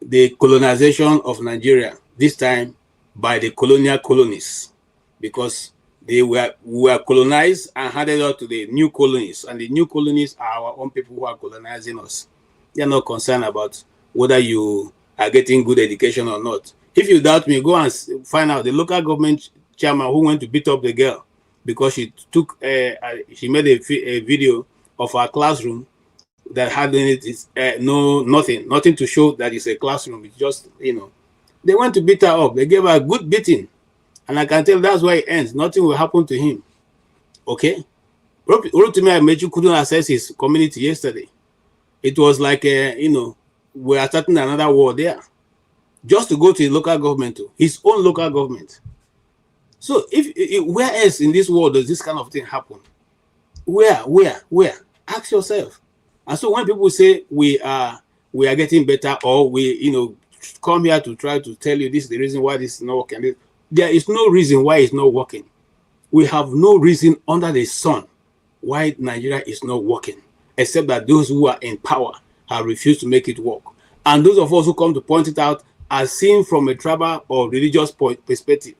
the colonization of Nigeria, this time by the colonial colonies, because we were colonized and handed out to the new colonies, and the new colonies are our own people who are colonizing us. They are not concerned about whether you are getting good education or not. If you doubt me, go and find out the local government chairman who went to beat up the girl because she she made a video of her classroom that had in it nothing to show that it's a classroom. It's just, they went to beat her up. They gave her a good beating. And I can tell that's why it ends. Nothing will happen to him. Okay? Rotimi Amechi couldn't access his community yesterday. It was like, we are starting another war there. Just to go to his local government, his own local government. So where else in this world does this kind of thing happen? Where? Ask yourself. And so when people say we are getting better, or we come here to try to tell you this is the reason why this is not working, there is no reason why it's not working. We have no reason under the sun why Nigeria is not working, except that those who are in power have refused to make it work. And those of us who come to point it out are seen from a tribal or religious perspective.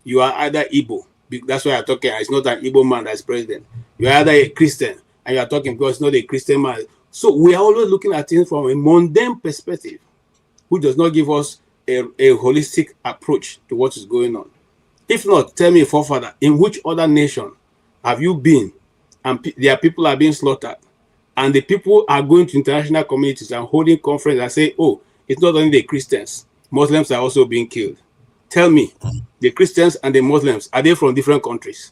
You are either Igbo, that's why I'm talking. It's not an Igbo man that's president. You are either a Christian, and you are talking because it's not a Christian man. So we are always looking at things from a mundane perspective, which does not give us a holistic approach to what is going on. If not, tell me, forefather, in which other nation have you been and their people are being slaughtered, and the people are going to international communities and holding conferences and say, oh, it's not only the Christians, Muslims are also being killed. Tell me, the Christians and the Muslims, are they from different countries?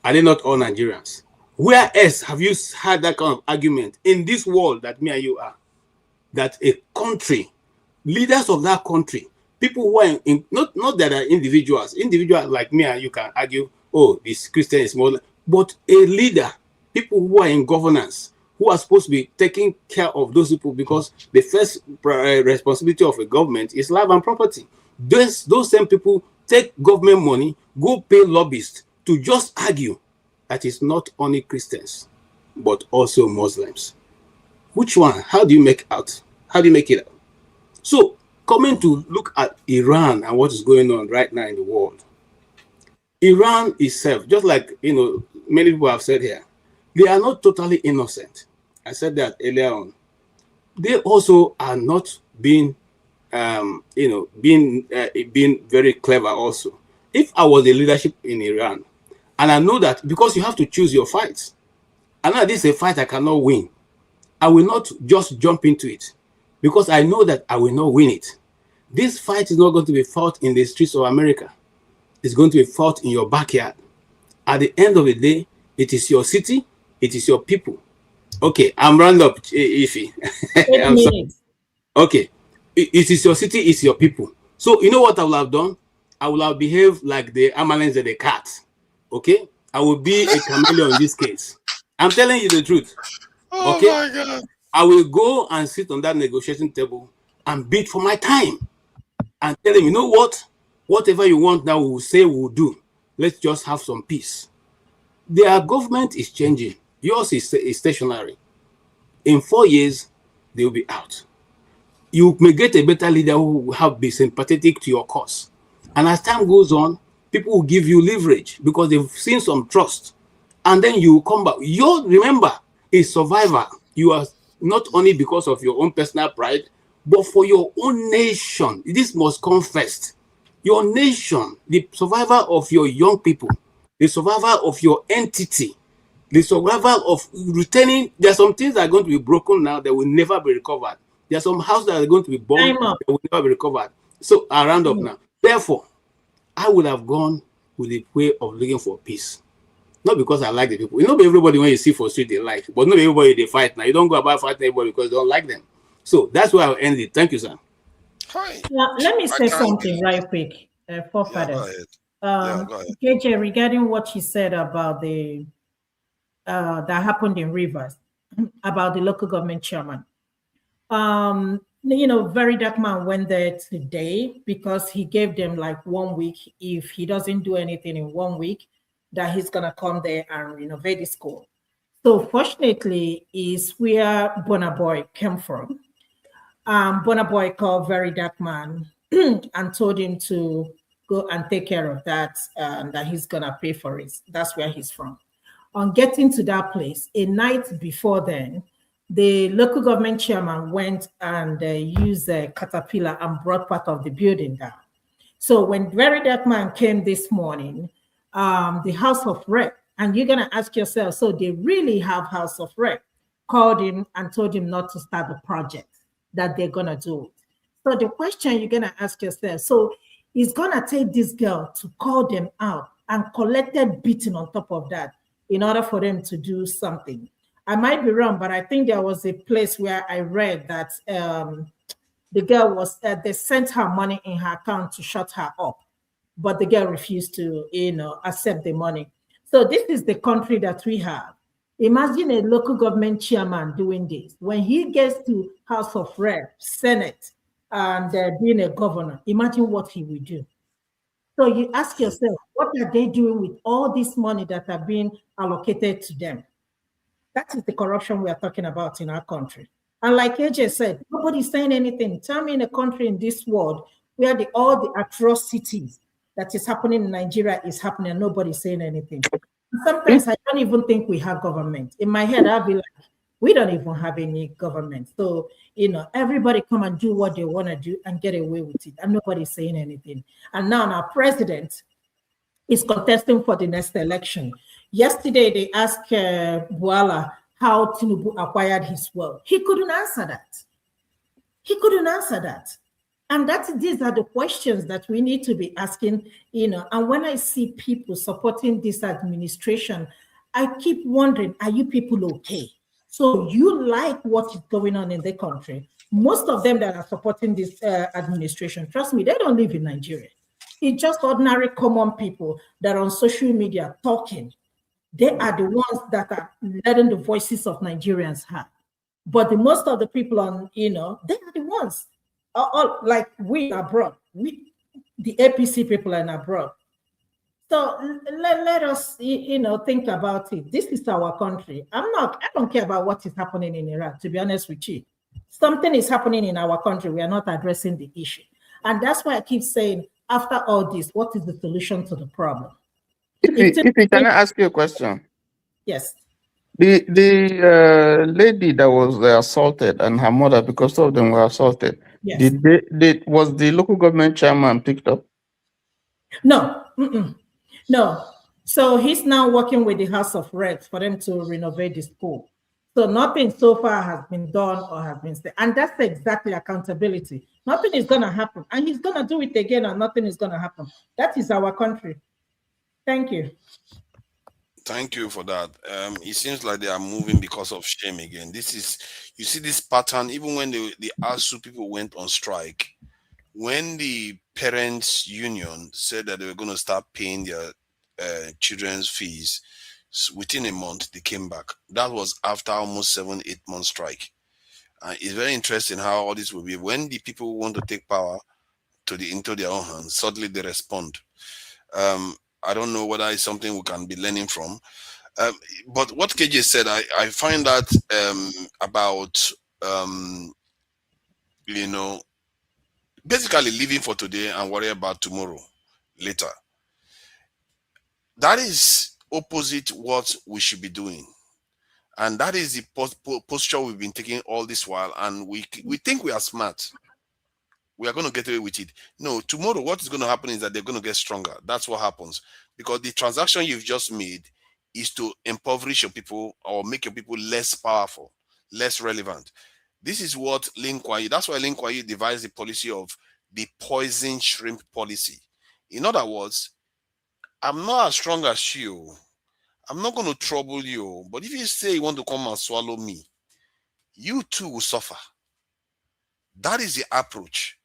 Are they not all Nigerians? Where else have you had that kind of argument in this world that me and you are? That a country, leaders of that country, people who are not that are individuals like me and you can argue, oh, this Christian is Muslim, but a leader, people who are in governance, who are supposed to be taking care of those people, because the first responsibility of a government is life and property. Those same people take government money, go pay lobbyists to just argue that it's not only Christians, but also Muslims. Which one? How do you make it out? So, coming to look at Iran and what is going on right now in the world. Iran itself, just like many people have said here, they are not totally innocent. I said that earlier on. They also are not being being very clever also. If I was the leadership in Iran, and I know that because you have to choose your fights, I know this is a fight I cannot win, I will not just jump into it, because I know that I will not win it. This fight is not going to be fought in the streets of America. It's going to be fought in your backyard. At the end of the day, it is your city, it is your people. Okay, I'm round up, Ify. I'm sorry. Okay, it is your city, it's your people. So you know what I would have done? I would have behaved like the Amalens and the cat. Okay, I will be a chameleon in this case. I'm telling you the truth. Oh Okay? my God. I will go and sit on that negotiating table and bid for my time and tell them, you know what? Whatever you want now, we will say we will do. Let's just have some peace. Their government is changing. Yours is stationary. In 4 years, they will be out. You may get a better leader who will have be sympathetic to your cause. And as time goes on, people will give you leverage because they've seen some trust. And then you come back. Remember, a survivor. You are not only because of your own personal pride, but for your own nation. This must come first. Your nation, the survivor of your young people, the survivor of your entity, the survivor of returning. There are some things that are going to be broken now that will never be recovered. There are some houses that are going to be bombed that will never be recovered. So I round up now. Therefore, I would have gone with the way of looking for peace. Not because I like the people. You know, everybody when you see for street they like, but not everybody they fight now. You don't go about fighting everybody because you don't like them. So that's where I'll end it. Thank you, sir. Now, let me say something right quick, forefathers. Go ahead. KJ, regarding what you said about the that happened in Rivers, about the local government chairman. Very Dark Man went there today because he gave them like 1 week. If he doesn't do anything in 1 week, that he's gonna come there and renovate the school. So fortunately, is where Bonaboy came from. Bonaboy called Very Dark Man and told him to go and take care of that, and that he's gonna pay for it. That's where he's from. On getting to that place, a night before then, the local government chairman went and used a caterpillar and brought part of the building down. So when Very Dark Man came this morning, the House of Rep, and you're gonna ask yourself, so they really have House of Rep, called him and told him not to start the project, that they're gonna do it. So the question you're gonna ask yourself, so it's gonna take this girl to call them out and collected beating on top of that in order for them to do something. I might be wrong, but I think there was a place where I read that the girl was, they sent her money in her account to shut her up, but the girl refused to, accept the money. So this is the country that we have. Imagine a local government chairman doing this. When he gets to House of Rep, Senate, and being a governor, imagine what he will do. So you ask yourself, what are they doing with all this money that are being allocated to them? That is the corruption we are talking about in our country. And like AJ said, nobody's saying anything. Tell me in a country in this world where all the atrocities that is happening in Nigeria is happening and nobody's saying anything. Sometimes I don't even think we have government. In my head, I'll be like, we don't even have any government. So, everybody come and do what they want to do and get away with it. And nobody's saying anything. And now our president is contesting for the next election. Yesterday, they asked Bwala how Tinubu acquired his wealth. He couldn't answer that. He couldn't answer that. And these are the questions that we need to be asking, And when I see people supporting this administration, I keep wondering, are you people okay? So you like what is going on in the country. Most of them that are supporting this administration, trust me, they don't live in Nigeria. It's just ordinary common people that are on social media talking. They are the ones that are letting the voices of Nigerians have. But most of the people on, they are the ones. All like we abroad. The APC people are abroad. So let us, think about it. This is our country. I don't care about what is happening in Iraq, to be honest with you. Something is happening in our country. We are not addressing the issue. And that's why I keep saying, after all this, what is the solution to the problem? If you can I ask you a question? Yes. The lady that was assaulted and her mother, because two of them were assaulted, yes. Was the local government chairman picked up? No. No. So he's now working with the House of Reps for them to renovate the school. So nothing so far has been done or has been said. And that's exactly accountability. Nothing is going to happen. And he's going to do it again and nothing is going to happen. That is our country. Thank you. Thank you for that. It seems like they are moving because of shame again. You see this pattern, even when the ASU people went on strike, when the parents' union said that they were going to start paying their children's fees. Within a month, they came back. That was after almost 7-8 month strike. It's very interesting how all this will be. When the people want to take power into their own hands, suddenly they respond. I don't know whether it's something we can be learning from. But what KJ said, I find that about, basically living for today and worry about tomorrow later. That is opposite what we should be doing. And that is the posture we've been taking all this while. And we think we are smart. We are going to get away with it. No, tomorrow what is going to happen is that they're going to get stronger. That's what happens. Because the transaction you've just made is to impoverish your people or make your people less powerful, less relevant. This is what Lin Kuan Yew, that's why Lin Kuan Yew devised the policy of the poison shrimp policy. In other words, I'm not as strong as you. I'm not going to trouble you. But if you say you want to come and swallow me, you too will suffer. That is the approach.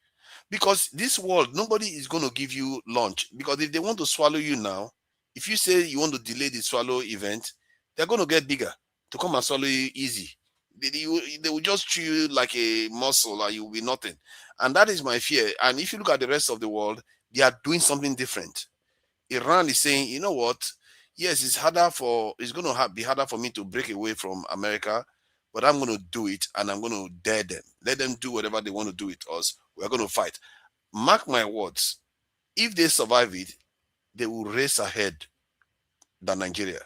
Because this world, nobody is going to give you lunch. Because if they want to swallow you now, if you say you want to delay the swallow event, they're going to get bigger to come and swallow you easy. They will just treat you like a muscle and you will be nothing. And that is my fear. And if you look at the rest of the world, they are doing something different. Iran is saying, you know what? Yes, it's going to be harder for me to break away from America, but I'm going to do it and I'm going to dare them. Let them do whatever they want to do with us. We're going to fight. Mark my words. If they survive it, they will race ahead than Nigeria.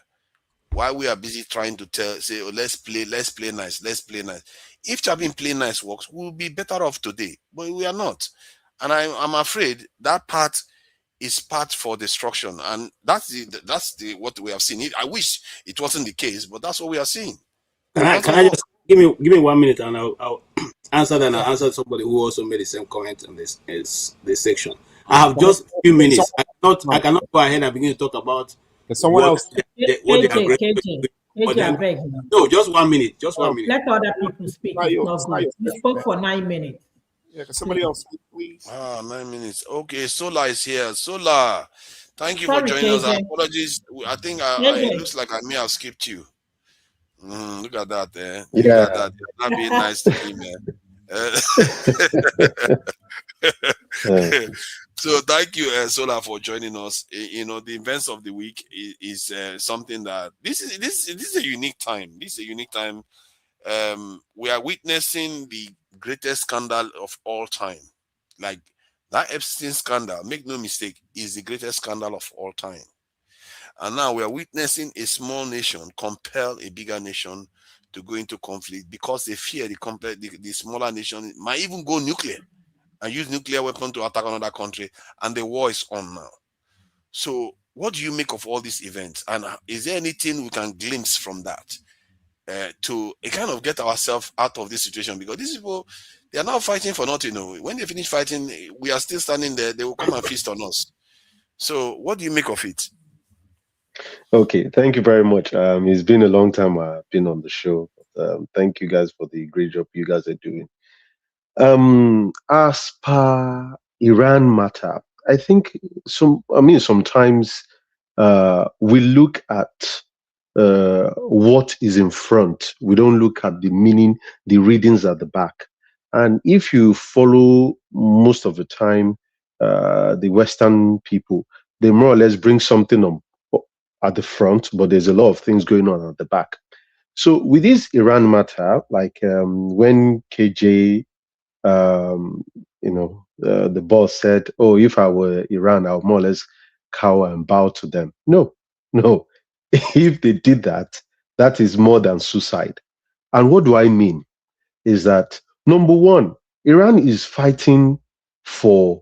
While we are busy trying to say, oh, let's play nice. If Chabin play nice works, we'll be better off today, but we are not. And I'm afraid that part is part for destruction, and that's what we have seen. I wish it wasn't the case, but that's what we are seeing. Can I just give me 1 minute and I'll answer that. And I'll answer somebody who also made the same comment on this section. I have just a few minutes. I cannot go ahead and begin to talk about someone else. No, just 1 minute. Just 1 minute. Let other people speak. It's not good. You spoke for 9 minutes. Yeah, can somebody else speak, please? 9 minutes. Okay, Sola is here. Sola, thank you for joining us. Apologies. I think it looks like I may have skipped you. Look at that. Look at that. You're not being nice to me, man. So thank you, Sola, for joining us. The events of the week is something that this is a unique time. This is a unique time. We are witnessing the greatest scandal of all time. Like that Epstein scandal, make no mistake, is the greatest scandal of all time. And now we are witnessing a small nation compel a bigger nation to go into conflict because they fear the smaller nation might even go nuclear and use nuclear weapon to attack another country, and the war is on now. So what do you make of all these events? And is there anything we can glimpse from that to kind of get ourselves out of this situation? Because these people, they are now fighting for nothing. When they finish fighting, we are still standing there. They will come and feast on us. So what do you make of it? Okay, thank you very much. It's been a long time I've been on the show. Thank you guys for the great job you guys are doing. As per Iran matter, I think sometimes we look at what is in front. We don't look at the meaning, the readings at the back. And if you follow most of the time, the Western people, they more or less bring something on at the front, but there's a lot of things going on at the back. So with this Iran matter, like when KJ, the boss said, "Oh, if I were Iran, I would more or less cower and bow to them." No. If they did that, that is more than suicide. And what do I mean? Is that number one, Iran is fighting for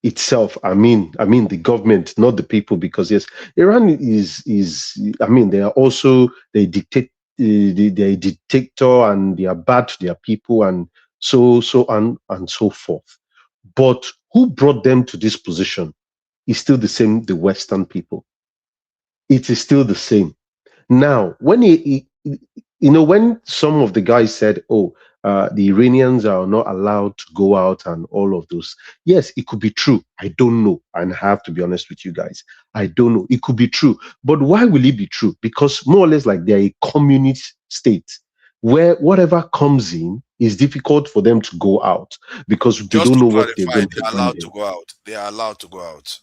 itself. I mean the government, not the people, because yes, Iran is they are also they dictate, they're a dictator and they are bad to their people and so on and so forth. But who brought them to this position is still the same, the Western people. It is still the same. Now, when when some of the guys said, "Oh, the Iranians are not allowed to go out and all of those. Yes, it could be true. I don't know. And I have to be honest with you guys. I don't know. It could be true. But why will it be true? Because more or less like they're a communist state where whatever comes in is difficult for them to go out because they Just don't to know what they're clarify, going to they're bring allowed in. to go out. They are allowed to go out.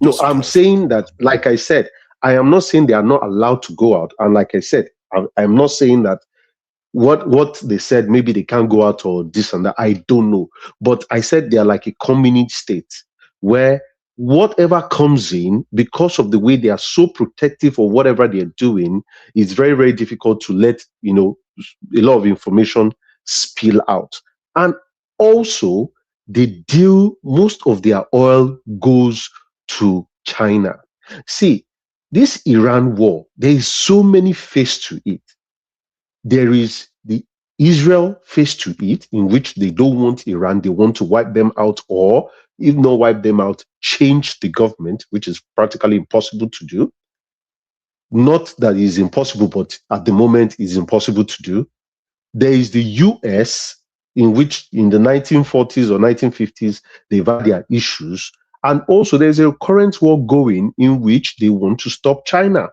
No, I'm saying that, like I said, I am not saying they are not allowed to go out. And like I said, I'm not saying that what they said, maybe they can't go out or this and that. I don't know. But I said they are like a communist state where whatever comes in, because of the way they are so protective of whatever they're doing, it's very, very difficult to let, a lot of information spill out. And also, most of their oil goes to China. See, this Iran war, there is so many faces to it. There is the Israel face to it, in which they don't want Iran, they want to wipe them out, or if not wipe them out, change the government, which is practically impossible to do. Not that it is impossible, but at the moment it's impossible to do. There is the US, in which in the 1940s or 1950s, they've had their issues. And also there's a current war going in which they want to stop China.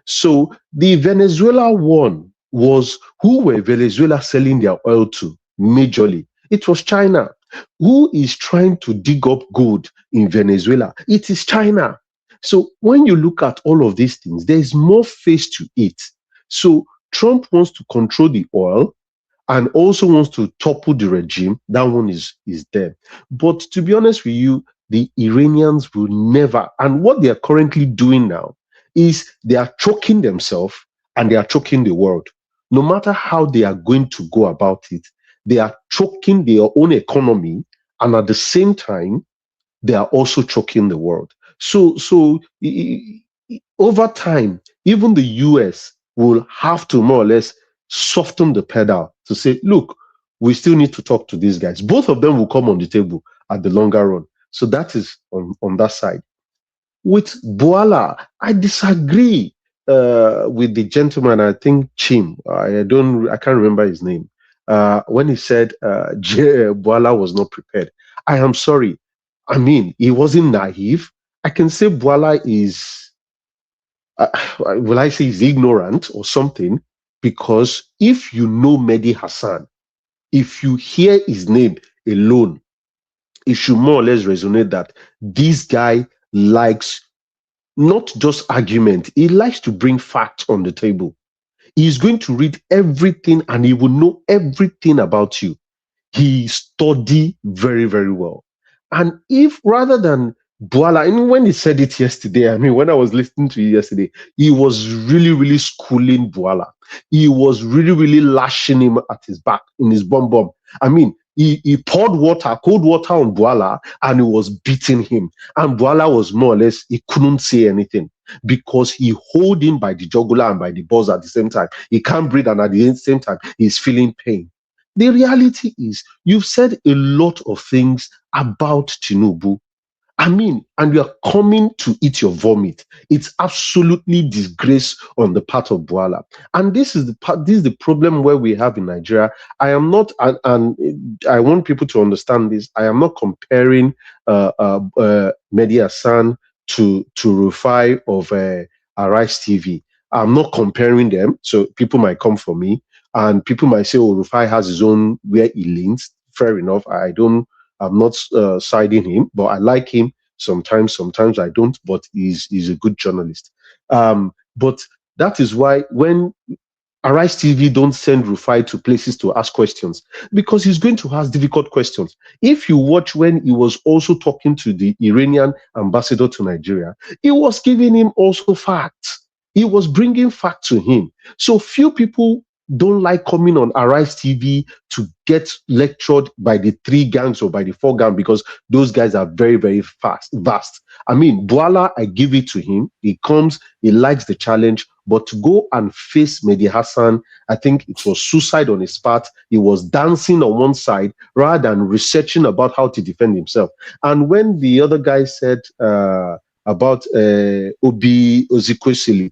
So the Venezuela one was, who were Venezuela selling their oil to majorly? It was China. Who is trying to dig up gold in Venezuela? It is China. So when you look at all of these things, there is more face to it. So Trump wants to control the oil and also wants to topple the regime. That one is there. But to be honest with you, the Iranians will never, and what they are currently doing now is they are choking themselves and they are choking the world. No matter how they are going to go about it, they are choking their own economy, and at the same time, they are also choking the world. So over time, even the US will have to more or less soften the pedal to say, look, we still need to talk to these guys. Both of them will come on the table at the longer run. So that is on that side. With Bwala, I disagree with the gentleman, I think Chim, I can't remember his name, when he said Bwala was not prepared. I am sorry. I mean, he wasn't naive. I can say Bwala is, will I say he's ignorant or something? Because if you know Mehdi Hasan, if you hear his name alone, it should more or less resonate that this guy likes not just argument, he likes to bring facts on the table. He's going to read everything and he will know everything about you. He study very, very well. And if rather than Bwala, and when he said it yesterday, I mean, when I was listening to it yesterday, he was really, really schooling Bwala. He was really, really lashing him at his back, in his bum. I mean, he poured cold water on Bwala, and he was beating him. And Bwala was more or less, he couldn't say anything because he hold him by the jugular and by the balls at the same time. He can't breathe, and at the same time, he's feeling pain. The reality is, you've said a lot of things about Tinubu. I mean, and you are coming to eat your vomit. It's absolutely disgrace on the part of Bwala. And this is the problem where we have in Nigeria. I am not, and I want people to understand this, I am not comparing Mehdi Hasan to Rufai of Arise TV. I'm not comparing them, so people might come for me. And people might say, oh, Rufai has his own where he leans. Fair enough. I'm not siding him, but I like him. Sometimes I don't, but he's a good journalist. But that is why when Arise TV don't send Rufai to places to ask questions, because he's going to ask difficult questions. If you watch when he was also talking to the Iranian ambassador to Nigeria, he was giving him also facts. He was bringing facts to him. So few people don't like coming on Arise TV to get lectured by the 3 gangs or by the 4 gangs, because those guys are very, very vast. I mean, Bwala, I give it to him. He comes, he likes the challenge, but to go and face Mehdi Hasan, I think it was suicide on his part. He was dancing on one side rather than researching about how to defend himself. And when the other guy said about Obi Ozikwesili,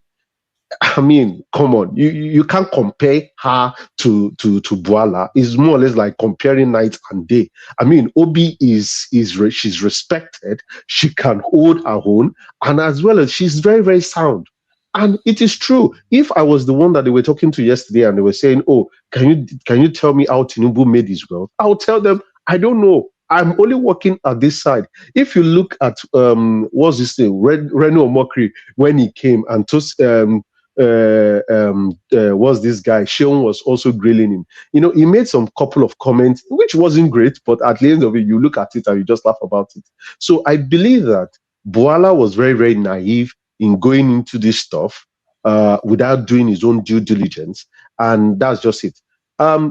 I mean, come on, you can't compare her to Bwala. It's more or less like comparing night and day. I mean, Obi she's respected. She can hold her own, and as well as she's very, very sound. And it is true. If I was the one that they were talking to yesterday and they were saying, "Oh, can you tell me how Tinubu made his wealth?" I'll tell them, I don't know. I'm only working at this side. If you look at what's this thing, Reno Omokri, when he came and took was this guy Sheon was also grilling him. You know, he made some couple of comments which wasn't great, but at the end of it, you look at it and you just laugh about it. So I believe that Bwala was very, very naive in going into this stuff without doing his own due diligence, and that's just it.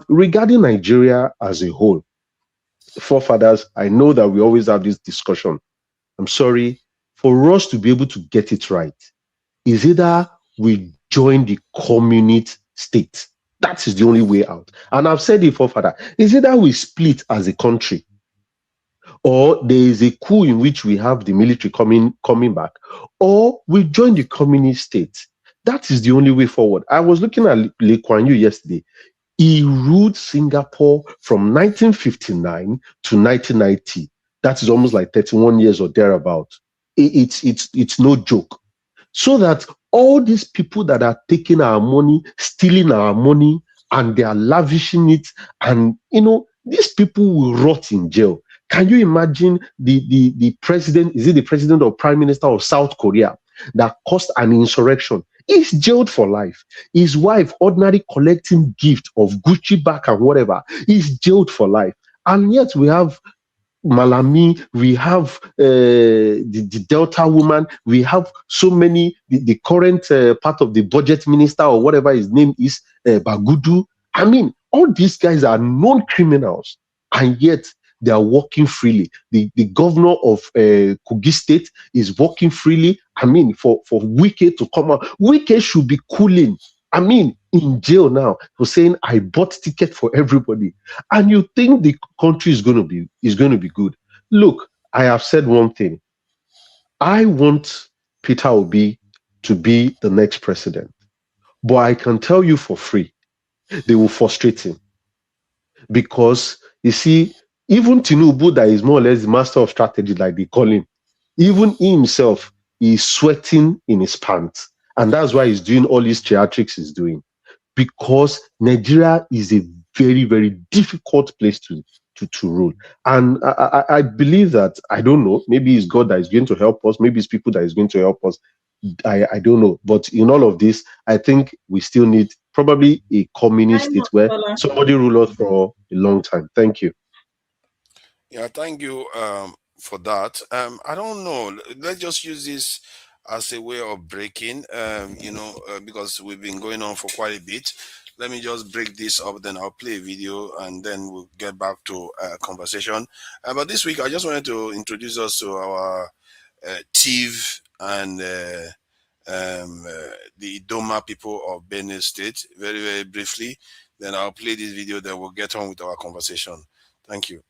Regarding Nigeria as a whole, forefathers, I know that we always have this discussion. I'm sorry, for us to be able to get it right, is either we join the communist state. That is the only way out. And I've said it, forefather, is either we split as a country, or there is a coup in which we have the military coming back, or we join the communist state. That is the only way forward. I was looking at Lee Kuan Yew yesterday. He ruled Singapore from 1959 to 1990. That is almost like 31 years or thereabout. It's no joke. So that all these people that are taking our money, stealing our money, and they are lavishing it, and these people will rot in jail. Can you imagine the president? Is it the president or prime minister of South Korea that caused an insurrection? He's jailed for life. His wife, ordinary collecting gift of Gucci bag and whatever, he's jailed for life. And yet we have Malami, we have the Delta woman, we have so many, the current part of the budget minister or whatever his name is, Bagudu. I mean, all these guys are known criminals, and yet they are walking freely. The governor of Kogi State is walking freely. I mean, for Wike to come out, Wike should be cooling. I mean, in jail now for saying I bought ticket for everybody. And you think the country is going to be good? Look, I have said one thing. I want Peter Obi to be the next president, but I can tell you for free, they will frustrate him, because you see, even Tinubu, that is more or less the master of strategy, like they call him, even he himself is sweating in his pants. And that's why he's doing all these theatrics he's doing. Because Nigeria is a very, very difficult place to rule. And I believe that, I don't know, maybe it's God that is going to help us, maybe it's people that is going to help us. I don't know. But in all of this, I think we still need probably a communist state where somebody rule us for a long time. Thank you. Yeah, thank you for that. I don't know. Let's just use this as a way of breaking, because we've been going on for quite a bit. Let me just break this up, then I'll play a video, and then we'll get back to conversation. But this week, I just wanted to introduce us to our TIV and the Idoma people of Benue State, very, very briefly. Then I'll play this video, then we'll get on with our conversation. Thank you.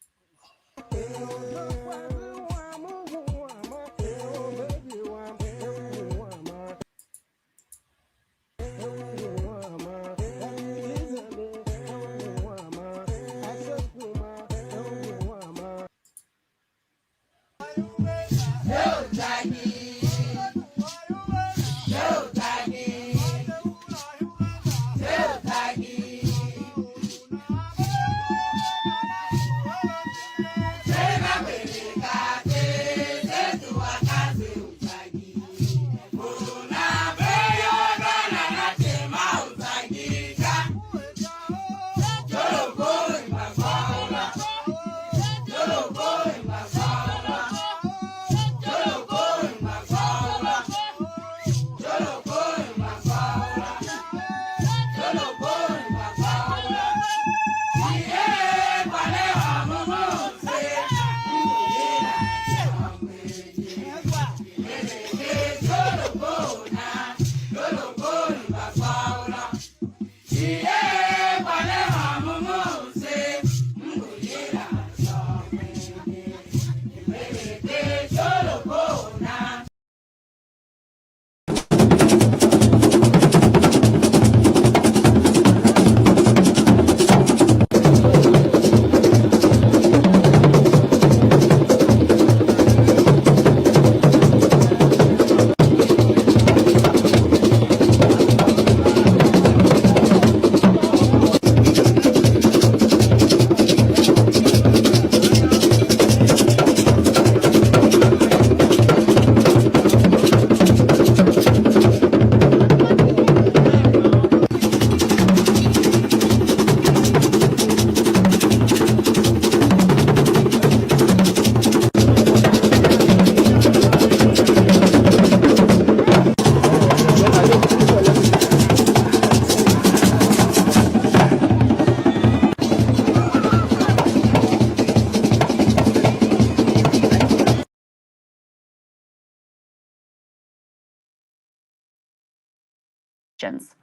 predictions.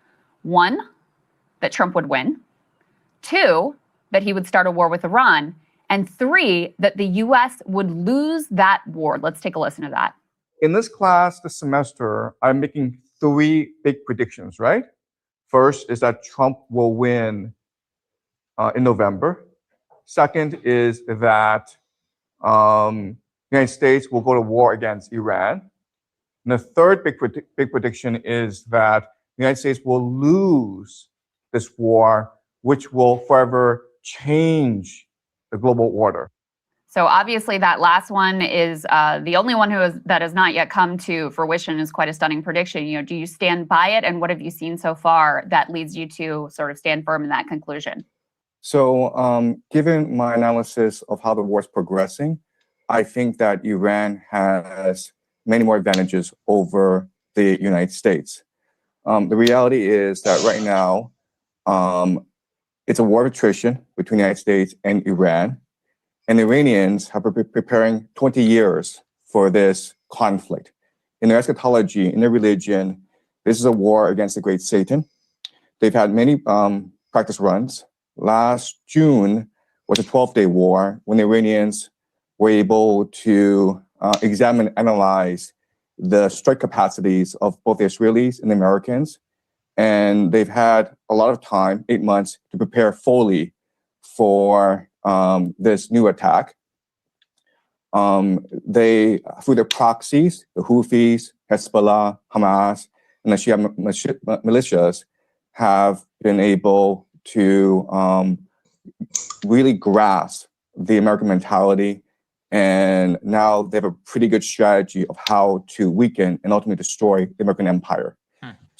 1, that Trump would win. 2, that he would start a war with Iran. And 3, that the U.S. would lose that war. Let's take a listen to that. In this class this semester, I'm making 3 big predictions, right? First is that Trump will win in November. Second is that the United States will go to war against Iran. And the third big prediction is that the United States will lose this war, which will forever change the global order. So obviously that last one is the only one that has not yet come to fruition. Is quite a stunning prediction. You know, do you stand by it? And what have you seen so far that leads you to sort of stand firm in that conclusion? So given my analysis of how the war is progressing, I think that Iran has many more advantages over the United States. The reality is that right now, it's a war of attrition between the United States and Iran. And the Iranians have been preparing 20 years for this conflict. In their eschatology, in their religion, this is a war against the great Satan. They've had many practice runs. Last June was a 12-day war when the Iranians were able to examine and analyze the strike capacities of both the Israelis and the Americans. And they've had a lot of time, 8 months, to prepare fully for this new attack. They, through their proxies, the Houthis, Hezbollah, Hamas, and the Shia militias, have been able to really grasp the American mentality. And now they have a pretty good strategy of how to weaken and ultimately destroy the American empire.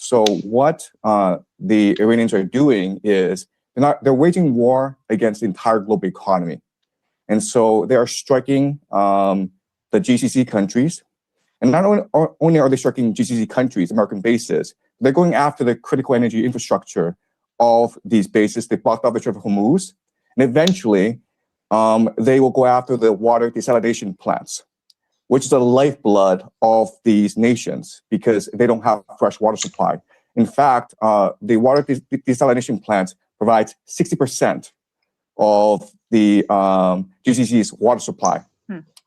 So what the Iranians are doing is they're waging war against the entire global economy. And so they are striking the GCC countries. And not only are they striking GCC countries, American bases, they're going after the critical energy infrastructure of these bases. They blocked off the Strait of Hormuz. And eventually, they will go after the water desalination plants, which is the lifeblood of these nations because they don't have fresh water supply. In fact, the water desalination plants provides 60% of the GCC's water supply.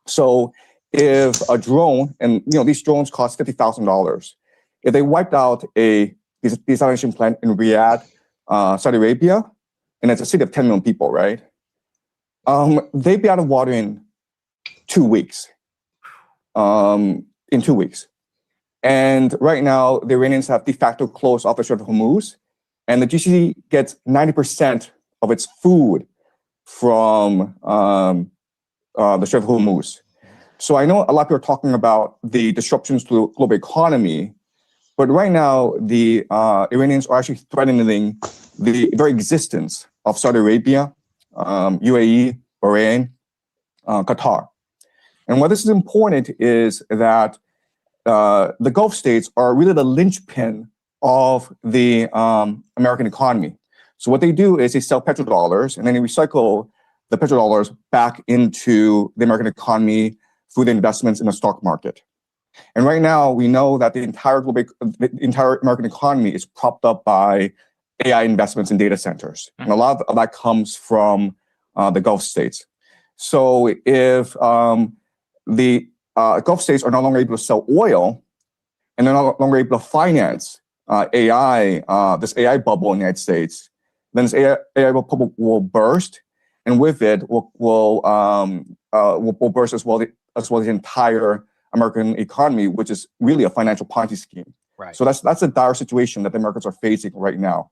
So if a drone, and these drones cost $50,000, if they wiped out a desalination plant in Riyadh, Saudi Arabia, and it's a city of 10 million people, right? They'd be out of water in 2 weeks. In 2 weeks. And right now, the Iranians have de facto closed off the Strait of Hormuz, and the GCC gets 90% of its food from the Strait of Hormuz. So I know a lot of people are talking about the disruptions to the global economy, but right now, the Iranians are actually threatening the very existence of Saudi Arabia, UAE, Bahrain, Qatar. And why this is important is that the Gulf states are really the linchpin of the American economy. So what they do is they sell petrodollars and then they recycle the petrodollars back into the American economy through the investments in the stock market. And right now we know that the entire American economy is propped up by AI investments in data centers. And a lot of that comes from the Gulf states. So if the Gulf states are no longer able to sell oil, and they're no longer able to finance AI, this AI bubble in the United States, then this AI bubble will burst, and with it will burst as well as the entire American economy, which is really a financial Ponzi scheme. Right. So that's a dire situation that the Americans are facing right now.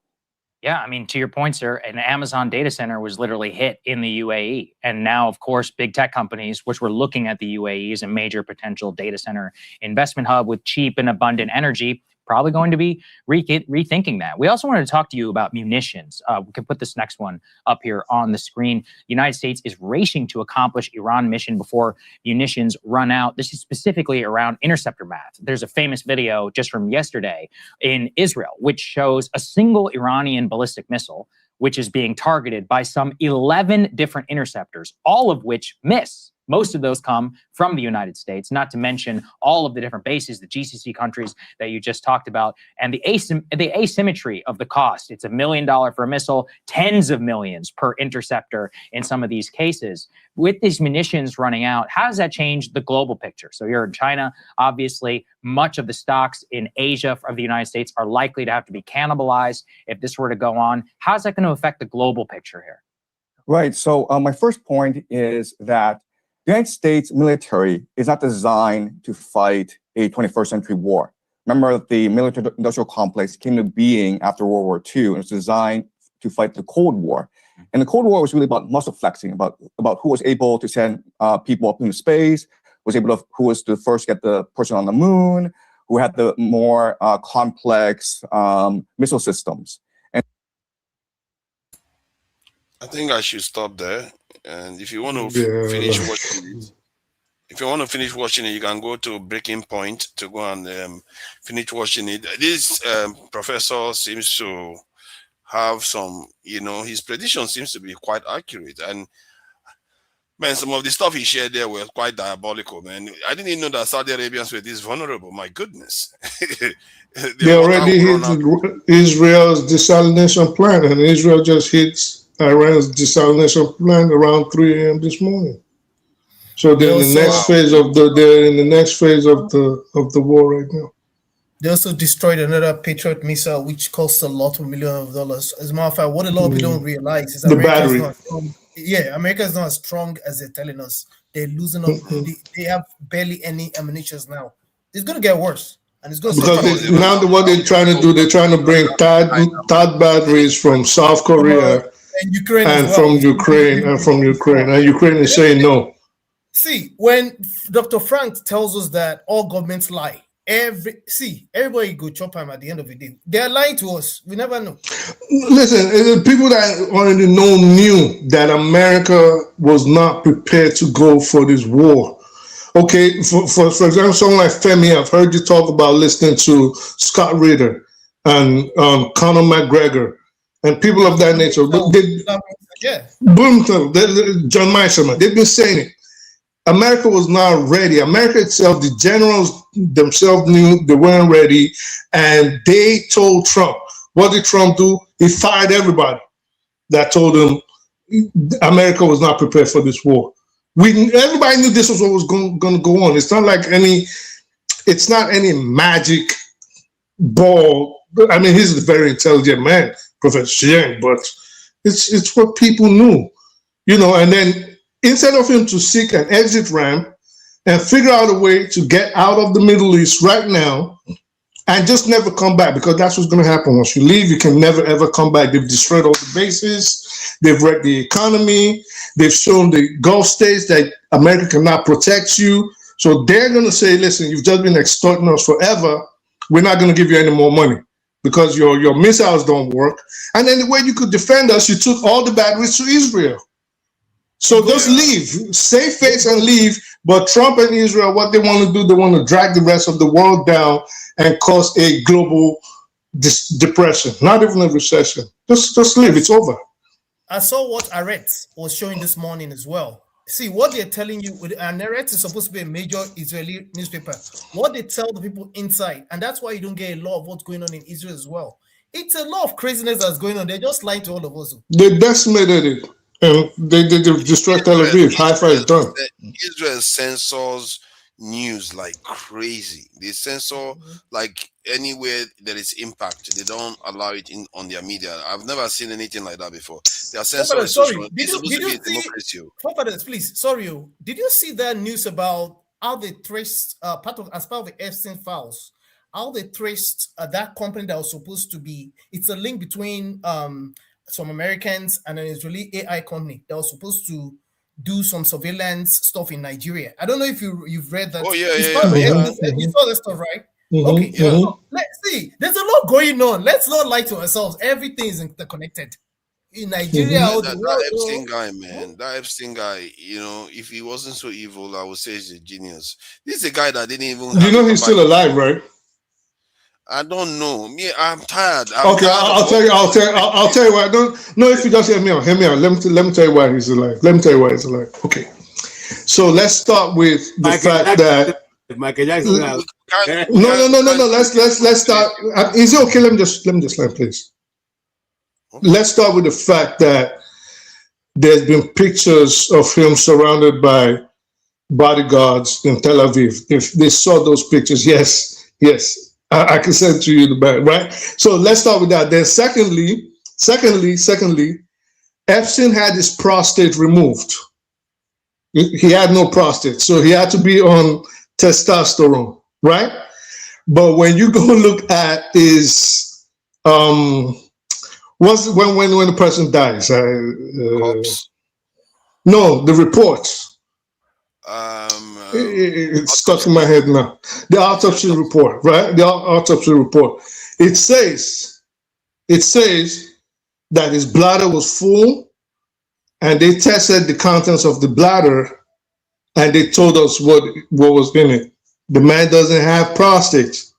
Yeah, I mean, to your point, sir, an Amazon data center was literally hit in the UAE. And now, of course, big tech companies, which were looking at the UAE as a major potential data center investment hub with cheap and abundant energy, probably going to be rethinking that. We also wanted to talk to you about munitions. We can put this next one up here on the screen. The United States is racing to accomplish Iran mission before munitions run out. This is specifically around interceptor math. There's a famous video just from yesterday in Israel, which shows a single Iranian ballistic missile, which is being targeted by some 11 different interceptors, all of which miss. Most of those come from the United States, not to mention all of the different bases, the GCC countries that you just talked about, and the asymmetry of the cost. It's $1 million for a missile, tens of millions per interceptor in some of these cases. With these munitions running out, how does that change the global picture? So you're in China, obviously, much of the stocks in Asia of the United States are likely to have to be cannibalized if this were to go on. How's that going to affect the global picture here? Right. So my first point is that the United States military is not designed to fight a 21st century war. Remember, the military-industrial complex came to being after World War II, and it was designed to fight the Cold War. And the Cold War was really about muscle flexing, about who was able to send people up into space, who was the first to get the person on the moon, who had the more complex missile systems. And I think I should stop there. And if you want to finish watching it, you can go to Breaking Point to go and finish watching it. This professor seems to have some, his prediction seems to be quite accurate. And man, some of the stuff he shared there were quite diabolical, man. I didn't even know that Saudi Arabians were this vulnerable. My goodness. they already hit Israel's desalination plant, and Israel just hits Iran's desalination plant around 3 a.m. this morning. So they're in the next phase of the war right now. They also destroyed another Patriot missile, which cost a lot of millions of dollars. As a matter of fact, what a lot of people don't realize is America is not as strong as they're telling us. They're losing up. They have barely any ammunition now. It's going to get worse. And it's going to because now what they're trying to do, they're trying to bring THAAD batteries from South Korea and Ukraine and Ukraine is saying no. See, when Dr. Frank tells us that all governments lie, everybody go chop him at the end of the day. They're lying to us. We never know. Listen, people that already knew that America was not prepared to go for this war. Okay, for example, someone like Femi, I've heard you talk about listening to Scott Ritter and Conor McGregor and people of that nature. John Meisselman, they've been saying it. America was not ready. America itself, the generals themselves knew they weren't ready, and they told Trump. What did Trump do? He fired everybody that told him America was not prepared for this war. Everybody knew this was what was going to go on. It's not any magic ball. I mean, he's a very intelligent man, Professor Yang, but it's what people knew, and then instead of him to seek an exit ramp and figure out a way to get out of the Middle East right now and just never come back, because that's what's going to happen. Once you leave, you can never, ever come back. They've destroyed all the bases. They've wrecked the economy. They've shown the Gulf states that America cannot protect you. So they're going to say, listen, you've just been extorting us forever. We're not going to give you any more money because your missiles don't work. And then the way you could defend us, you took all the batteries to Israel. So just leave, save face and leave. But Trump and Israel, what they want to do, they want to drag the rest of the world down and cause a global depression, not even a recession. Just leave, it's over. I saw what Aret was showing this morning as well. See, what they're telling you, and Aret is supposed to be a major Israeli newspaper, what they tell the people inside, and that's why you don't get a lot of what's going on in Israel as well. It's a lot of craziness that's going on. They're just lying to all of us. They decimated it. And they destroyed Tel Aviv. Haifa is done. Israel censors news like crazy. They censor like anywhere there is impact. They don't allow it in on their media. I've never seen anything like that before. They are censoring. Sorry, did you see? Please, sorry. Did you see that news about how they traced as part of the Epstein files? How they traced that company that was supposed to be? It's a link between some Americans and an Israeli AI company that was supposed to do some surveillance stuff in Nigeria. I don't know if you've read that. Oh yeah. You saw that stuff, right? Okay. So let's see. There's a lot going on. Let's not lie to ourselves. Everything is interconnected. In Nigeria, that Epstein guy, man. That Epstein guy, if he wasn't so evil, I would say he's a genius. This is a guy that didn't even. He's still alive, right? I don't know. I'm tired. I'll tell you why. If you just hear me out. Let me tell you why he's alive. Okay. So let's start with the fact that Michael Jackson. no. Let's start. Is it okay? Let me just land, please. Let's start with the fact that there's been pictures of him surrounded by bodyguards in Tel Aviv. If they saw those pictures, yes, I can send to you the back, right? So let's start with that. Then secondly, Epstein had his prostate removed. He had no prostate, so he had to be on testosterone, right? But when you go look at his what's when the person dies? No, the reports. It's stuck in my head now. The autopsy report, right? The autopsy report. It says that his bladder was full, and they tested the contents of the bladder, and they told us what was in it. The man doesn't have prostate.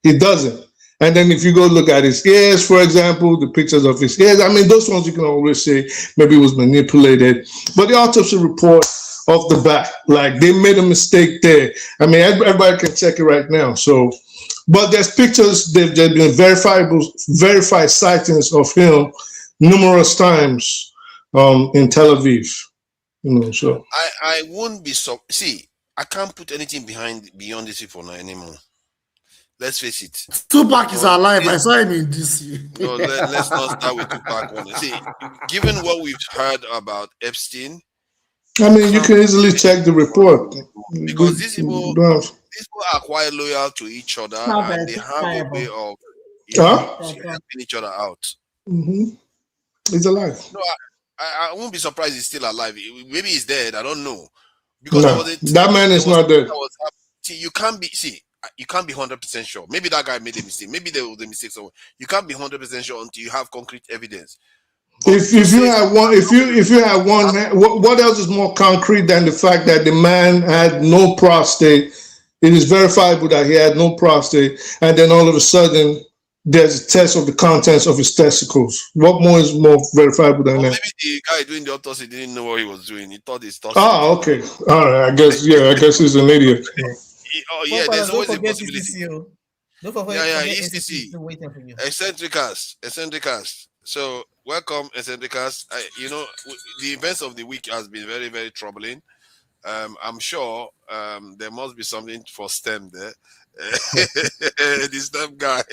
He doesn't. And then if you go look at his ears, for example, the pictures of his ears, I mean, those ones you can always say maybe it was manipulated. But the autopsy report off the bat, like they made a mistake there. I mean, everybody can check it right now. So, but there's pictures, there've been verified sightings of him numerous times in Tel Aviv. You know, so I won't be so. See, I can't put anything beyond this people now anymore. Let's face it. Tupac is alive. I saw him in DC. No, let's not start with Tupac. See, given what we've heard about Epstein, I mean, you can easily check the report because these people are quite loyal to each other, and they have a way of helping each other out. Mm-hmm. He's alive. No, I won't be surprised he's still alive. Maybe he's dead. I don't know. Because no, that man is not dead. See, you can't be 100% sure. Maybe that guy made a mistake. Maybe there was a mistake somewhere. You can't be 100% sure until you have concrete evidence. If you had one, what else is more concrete than the fact that the man had no prostate? It is verifiable that he had no prostate, and then all of a sudden there's a test of the contents of his testicles. What more is more verifiable than that? Maybe the guy doing the autopsy didn't know what he was doing. He thought his testicles. Ah, okay, all right. I guess he's an idiot. There's always a possibility. Don't forget ECC. Eccentricast. So welcome, Eccentricast. The events of the week has been very, very troubling. I'm sure there must be something for STEM there. The STEM guy.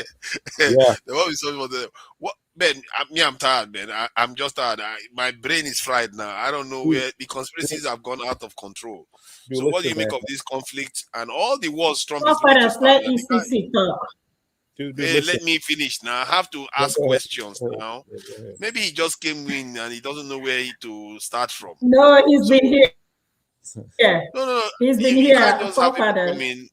Yeah. There must be something for them. What, Ben? I'm tired, man. I'm just tired. My brain is fried now. I don't know where the conspiracies have gone out of control. So what do you make of this conflict and all the wars Trump is making? Let me finish now. I have to ask questions now. Maybe he just came in and he doesn't know where to start from. No, he's been here. Yeah. No. He's been you here. Can't just have him come in.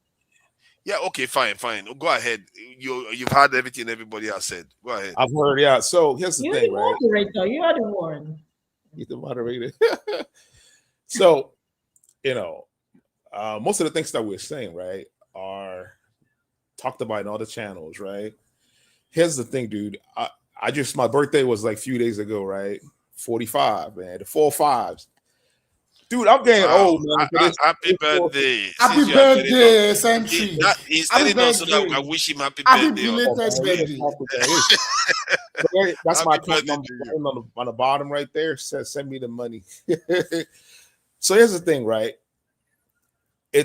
Yeah, okay, fine. Go ahead. You've heard everything everybody has said. Go ahead. I've heard, yeah. So here's the thing, right? Moderator. You are the one. He's the moderator. So, most of the things that we're saying, right, are talked about in all the channels, right? Here's the thing, dude. My birthday was like a few days ago, right? 45, man. The 4 5s. Dude, I'm getting old, man. Happy birthday. Happy birthday, Century. He's telling us so that I wish him happy birthday. That's my account number on the bottom right there. Says send me the money. So here's the thing, right? I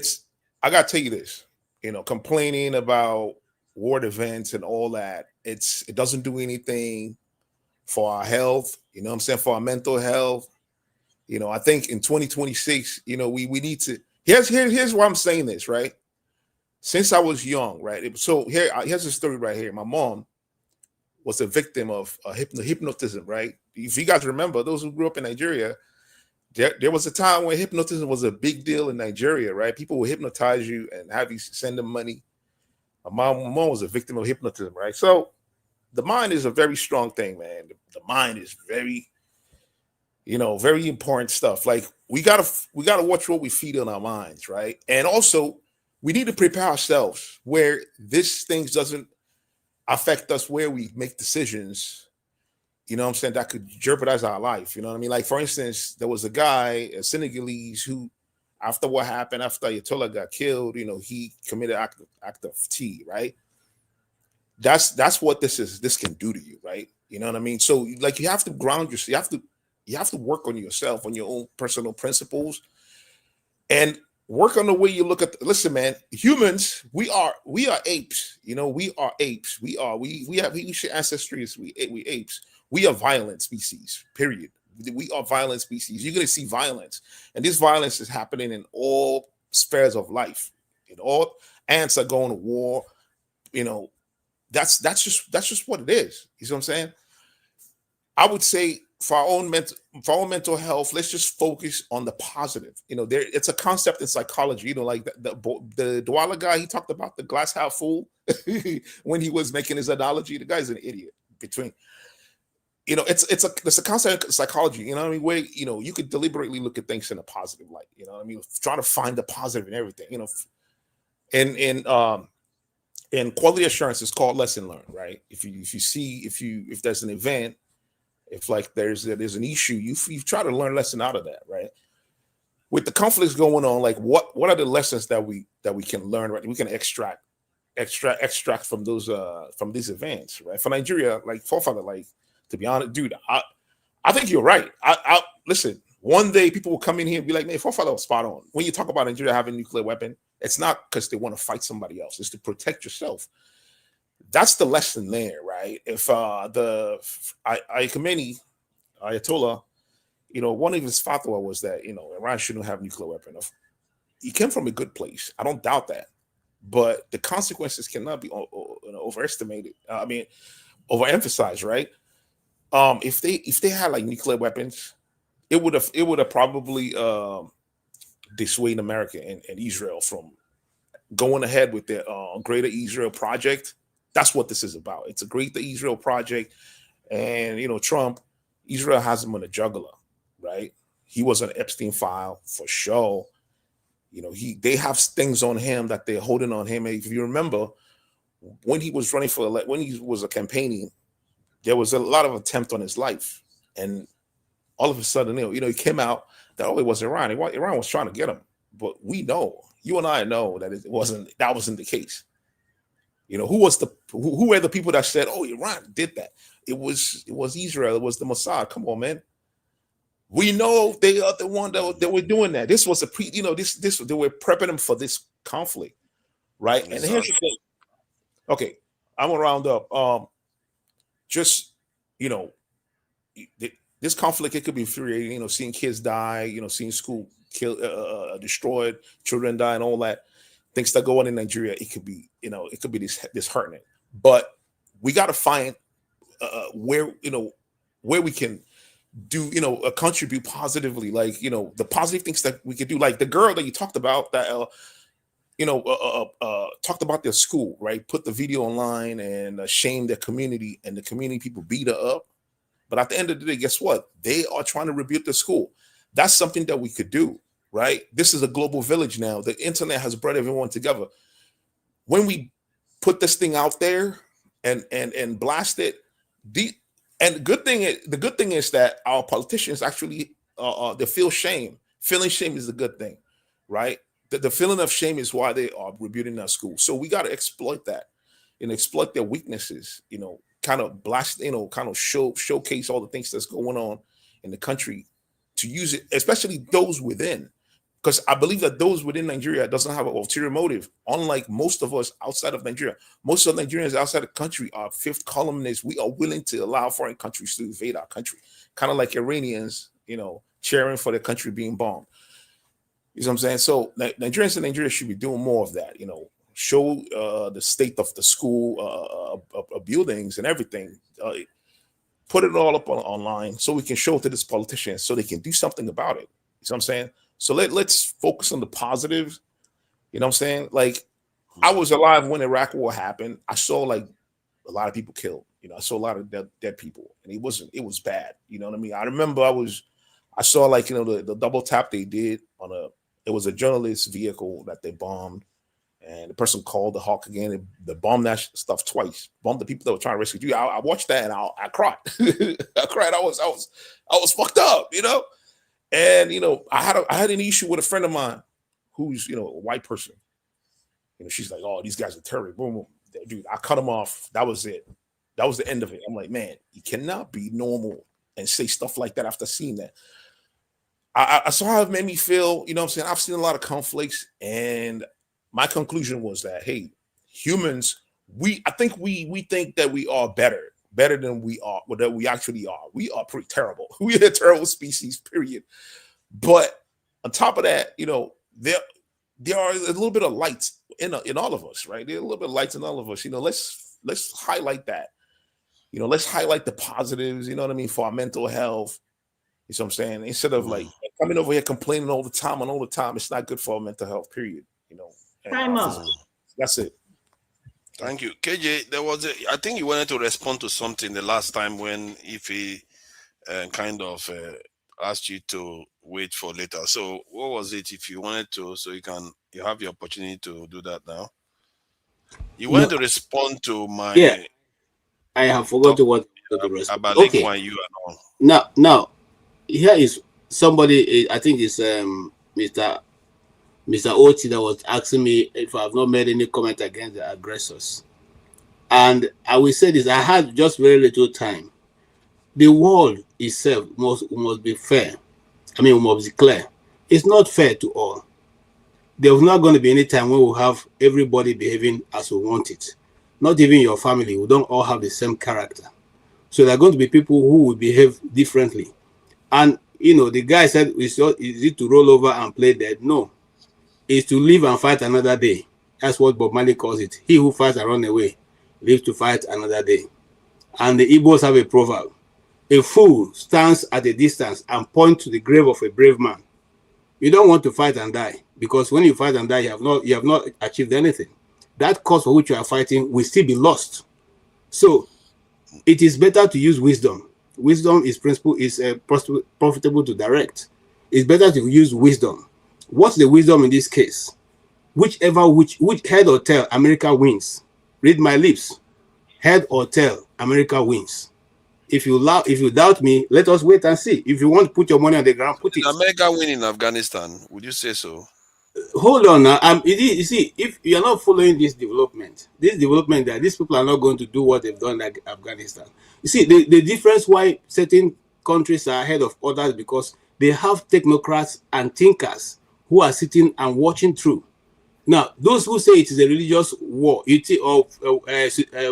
gotta tell you this, complaining about war events and all that, it doesn't do anything for our health, for our mental health. I think in 2026, we need to. Here's why I'm saying this, right? Since I was young, right? So here's a story right here. My mom was a victim of hypnotism, right? If you guys remember, those who grew up in Nigeria, there was a time when hypnotism was a big deal in Nigeria, right? People would hypnotize you and have you send them money. My mom was a victim of hypnotism, right? So the mind is a very strong thing, man. The mind is very, very important stuff. Like we gotta watch what we feed in our minds, right? And also we need to prepare ourselves where this things doesn't affect us, where we make decisions, that could jeopardize our life. You know what I mean? Like, for instance, there was a guy, a Senegalese, who After what happened, after Ayatollah got killed, he committed act of T, right? That's what this is. This can do to you, right? You know what I mean? So like you have to ground yourself. You have to work on yourself, on your own personal principles, and work on the way you look at. Listen, man, humans, we are apes. We are apes. We share ancestries. We apes. We are violent species. Period. We are violent species. You're gonna see violence, and this violence is happening in all spheres of life. All ants are going to war. That's just what it is. You see what I'm saying? I would say for our own mental health, let's just focus on the positive. It's a concept in psychology. Like the Bwala guy, he talked about the glass half full when he was making his analogy. The guy's an idiot. It's a concept in psychology. You know what I mean? Where you could deliberately look at things in a positive light. You know what I mean? Trying to find the positive in everything. And quality assurance is called lesson learned, right? If there's an event, if like there's an issue, you try to learn lesson out of that, right? With the conflicts going on, like what are the lessons that we can learn, right? We can extract from those from these events, right? For Nigeria, like forefather, like to be honest, dude, I think you're right. I listen. One day people will come in here and be like, "Man, forefather was spot on." When you talk about Nigeria having a nuclear weapon, it's not because they want to fight somebody else. It's to protect yourself. That's the lesson there, right? If Khamenei, Ayatollah, one of his fatwa was that Iran shouldn't have nuclear weapon. He came from a good place. I don't doubt that, but the consequences cannot be overestimated. Overemphasized, right? If they had like nuclear weapons, it would have probably dissuaded America and Israel from going ahead with their Greater Israel project. That's what this is about. It's a Greater Israel project, and Trump, Israel has him on a jugular, right? He was an Epstein file for sure. They have things on him that they're holding on him. If you remember, when he was running when he was campaigning, there was a lot of attempt on his life, and all of a sudden, he came out that it was Iran. Iran was trying to get him, but we know, you and I know that that wasn't the case. Who were the people that said, "Oh, Iran did that"? It was Israel. It was the Mossad. Come on, man. We know they are the one that were doing that. This was they were prepping them for this conflict, right? And here's the thing. Okay, I'm gonna round up. This conflict, it could be infuriating, seeing kids die, seeing school destroyed, children die, and all that things that go on in Nigeria. It could be, disheartening. But we got to find where we can do, contribute positively, like the positive things that we could do, like the girl that you talked about that talked about their school, right? Put the video online and shamed their community, and the community people beat her up. But at the end of the day, guess what? They are trying to rebuild the school. That's something that we could do, right? This is a global village now. The internet has brought everyone together. When we put this thing out there and blast it, the good thing is that our politicians actually they feel shame. Feeling shame is a good thing, right? The feeling of shame is why they are rebuilding our school. So we got to exploit that and exploit their weaknesses, kind of blast, kind of showcase all the things that's going on in the country, to use it, especially those within. Because I believe that those within Nigeria doesn't have an ulterior motive. Unlike most of us outside of Nigeria, most of Nigerians outside the country are fifth columnists. We are willing to allow foreign countries to invade our country, kind of like Iranians, cheering for their country being bombed. You know what I'm saying? So Nigerians in Nigeria should be doing more of that. Show the state of the school buildings and everything. Put it all up online so we can show it to these politicians so they can do something about it. You know what I'm saying? So let's focus on the positives. You know what I'm saying? Like, I was alive when Iraq War happened. I saw like a lot of people killed. I saw a lot of dead people, and it was bad. You know what I mean? I remember I saw like, the double tap they did it was a journalist vehicle that they bombed, and the person called the Hawk again. They bombed that stuff twice. Bombed the people that were trying to rescue you. I watched that and I cried. I cried. I was fucked up, And I had an issue with a friend of mine who's, a white person. She's like, oh, these guys are terrorists. Boom, boom. Dude, I cut them off. That was it. That was the end of it. I'm like, man, you cannot be normal and say stuff like that after seeing that. I saw how it made me feel. You know what I'm saying? I've seen a lot of conflicts, and my conclusion was that, hey, humans, I think we think that we are better than we are, or that we actually are. We are pretty terrible. We are a terrible species, period. But on top of that, there are a little bit of light in all of us, right? There's a little bit of light in all of us. Let's highlight that. Let's highlight the positives, you know what I mean, for our mental health. You know what I'm saying? Instead of like coming over here complaining all the time, it's not good for our mental health, period. Time out. That's it. Thank you. KJ, I think you wanted to respond to something the last time when Ife kind of asked you to wait for later. So what was it, if you wanted to, so you have the opportunity to do that now? You wanted to respond to my... Yeah, I have forgotten what to respond. About Okay. you and all. Now, here is somebody, I think it's Mr. Oti, that was asking me if I have not made any comment against the aggressors. And I will say this, I had just very little time. The world itself must be fair. Must be clear. It's not fair to all. There's not going to be any time when we'll have everybody behaving as we want it. Not even your family. We don't all have the same character. So there are going to be people who will behave differently. And, the guy said, is it to roll over and play dead? No. It's to live and fight another day. That's what Bob Marley calls it. He who fights and run away lives to fight another day. And the Igbos have a proverb. A fool stands at a distance and points to the grave of a brave man. You don't want to fight and die, because when you fight and die, you have not achieved anything. That cause for which you are fighting will still be lost. So it is better to use wisdom. Wisdom is profitable to direct. It's better to use wisdom. What's the wisdom in this case? Which head or tail, America wins. Read my lips. Head or tail, America wins. If you doubt me, let us wait and see. If you want to put your money on the ground, put it. Did America win in Afghanistan? Would you say so? Hold on now. You see, if you are not following this development that these people are not going to do what they've done in Afghanistan. You see, the difference why certain countries are ahead of others, because they have technocrats and thinkers who are sitting and watching through. Now, those who say it is a religious war,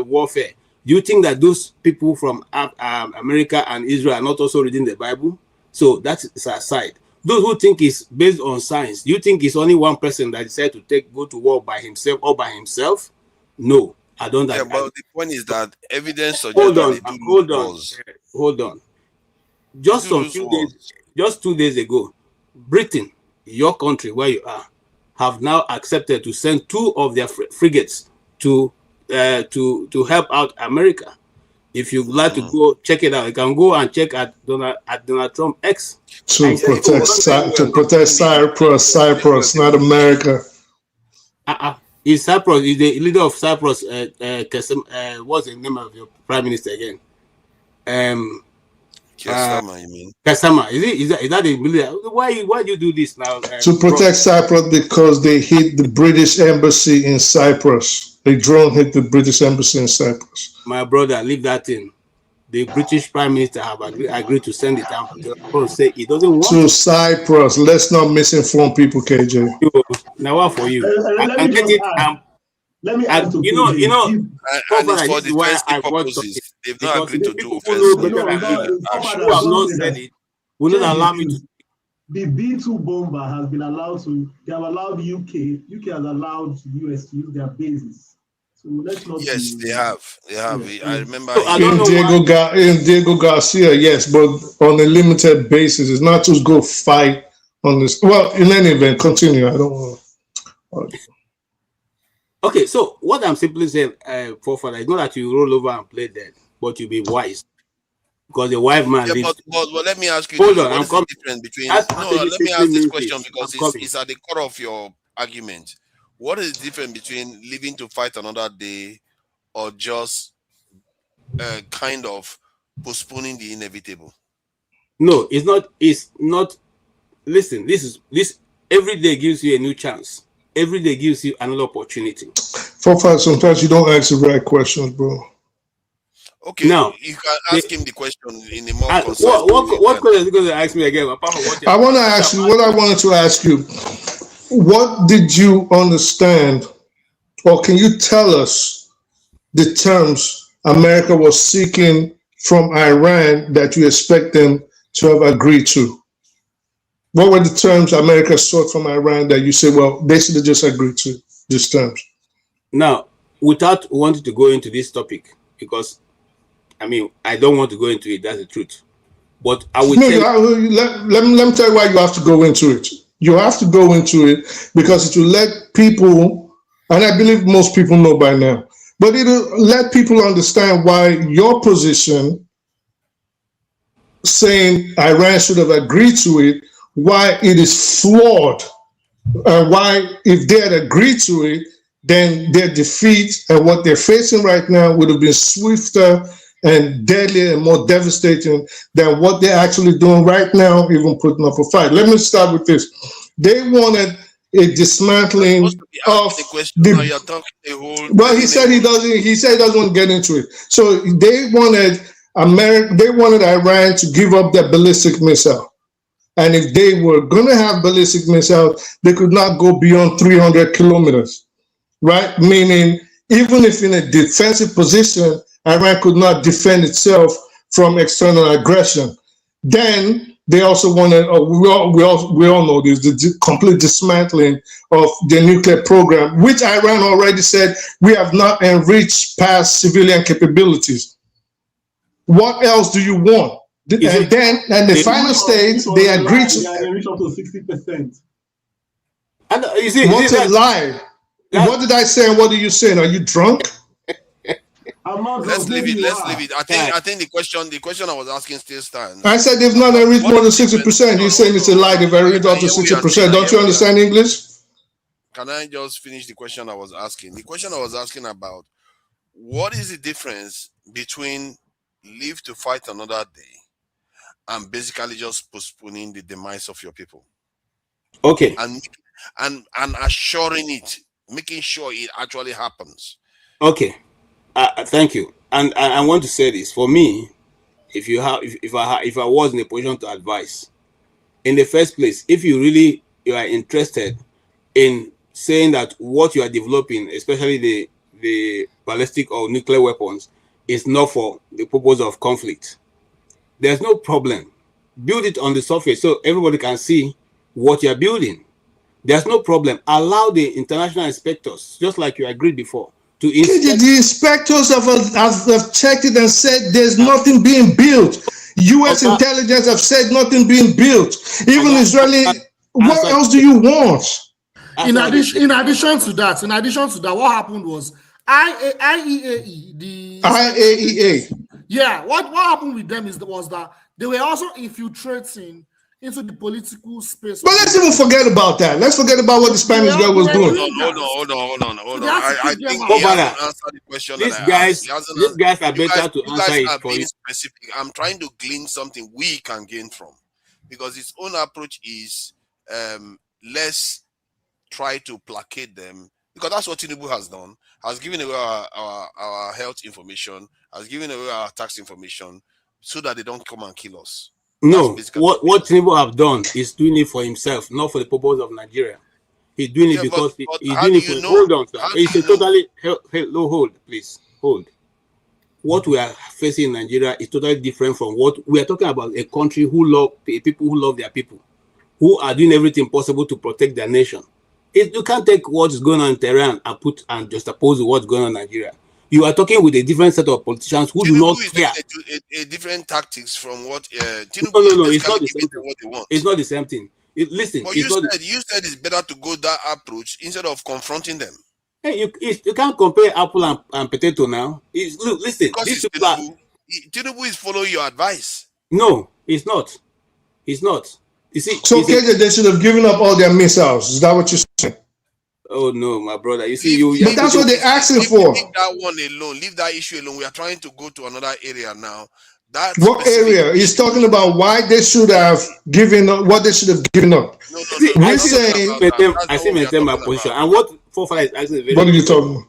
warfare, do you think that those people from America and Israel are not also reading the Bible? So that's aside. Those who think it's based on science, do you think it's only one person that decided to go to war by himself or by himself? No, I don't. Yeah, but the point is that evidence suggests Hold on. Just 2 days ago, Britain, your country where you are, have now accepted to send 2 of their frigates to help out America. If you'd like to go check it out, you can go and check at Donald Trump X. To protect Cyprus, not America. Is Cyprus? Is the leader of Cyprus? What's the name of your prime minister again? Kasama, you mean? Kasama. Is that the leader? Why do you do this now? To protect Cyprus, because they hit the British embassy in Cyprus. A drone hit the British embassy in Cyprus. My brother, leave that in. The British Prime Minister have agreed to send it out. Say he doesn't want to Cyprus. Let's not misinform people, KJ. Now what for you? Let me add to and it's for defensive purposes. They've not agreed to do who have not said it will not allow me to. The B-2 bomber has been allowed to. They have allowed UK. UK has allowed US to use their bases. So let's not. Yes, they have. They have. Yeah. I remember. In Diego Garcia, yes, but on a limited basis. It's not just go fight on this. Well, in any event, continue. I don't want to. Okay, so what I'm simply saying, forefather, is not that you roll over and play dead, but you be wise. Because the wife man lives. But let me ask you. Hold on, what is the difference between? Let me ask this question because it's at the core of your argument. What is the difference between living to fight another day, or just kind of postponing the inevitable? No, it's not. It's not. Listen, this Every day gives you a new chance. Every day gives you another opportunity. Sometimes you don't answer the right questions, bro. Okay, now you can ask him the question in a more concise what question is he going to ask me again? Apart from what I want to ask you what I wanted to ask you. What did you understand, or can you tell us the terms America was seeking from Iran that you expect them to have agreed to? What were the terms America sought from Iran that you say, well, they should have just agreed to these terms? Now, without wanting to go into this topic, because I mean, I don't want to go into it, that's the truth. But I will let me tell you why you have to go into it. You have to go into it because it will let people, and I believe most people know by now, but it will let people understand why your position, saying Iran should have agreed to it, why it is flawed, and why if they had agreed to it, then their defeat and what they're facing right now would have been swifter and deadlier and more devastating than what they're actually doing right now, even putting up a fight. Let me start with this. They wanted a dismantling of well, he said he doesn't want to get into it. So they wanted Iran to give up their ballistic missile. And if they were going to have ballistic missiles, they could not go beyond 300 kilometers, right? Meaning, even if in a defensive position, Iran could not defend itself from external aggression. Then they also wanted, we all know this, the complete dismantling of the nuclear program, which Iran already said we have not enriched past civilian capabilities. What else do you want? And then the final stage, they agreed to. Yeah, reach up to 60%. What's a lie? What did I say and what are you saying? Are you drunk? Let's leave it. I think the question I was asking still stands. I said they've not reached more than 60%. You're saying it's a lie, they've reached up to 60%. Don't you understand English? Can I just finish the question I was asking? The question I was asking about what is the difference between live to fight another day and basically just postponing the demise of your people. Okay. And assuring it, making sure it actually happens. Okay. Thank you. And I want to say this. For me, if I was in a position to advise, in the first place, if you are interested in saying that what you are developing, especially the ballistic or nuclear weapons, is not for the purpose of conflict, there's no problem. Build it on the surface so everybody can see what you're building. There's no problem. Allow the international inspectors, just like you agreed before, to inspect. The inspectors have checked it and said there's nothing being built. U.S. intelligence have said nothing being built. Even Israeli. What else do you want? In addition to that, what happened was IAEA. Yeah, what happened with them was that they were also infiltrating into the political space. But let's even forget about that. Let's forget about what the Spanish guy was doing. Hold on. I think he hasn't answered the question that I asked. These guys are better to answer it for you. Specific. I'm trying to glean something we can gain from, because his own approach is let's try to placate them, because that's what Tinubu has done. Has given away our health information, has given away our tax information, so that they don't come and kill us. No, what Tinubu have done is doing it for himself, not for the purpose of Nigeria. He's doing it because he's doing it for. Hold on, sir. It's a totally hold, please hold. What we are facing in Nigeria is totally different from what we are talking about. A country who love people who love their people, who are doing everything possible to protect their nation. You can't take what is going on in Tehran and just oppose what's going on in Nigeria. You are talking with a different set of politicians who do not care. A different tactics from what Tinubu. No, it's not the same thing. It's not the same thing. Listen, but you said it's better to go that approach instead of confronting them. Hey, you can't compare apple and potato now. Look, listen. Tinubu is following your advice. No, it's not. It's not. You see, so they should have given up all their missiles. Is that what you're saying? Oh no, my brother. You see, but that's what they're asking for. Leave that one alone. Leave that issue alone. We are trying to go to another area now. What area? He's talking about why they should have given up, what they should have given up. See, We're saying, I still maintain my position. And what Fofana is asking is very what are you important. talking about?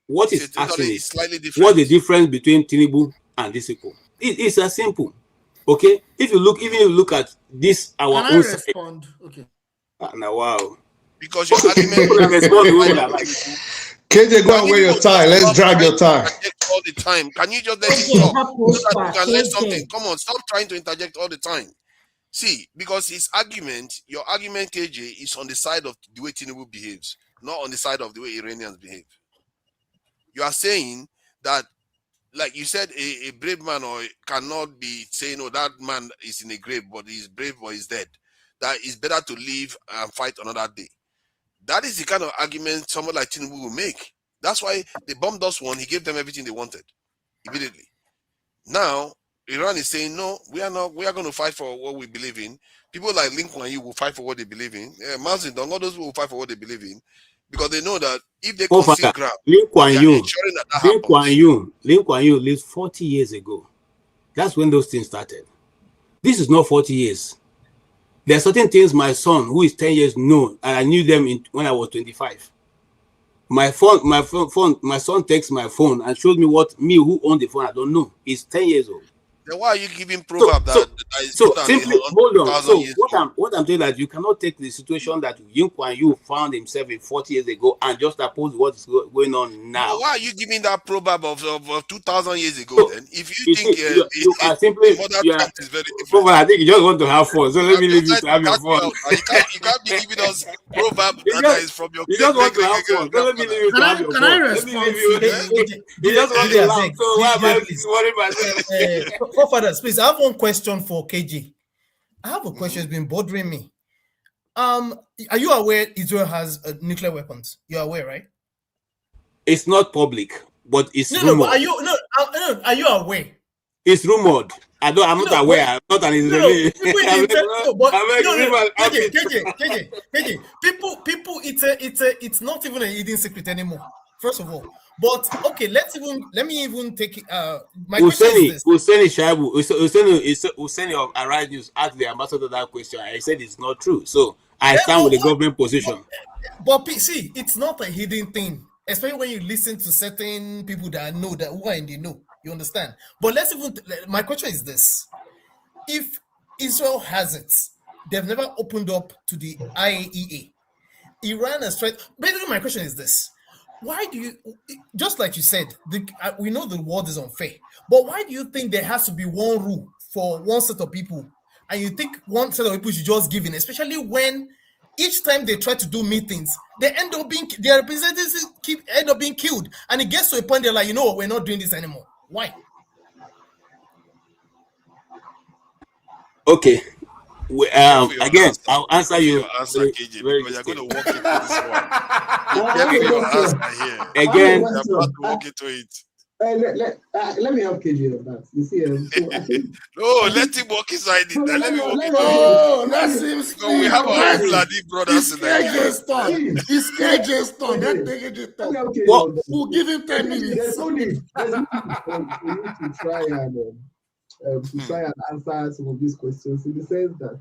What is asking It's is slightly different. what the difference between Tinubu and these people? It's as simple. Okay, even if you look at this our Can I own side. respond? Okay. Now, wow. Because your argument People that respond to women are like, KJ, go and wear your tie. Let's drag your tie. Interject all the time. Can you just let it KJ, talk help so us that you back, can learn KJ. something? Come on, stop trying to interject all the time. See, because his argument, your argument, KJ, is on the side of the way Tinubu behaves, not on the side of the way Iranians behave. You are saying that, like you said, a brave man or cannot be saying, "Oh, that man is in a grave, but he's brave or he's dead." That it's better to live and fight another day. That is the kind of argument someone like Tinubu will make. That's why they bombed us one. He gave them everything they wanted immediately. Now, Iran is saying, no, we are not. We are going to fight for what we believe in. People like Lin Kuan Yew will fight for what they believe in. Mao Zedong, all those people will fight for what they believe in because they know that if they concede ground, Lin Kuan they are Yew, ensuring that happens. Lin Kuan Yew lived 40 years ago. That's when those things started. This is not 40 years. There are certain things my son, who is 10 years, know, and I knew them when I was 25. My son takes my phone and showed me what me who owned the phone I don't know. He's 10 years old. Then why are you giving proverb that is So more than simply hold on. 1,000 So years what I'm saying that you cannot take the situation that Lin Kuan Yew found himself in 40 years ago and just oppose what is going on now. But why are you giving that proverb of 2,000 years ago then? If you think you are simply times is very different. I think you just want to have fun. So let me leave you to have your fun. You can't be giving us proverb that is from your you just want to have fun. So let me leave you to have your fun. Can I respond? You just want to laugh. So why am I worrying myself? Forefathers, please, I have one question for KJ. I have a question that's been bothering me. Are you aware Israel has nuclear weapons? You're aware, right? It's not public, but it's rumored. No, but are you aware? It's rumored. I'm not aware. I'm not an Israeli. KJ, people, it's not even a hidden secret anymore. First of all, but okay, let me even take it. My question is this: Husseini of Arise News asked the ambassador that question. I said it's not true. So I stand with the government position. But see, it's not a hidden thing, especially when you listen to certain people that know that who are in the know. You understand? But my question is this: if Israel has it, they've never opened up to the IAEA. Iran has tried. Basically, my question is this: why do you, just like you said, we know the world is unfair, but why do you think there has to be one rule for one set of people, and you think one set of people should just give in, especially when each time they try to do meetings, their representatives end up being killed, and it gets to a point they're like, you know what, we're not doing this anymore. Why? Okay. Again, I'll answer you. KJ, because you're going to walk into this one. Again, you're about to walk into it. Let me help KJ on that. You see, so I think, no, let him walk inside it. Let me walk into it. Oh, that's him. So we have our bloody brothers in there. It's KJ's turn. Let KJ talk. We'll give him 10 minutes. There's no need for you to try and answer some of these questions, in the sense that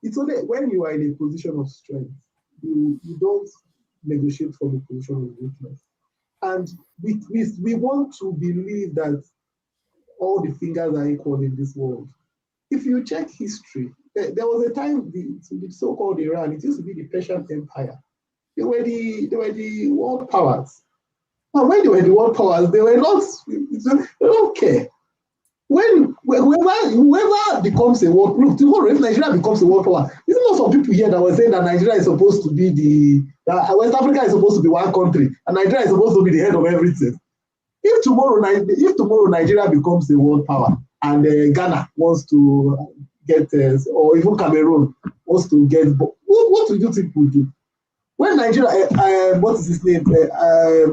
it's only when you are in a position of strength, you don't negotiate from a position of weakness. And we want to believe that all the fingers are equal in this world. If you check history, there was a time the so-called Iran, it used to be the Persian Empire. They were the world powers. And when they were the world powers, they don't care. When whoever becomes a world, look, tomorrow if Nigeria becomes a world power, isn't there some people here that were saying that Nigeria is supposed to be West Africa is supposed to be one country and Nigeria is supposed to be the head of everything? If tomorrow Nigeria becomes a world power and Ghana wants to get, or even Cameroon wants to get, what do you think we'll do? When Nigeria, what is his name?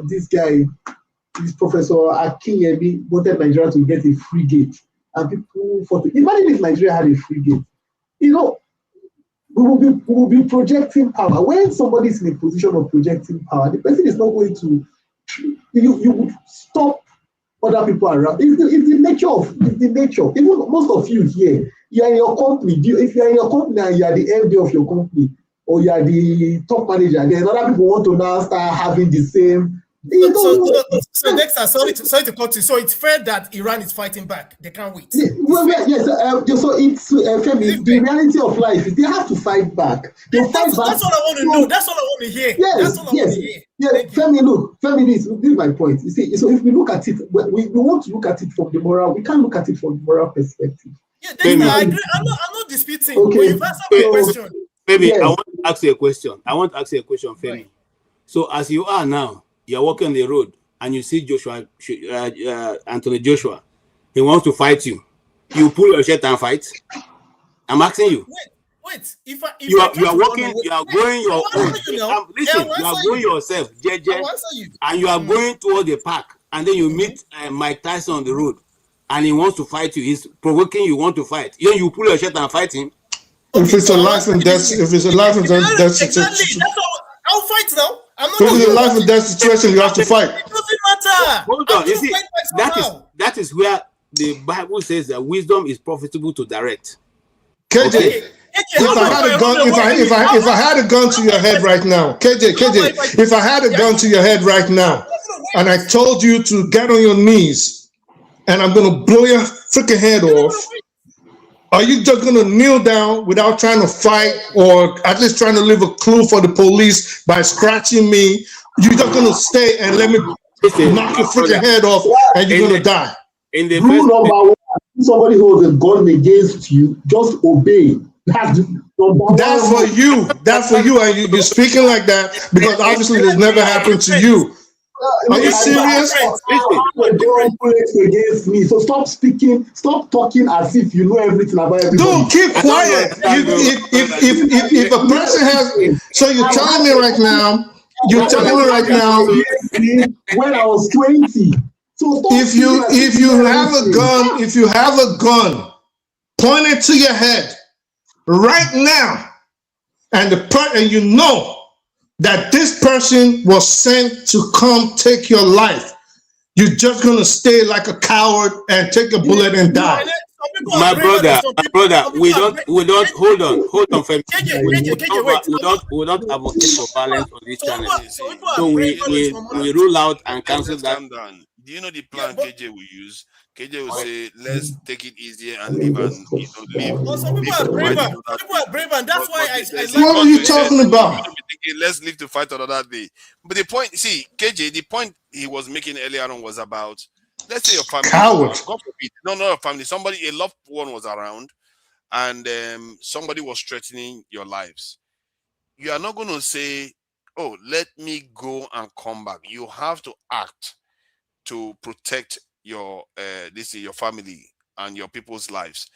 This guy. This Professor Akinyemi wanted Nigeria to get a frigate, and people fought. Imagine if Nigeria had a frigate. You know, we will be projecting power. When somebody is in a position of projecting power, the person is not going to. You would stop other people around. It's the nature. Even most of you here, you're in your company. If you're in your company and you're the MD of your company, or you're the top manager, then other people want to now start having the same. So Dexter, sorry to cut you. So it's fair that Iran is fighting back. They can't wait. Yes. So it's Femi, the reality of life is they have to fight back. That's all I want to know. That's all I want to hear. Yes, Femi, look, Femi, this is my point. You see, so if we look at it, we want to look at it from the moral. We can't look at it from the moral perspective. Yeah, Dexter, I agree. I'm not disputing. Okay. But you've answered my question. Femi, yes. I want to ask you a question. Femi. Right. So as you are now, you're walking on the road and you see Anthony Joshua. He wants to fight you. You pull your shirt and fight. I'm asking you. Wait. You are walking. You are going your own. Listen, you are going yourself, and you are going toward the park, and then you meet Mike Tyson on the road, and he wants to fight you. He's provoking you. Want to fight? Then you pull your shirt and fight him. If it's a life and death, situation, I'll fight now. If it's a life and death situation, you have to fight. It doesn't matter. Hold on. You see, that is where the Bible says that wisdom is profitable to direct. KJ, okay. If I had a gun to your head right now, KJ, if I had a gun to your head right now, and I told you to get on your knees, and I'm gonna blow your freaking head off, are you just gonna kneel down without trying to fight, or at least trying to leave a clue for the police by scratching me? You're just gonna stay and let me knock your freaking head off, and you're gonna die. Rule number one: somebody holds a gun against you, just obey. That's for you. That's for you, and you're speaking like that because obviously this never happened to you. Are you serious? Against me. So stop talking as if you know everything about everything. Don't keep quiet. If a person has, so you're telling me right now. When I was 20. So if you have a gun pointed to your head right now, and you know that this person was sent to come take your life, you're just gonna stay like a coward and take a bullet and die. My brother, we don't hold on, Femi. We don't advocate for violence on this channel. So we rule out and cancel that. Do you know the plan KJ will use? KJ will say, let's take it easier and live and live. Some people are brave, and that's why I what are you talking about? Let's live to fight another day. But the point, see, KJ, the point he was making earlier on was about, let's say your family. Coward. God forbid, no, not a family. Somebody, a loved one was around, and somebody was threatening your lives. You are not going to say, oh, let me go and come back. You have to act to protect your your family and your people's lives.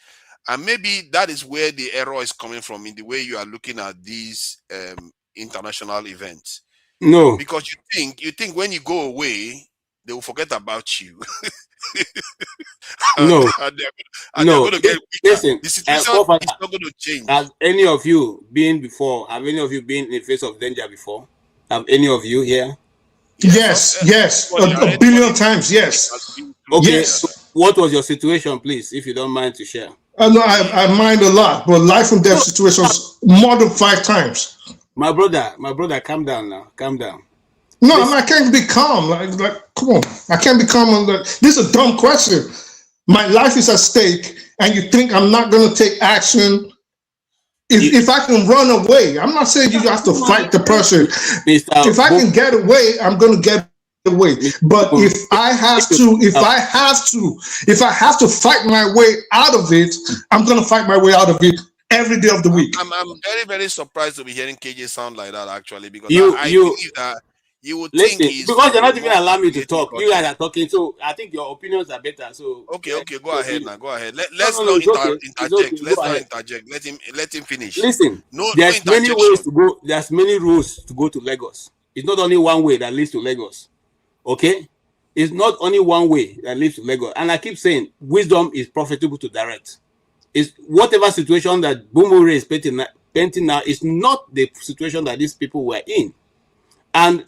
And maybe that is where the error is coming from in the way you are looking at these international events. No, because you think when you go away they will forget about you. No. and they're going to get weaker. Listen, the situation is not going to change. Have any of you been before? Have any of you been in the face of danger before? Have any of you here? Yes. A billion times, yes. Okay, yes. So what was your situation, please, if you don't mind to share? No, I mind a lot, but life and death situations more than 5 times. My brother, calm down now. Calm down. No, I can't be calm. Like, come on. I can't be calm on that. This is a dumb question. My life is at stake, and you think I'm not going to take action? If I can run away, I'm not saying you have to fight the person. If I can get away, I'm going to get away. But if I have to fight my way out of it, I'm going to fight my way out of it every day of the week. I'm very, very surprised to be hearing KJ sound like that, actually, because I believe that you would think he's because you're not even allowing me to talk. You guys are talking, so I think your opinions are better. So okay, go ahead now. Go ahead. Let's not interject. Let's not interject. Let him finish. Listen, there's many ways to go. There's many roads to go to Lagos. It's not only one way that leads to Lagos. Okay, it's not only one way that leads to Lagos. And I keep saying, wisdom is profitable to direct. It's whatever situation that Bumure is painting now is not the situation that these people were in. And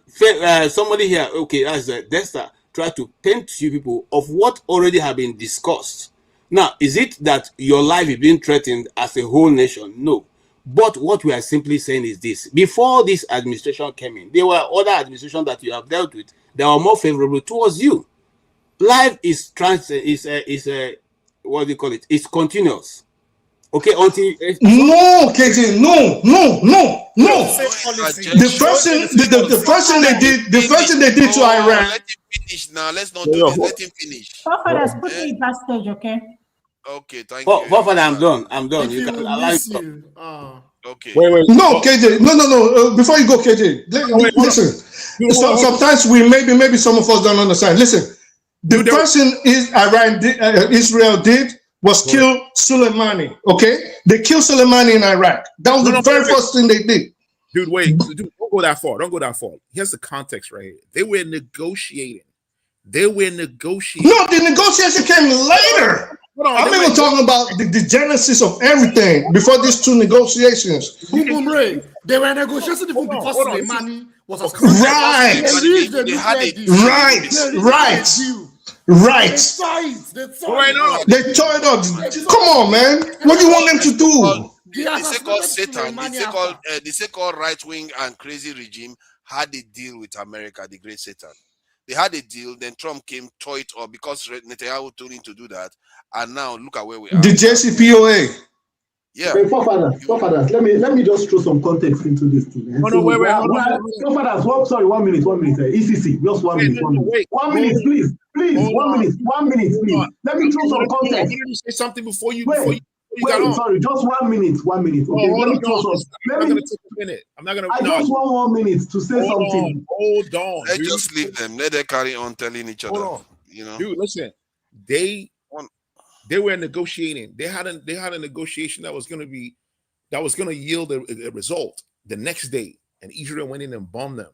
somebody here, okay, as Dexter, try to paint to you people of what already have been discussed. Now, is it that your life is being threatened as a whole nation? No. But what we are simply saying is this: before this administration came in, there were other administrations that you have dealt with that are more favorable towards you. Life is what do you call it? It's continuous. Okay, until no, KJ, no. The first thing they did to Iran. Let him finish now. Let's not do this. Let him finish. Forefathers, put me in that stage, okay? Okay, thank you. Forefather, I'm done. If You can you allow miss it. you, Okay. Wait. No, KJ. No. Before you go, KJ, listen. Sometimes maybe some of us don't understand. Listen, the first thing Israel did was kill Soleimani. Okay, they killed Soleimani in Iraq. That was the very first thing they did. Dude, wait. Dude, don't go that far. Here's the context right here. They were negotiating. No, the negotiation came later. I'm even talking about the genesis of everything before these two negotiations. They were negotiating even before Soleimani was right. They tore it up. Come on, man. What do you want them to do? The so-called right-wing and crazy regime had a deal with America, the great Satan. They had a deal, then Trump came, tore it up because Netanyahu told him to do that, and now look at where we are. The JCPOA. Yeah. Hey, forefathers, let me just throw some context into this thing. Forefathers, 1 minute. ECC, just 1 minute. 1 minute. 1 minute, please. 1 minute, please. Let me throw some context. I wanted to say something before you got on. Sorry, just 1 minute. Okay, let me throw some. I'm not going to take a minute. I just want 1 minute to say something. Hold on. Let's just leave them. Let them carry on telling each other. Hold on. You know, dude, listen. They were negotiating. They had a negotiation that was going to yield a result the next day, and Israel went in and bombed them.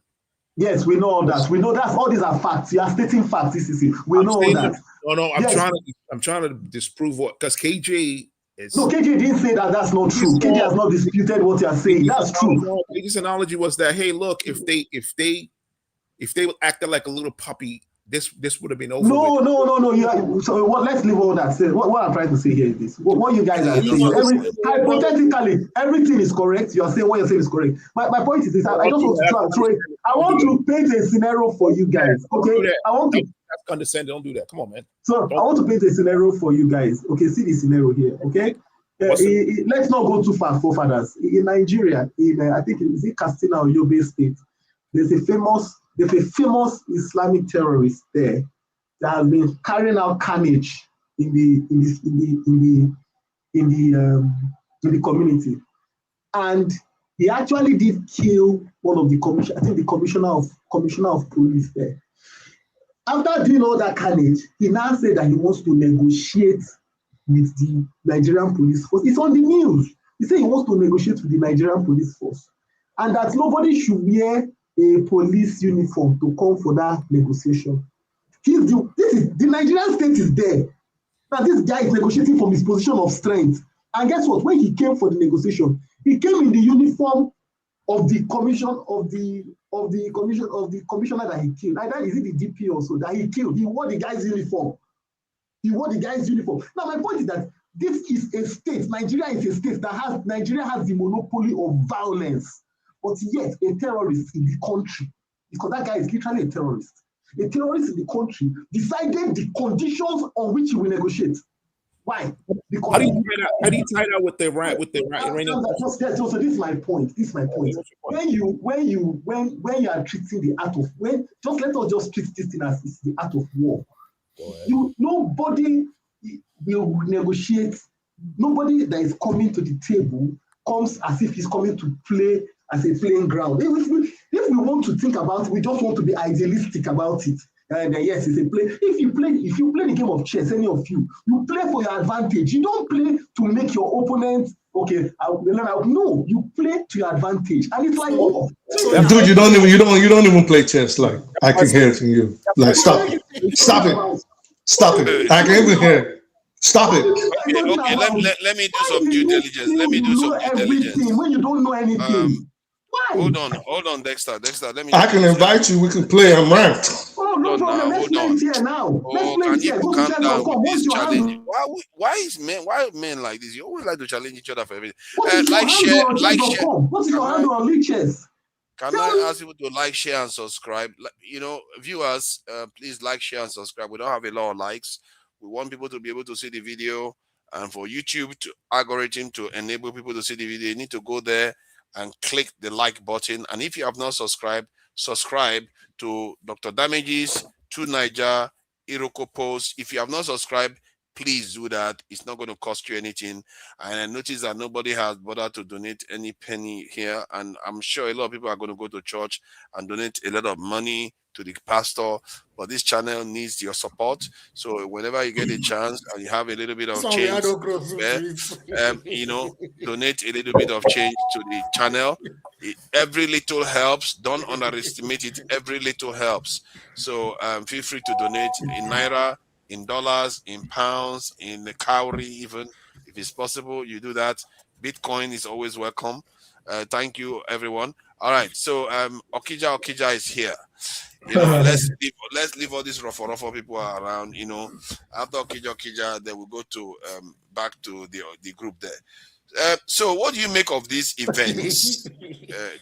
Yes, we know all that. We know that all these are facts. You are stating facts. We know all that. No, I'm trying to disprove what, because KJ is. No, KJ didn't say that. That's not true. KJ has not disputed what you are saying. That's true. His analogy was that, hey, look, if they acted like a little puppy, this would have been over. No. So let's leave all that. What I'm trying to say here is this: what you guys are saying, hypothetically, everything is correct. You are saying what you're saying is correct. My point is this: I just want to throw it. I want to paint a scenario for you guys. Okay, I want to. That's condescending. Don't do that. Come on, man. So I want to paint a scenario for you guys. Okay, see the scenario here. Okay, let's not go too far, forefathers. In Nigeria, I think it's Katsina or Yobe State, there's a famous Islamic terrorist there that has been carrying out carnage in the community, and he actually did kill one of the commissioner of police there. After doing all that carnage, he now said that he wants to negotiate with the Nigerian police force. It's on the news. He said he wants to negotiate with the Nigerian police force, and that nobody should wear a police uniform to come for that negotiation. The Nigerian state is there. Now this guy is negotiating from his position of strength. And guess what? When he came for the negotiation, he came in the uniform of the commissioner that he killed. Either is it the DP also that he killed? He wore the guy's uniform. Now my point is that this is a state. Nigeria is a state that Nigeria has the monopoly of violence. But yet, a terrorist in the country, because that guy is literally a terrorist in the country, decided the conditions on which he will negotiate. Why? Because how do you tie that with the right Iranian? So this is my point. When you are treating the art of let us just treat this thing as it's the art of war. Nobody will negotiate. Nobody that is coming to the table comes as if he's coming to play as a playing ground. If we want to think about it, we just want to be idealistic about it. And yes, it's a play. If you play the game of chess, any of you play for your advantage. You don't play to make your opponent no, you play to your advantage, and it's like dude, you don't even play chess. Like I can hear it from you. Like stop it. I can even hear it. Stop it. Okay, let me do some due diligence. When you don't know anything. Hold on, Dexter. Let me. I can invite you. We can play. I'm ranked. No, no problem. Let's play it here now. Let's play it here. Go to channel.com. What's your handle? Why men like this? You always like to challenge each other for everything. What is your handle on chess.com? What is your handle on Leechess? Can I ask people to like, share, and subscribe? You know, viewers, please like, share, and subscribe. We don't have a lot of likes. We want people to be able to see the video, and for YouTube to algorithm to enable people to see the video, you need to go there and click the like button. And if you have not subscribed, subscribe to Dr. Damages, to Niger, Iroko Post. If you have not subscribed, please do that. It's not going to cost you anything. And I noticed that nobody has bothered to donate any penny here. And I'm sure a lot of people are going to go to church and donate a lot of money to the pastor. But this channel needs your support. So whenever you get a chance and you have a little bit of change, you know, donate a little bit of change to the channel. Every little helps. Don't underestimate it. Every little helps. So feel free to donate in Naira, in dollars, in pounds, in the cowrie, even if it's possible, you do that. Bitcoin is always welcome. Thank you, everyone. All right, so Okija is here. You know, let's leave all these rough people around. You know, after Okija, then we'll go to back to the group there. So, what do you make of these events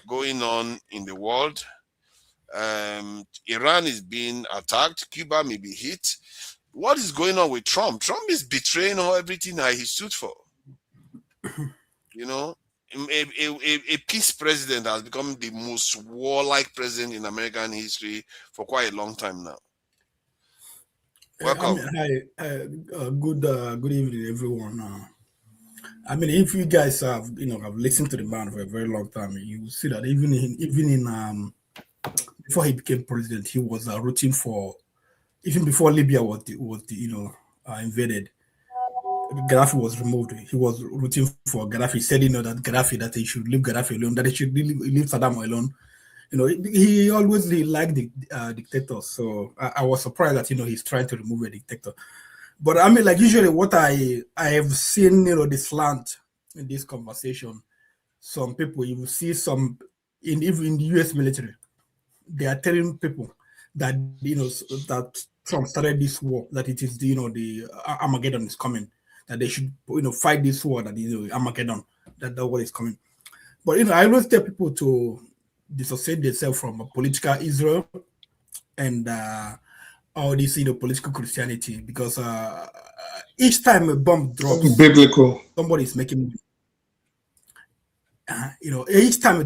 going on in the world? Iran is being attacked. Cuba may be hit. What is going on with Trump? Trump is betraying everything that he stood for. You know, a peace president has become the most warlike president in American history for quite a long time now. Welcome. Good evening, everyone. I mean, if you guys have listened to the man for a very long time, you will see that even in before he became president, he was rooting for. Even before Libya was invaded, Gaddafi was removed. He was rooting for Gaddafi. He said, that he should leave Gaddafi alone, that he should leave Saddam alone. You know, he always liked the dictators. So I was surprised that he's trying to remove a dictator. But I mean, like usually, what I have seen, the slant in this conversation. Some people, you will see some even in the U.S. military, they are telling people that that Trump started this war, that it is the Armageddon is coming, that they should fight this war, that Armageddon, that war is coming. But I always tell people to dissociate themselves from political Israel and all this political Christianity, because each time a bomb drops, biblical, somebody is making money. Each time a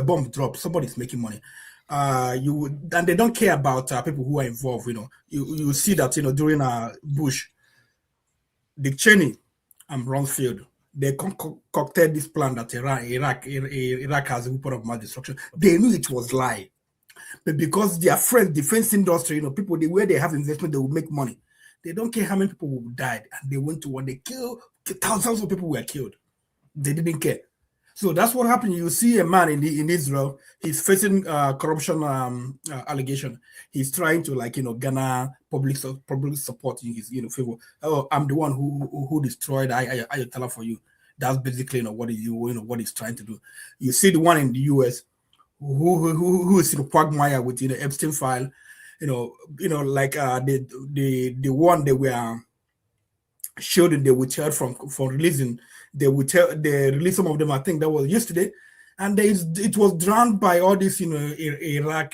bomb drops, somebody is making money. And they don't care about people who are involved. You see that during Bush, Dick Cheney, and Rumsfeld, they concocted this plan that Iraq has a weapon of mass destruction. They knew it was lie, but because their friends, defense industry, people where they have investment, they will make money. They don't care how many people died, and they went to war. They killed thousands of people were killed. They didn't care. So that's what happened. You see a man in Israel. He's facing corruption allegation. He's trying to garner public support in his favor. Oh, I'm the one who destroyed Ayatollah for you. That's basically what he's trying to do. You see the one in the U.S. who is quagmire with Epstein file. The one they were showed they withheld from releasing. They released some of them. I think that was yesterday, and it was drowned by all this Iran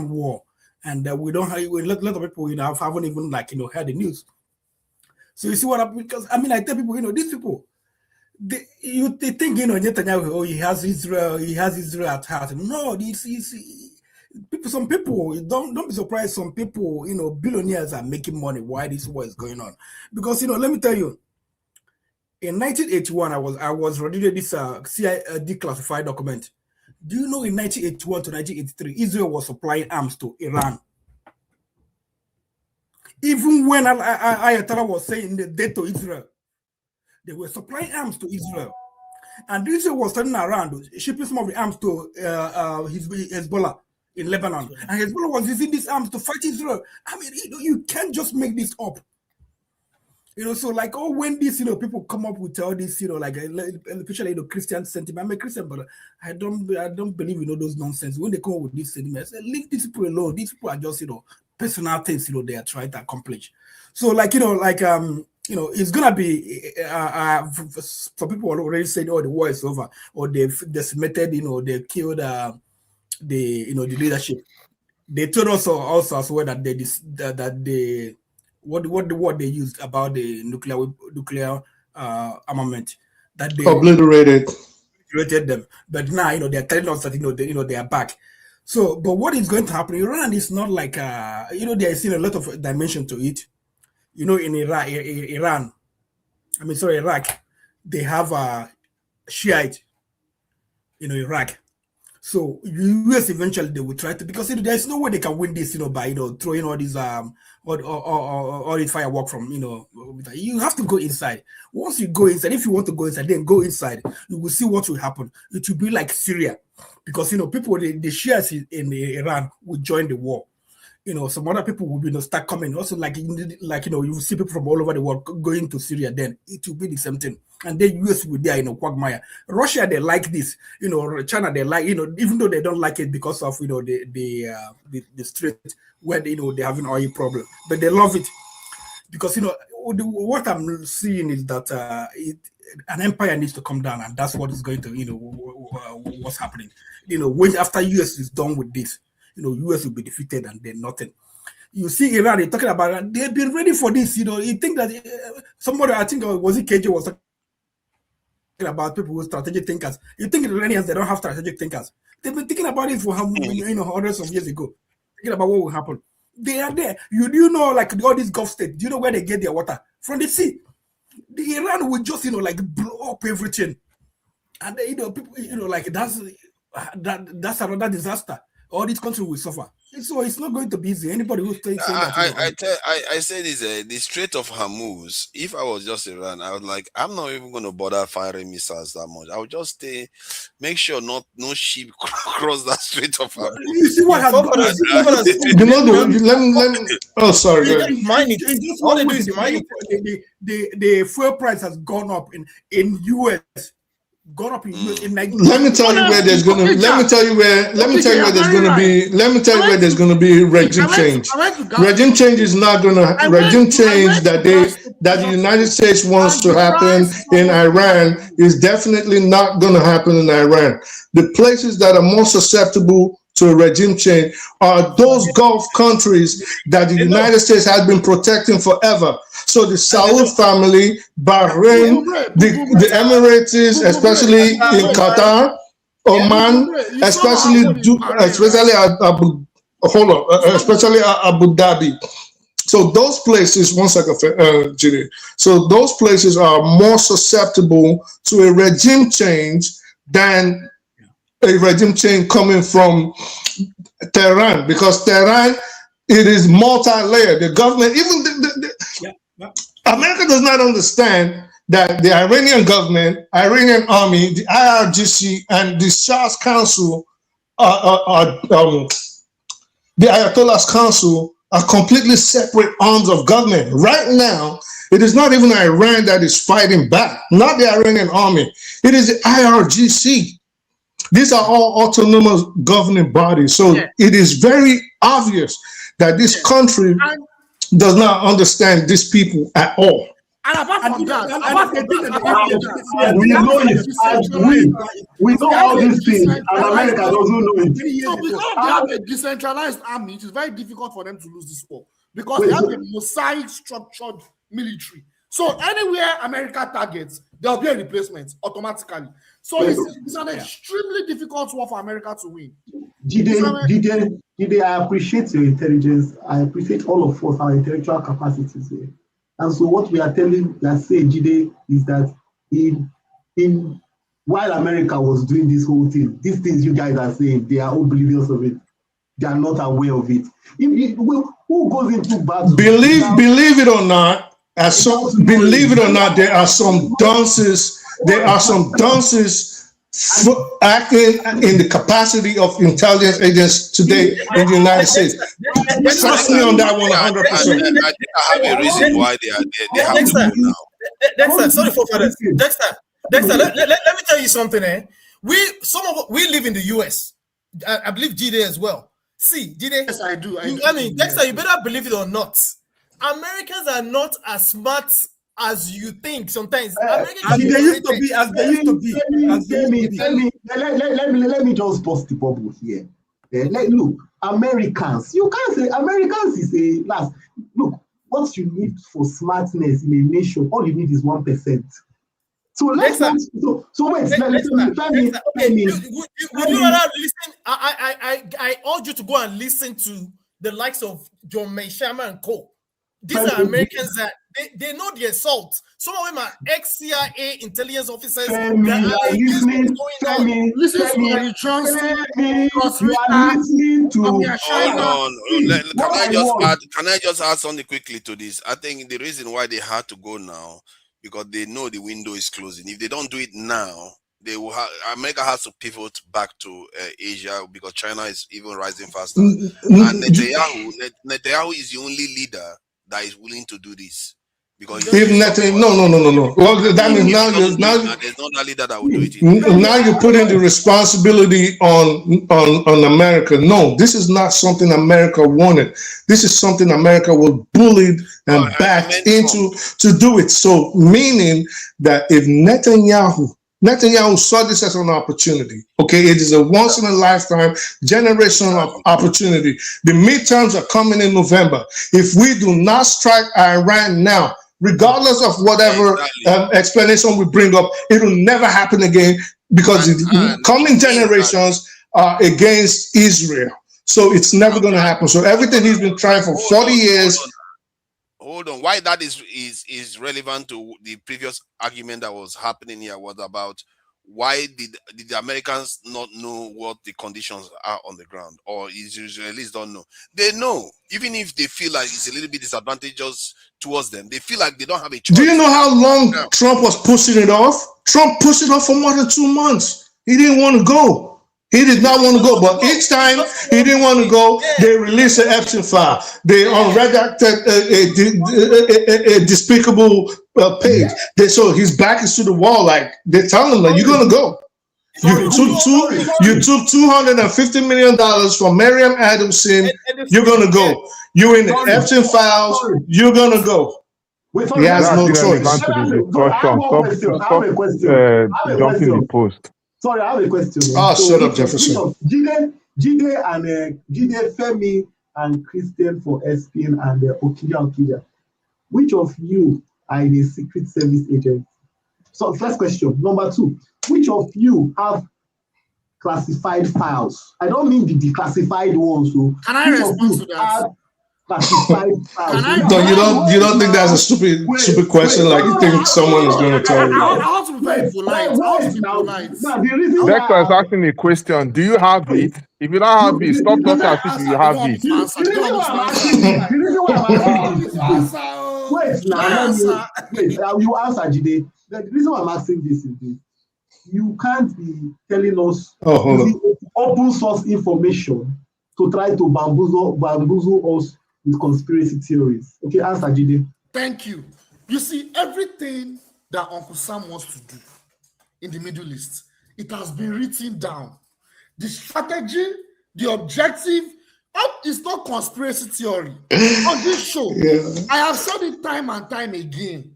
war, and we don't have a lot of people haven't even heard the news. So you see what happened? Because I mean, I tell people, these people, they think Netanyahu, he has Israel at heart. No, some people don't be surprised. Some people, billionaires are making money while this war is going on, because let me tell you. In 1981, I was reading this CIA declassified document. Do you know in 1981 to 1983, Israel was supplying arms to Iran? Even when Ayatollah was saying the death to Israel, they were supplying arms to Israel. And Israel was turning around, shipping some of the arms to Hezbollah in Lebanon. And Hezbollah was using these arms to fight Israel. I mean, you can't just make this up. So like, oh, when this, people come up with all this, like, especially, Christian sentiment. I'm a Christian, but I don't believe, those nonsense. When they come up with this sentiment, I say, leave these people alone. These people are just, personal things, they are trying to accomplish. So like, it's gonna be, for people already said, oh, the war is over, or they've decimated, they've killed, the leadership. They told us also as well that they what they used about the nuclear armament, that they obliterated them. But now they're telling us that they are back. So, but what is going to happen? Iran is not like there is a lot of dimension to it. In Iraq, they have a Shiite. Iraq. So US eventually they will try to, because there's no way they can win this, by throwing all these all this firework from you have to go inside. Once you go inside, if you want to go inside, then go inside. You will see what will happen. It will be like Syria, because people, the Shias in Iran will join the war. Some other people will start coming. Also, like you see people from all over the world going to Syria. Then it will be the same thing. And then US will be there, quagmire. Russia, they like this. China, they like, even though they don't like it because of the strait where they're having oil problem, but they love it because what I'm seeing is that an empire needs to come down, and that's what is going to what's happening. When after US is done with this. US will be defeated and then nothing. You see Iran, they're talking about it. They've been ready for this. You think that somebody, I think, was it KJ, was talking about people who are strategic thinkers. You think the Iranians, they don't have strategic thinkers. They've been thinking about it for hundreds of years ago. Thinking about what will happen. They are there. You do know, like all these Gulf states, do you know where they get their water? From the sea. The Iran will just, like blow up everything. And people, like that's another disaster. All these countries will suffer. So it's not going to be easy. Anybody who's saying that, I say this: the Strait of Hormuz. If I was just Iran, I would like, I'm not even going to bother firing missiles that much. I would just stay, make sure no ship cross that Strait of Hormuz. You see what has oh, sorry. The fuel price has gone up in US. Gone up in Nigeria. Let me tell you where there's going to. Let me tell you where there's going to be. Let me tell you where there's going to be regime change. Regime change is not going to. Regime change that the United States wants to happen in Iran is definitely not going to happen in Iran. The places that are more susceptible to a regime change are those Gulf countries that the United States has been protecting forever. So the Saud family, Bahrain, the Emirates, especially in Qatar, Oman, especially Abu Dhabi. So those places, one second, Jide. So those places are more susceptible to a regime change than a regime change coming from Tehran, because Tehran, it is multi-layered. The government, even America does not understand that the Iranian government, Iranian army, the IRGC, and the Shah's Council, the Ayatollah's Council are completely separate arms of government. Right now, it is not even Iran that is fighting back, not the Iranian army. It is the IRGC. These are all autonomous governing bodies. So it is very obvious that this country does not understand these people at all. And apart from that, we know all these things, and America doesn't know it. So because they have a decentralized army, it is very difficult for them to lose this war, because they have a mosaic structured military. So anywhere America targets, there will be a replacement automatically. So it's an extremely difficult war for America to win. Jide, I appreciate your intelligence. I appreciate all of us, our intellectual capacities here. And so what we are saying, Jide, is that while America was doing this whole thing, these things you guys are saying, they are oblivious of it. They are not aware of it. Who goes into battle? Believe it or not, there are some dunces. There are some dunces acting in the capacity of intelligence agents today in the United States. Trust me on that one 100%. I have a reason why they have to go now. Dexter, sorry for that. Dexter, let me tell you something. We live in the US. I believe Jide as well. See, Jide. Yes, I do. I mean, Dexter, you better believe it or not. Americans are not as smart as you think sometimes. As they used to be. Let me just bust the bubble here. Look, Americans. You can't say Americans is a last. Look, what you need for smartness in a nation, all you need is 1%. So let's not. So wait. Let me. Would you rather listen? I urge you to go and listen to the likes of John Meishama and Co. These are Americans that they know the assault. Some of them are ex-CIA intelligence officers. Listening to. Can I just add something quickly to this? I think the reason why they had to go now, because they know the window is closing. If they don't do it now, they will America has to pivot back to Asia, because China is even rising faster. And Netanyahu is the only leader that is willing to do this. Because if nothing, no. Well, that means now there's not a leader that will do it. Now you're putting the responsibility on America. No, this is not something America wanted. This is something America was bullied and backed into to do it. So meaning that if Netanyahu saw this as an opportunity. Okay, it is a once in a lifetime generational opportunity. The midterms are coming in November. If we do not strike Iran now, regardless of whatever explanation we bring up, it will never happen again, because the coming generations are against Israel. So it's never going to happen. So everything he's been trying for 40 years. Hold on. Why that is relevant to the previous argument that was happening here was about why did the Americans not know what the conditions are on the ground, or Israelis don't know? They know, even if they feel like it's a little bit disadvantageous towards them. They feel like they don't have a choice. Do you know how long Trump was pushing it off? Trump pushed it off for more than 2 months. He didn't want to go. He did not want to go, but each time he didn't want to go, they released an Epstein file. They unredacted a despicable page. So his back is to the wall. Like they're telling him, like, you're gonna go. You took $250 million from Miriam Adamson. You're gonna go. You're in the Epstein files. You're gonna go. He has no choice. Stop jumping the post. Sorry, I have a question. Shut up, Jefferson. Jide Femi and Christian for SPN and Okidia. Which of you are in a secret service agent? So first question. Number 2, which of you have classified files? I don't mean the declassified ones. So can I respond to that? Classified files. You don't think that's a stupid question? Like you think someone is going to tell you? I want to be very polite. Dexter is asking a question. Do you have it? If you don't have it, stop talking as if you have it. Wait, you answer, Jide. The reason why I'm asking this is this. You can't be telling us open source information to try to bamboozle us with conspiracy theories. Okay, answer, Jide. Thank you. You see, everything that Uncle Sam wants to do in the Middle East, it has been written down. The strategy, the objective, it's not conspiracy theory. On this show, I have said it time and time again.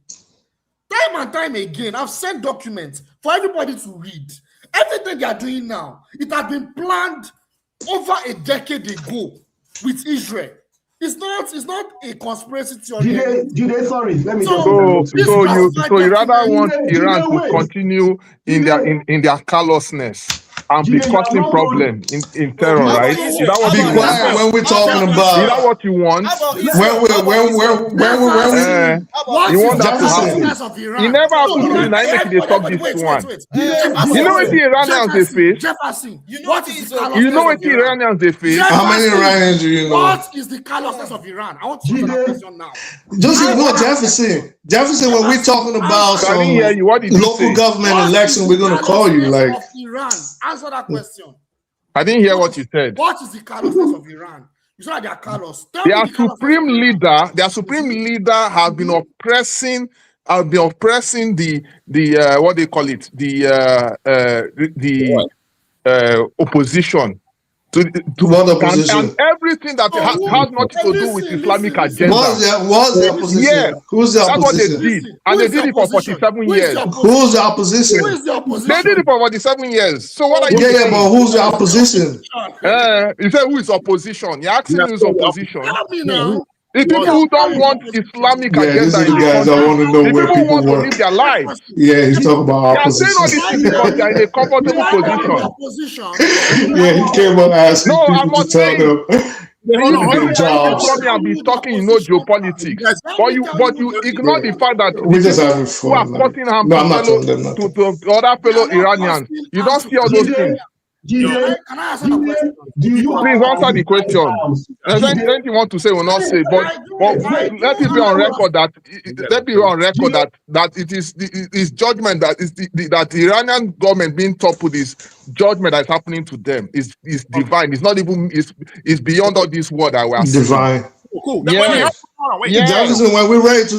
I've sent documents for everybody to read. Everything they are doing now, it has been planned over a decade ago with Israel. It's not a conspiracy theory. Jide, sorry, let me So you rather want Iran to continue in their callousness and be causing problem in terror, right? Is that what you want? When we're talking about, is that what you want? You want that to happen? You never have to do the night they stop this one. You know what the Iranians they face? Jefferson, what is the You know what the Iranians they face? How many Iranians do you know? What is the callousness of Iran? I want to answer that question now. Jefferson, when we're talking about some local government election, we're going to call you like. Iran? Answer that question. I didn't hear what you said. What is the callousness of Iran? You said they are callous. Tell Their me the callousness supreme of Iran. supreme leader have been oppressing the what they call it, the opposition to what opposition? and everything that has nothing to do with Islamic agenda. What's the opposition? Yeah, Who's the opposition? that's what they did, and they did it for 47 years. Who's the opposition? Who is the opposition? They did it for 47 years. So what are you saying? Yeah, but who's the opposition? You say who is opposition? You're asking who's opposition. Tell me now. The people who don't want Islamic Yeah, this agenda is the guys I want to know the where people who people want to work. live their lives. Yeah, he's talking about They are saying all these opposition. things because they are in a comfortable position. Yeah, he came up asking No, I people must to tell say, them you jobs. come and be talking, geopolitics, but you ignore the fact that We just the having people who are fun, man. cutting harm No, I'm not telling them to other fellow Iranians, you don't see all those things. Can I answer the question? Please answer the question. Anything you want to say will not say, but let it be on record that it is judgment that is that the Iranian government being toppled is judgment that is happening to them is divine. It's not even it's beyond all this world that we are seeing. Divine. Cool. Yes. Yes. Jefferson, when we're ready to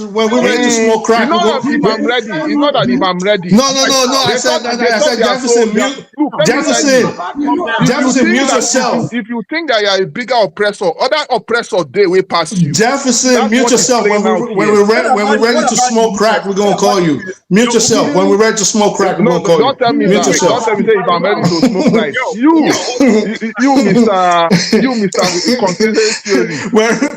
smoke crack, It's not that if I'm ready. It's not that if I'm ready. No. I said Jefferson, mute yourself. If you think that you are a bigger oppressor, other oppressors they will pass you. Jefferson, mute yourself. When we're ready to smoke crack, we're gonna call you. Mute yourself. When we're ready to smoke crack, we're gonna call you. Don't tell me Mute that. yourself. Don't tell me that if I'm ready to smoke crack. You, Mr. Consistency.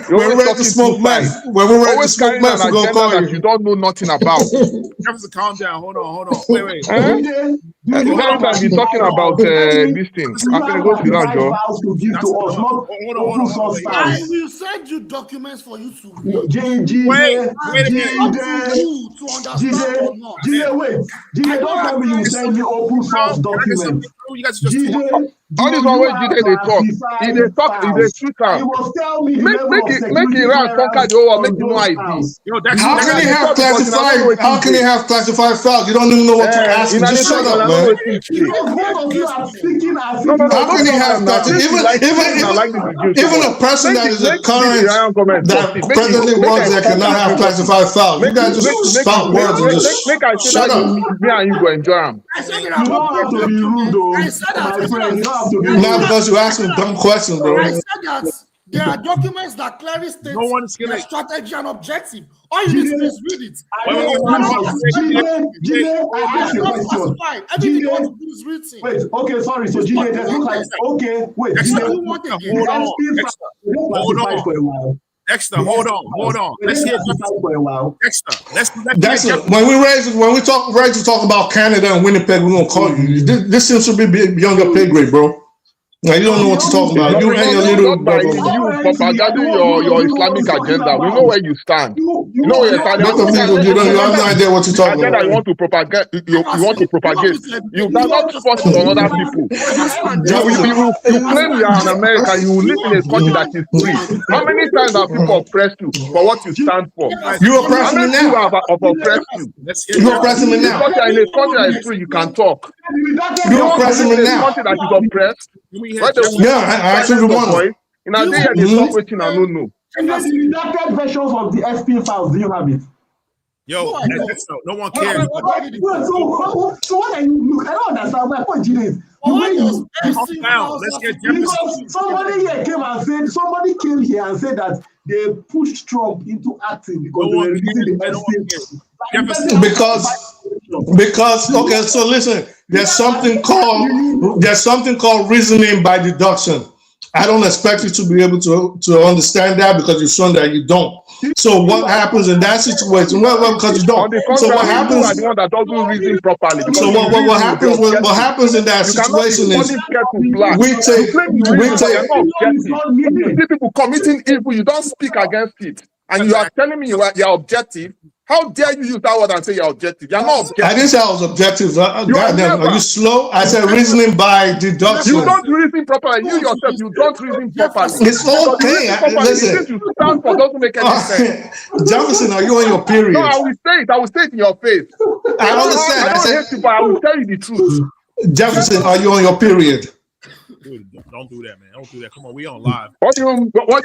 We're ready to smoke meth. When we're ready to smoke meth, we're gonna call you. You don't know nothing about. Jefferson, calm down. Hold on. Wait. Every time you're talking about this thing, I can go sit down, Joe. Hold on. You said you documents for you to read. Wait a minute. To understand or not. Don't tell me you send me open source documents. You guys just all this one way they talk. If they talk, if they shoot out. Make Iran conquer the whole world, make no ID. How can they have classified files? You don't even know what to ask. Just shut up, man. How can they have classified? Even a person that is a current that presently runs there cannot have classified files. You guys just spout words and just shut up. Me and you go enjoy them. You don't have to be rude, though. Not because you asking dumb questions, bro. I said that there are documents that clearly state their strategy and objective. All you need to do is read it. Everything you want to do is written. Wait, okay, sorry. So GJ, just look like wait. Dexter, hold on. Let's hear for a while. Dexter, when we talk ready to talk about Canada and Winnipeg, we're gonna call you. This seems to be beyond your pay grade, bro. Now you don't know what to talk about. You and your little you propagating your Islamic agenda. We know where you stand. You know where you stand. You have no idea what to talk about. Agenda you want to propagate. You want to propagate. You cannot force it on other people. You claim you are an American. You live in a country that is free. How many times have people oppressed you for what you stand for? You oppress me now. Have oppressed you. You oppressing me now. Because you are in a country that is free, you can talk. You oppressing me now. Country that is oppressed. I actually won. In a day, they talk waiting and don't know. The redacted versions of the SP files, do you have it? Yo, no one cares. So what are you look? I don't understand my point is let's get because somebody here came and said somebody came here and said that they pushed Trump into acting because they were releasing the because okay, so listen, there's something called reasoning by deduction. I don't expect you to be able to understand that because you've shown that you don't. So what happens in that situation? Well, because you don't. So what happens? The one that doesn't reason properly. So what happens? What happens in that situation is we take. You see people committing evil. You don't speak against it, and you are telling me you're objective. How dare you use that word and say you're objective? You're not objective. I didn't say I was objective. Goddamn, are you slow? I said reasoning by deduction. You don't reason properly. You yourself, you don't reason properly. It's okay. Listen. You stand for doesn't make any sense. Jefferson, are you on your period? No, I will say it. I will say it in your face. I understand. I don't hate you, but I will tell you the truth. Jefferson, are you on your period? Dude, don't do that, man. Don't do that. Come on, we on live. What do you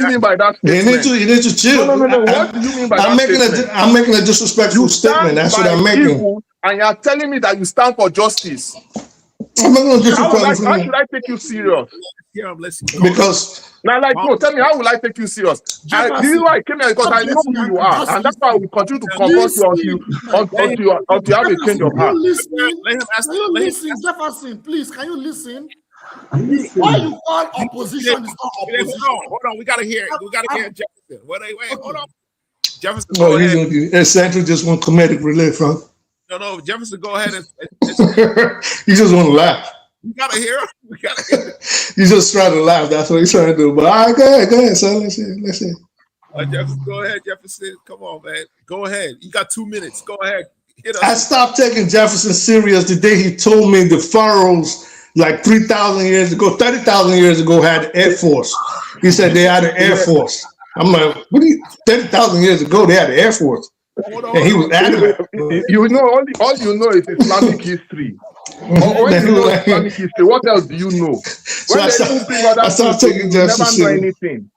mean by that statement? You need to chill. No. What do you mean by I'm that making statement? I'm making a disrespectful statement. That's what I'm making. Evil, and you are telling me that you stand for justice. I'm not going to disrespect. How should I take you serious? Yeah, let's because now, like, no, tell me, how will I take you serious? The reason why I came here because I know who you are, and that's why we continue to confront you until you have a change of heart. Listen, Jefferson, please, can you listen? Why you call opposition is not opposition? Hold on, we gotta hear it. We gotta hear Jefferson. Wait, hold on. Jefferson, no, go ahead. Essentially just want comedic relief, huh? No, Jefferson, go ahead and you just want to laugh. we gotta hear it. We gotta hear it. You just try to laugh. That's what he's trying to do. But all right, go ahead, son. Let's see. Jefferson, go ahead, Jefferson. Come on, man. Go ahead. You got 2 minutes. Go ahead. Hit us. I stopped taking Jefferson serious the day he told me the pharaohs, like 3,000 years ago, 30,000 years ago, had the Air Force. He said they had an Air Force. I'm like, 30,000 years ago, they had the Air Force. And he was adamant. You know, all you know is Islamic history. When you know Islamic history, what else do you know? So I started taking Jefferson never know anything.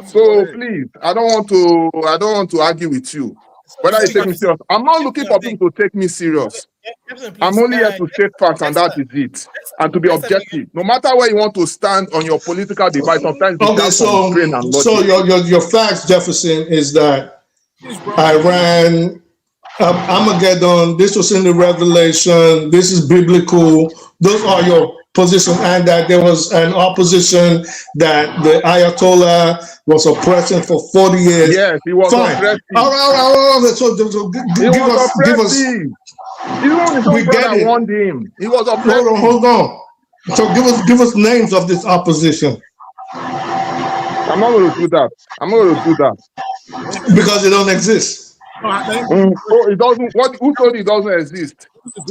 So please, I don't want to argue with you. Whether you take me serious, I'm not looking for people to take me serious. I'm only here to state facts, and that is it. And to be objective, no matter where you want to stand on your political divide, sometimes okay. So your facts, Jefferson, is that Iran, Armageddon. This was in the Revelation. This is biblical. Those are your position, and that there was an opposition that the Ayatollah was oppressing for 40 years. Yes, he was oppressive. All right. So give us. Even his own brother warned him. He was oppressive. Hold on. So give us names of this opposition. I'm not going to do that. Because they don't exist. It doesn't. Who told you it doesn't exist?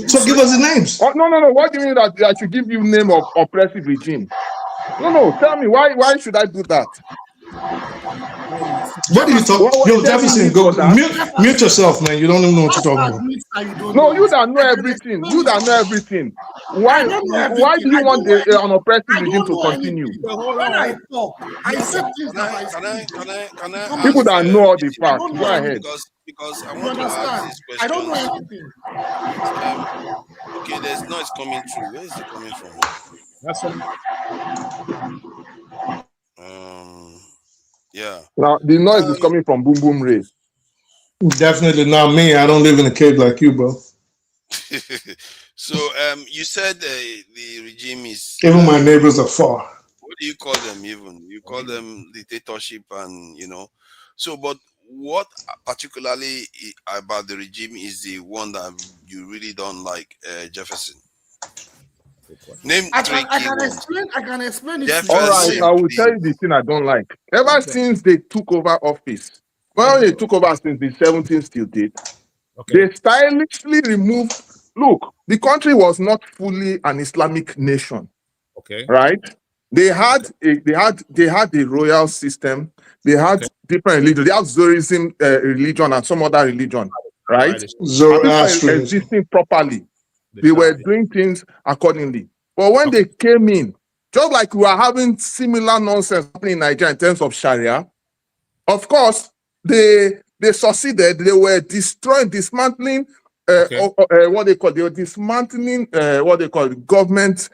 So give us the names. Oh, no. What do you mean that I should give you name of oppressive regime? No. Tell me why should I do that? What are you talking? Yo, Jefferson, go mute yourself, man. You don't even know what you're talking about. No, you that know everything. Why do you want an oppressive regime to continue? When I talk, I said things that Can I people that know all the facts. Go ahead. Because I want to ask this question. I don't know anything. Okay, there's noise coming through. Where is it coming from? That's yeah. Now the noise is coming from Boom Boom Ray. Definitely not me. I don't live in a cave like you, bro. So you said the regime is even my neighbors are far. What do you call them? Even you call them dictatorship, and So, but what particularly about the regime is the one that you really don't like, Jefferson? Name I can explain it. All right, I will tell you the thing I don't like. Ever since they took over office, they took over since the 17th till date, they stylishly removed. Look, the country was not fully an Islamic nation. Okay. Right? They had a royal system. They had different religions. They have Zoroastrian religion and some other religion, right? Zoroastrian existing properly. They were doing things accordingly. But when they came in, just like we are having similar nonsense happening in Nigeria in terms of Sharia, of course, they succeeded. They were dismantling what they call. They were dismantling what they call government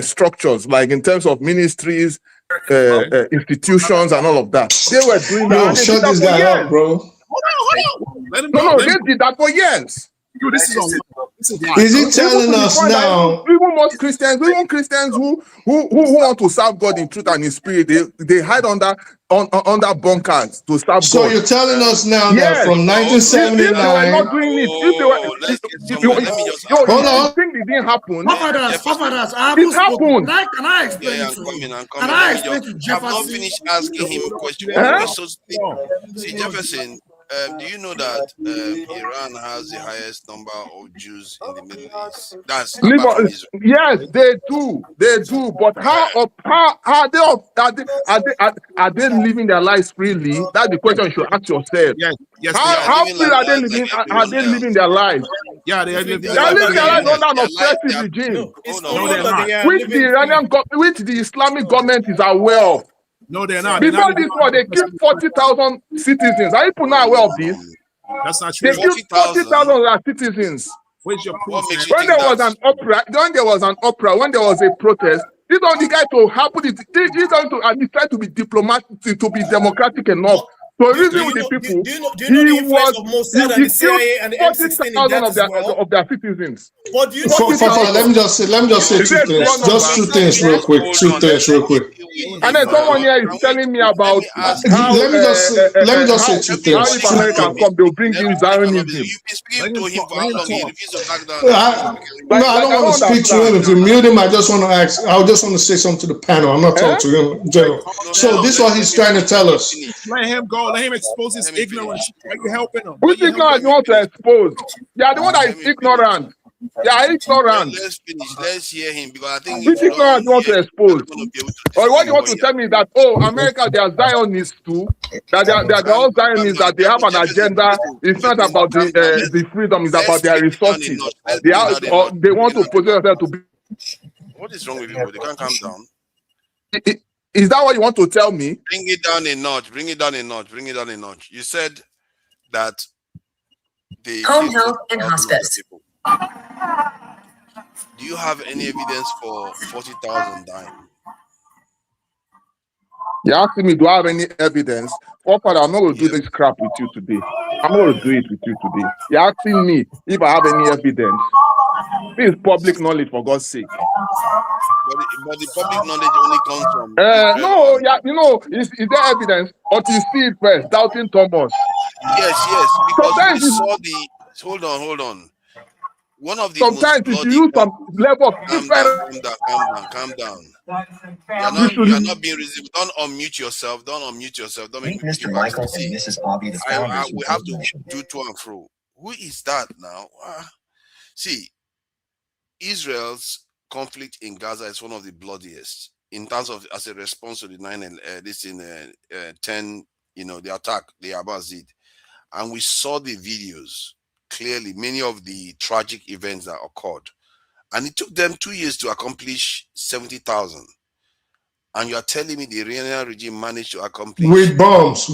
structures, like in terms of ministries, institutions, and all of that. They were doing that. Shut this guy up, bro. Hold on. They did that for years. Is he telling us now? Even most Christians, who want to serve God in truth and in spirit, they hide under bunkers to serve God. So you're telling us now that from 1979, if they were not doing it, hold on. You think it didn't happen? It happened. Can I explain it to you? Can I explain to Jefferson? I've not finished asking him a question. See, Jefferson, Do you know that Iran has the highest number of Jews in the Middle East? That's apart from Israel. Yes, they do. They do. But how are they living their lives freely? That's the question you should ask yourself. Yes. How free are they living? Are they living their lives? Yeah, they are living They are living their lives under an oppressive regime, which the Iranian which the Islamic government is aware of. No, they're not. Before this war, they killed 40,000 citizens. Are people not aware of this? That's not true. They killed 40,000 citizens. Where's your proof? When there was an opera, when there was a protest, this on the guy to happen. He's going to try to be diplomatic, to be democratic enough. So reason with the people, he killed 40,000 of their citizens. But do you know? Let me just say two things real quick. And then someone here is telling me about how let me just say two things. How if America come, they'll bring in Zionism. Speaking to him for how long? He refused to back down. No, I don't want to speak to him. If you mute him, I just want to ask. I just want to say something to the panel. I'm not talking to him in general. So this is what he's trying to tell us. Let him go. Let him expose his ignorance. Are you helping him? Who's ignorant you want to expose? Yeah, the one that is ignorant. Yeah, ignorant. Let's finish. Let's hear him because I think which ignorant you want to expose? Or what you want to tell me that America they are Zionists too? That they are all Zionists, that they have an agenda. It's not about the freedom, it's about their resources. They want to possess themselves to be. What is wrong with people? They can't calm down. Is that what you want to tell me? Bring it down a notch. Bring it down a notch. You said that the home health and hospice. Do you have any evidence for 40,000 dying? You're asking me, do I have any evidence? Oh, Father, I'm not going to do this crap with you today. I'm not going to do it with you today. You're asking me if I have any evidence. This is public knowledge, for God's sake. But the public knowledge only comes from... no, yeah, is there evidence? Or to see it first, doubting Thomas. Yes, because sometimes we saw the... Hold on. One of the sometimes if you use some level of calm down. You're not being reasonable. Don't unmute yourself. Don't make Mr. Michael and Mrs. Bobby. We have to do to and fro. Who is that now? See, Israel's conflict in Gaza is one of the bloodiest in terms of as a response to the 10, the attack the Hamas did, and we saw the videos clearly, many of the tragic events that occurred, and it took them 2 years to accomplish 70,000. And you are telling me the Iranian regime managed to accomplish with bombs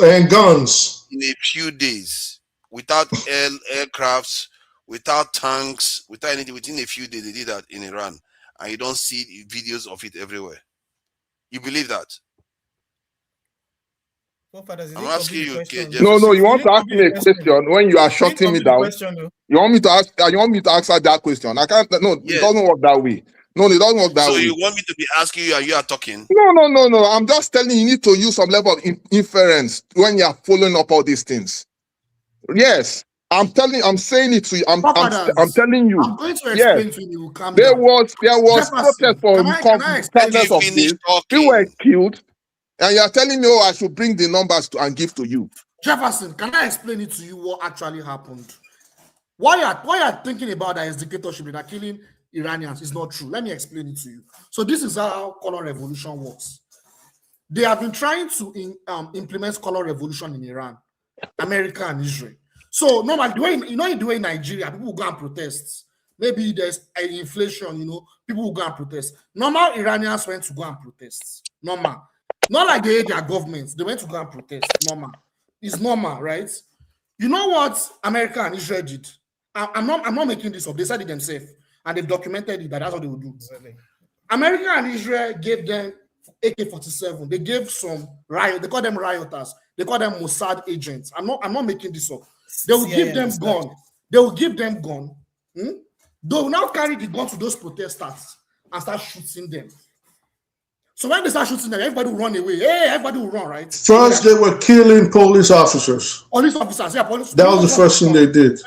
and guns in a few days, without aircrafts, without tanks, without anything. Within a few days, they did that in Iran, and you don't see videos of it everywhere. You believe that? I'm asking you. No. You want to ask me a question when you are shutting me down. You want me to ask? You want me to answer that question? I can't. No, It doesn't work that way. No, it doesn't work that way. So you want me to be asking you, and you are talking? No. I'm just telling you need to use some level of inference when you are following up all these things. Yes. I'm saying it to you. I'm telling you. I'm going to explain to you. There was protest for congress of this. People were killed, and you are telling me, I should bring the numbers and give to you. Jefferson, can I explain it to you what actually happened? Why you're thinking about that is dictatorship that are killing Iranians is not true. Let me explain it to you. So this is how color revolution works. They have been trying to implement color revolution in Iran, America, and Israel. So normally, the way in Nigeria, people will go and protest. Maybe there's an inflation, people will go and protest. Normal Iranians went to go and protest. Normal. Not like they hate their governments. They went to go and protest. Normal. It's normal, right? You know what America and Israel did? I'm not making this up. They said it themselves. And they've documented it. That's what they would do. Exactly. America and Israel gave them AK-47. They gave some riot. They call them rioters. They call them Mossad agents. I'm not making this up. They will give them gun. They will give them gun. They will now carry the gun to those protesters and start shooting them. So when they start shooting them, everybody will run away. Hey, everybody will run, right? First, they were killing police officers. Police officers, yeah. Police. That was the first thing they did.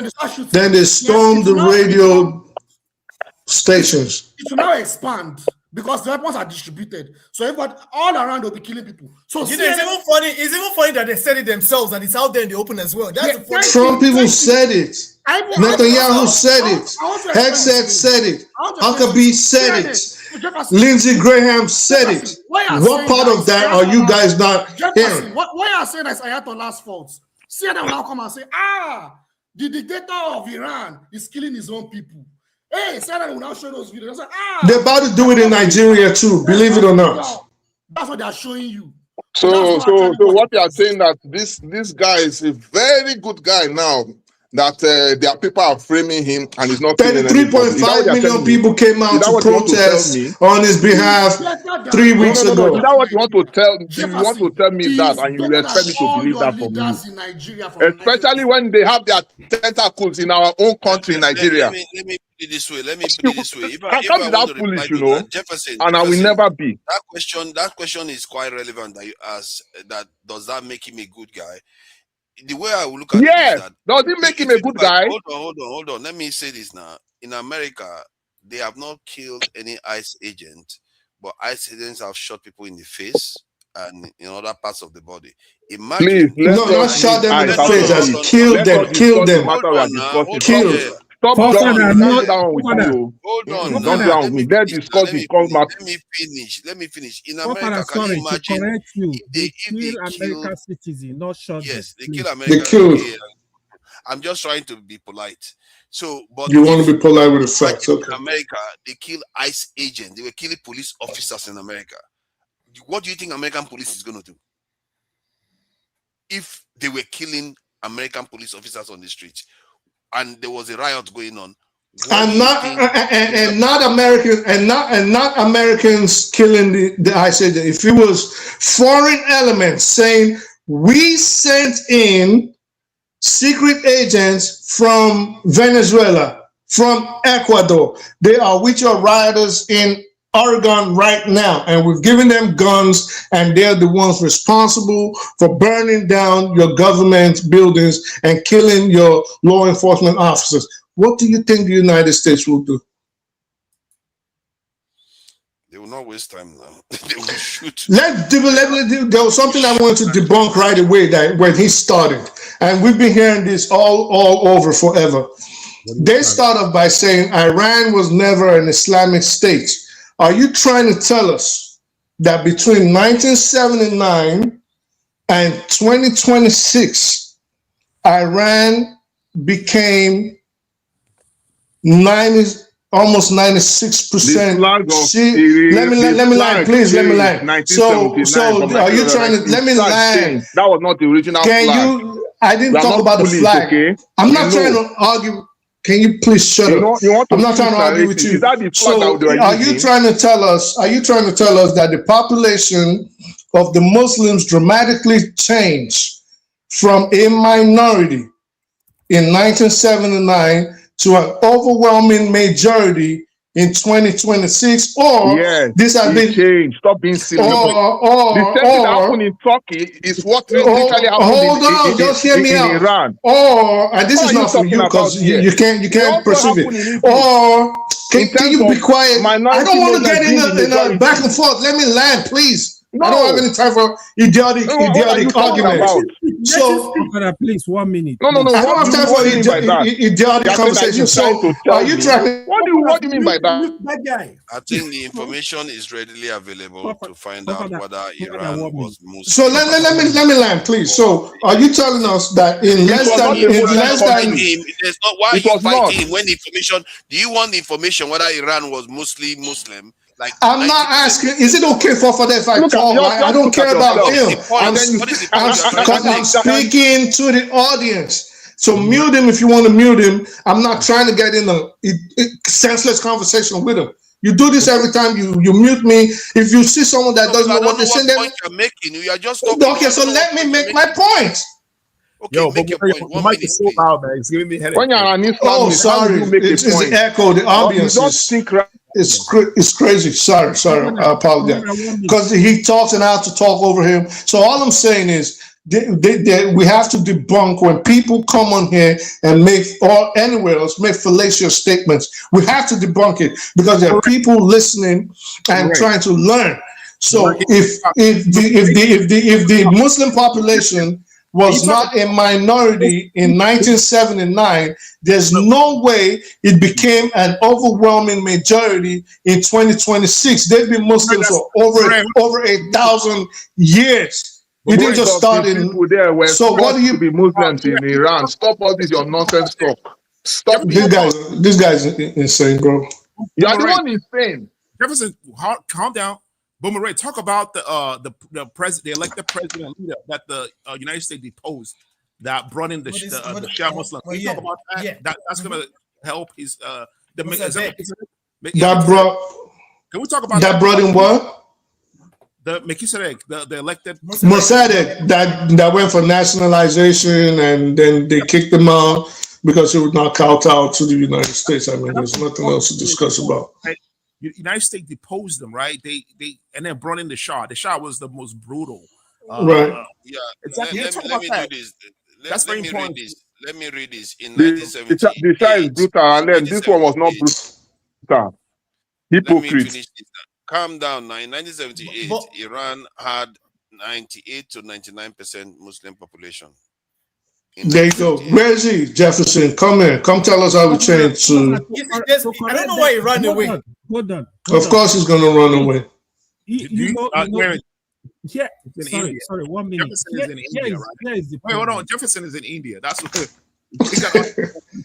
Then they stormed the radio stations. It will now expand. because the weapons are distributed. So everybody all around will be killing people. So it's even funny. It's even funny that they said it themselves and it's out there in the open as well. That's the funny Trump people said it. Netanyahu said it. Hegseth said it. Huckabee said it. Lindsey Graham said it. What part of that are you guys not hearing? Why are saying that's Ayatollah's fault? CNN will now come and say, the dictator of Iran is killing his own people. Hey, CNN will now show those videos. Like, they're about to do it in Nigeria too, believe it or not. That's what they're showing you. So what you are saying that this guy is a very good guy now. That their people are framing him and he's not. 33.5 million people came out to protest on his behalf 3 weeks ago. Is that what you want to tell? You want to tell me that, and you expect me to believe that from me? Especially when they have their tentacles in our own country, Nigeria. Let me put it this way. If I can't be that foolish, you know, Jefferson, and I will never be. That question is quite relevant that you ask. That does that make him a good guy? The way I will look at it is that does it make him a good guy? Hold on. Let me say this now. In America, they have not killed any ICE agent, but ICE agents have shot people in the face and in other parts of the body. Imagine, not shot them in the face, as killed them. Killed. Stop down with you. Hold on. Don't down with me. Let's discuss this. Let me finish. In America, can you imagine? To correct you, they kill American citizens, not shot. Yes, them. they kill American. I'm just trying to be polite. So, but you want to be polite with the facts. In America, they kill ICE agents. They were killing police officers in America. What do you think American police is going to do if they were killing American police officers on the streets? And there was a riot going on, and not Americans killing the ICE agent. If it was foreign elements saying we sent in secret agents from Venezuela, from Ecuador, they are with your rioters in Oregon right now, and we've given them guns, and they're the ones responsible for burning down your government buildings and killing your law enforcement officers. What do you think the United States will do? They will not waste time now. They will shoot. There was something I wanted to debunk right away that when he started, and we've been hearing this all over forever. They start off by saying Iran was never an Islamic state. Are you trying to tell us that between 1979 and 2026, Iran became almost 96%? See, let me line, please. Let me line. So are you trying to let me line? That was not the original flag. I didn't talk about the flag. Okay? I'm not trying to argue. Can you please shut up? I'm not trying to argue with you. So are you trying to tell us that the population of the Muslims dramatically changed from a minority in 1979 to an overwhelming majority in 2026, or this has been changed? Stop being silly. The same thing that happened in Turkey is what literally happened in Iran. And this is not for you because you can't perceive it. Or can you be quiet? I don't want to get in a back and forth. Let me land, please. I don't have any time for idiotic arguments. So, please, 1 minute. No. I don't have time for idiotic conversation. So, are you trying? What do you mean by that? I think the information is readily available to find out whether Iran was Muslim. So let me land, please. So, are you telling us that in less than there's not why you fighting when the information? Do you want the information whether Iran was Muslim? Like I'm not asking. Is it okay for that if I talk? I don't care about him. I'm speaking to the audience. So mute him if you want to mute him. I'm not trying to get in a senseless conversation with him. You do this every time. You mute me. If you see someone that doesn't know what they're saying, you're making. You are just talking. Okay, so let me make my point. Okay, make your point. One minute is so loud, man. It's giving me headache. When you're an Islam, sorry. It's the echo, the ambience. It's crazy. Sorry. I apologize. Because he talks and I have to talk over him. So all I'm saying is we have to debunk when people come on here and make, or anywhere else, make fallacious statements. We have to debunk it because there are people listening and trying to learn. So if the Muslim population was not a minority in 1979, there's no way it became an overwhelming majority in 2026. They've been Muslims for over 1,000 years. It didn't just start in. So what do you be Muslims in Iran? Stop all this your nonsense talk. Stop this guy's insane, bro. You're the one insane. Jefferson, calm down. Boomerang, talk about the elected president leader that the United States deposed that brought in the Shia Muslim. Can you talk about that? Yeah. That's gonna help his Can we talk about that brought in what? The Melchizedek, the elected Mossadegh that went for nationalization and then they kicked him out because he would not kowtow to the United States. I mean, there's nothing else to discuss about. The United States deposed them, right? They and then brought in the Shah. The Shah was the most brutal. Right. Yeah. Exactly. Let me do this. That's very important. Let me read this. In The 1978, Shah is brutal, and then this one was not brutal. Let me Hypocrite. finish this. Calm down now. In 1978, Iran had 98 to 99% Muslim population. There you go. Where is he, Jefferson? Come here. Come tell us how we changed to. I don't know why he ran away. Hold on. Of course, he's going to run away. Yeah, India. sorry, 1 minute. Jefferson is in India, right? Is the Wait, hold on. Jefferson is in India. That's what he got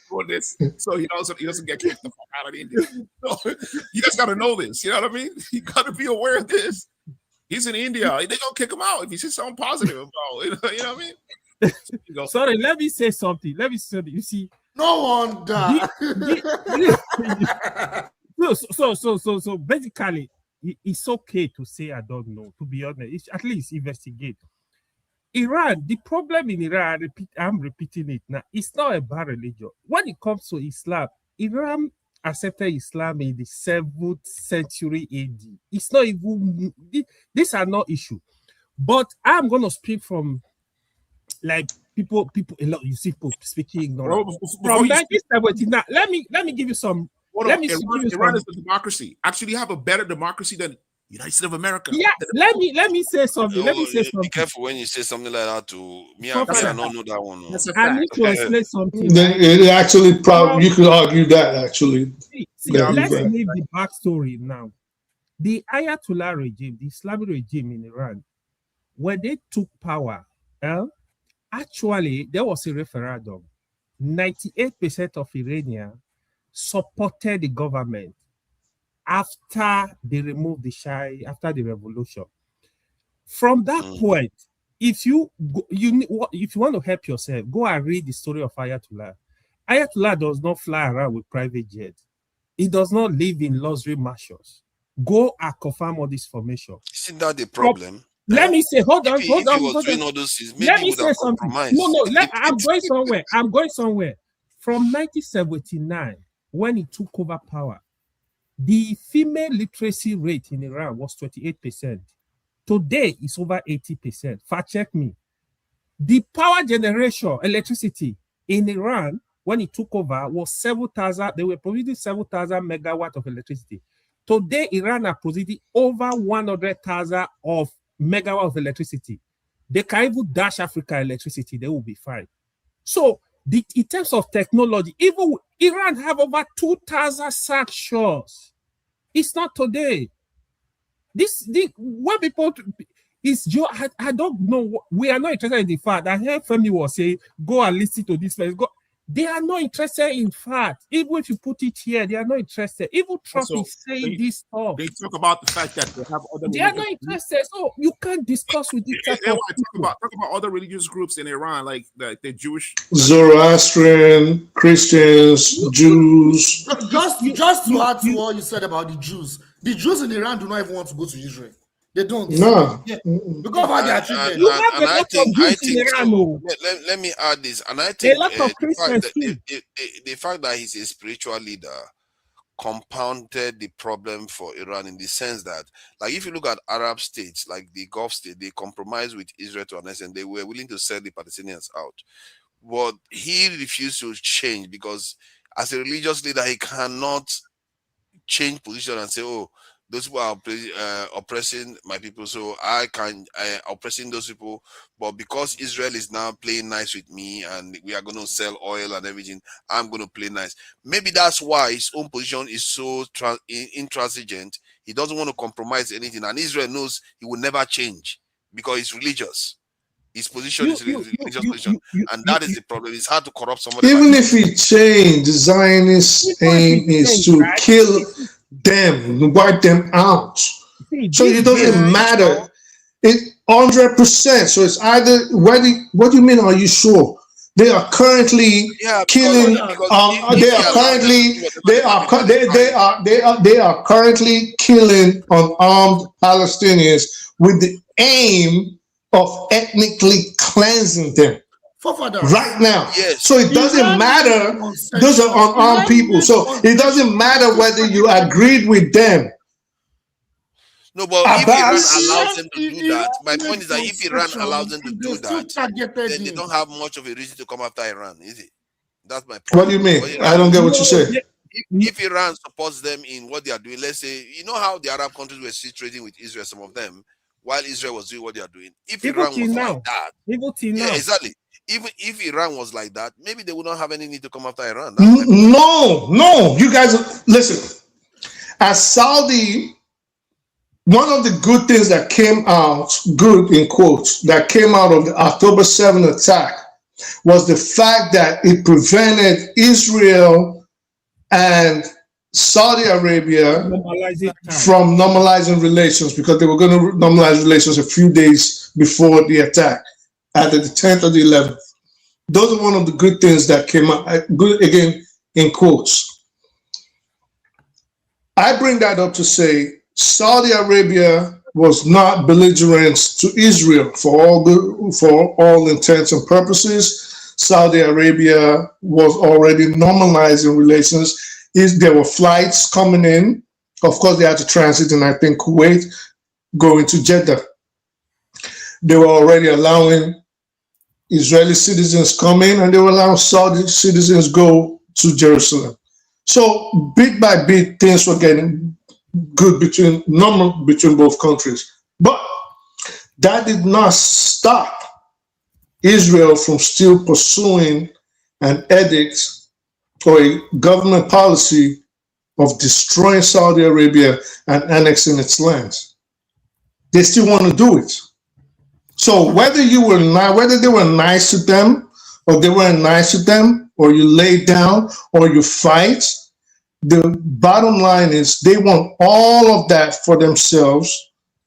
for this, so he doesn't get kicked the fuck out of India. So you just got to know this. You know what I mean? You got to be aware of this. He's in India. They gonna kick him out if he says something positive about. You know what I mean? Sorry, let me say something. You see, no one died. So basically, it's okay to say I don't know. To be honest, it's at least investigate. Iran, the problem in Iran, I'm repeating it now, it's not about religion. When it comes to Islam, Iran accepted Islam in the 7th century AD. It's not even, these are not issues. But I'm going to speak from, like, people, a lot, you see people speaking ignorant. From 1979, let me give you some. Iran is a democracy. Actually, you have a better democracy than United States of America. Yeah, let me say something. Be careful when you say something like that to me. I don't know that one. I need to explain something. It actually, probably you could argue that actually. Let's leave the backstory now. The Ayatollah regime, the Islamic regime in Iran, when they took power, actually there was a referendum. 98% of Iranians supported the government after they removed the Shah, after the revolution. From that point, if you want to help yourself, go and read the story of Ayatollah. Ayatollah does not fly around with private jets. He does not live in luxury mansions. Go and confirm all this information. Isn't that the problem? Let me say, hold on. Let me say something. No, I'm going somewhere. From 1979, when he took over power, the female literacy rate in Iran was 28%. Today, it's over 80%. Fact check me. The power generation, electricity in Iran, when he took over, was 7,000. They were producing 7,000 megawatts of electricity. Today, Iran are producing over 100,000 of megawatts of electricity. They can even dash Africa electricity. They will be fine. So, in terms of technology, even Iran have over 2,000 sack shores. It's not today. What people is I don't know. We are not interested in the fact. I heard Femi was saying, go and listen to this place. Go. They are not interested in fact. Even if you put it here, they are not interested. Even Trump is saying this stuff. They talk about the fact that they have other. They are not interested. So you can't discuss with this type of talk about other religious groups in Iran, like the Jewish, Zoroastrian, Christians, Jews. Just to add to what you said about the Jews in Iran do not even want to go to Israel. They don't. No. Yeah. Because of how they are treated. You have a lot of Jews in Iran. Let me add this, and I think a lot of Christians the fact that he's a spiritual leader compounded the problem for Iran in the sense that, like, if you look at Arab states, like the Gulf state, they compromised with Israel to an extent. They were willing to sell the Palestinians out. But he refused to change because as a religious leader, he cannot change position and say, oh, those people are oppressing my people, so I can oppressing those people. But because Israel is now playing nice with me and we are going to sell oil and everything, I'm going to play nice. Maybe that's why his own position is so intransigent. He doesn't want to compromise anything, and Israel knows he will never change because he's religious. His position is religious position, and that is the problem. It's hard to corrupt somebody. Even if he changed, the Zionist aim is to kill them, wipe them out. So it doesn't matter. It 100%. So it's either what do you mean? Are you sure? They are currently killing. They are currently killing unarmed Palestinians with the aim of ethnically cleansing them right now. Yes. So it doesn't matter. Those are unarmed people. So it doesn't matter whether you agreed with them. No, but if Iran allows them to do that, my point is that if Iran allows them to do that, then they don't have much of a reason to come after Iran, is it? That's my point. What do you mean? I don't get what you say. If Iran supports them in what they are doing, let's say, you know how the Arab countries were still trading with Israel, some of them, while Israel was doing what they are doing. If Iran was like that, exactly. Even if Iran was like that, maybe they would not have any need to come after Iran. No, you guys, listen. As Saudi, one of the good things that came out, good in quotes, that came out of the October 7 attack was the fact that it prevented Israel and Saudi Arabia from normalizing relations, because they were going to normalize relations a few days before the attack, either the 10th or the 11th. Those are one of the good things that came out, good again in quotes. I bring that up to say Saudi Arabia was not belligerent to Israel for all intents and purposes. Saudi Arabia was already normalizing relations. There were flights coming in. Of course, they had to transit in, I think, Kuwait, going to Jeddah. They were already allowing Israeli citizens come in, and they were allowing Saudi citizens go to Jerusalem. So bit by bit, things were getting good between both countries. But that did not stop Israel from still pursuing an edict or a government policy of destroying Saudi Arabia and annexing its lands. They still want to do it. So whether they were nice to them or they weren't nice to them, or you lay down or you fight, the bottom line is they want all of that for themselves.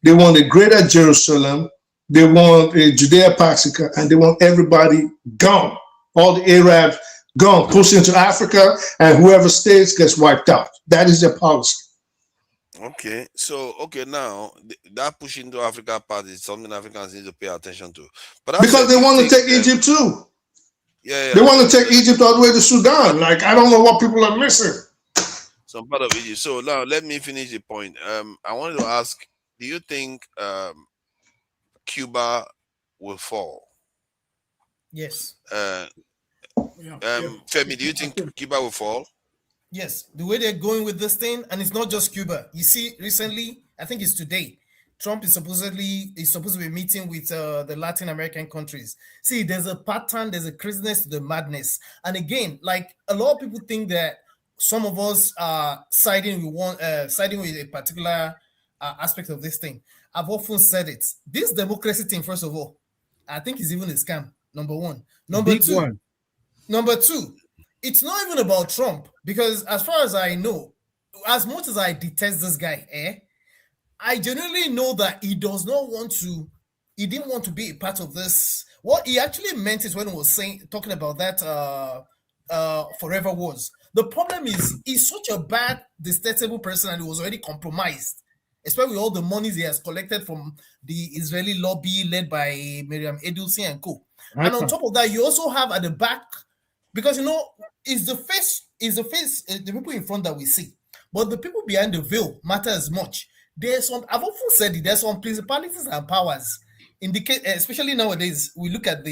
They want a greater Jerusalem. They want a Judea Pacifica, and they want everybody gone. All the Arabs gone, pushed into Africa, and whoever stays gets wiped out. That is their policy. Okay, so now that push into Africa part is something Africans need to pay attention to. But because they want to take Egypt too. Yeah, they want to take Egypt all the way to Sudan. Like, I don't know what people are missing. Some part of Egypt. So now let me finish the point. I wanted to ask, do you think Cuba will fall? Yes. Femi, do you think Cuba will fall? Yes, the way they're going with this thing, and it's not just Cuba. You see, recently, I think it's today, Trump is supposed to be meeting with the Latin American countries. See, there's a pattern, there's a craziness to the madness. And again, like, a lot of people think that some of us are siding with a particular aspect of this thing. I've often said it. This democracy thing, first of all, I think is even a scam. Number one. Number two. It's not even about Trump, because as far as I know, as much as I detest this guy, I genuinely know that he didn't want to be a part of this. What he actually meant is when he was talking about that forever wars. The problem is he's such a bad, detestable person, and he was already compromised, especially with all the monies he has collected from the Israeli lobby led by Miriam Edelstein and co. And on top of that, you also have at the back, because it's the face, the people in front that we see. but the people behind the veil matter as much. There's some, I've often said it, there's some principalities and powers. In the case, especially nowadays, we look at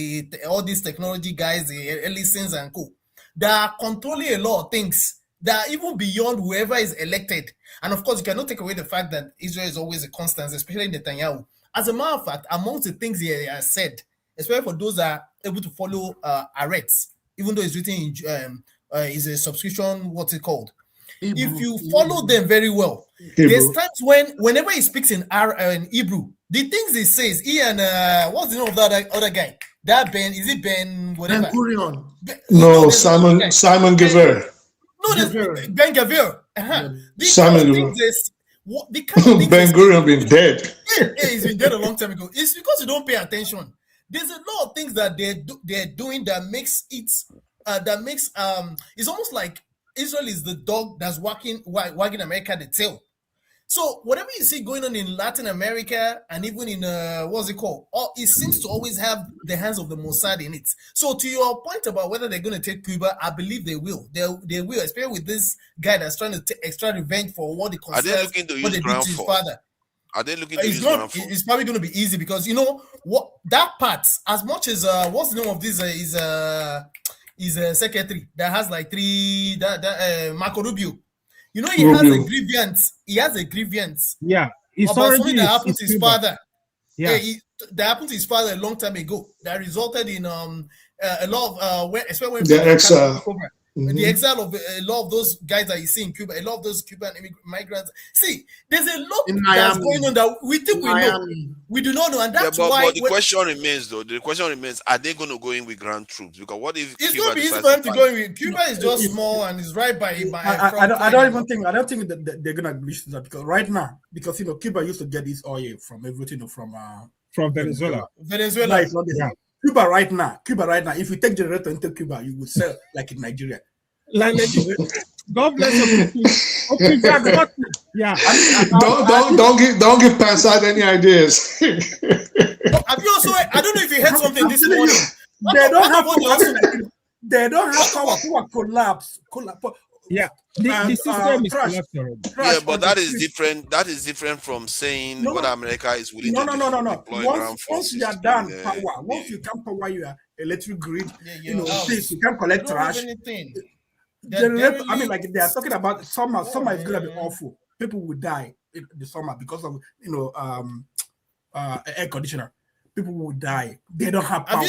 all these technology guys, the Ellisons and co. They are controlling a lot of things that are even beyond whoever is elected. And of course, you cannot take away the fact that Israel is always a constant, especially in Netanyahu. As a matter of fact, amongst the things he has said, especially for those that are able to follow Aretz, even though it's written in is a subscription, what's it called? Hebrew. If you follow them very well, there's times whenever he speaks in Hebrew, the things he says, he and what's the name of that other guy? That Ben, is it Ben whatever? Ben Gurion. No, Simon Gever. No, there's Ben Gavir. Simon Gever. The kind of things Ben Gurion been dead. Yeah, he's been dead a long time ago. It's because you don't pay attention. There's a lot of things that they're doing that makes it it's almost like Israel is the dog that's wagging America the tail. So whatever you see going on in Latin America and even in what's it called, it seems to always have the hands of the Mossad in it. So to your point about whether they're going to take Cuba, I believe they will. They will, especially with this guy that's trying to take extra revenge for what they consider what they did to his father. Are they looking to use ground force? It's probably going to be easy because you know what that part. As much as what's the name of this is a secretary that has like three Marco Rubio. You know, he has a grievance. He has a grievance. Yeah, it's about something that happened to his father. Yeah, that happened to his father a long time ago. That resulted in a lot of especially when the exile. The exile of a lot of those guys that you see in Cuba, a lot of those Cuban migrants. See, there's a lot that's going on that we think we know. We do not know, and that's why. But the question remains, though. The question remains: are they going to go in with ground troops? Because what if it's going to be easy for them to go in with? Cuba is just small and it's right by. I don't think that they're going to reach that because right now, because you know, Cuba used to get this oil from everything from Venezuela. Venezuela. Cuba right now. If you take generator into Cuba, you will sell like in Nigeria. Like God bless you. Okay, yeah. Don't give Passad any ideas. Have you also? I don't know if you heard something this morning. They don't have power. They don't have power to collapse. Yeah, the system is collapsed already. Yeah, but that is different. That is different from saying whether America is willing to deploy ground forces. Once you are done power, once you can power your electric grid, things you can collect trash. I mean, like they are talking about summer. Summer is gonna be awful. People will die in the summer because of air conditioner. People will die. They don't have power.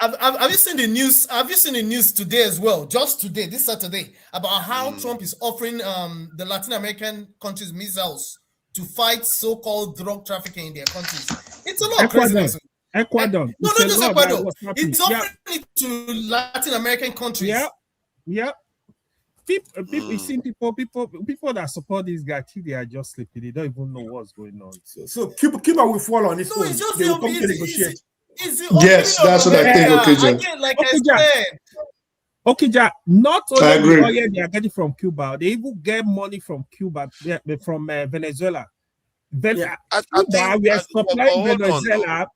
Have you seen the news? Have you seen the news today as well? Just today, this Saturday, about how Trump is offering the Latin American countries missiles to fight so-called drug trafficking in their countries. It's a lot of craziness. Ecuador. No, not just Ecuador. It's offering it to Latin American countries. Yeah. People, you see people that support this guy, they are just sleeping. They don't even know what's going on. So Cuba will fall on its own. They will come to negotiate. Yes, that's what I think. Okay, Jack. Not only the oil they are getting from Cuba, they even get money from Cuba, from Venezuela. We are supplying Venezuela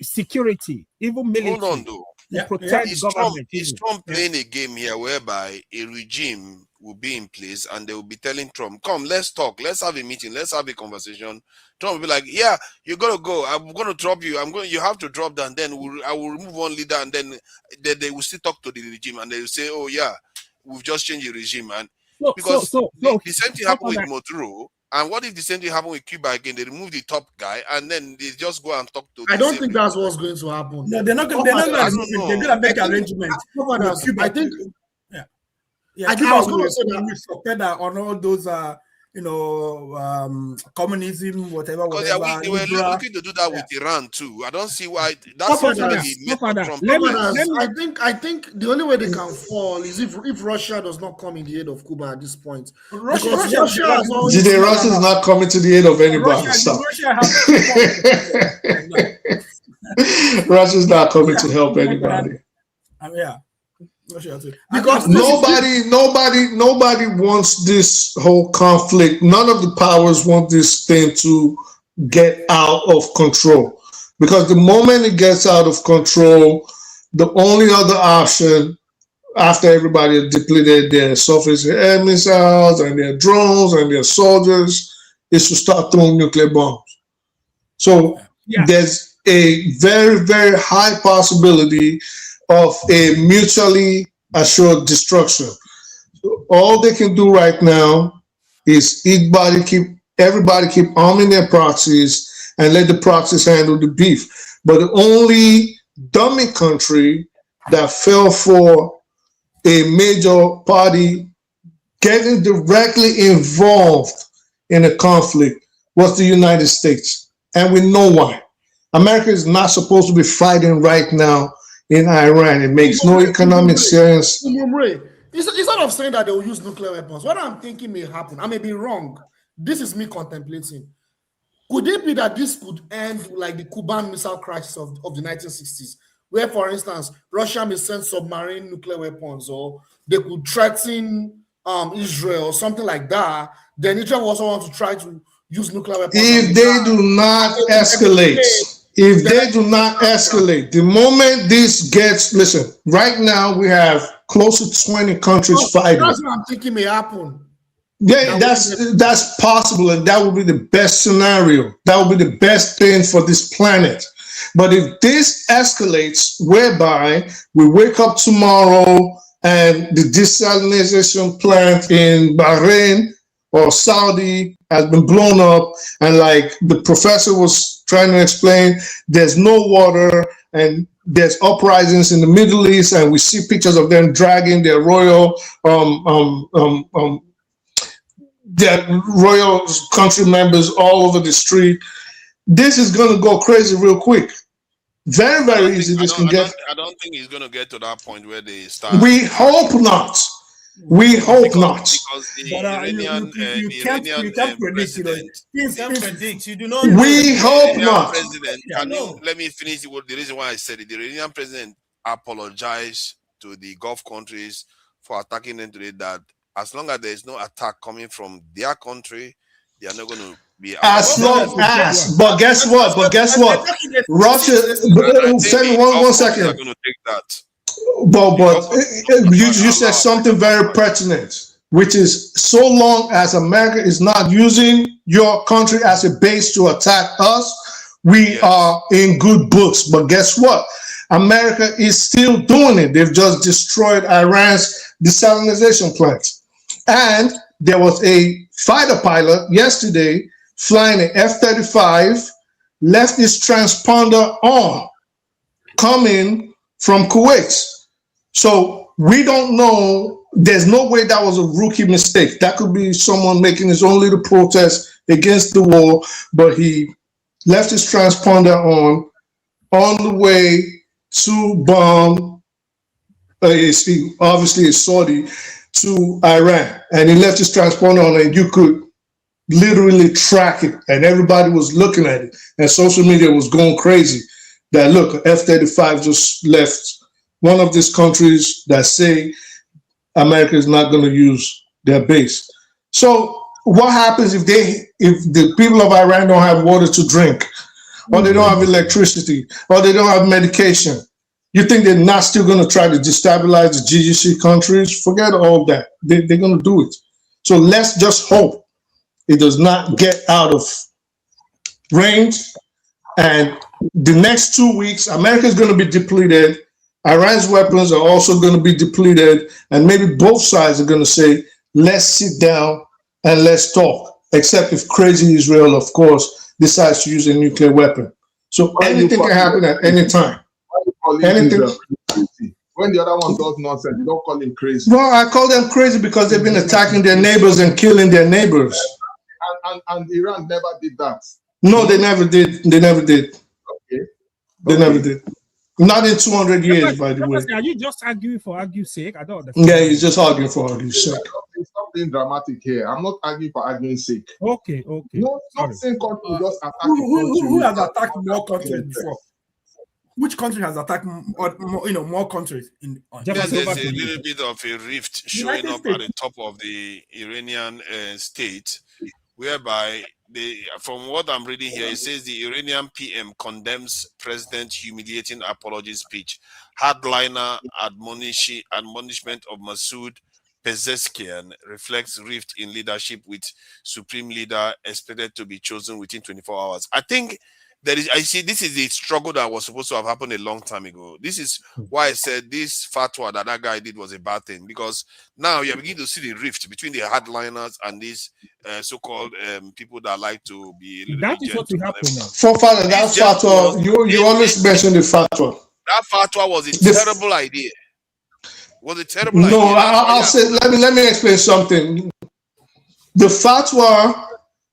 security, even military. Hold on, though. Protect government. Is Trump playing a game here whereby a regime will be in place and they will be telling Trump, come, let's talk, let's have a meeting, let's have a conversation. Trump will be like, yeah, you're gonna go, I'm gonna drop you, you have to drop that, and then I will remove one leader, and then they will still talk to the regime and they will say, oh yeah, we've just changed the regime. And because the same thing happened with Maduro. And what if the same thing happened with Cuba again? They remove the top guy and then they just go and talk to. I don't think that's what's going to happen. No, they're not going to make arrangements. I think. I think I was going to say that on all those, communism, whatever. Because they were looking to do that with Iran too. I don't see why. That's what I think the only way they can fall is if Russia does not come in the aid of Cuba at this point. Russia is not coming to the aid of anybody. Russia is not coming to help anybody. Because nobody wants this whole conflict. None of the powers want this thing to get out of control, because the moment it gets out of control, the only other option, after everybody had depleted their surface air missiles and their drones and their soldiers, is to start throwing nuclear bombs. So there's a very, very high possibility of a mutually assured destruction. So all they can do right now is everybody keep arming their proxies and let the proxies handle the beef. But the only dummy country that fell for a major party getting directly involved in a conflict was the United States. And we know why. America is not supposed to be fighting right now in Iran. It makes no economic sense. Instead of saying that they will use nuclear weapons, what I'm thinking may happen, I may be wrong. This is me contemplating. Could it be that this could end like the Cuban Missile Crisis of the 1960s, where, for instance, Russia may send submarine nuclear weapons, or they could threaten Israel or something like that? Then Israel also want to try to use nuclear weapons. If they do not escalate, the moment this gets, listen, right now we have close to 20 countries fighting. That's what I'm thinking may happen. Yeah, that's possible, and that would be the best scenario. That would be the best thing for this planet. But if this escalates, whereby we wake up tomorrow and the desalination plant in Bahrain or Saudi has been blown up, and like the professor was trying to explain, there's no water and there's uprisings in the Middle East, and we see pictures of them dragging their royal country members all over the street. This is going to go crazy real quick. Very, very easy. I don't think it's going to get to that point where they start. We hope not. We hope not. Because the Iranian president. You can't predict. You do not. We hope not. Let me finish the reason why I said it. The Iranian president apologized to the Gulf countries for attacking them today. That as long as there is no attack coming from their country, they are not going to be. As long as, but guess what? Russia. Tell me one second. Are going to take that. But you said something very pertinent, which is so long as America is not using your country as a base to attack us, we are in good books. But guess what? America is still doing it. They've just destroyed Iran's desalination plant. And there was a fighter pilot yesterday flying an F-35, left his transponder on, coming from Kuwait. So we don't know. There's no way that was a rookie mistake. That could be someone making his own little protest against the war, but he left his transponder on the way to bomb, obviously it's Saudi, to Iran. And he left his transponder on, and you could literally track it, and everybody was looking at it, and social media was going crazy that, look, F-35 just left one of these countries that say America is not going to use their base. So what happens if the people of Iran don't have water to drink, or they don't have electricity, or they don't have medication? You think they're not still going to try to destabilize the GCC countries? Forget all that. They're going to do it. So let's just hope it does not get out of range. And the next 2 weeks, America is going to be depleted. Iran's weapons are also going to be depleted. And maybe both sides are going to say, let's sit down and let's talk. Except if crazy Israel, of course, decides to use a nuclear weapon. So anything can happen at any time. Anything. When the other one does nonsense, you don't call him crazy. Well, I call them crazy because they've been attacking their neighbors and killing their neighbors. And Iran never did that. No, they never did. They never did. Okay. They never did. Not in 200 years, by the way. Are you just arguing for argue's sake? I don't understand. Yeah, he's just arguing for argue's sake. Stop being dramatic here. I'm not arguing for arguing's sake. Okay. No, not saying country just attack. Who has attacked more countries before? Which country has attacked more countries? There's a little bit of a rift showing up at the top of the Iranian state whereby from what I'm reading here, it says the Iranian PM condemns President humiliating apology speech. Hardliner admonishment of Masoud Pezeshkian reflects rift in leadership with supreme leader expected to be chosen within 24 hours. I think I see this is the struggle that was supposed to have happened a long time ago. This is why I said this fatwa that guy did was a bad thing, because now you're beginning to see the rift between the hardliners and these so-called people that like to be. That is what will happen now. For father, that fatwa, you always mention the fatwa. That fatwa was a terrible idea. Was a terrible idea. No, I'll say. Let me explain something. The fatwa,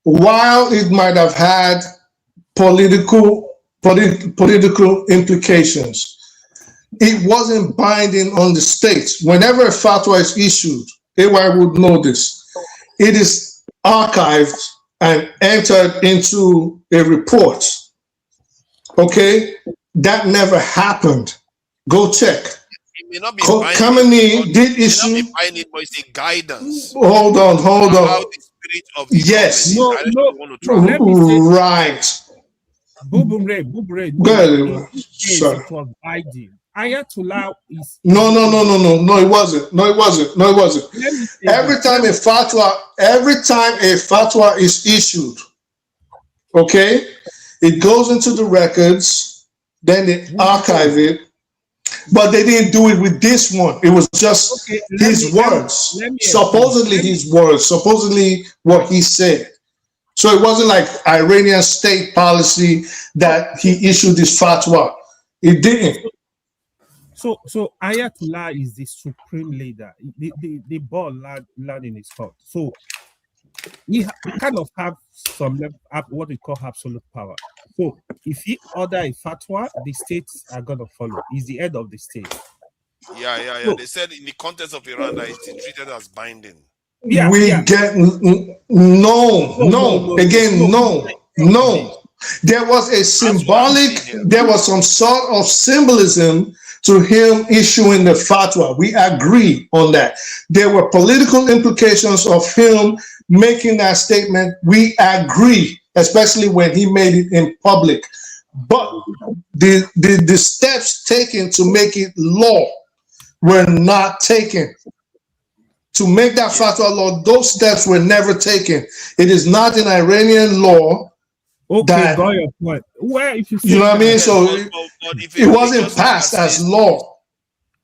while it might have had political implications, it wasn't binding on the states. Whenever a fatwa is issued, AY would know this. It is archived and entered into a report. Okay, that never happened. Go check. It may not be Khamenei did issue. It may not be binding, but it's a guidance. Hold on. About the spirit of the yes. Right. Bubre. Sorry. It was Biden. Ayatollah is. No, it wasn't. Every time a fatwa is issued, okay, it goes into the records, then they archive it. But they didn't do it with this one. It was just his words. Supposedly his words. Supposedly what he said. So it wasn't like Iranian state policy that he issued this fatwa. It didn't. So Ayatollah is the supreme leader. The ball land in his court. So he kind of have some what we call absolute power. So if he order a fatwa, the states are gonna follow. He's the head of the state. Yeah. So, they said in the context of Iran that it's treated as binding. No. There was a symbolic, there was some sort of symbolism to him issuing the fatwa. We agree on that. There were political implications of him making that statement. We agree, especially when he made it in public. But the steps taken to make it law were not taken. To make that fatwa law, those steps were never taken. It is not in Iranian law. Okay, got your point. Where if you know what I mean? So it wasn't passed as law.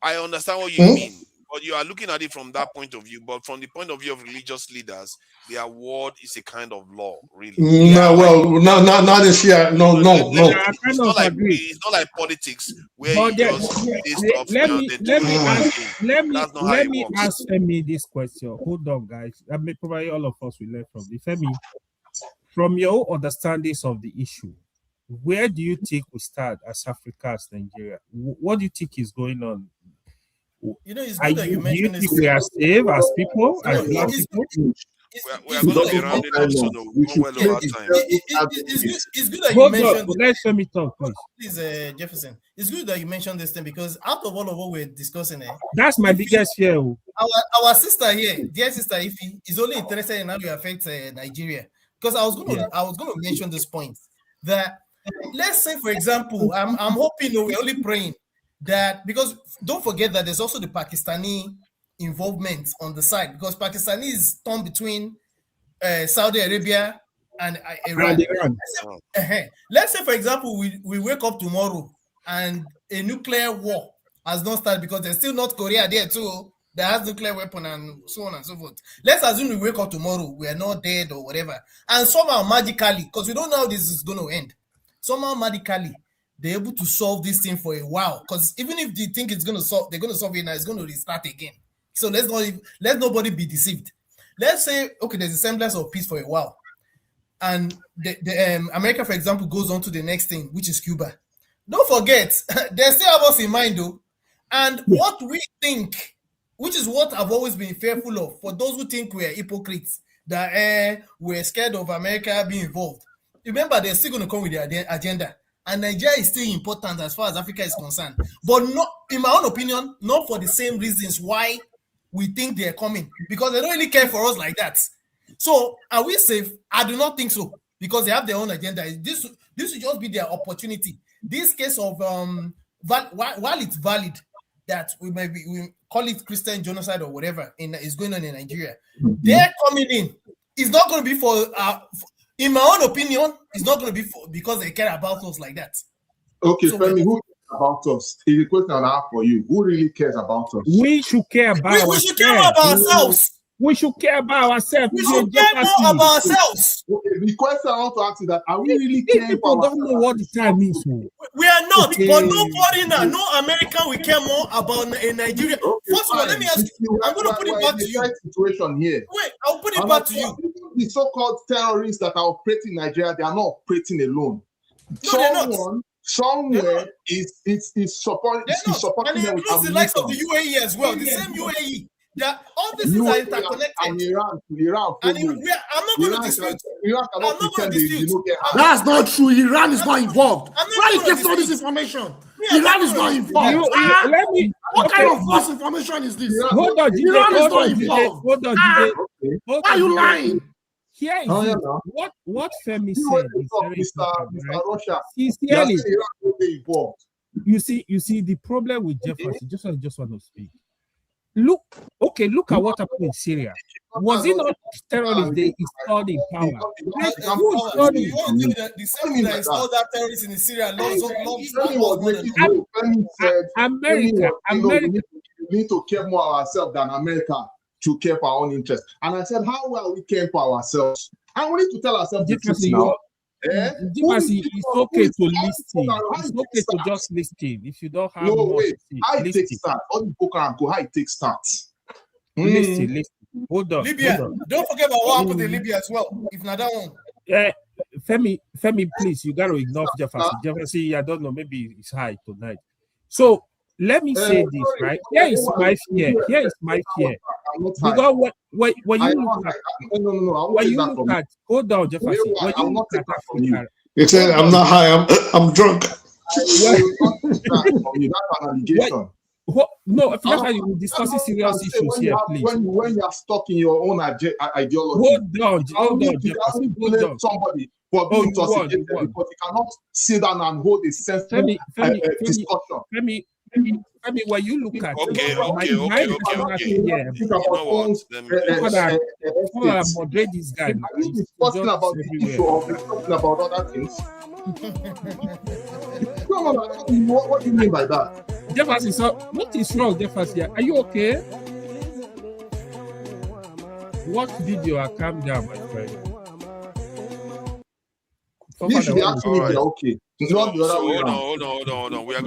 I understand what you mean, but you are looking at it from that point of view. But from the point of view of religious leaders, their word is a kind of law, really. Not if you are no. It's not like politics where you just let me ask Femi this question. Hold on, guys. I mean, probably all of us will learn from this. Femi, from your understandings of the issue, where do you think we start as Africa, as Nigeria? What do you think is going on? You know, it's good that you mentioned this. We are safe as people, as black people. We are going to be rounding up, so well over time. It's good that you mentioned. Let me talk, please. Please, Jefferson. It's good that you mentioned this thing because out of all of what we're discussing, that's my biggest fear. Our sister here, dear sister Ifi, is only interested in how you affect Nigeria. Because I was going to mention this point that let's say, for example, I'm hoping we're only praying that, because don't forget that there's also the Pakistani involvement on the side, because Pakistani is torn between Saudi Arabia and Iran. Let's say, for example, we wake up tomorrow and a nuclear war has not started, because there's still North Korea there too that has nuclear weapon and so on and so forth. Let's assume we wake up tomorrow, we are not dead or whatever, and somehow magically, because we don't know how this is going to end, somehow magically they're able to solve this thing for a while. Because even if they think it's going to solve, they're going to solve it now, it's going to restart again. So let nobody be deceived. Let's say, okay, there's a semblance of peace for a while, and the America, for example, goes on to the next thing, which is Cuba. Don't forget, they still have us in mind though, and what we think, which is what I've always been fearful of, for those who think we're hypocrites, that we're scared of America being involved. Remember, they're still going to come with their agenda. And Nigeria is still important as far as Africa is concerned. But not, in my own opinion, not for the same reasons why we think they're coming. Because they don't really care for us like that. So are we safe? I do not think so, because they have their own agenda. This should just be their opportunity. This case of while it's valid that we call it Christian genocide or whatever is going on in Nigeria, they're coming in. It's not going to be for in my own opinion, it's not going to be because they care about us like that. Okay, so Femi, who cares about us? Is a question I have for you. Who really cares about us? We should care about ourselves. We should care about ourselves. We should care about ourselves. We should care more about ourselves. Okay, the question I want to ask is that are we really caring people about don't know what the time means. We are not, but no foreigner, no American will care more about Nigeria. First of all, let me ask you. I'm going to put it back to you. Situation here. Wait, I'll put it back to you. The so-called terrorists that are operating in Nigeria, they are not operating alone. No, they're not. Somewhere is supporting and it includes the likes of the UAE as well. The same UAE. That all these things are interconnected. And Iran. And I'm not going to dispute. Iran cannot pretend they don't get harmed. That's not true. Iran is not involved. Why you get all this information? Iran is not involved. What kind of false information is this? Hold on, Iran is not involved. Hold on, why are you lying? Here is what Femi said is very important, right? Sincerely, you see the problem with Jefferson. Just want to speak. Look at what happened in Syria. Was it not terrorists they installed in power? The same that installed that terrorists in Syria America. We need to care more ourselves than America to care for our own interests. And I said, how are we caring for ourselves? And we need to tell ourselves the truth now. It's okay to listen. It's okay to just listen. If you don't have how it takes start. All the book and go, how it takes start. Listen. Hold on. Libya. Don't forget about what happened in Libya as well. If not that one. Femi, please, you gotta ignore Jefferson. Jefferson, I don't know, maybe it's high tonight. So let me say this, right? Here is my fear. Because when you look at, hold on, Jefferson. When you look at Africa, he said, "I'm not high. I'm drunk." No, if you're discussing serious issues here, please. When you are stuck in your own ideology, hold on, Jefferson. Hold on. Somebody for being intoxicated because you cannot sit down and hold a sensible discussion. Femi, when you look at okay. moderate this guy. Talking about the issue of talking about other things. What do you mean by that? Jefferson, so what is wrong, Jefferson? Are you okay? Watch video and calm down, my friend. You should be asking if they're okay. Hold on. We are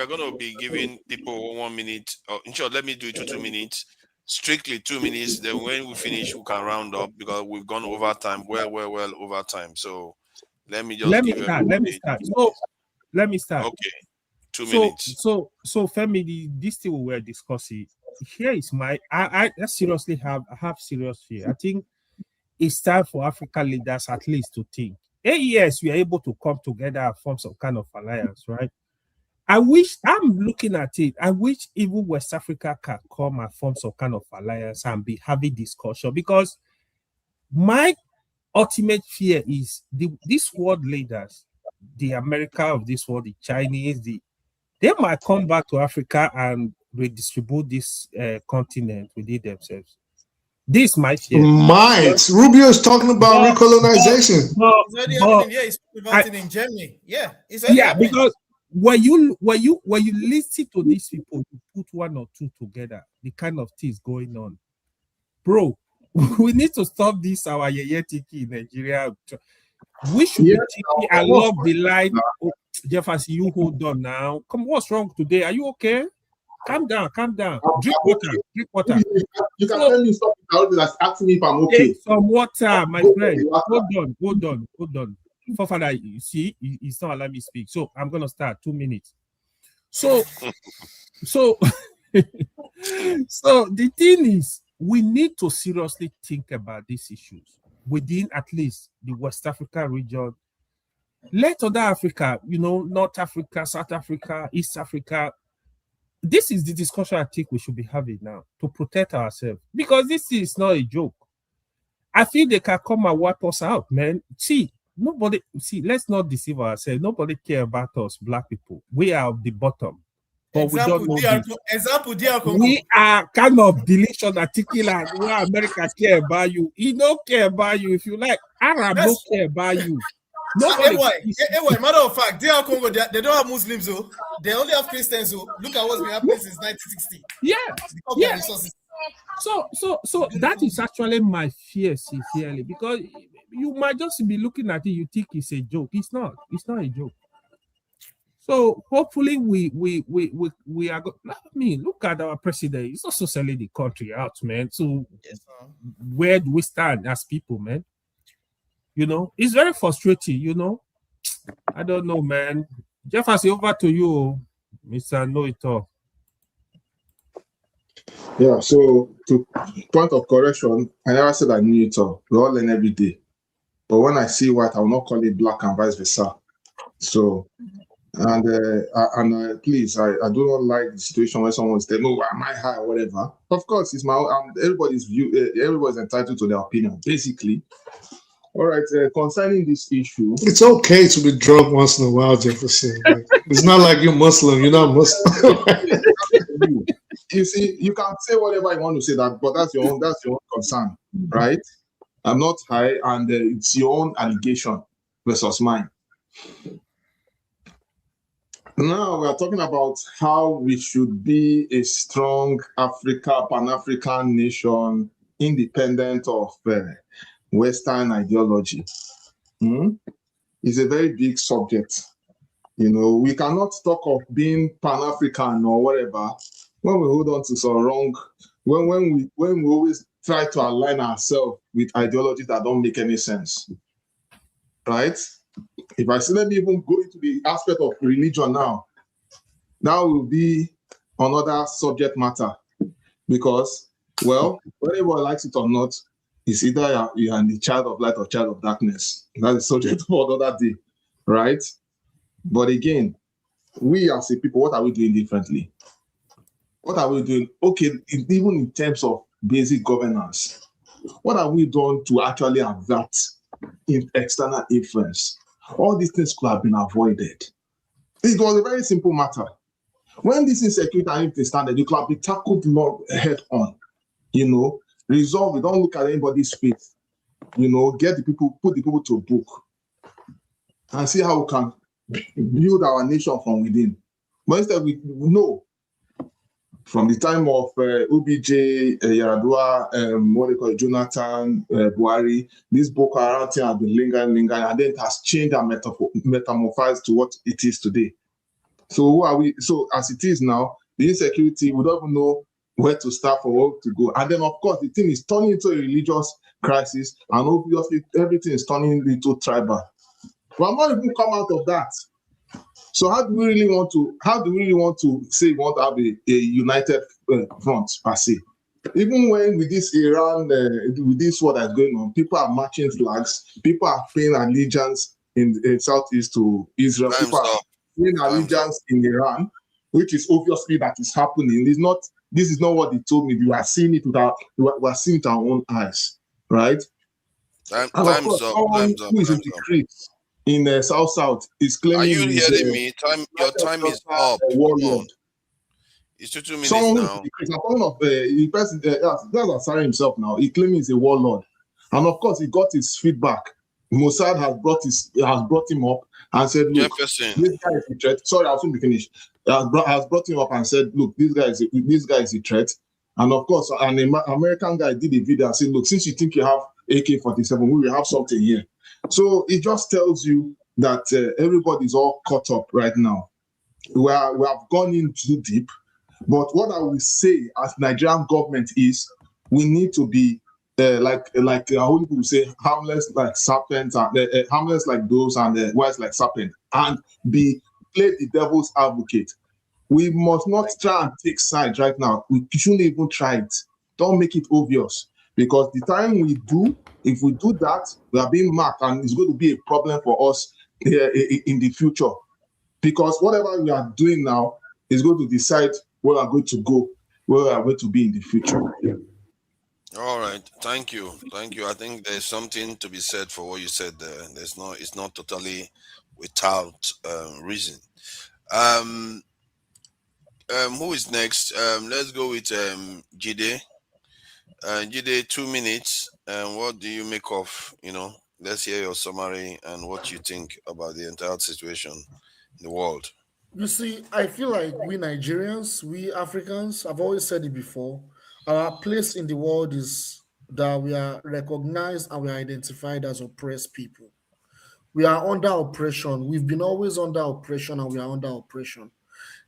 gonna be giving people 1 minute. In short, let me do it to 2 minutes. Strictly 2 minutes. Then when we finish, we can round up because we've gone over time. Well over time. So let me start. Okay. 2 minutes. So Femi, this thing we were discussing. Here is I seriously have serious fear. I think it's time for African leaders at least to think. Yes, we are able to come together and form some kind of alliance, right? I'm looking at it. I wish even West Africa can come and form some kind of alliance and be having discussion, because my ultimate fear is these world leaders, the America of this world, the Chinese, they might come back to Africa and redistribute this continent within themselves. This might fear. Rubio is talking about recolonization. He's about it in Germany. Because when you listen to these people, you put one or two together, the kind of things going on, bro. We need to stop this our tiki in Nigeria. We should be thinking along the line. Jefferson, you hold on now. Come, what's wrong today? Are you okay? Calm down. Drink water. You can tell me something that's asking me if I'm okay. Take some water, my friend. Hold on. For father, you see, he's not allowing me to speak. So I'm gonna start 2 minutes. So the thing is, we need to seriously think about these issues within at least the West Africa region. Let other Africa, North Africa, South Africa, East Africa. This is the discussion I think we should be having now to protect ourselves, because this is not a joke. I feel they can come and wipe us out, man. Let's not deceive ourselves. Nobody care about us, black people. We are at the bottom. But we don't know this. We are kind of delicious, articulate, where America care about you. He don't care about you. If you like, Arab don't care about you. Nobody. Matter of fact, DR Congo, they don't have Muslims, though. They only have Christians, though. Look at what's been happening since 1960. Yeah. So that is actually my fear, sincerely, because you might just be looking at it, you think it's a joke. It's not a joke. So hopefully we are. I mean, look at our president. He's also selling the country out, man. So where do we stand as people, man? You know, it's very frustrating. You know, I don't know, man. Jefferson, over to you, Mr. Know It All. Yeah. So to point of correction, I never said I knew it all. We all learn every day. But when I see white, I will not call it black and vice versa. So. And please, I do not like the situation where someone says, "No, am I high?" or whatever. Of course, it's my everybody's view. Everybody's entitled to their opinion, basically. All right. Concerning this issue, it's okay to be drunk once in a while, Jefferson. It's not like you're Muslim. You're not Muslim. You see, you can say whatever you want to say, but that's your own concern, right? I'm not high, and it's your own allegation versus mine. Now we are talking about how we should be a strong Pan-African nation, independent of Western ideology. It's a very big subject. You know, we cannot talk of being Pan-African or whatever when we hold on to some wrong. When we always try to align ourselves with ideologies that don't make any sense, right? If I say, let me even go into the aspect of religion now, that will be another subject matter. Because, well, whether one likes it or not, it's either you are the child of light or child of darkness. That's the subject for another day, right? But again, we as a people, what are we doing differently? What are we doing? Okay, even in terms of basic governance, what have we done to actually avert external influence? All these things could have been avoided. It was a very simple matter. When this insecurity and everything started, it could have been tackled head on. You know, resolve it. Don't look at anybody's faith. You know, get the people, put the people to book, and see how we can build our nation from within. But instead, we know from the time of OBJ, Yaradua, what they call it, Jonathan, Buhari, this Boko Haram thing has been lingering, and then it has changed and metamorphosed to what it is today. So who are we? So as it is now, the insecurity, we don't even know where to start or where to go. And then, of course, the thing is turning into a religious crisis, and obviously everything is turning into tribal. We have not even come out of that. So how do we really want to say we want to have a united front per se? Even when with this Iran, with this what is going on, people are marching flags, people are paying allegiance in Southeast to Israel, people are paying allegiance in Iran, which is obviously that is happening. This is not what they told me. We are seeing it with our own eyes, right? Time's up. Who is in the crease in South is claiming. Are you hearing me? Your time is up. Warlord. It's 2 minutes now. The person that's Asari himself now. He claims he's a warlord, and of course he got his feedback. Mossad has brought him up and said, "Look, this guy is a threat." Sorry, I'll soon be finished. Has brought him up and said, "Look, this guy is a threat." And of course, an American guy did a video and said, "Look, since you think you have AK-47, we will have something here." So it just tells you that everybody's all caught up right now. We have gone in too deep. But what I will say as Nigerian government is, we need to be like how people say, harmless like serpents, and harmless like doves, and wise like serpent, and play the devil's advocate. We must not try and take sides right now. We shouldn't even try it. Don't make it obvious, because the time we do, if we do that, we are being marked, and it's going to be a problem for us in the future. Because whatever we are doing now is going to decide where we are going to go, where we are going to be in the future. All right, thank you. I think there's something to be said for what you said there. It's not totally without reason. Um, who is next? Let's go with Jide. Jide, 2 minutes. What do you make of? Let's hear your summary and what you think about the entire situation in the world. You see, I feel like we Nigerians, we Africans, I've always said it before, our place in the world is that we are recognized and we are identified as oppressed people. We are under oppression. We've been always under oppression and we are under oppression.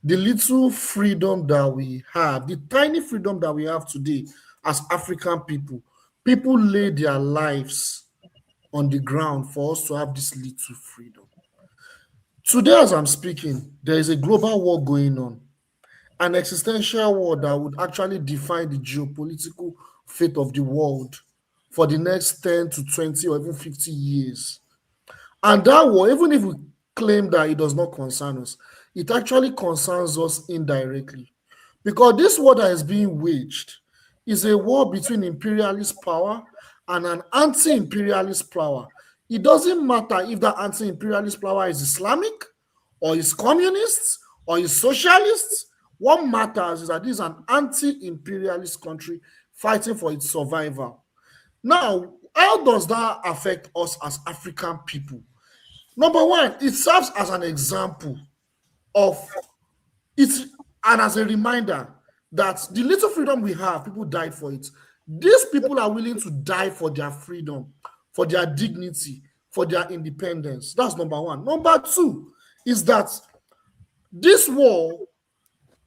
The little freedom that we have, the tiny freedom that we have today as African people, people lay their lives on the ground for us to have this little freedom. Today, as I'm speaking, there is a global war going on, an existential war that would actually define the geopolitical fate of the world for the next 10 to 20 or even 50 years. And that war, even if we claim that it does not concern us, it actually concerns us indirectly. Because this war that is being waged is a war between imperialist power and an anti-imperialist power. It doesn't matter if that anti-imperialist power is Islamic or is communist or is socialist. What matters is that this is an anti-imperialist country fighting for its survival. Now, how does that affect us as African people? Number one, it serves as an example of it and as a reminder that the little freedom we have, people died for it. These people are willing to die for their freedom, for their dignity, for their independence. That's number one. Number two is that this war,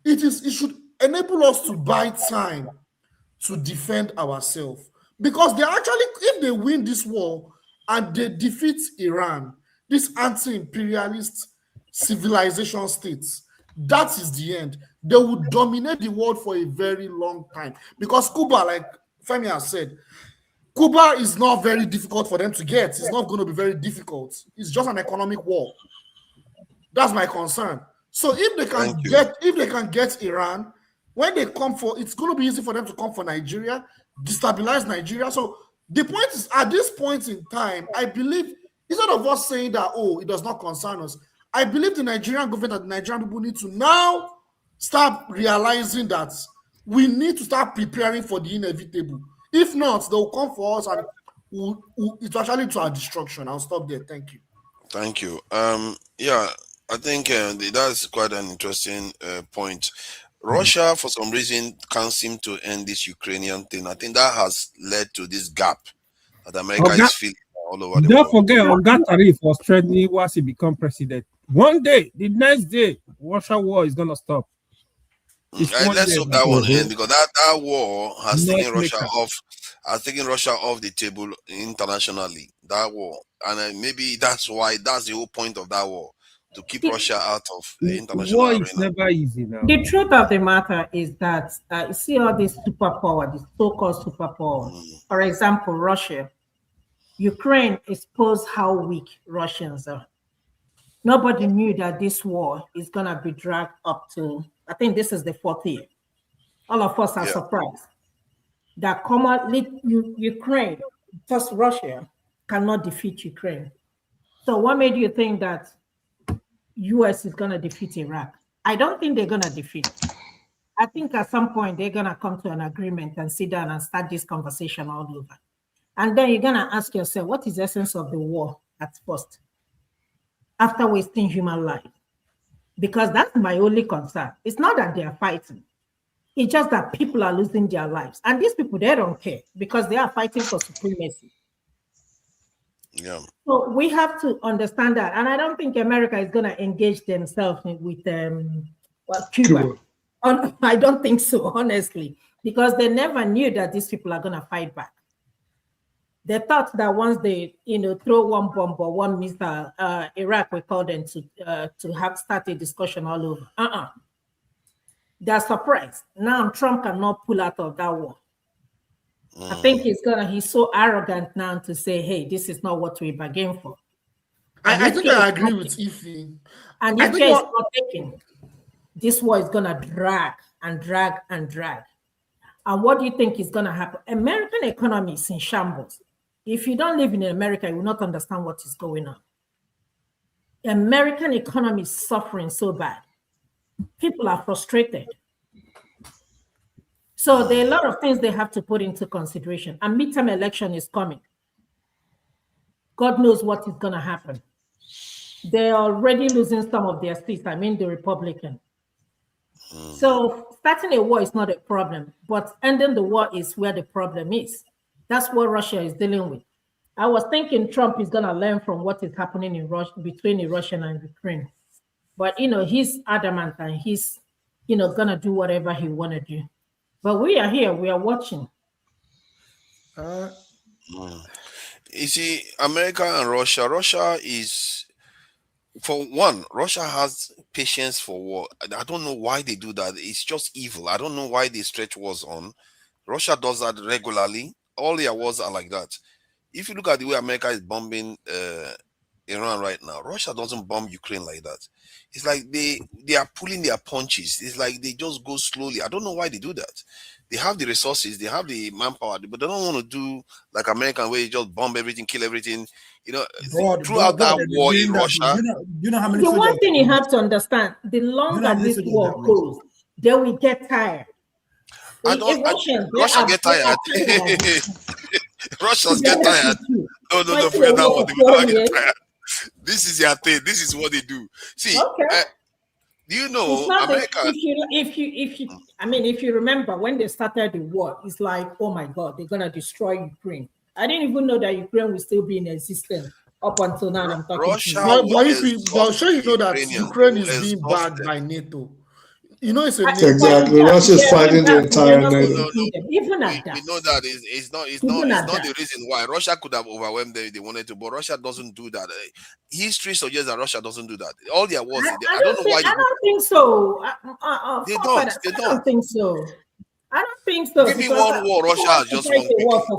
it should enable us to buy time to defend ourselves. Because they actually, if they win this war and they defeat Iran, this anti-imperialist civilization states, that is the end. They will dominate the world for a very long time. Because Cuba, like Femi has said, Cuba is not very difficult for them to get. It's not going to be very difficult. It's just an economic war. That's my concern. So if they can get Iran, when they come for, it's going to be easy for them to come for Nigeria, destabilize Nigeria. So the point is, at this point in time, I believe, instead of us saying that, oh, it does not concern us, I believe the Nigerian government and the Nigerian people need to now start realizing that we need to start preparing for the inevitable. If not, they'll come for us and it's actually to our destruction. I'll stop there. Thank you. Thank you. Yeah, I think that's quite an interesting point. Russia, for some reason, can't seem to end this Ukrainian thing. I think that has led to this gap that America is feeling all over the world. Don't forget, Oga Tarif was threatening once he become president. One day, the next day, Russia war is gonna stop. Let's hope that one end, because that war has taken Russia off the table internationally. That war, and maybe that's the whole point of that war, to keep Russia out of the international war arena. is never easy now. The truth of the matter is that you see all this superpower, this so-called superpower. For example, Russia, Ukraine exposed how weak Russians are. Nobody knew that this war is going to be dragged up to, I think this is the 4th year. All of us are surprised that Ukraine, just Russia, cannot defeat Ukraine. So what made you think that US is going to defeat Iraq? I don't think they're going to defeat. I think at some point they're going to come to an agreement and sit down and start this conversation all over. And then you're going to ask yourself, what is the essence of the war at first? After wasting human life. Because that's my only concern. It's not that they are fighting. It's just that people are losing their lives. And these people, they don't care because they are fighting for supremacy. Yeah. So we have to understand that. And I don't think America is going to engage themselves with Cuba. I don't think so, honestly, because they never knew that these people are going to fight back. They thought that once they, throw one bomb or one missile, Iraq will call them to have started discussion all over. They're surprised. Now Trump cannot pull out of that war. I think he's so arrogant now to say, hey, this is not what we bargained for. I think I agree with Ify. And if care is not taken, this war is going to drag and drag and drag. And what do you think is going to happen? American economy is in shambles. If you don't live in America, you will not understand what is going on. American economy is suffering so bad. People are frustrated. So there are a lot of things they have to put into consideration. And midterm election is coming. God knows what is going to happen. They're already losing some of their seats. I mean, the Republican. So starting a war is not a problem, but ending the war is where the problem is. That's what Russia is dealing with. I was thinking Trump is going to learn from what is happening in Russia, between Russia and Ukraine. But, he's adamant and he's, going to do whatever he want to do. But we are here. We are watching. You see, America and Russia is, for one, Russia has patience for war. I don't know why they do that. It's just evil. I don't know why they stretch wars on. Russia does that regularly. All their wars are like that. If you look at the way America is bombing Iran right now, Russia doesn't bomb Ukraine like that. It's like they are pulling their punches. It's like they just go slowly. I don't know why they do that. They have the resources, they have the manpower, but they don't want to do like American where you just bomb everything, kill everything. Throughout that war in Russia. You know how many the one thing you have to understand, the longer this war goes, they will get tired. Russia get tired. Russians get tired. No, forget that one. They will never get tired. This is their thing. This is what they do. See, do you know America? If you remember when they started the war, it's like, oh my God, they're gonna destroy Ukraine. I didn't even know that Ukraine will still be in existence up until now. I'm talking Russia. But sure, you know that Ukraine is being backed by NATO. It's a exactly. Russia's fighting the entire NATO. Even at that, we know that it's not the reason why Russia could have overwhelmed them if they wanted to, but Russia doesn't do that. History suggests that Russia doesn't do that. All their wars, I don't know why. I don't think so. They don't. I don't think so. I don't think so. Give me one war Russia has just won.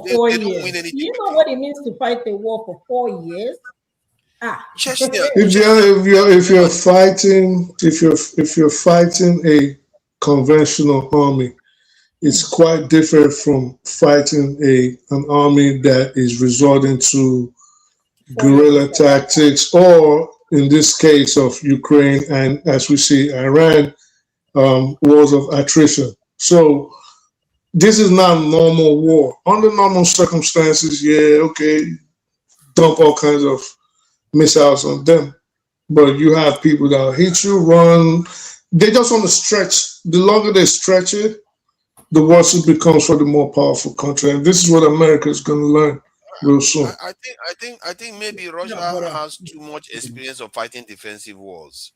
They don't win anything. You know what it means to fight the war for 4 years? If you're fighting a conventional army, it's quite different from fighting an army that is resorting to guerrilla tactics, or in this case of Ukraine and as we see Iran, wars of attrition. So this is not a normal war. Under normal circumstances, dump all kinds of missiles on them, but you have people that hit you, run. They just want to stretch. The longer they stretch it, the worse it becomes for the more powerful country. And this is what America is going to learn real soon. I think maybe Russia has too much experience of fighting defensive wars.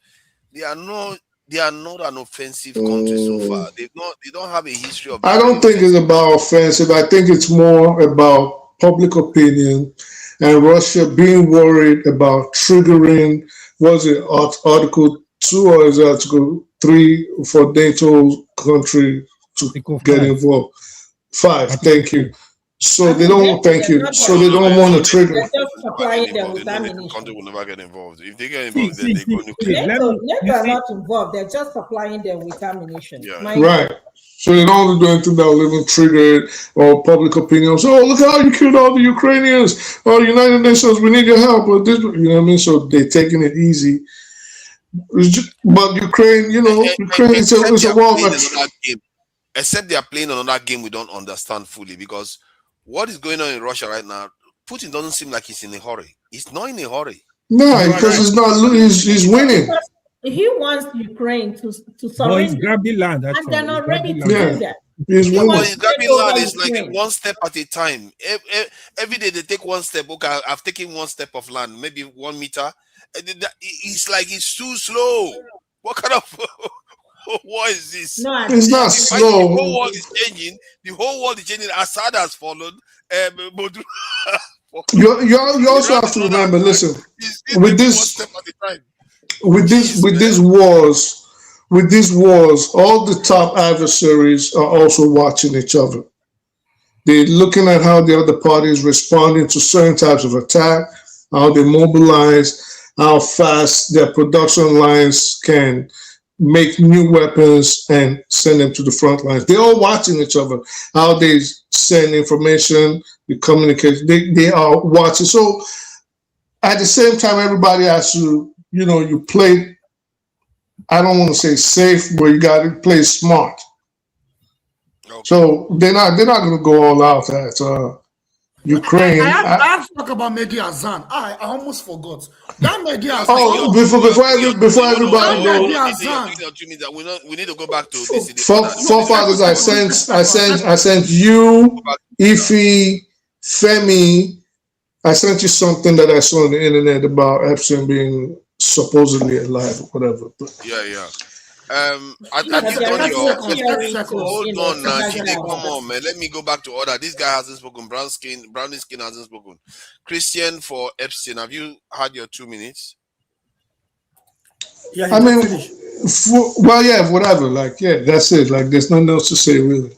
They are not an offensive country so far. They don't have a history of. I don't think it's about offensive. I think it's more about public opinion. And Russia being worried about triggering, was it Article 2 or is it Article 3 for NATO country to get involved? 5, thank you. So they don't, thank you. So they don't want to trigger. They're just supplying them with ammunition. The country will never get involved. If they get involved, then they go nuclear. NATO are not involved. They're just supplying them with ammunition. Right. So they don't do anything that will even trigger it or public opinion. So, look how you killed all the Ukrainians. Oh, United Nations, we need your help. Or this, So they're taking it easy. But Ukraine, Ukraine is a war. Except they are playing another game we don't understand fully, because what is going on in Russia right now, Putin doesn't seem like he's in a hurry. He's not in a hurry. No, because he's winning. He wants Ukraine to surrender. He's grabbing land, and they're not ready to do that. He's grabbing land is like one step at a time. Every day they take one step. Okay, I've taken one step of land, maybe 1 meter. It's like it's too slow. What kind of war is this? No, it's not slow. The whole world is changing. The whole world is changing. Assad has followed. You also have to remember. Listen, with these wars, all the top adversaries are also watching each other. They're looking at how the other party is responding to certain types of attack, how they mobilize, how fast their production lines can make new weapons and send them to the front lines. They're all watching each other, how they send information, the communication. They are watching. So at the same time, everybody has to, you play, I don't want to say safe, but you got to play smart. Okay. So they're not going to go all out at Ukraine. I have to talk about Mehdi Hasan. I almost forgot. That Mehdi Hasan. Oh, before everybody goes. We need to go back to this. Forefathers, I sent you, Ify, Femi. I sent you something that I saw on the internet about Epstein being supposedly alive or whatever. Yeah. I think hold on now, Chide, come on, man. Let me go back to order. This guy hasn't spoken. Brownie skin hasn't spoken. Christian for Epstein, have you had your 2 minutes? Yeah, whatever. That's it. There's nothing else to say, really.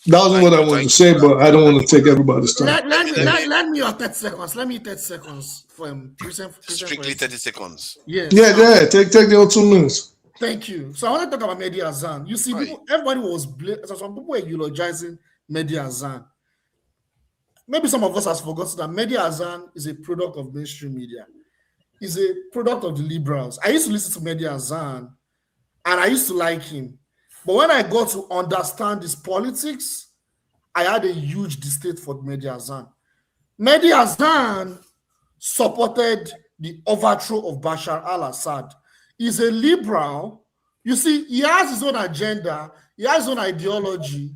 That wasn't what I wanted to say, but I don't want to take everybody's time. Let me your 30 seconds. Let me 30 seconds for Christian. Strictly 30 seconds. Yes. Yeah. Take the 2 minutes. Thank you. So I want to talk about Mehdi Hasan. You see, everybody was some people were eulogizing Mehdi Hasan. Maybe some of us have forgotten that Mehdi Hasan is a product of mainstream media. He's a product of the liberals. I used to listen to Mehdi Hasan, and I used to like him. But when I got to understand his politics, I had a huge distaste for Mehdi Hasan. Mehdi Hasan supported the overthrow of Bashar al-Assad. He's a liberal. You see, he has his own agenda, he has his own ideology,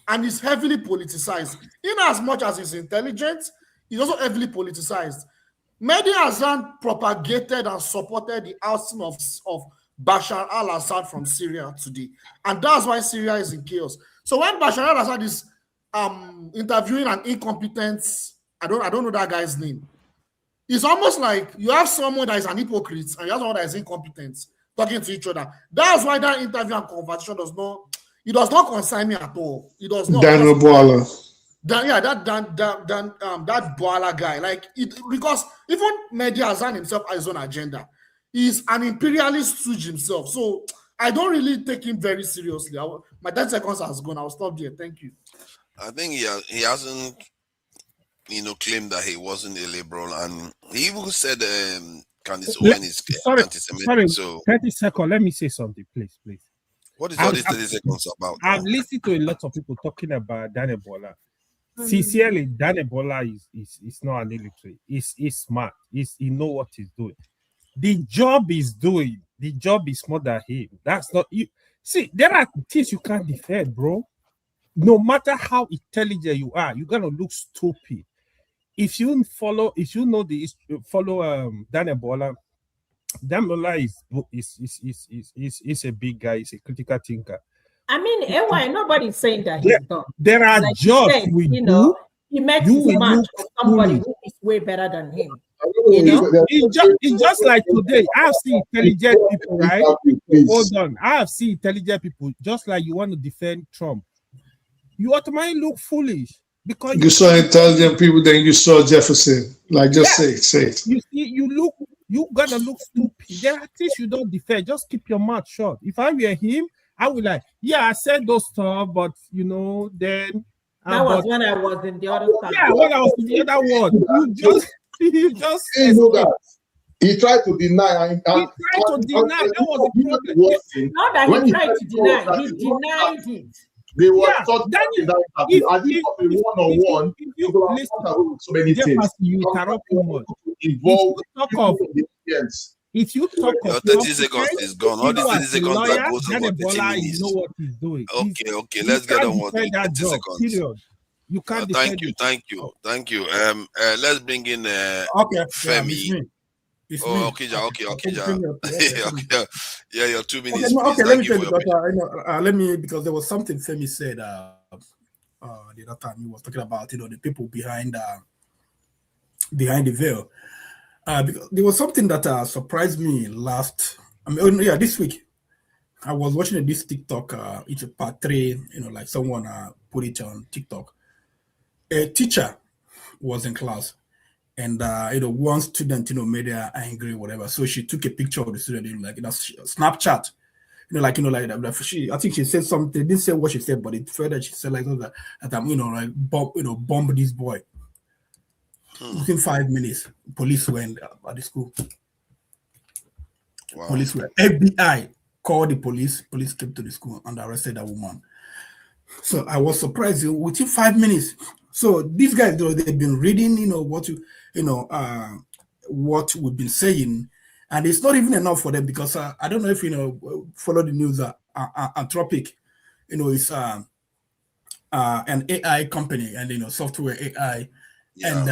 and he's heavily politicized. In as much as he's intelligent, he's also heavily politicized. Mehdi Hasan propagated and supported the ousting of Bashar al-Assad from Syria today. And that's why Syria is in chaos. So when Bashar al-Assad is interviewing an incompetent, I don't know that guy's name. It's almost like you have someone that is an hypocrite and you have someone that is incompetent talking to each other. That's why that interview and conversation does not concern me at all. It does not. Daniel Bwala. That Bwala guy. Because even Mehdi Hasan himself has his own agenda. He's an imperialist stooge himself. So I don't really take him very seriously. My 10 seconds has gone. I'll stop there. Thank you. I think he hasn't claimed that he wasn't a liberal, and he even said Candice Owen is anti-Semitic. So 30 seconds. Let me say something, please. What is all this 30 seconds about? I've listened to a lot of people talking about Daniel Bola. Sincerely, Daniel Bola is not an illiterate. He's smart. He knows what he's doing. The job he's doing, the job is more than him. That's not you. See, there are things you can't defend, bro. No matter how intelligent you are, you're gonna look stupid. If you know Daniel Bola, Daniel Bola is a big guy. He's a critical thinker. I mean, nobody's saying that he's done. There are jobs he makes his match for somebody who is way better than him. It's just like today. I've seen intelligent people, right? Hold on. I've seen intelligent people, just like you want to defend Trump. You automatically look foolish because you saw intelligent people, then you saw Jefferson. Say it. You gotta look stupid. There are things you don't defend. Just keep your mouth shut. If I were him, I would I said those stuff, but then that was when I was in the other side. Yeah, when I was in the other one. You just know that. He tried to deny. That was the problem. Not that he tried to deny, he denied it. They were taught that I think of a one-on-one. So many things. If you talk of 30 seconds is gone. All these 30 seconds that goes over 30 minutes. You know what he's doing. Okay. Let's get on with 30 seconds. Period. You can't. Thank you. Let's bring in Femi. Okay. Yeah, your 2 minutes. Okay, let me tell you because there was something Femi said the other time he was talking about the people behind the veil. Because there was something that surprised me this week. I was watching this TikTok. It's a part 3. Like someone put it on TikTok. A teacher was in class. And one student, made her angry, whatever. So she took a picture of the student, Snapchat. like she, I think she said something. Didn't say what she said, but it felt that she said like that I'm, like bomb this boy. Within 5 minutes, police went at the school. Wow. Police were FBI called the police. Police came to the school and arrested that woman. So I was surprised within 5 minutes. So these guys, they've been reading, what we've been saying, and it's not even enough for them because I don't know if follow the news. Anthropic, is an AI company and software AI, and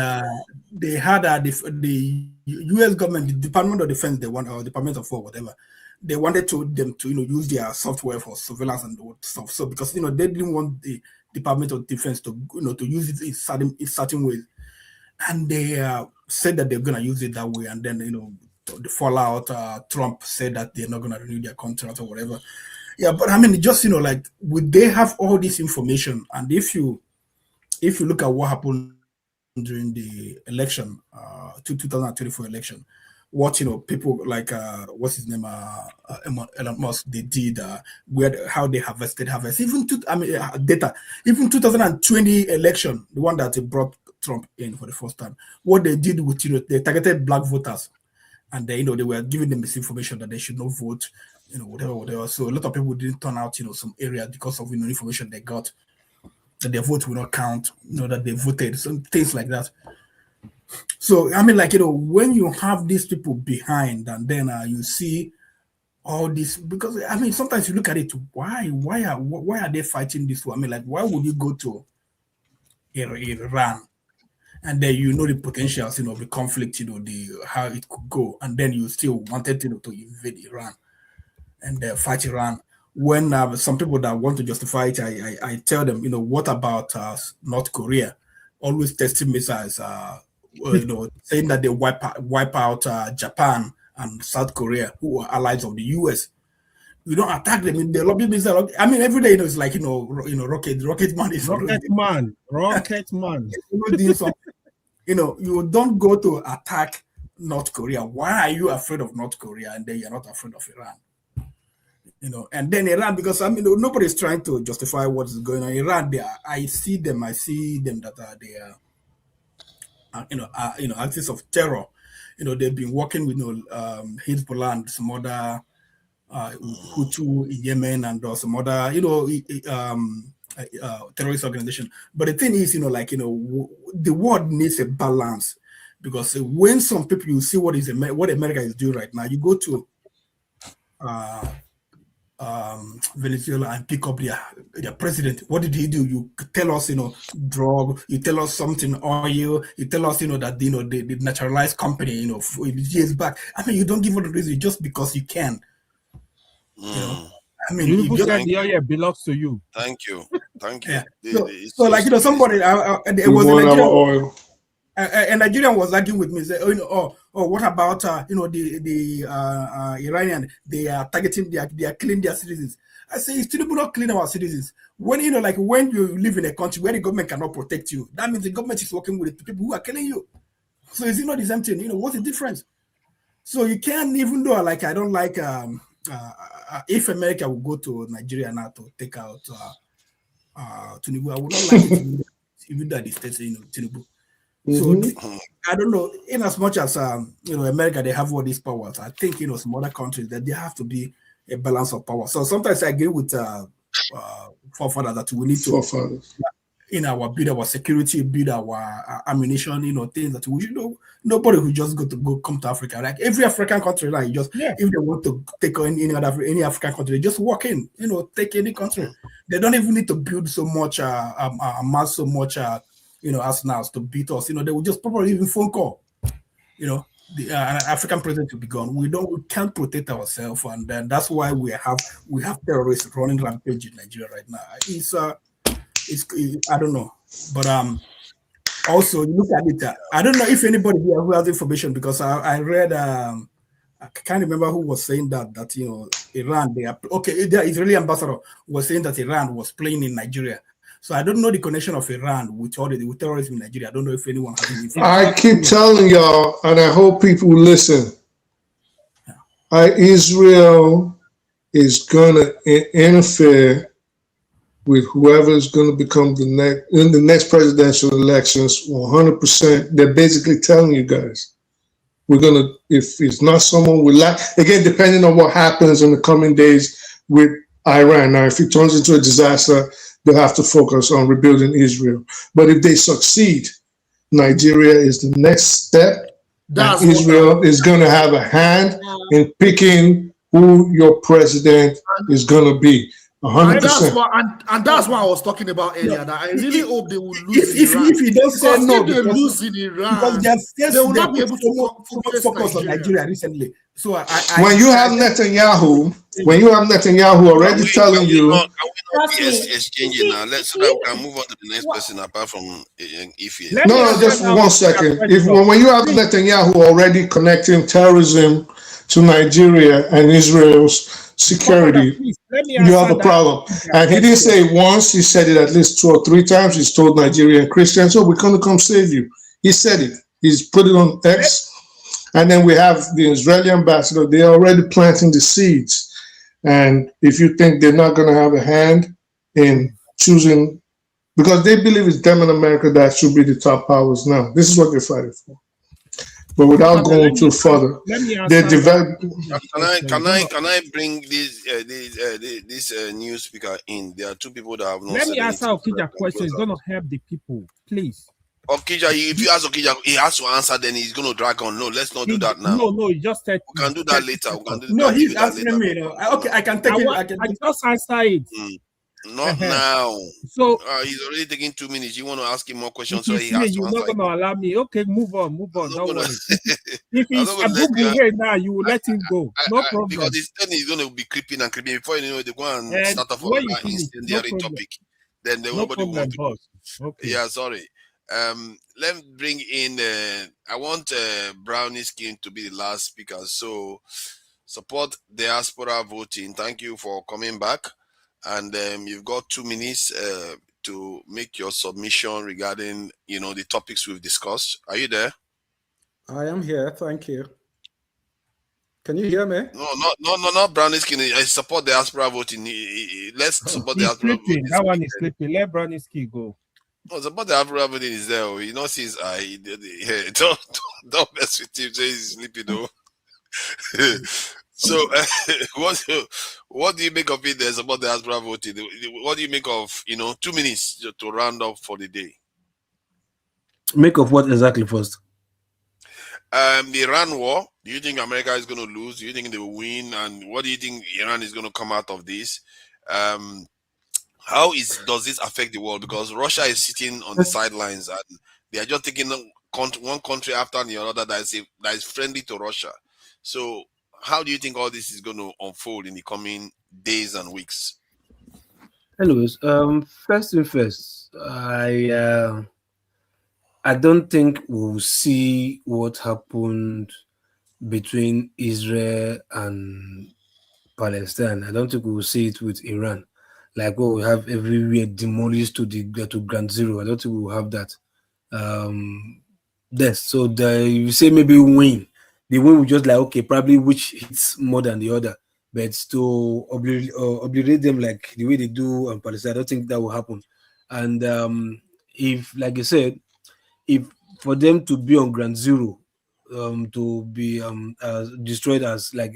they had the U.S. government, the Department of Defense, Department of War, whatever. They wanted them to use their software for surveillance and stuff. So because they didn't want the Department of Defense to to use it in certain ways, and they said that they're gonna use it that way. And then the fallout. Trump said that they're not gonna renew their contract or whatever. Yeah, but I mean, just like, would they have all this information? And if you look at what happened during the election, 2024 election. What people like what's his name, Elon Musk, they did, how they harvest even data, even 2020 election, the one that they brought Trump in for the first time. What they did with they targeted black voters, and they were giving them misinformation that they should not vote, whatever. So a lot of people didn't turn out some areas because of information they got that their vote will not count, that they voted, some things like that. So I mean, like when you have these people behind, and then you see all this, because I mean, sometimes you look at it, why are they fighting this war? I mean, like, why would you go to Iran, and then the potentials, the conflict, the how it could go, and then you still wanted to invade Iran and fight Iran? When some people that want to justify it, I tell them, what about North Korea always testing missiles? Saying that they wipe out Japan and South Korea, who are allies of the US. You don't attack them in the lobby missile. I mean, every day it's like rocket man is rocket man. You don't go to attack North Korea. Why are you afraid of North Korea and then you're not afraid of Iran? And then Iran, because I mean, nobody's trying to justify what is going on. Iran, I see them that they are. Axis of terror. They've been working with Hezbollah and some other Hutu in Yemen and some other terrorist organization. But the thing is, the world needs a balance, because when some people, you see what America is doing right now, you go to Venezuela and pick up their president. What did he do? You tell us, drug. You tell us something, oil. You tell us, that the naturalized company, years back. I mean, you don't give us the reason just because you can. I mean, you said the oil belongs to you. Thank you. Yeah. So like somebody, it was Nigerian. A Nigerian was arguing with me. Say, what about the Iranian? They are targeting, they are killing their citizens. I say, it's still not killing our citizens. When when you live in a country where the government cannot protect you, that means the government is working with the people who are killing you. So is it not the same thing? What's the difference? So you can't, even though I don't like if America will go to Nigeria now to take out Tinubu, I would not like it even that the states, Tinubu. So I don't know. In as much as America, they have all these powers. I think some other countries that there have to be a balance of power. So sometimes I agree with forefathers that we need to build our security, build our ammunition. Things that we should nobody who just come to Africa. Like every African country, like if they want to take on any African country, they just walk in. Take any country. They don't even need to build so much, amass so much. Arsenals to beat us. They will just probably even phone call. The African president will be gone. We can't protect ourselves, and then that's why we have terrorists running rampage in Nigeria right now. It's I don't know, but also you look at it. I don't know if anybody here who has information, because I read I can't remember who was saying that Iran, the Israeli ambassador was saying that Iran was playing in Nigeria. So I don't know the connection of Iran with terrorism in Nigeria. I don't know if anyone has any information. I keep telling y'all, and I hope people listen. Israel is going to interfere with whoever is going to become the next presidential elections 100%. They're basically telling you guys, we're going to, if it's not someone we like, again, depending on what happens in the coming days with Iran. Now, if it turns into a disaster, they'll have to focus on rebuilding Israel. But if they succeed, Nigeria is the next step. That's and Israel is going to have a hand in picking who your president is going to be. 100%. And that's what I was talking about earlier. That I really hope they will lose If you don't say no, if they lose in Iran, because they will not be able to focus on Nigeria recently. So when you have Netanyahu already telling you, exchanging now. Let's so that we can move on to the next person apart from Ife. No, just 1 second. When you have Netanyahu already connecting terrorism to Nigeria and Israel's security, you have a problem. And he didn't say it once, he said it at least 2 or 3 times. He's told Nigerian Christians, "Oh, we're going to come save you." He said it. He's put it on X. And then we have the Israeli ambassador. They're already planting the seeds. And if you think they're not going to have a hand in choosing, because they believe it's them in America that should be the top powers now. This is what they're fighting for. But without going too further, they develop. Can I bring this new speaker in? There are 2 people that have not. Let me ask Okija a question. It's going to help the people, please. Okija, if you ask Okija, he has to answer. Then he's going to drag on. No, let's not do that now. No, he just said. We can do that later. We can do no, he's asking me. Okay, I can take it. I just answer it. Not now. So he's already taking 2 minutes. You want to ask him more questions, so he you're has to not answer. going to allow me. Okay, move on. Don't worry. If he's a boo here now, you will let him go. No problem. Because this thing is going to be creeping and creeping. Before you know it, they go and start off on an incendiary topic. Then nobody will want to go. Okay. Yeah, sorry. Let me bring in. I want Brownie Skin to be the last speaker. So support diaspora voting. Thank you for coming back, and you've got 2 minutes to make your submission regarding the topics we've discussed. Are you there? I am here. Thank you. Can you hear me? No, not Brownie Skin. I support diaspora voting. Let's support diaspora voting. That one is sleeping. Let Brownie Skin go. No, support diaspora voting is there. You know, since don't mess with him. Say he's sleeping though. So, what do you make of it? There's about diaspora voting. What do you make of 2 minutes to round up for the day? Make of what exactly first? The Iran war. Do you think America is going to lose? Do you think they will win? And what do you think Iran is going to come out of this? How does this affect the world? Because Russia is sitting on the sidelines and they are just taking one country after the other that is friendly to Russia. So how do you think all this is going to unfold in the coming days and weeks? Anyways, first thing first, I don't think we'll see what happened between Israel and Palestine. I don't think we'll see it with Iran. Like what we have everywhere demolished to ground zero. I don't think we'll have that. Yes, so you say maybe win. The win will just like, okay, probably which hits more than the other. But to obliterate them like the way they do on Palestine, I don't think that will happen. And if, like I said, if for them to be on ground zero, to be destroyed as like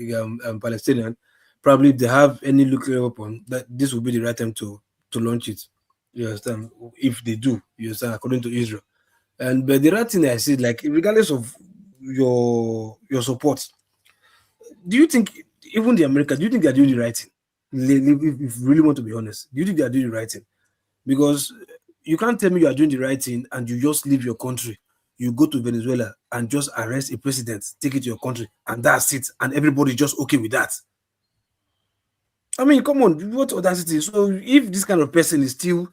Palestinian, probably if they have any nuclear weapon, that this will be the right time to launch it. You understand? If they do, you understand, according to Israel. But the right thing I see, like regardless of your support, do you think even the Americans, do you think they're doing the right thing? If you really want to be honest, do you think they're doing the right thing? Because you can't tell me you are doing the right thing and you just leave your country. You go to Venezuela and just arrest a president, take it to your country, and that's it. And everybody just okay with that. I mean, come on, what audacity? So if this kind of person is still,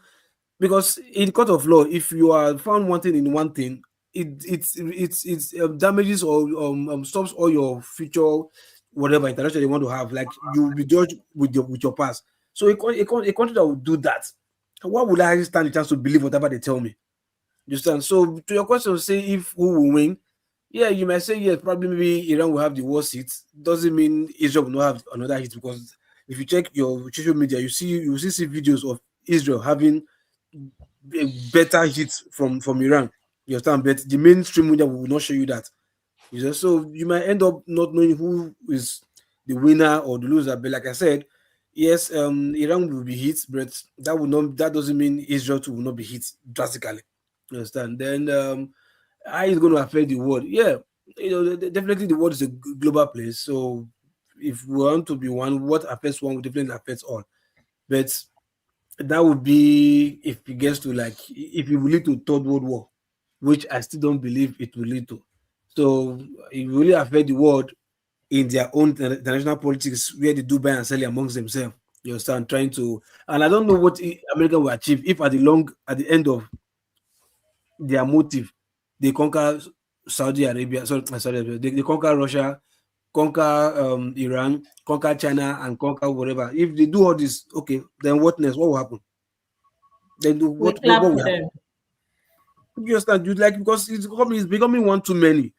because in court of law, if you are found wanting in one thing, it damages or stops all your future whatever interaction you want to have. Like you will be judged with your past. So a country that will do that, why would I stand a chance to believe whatever they tell me? You understand? So to your question, say if who will win, yeah, you might say yes, probably maybe Iran will have the worst hit. Doesn't mean Israel will not have another hit, because If you check your social media, you see videos of Israel having better hits from Iran. You understand? But the mainstream media will not show you that. So you might end up not knowing who is the winner or the loser. But like I said, yes, Iran will be hit, but that doesn't mean Israel too will not be hit drastically. You understand? Then how is it going to affect the world? Yeah, definitely the world is a global place. So if we want to be one, what affects one will definitely affect all. But that would be if it gets to if it will lead to third world war, which I still don't believe it will lead to. So it will really affect the world in their own international politics, where they do buy and sell amongst themselves. You understand? Trying to, and I don't know what America will achieve if at the end of their motive, they conquer Saudi Arabia. Sorry, they conquer Russia, conquer Iran, conquer China, and conquer whatever. If they do all this, okay, then what next? What will happen? Then what will happen? You understand? Because it's becoming one too many.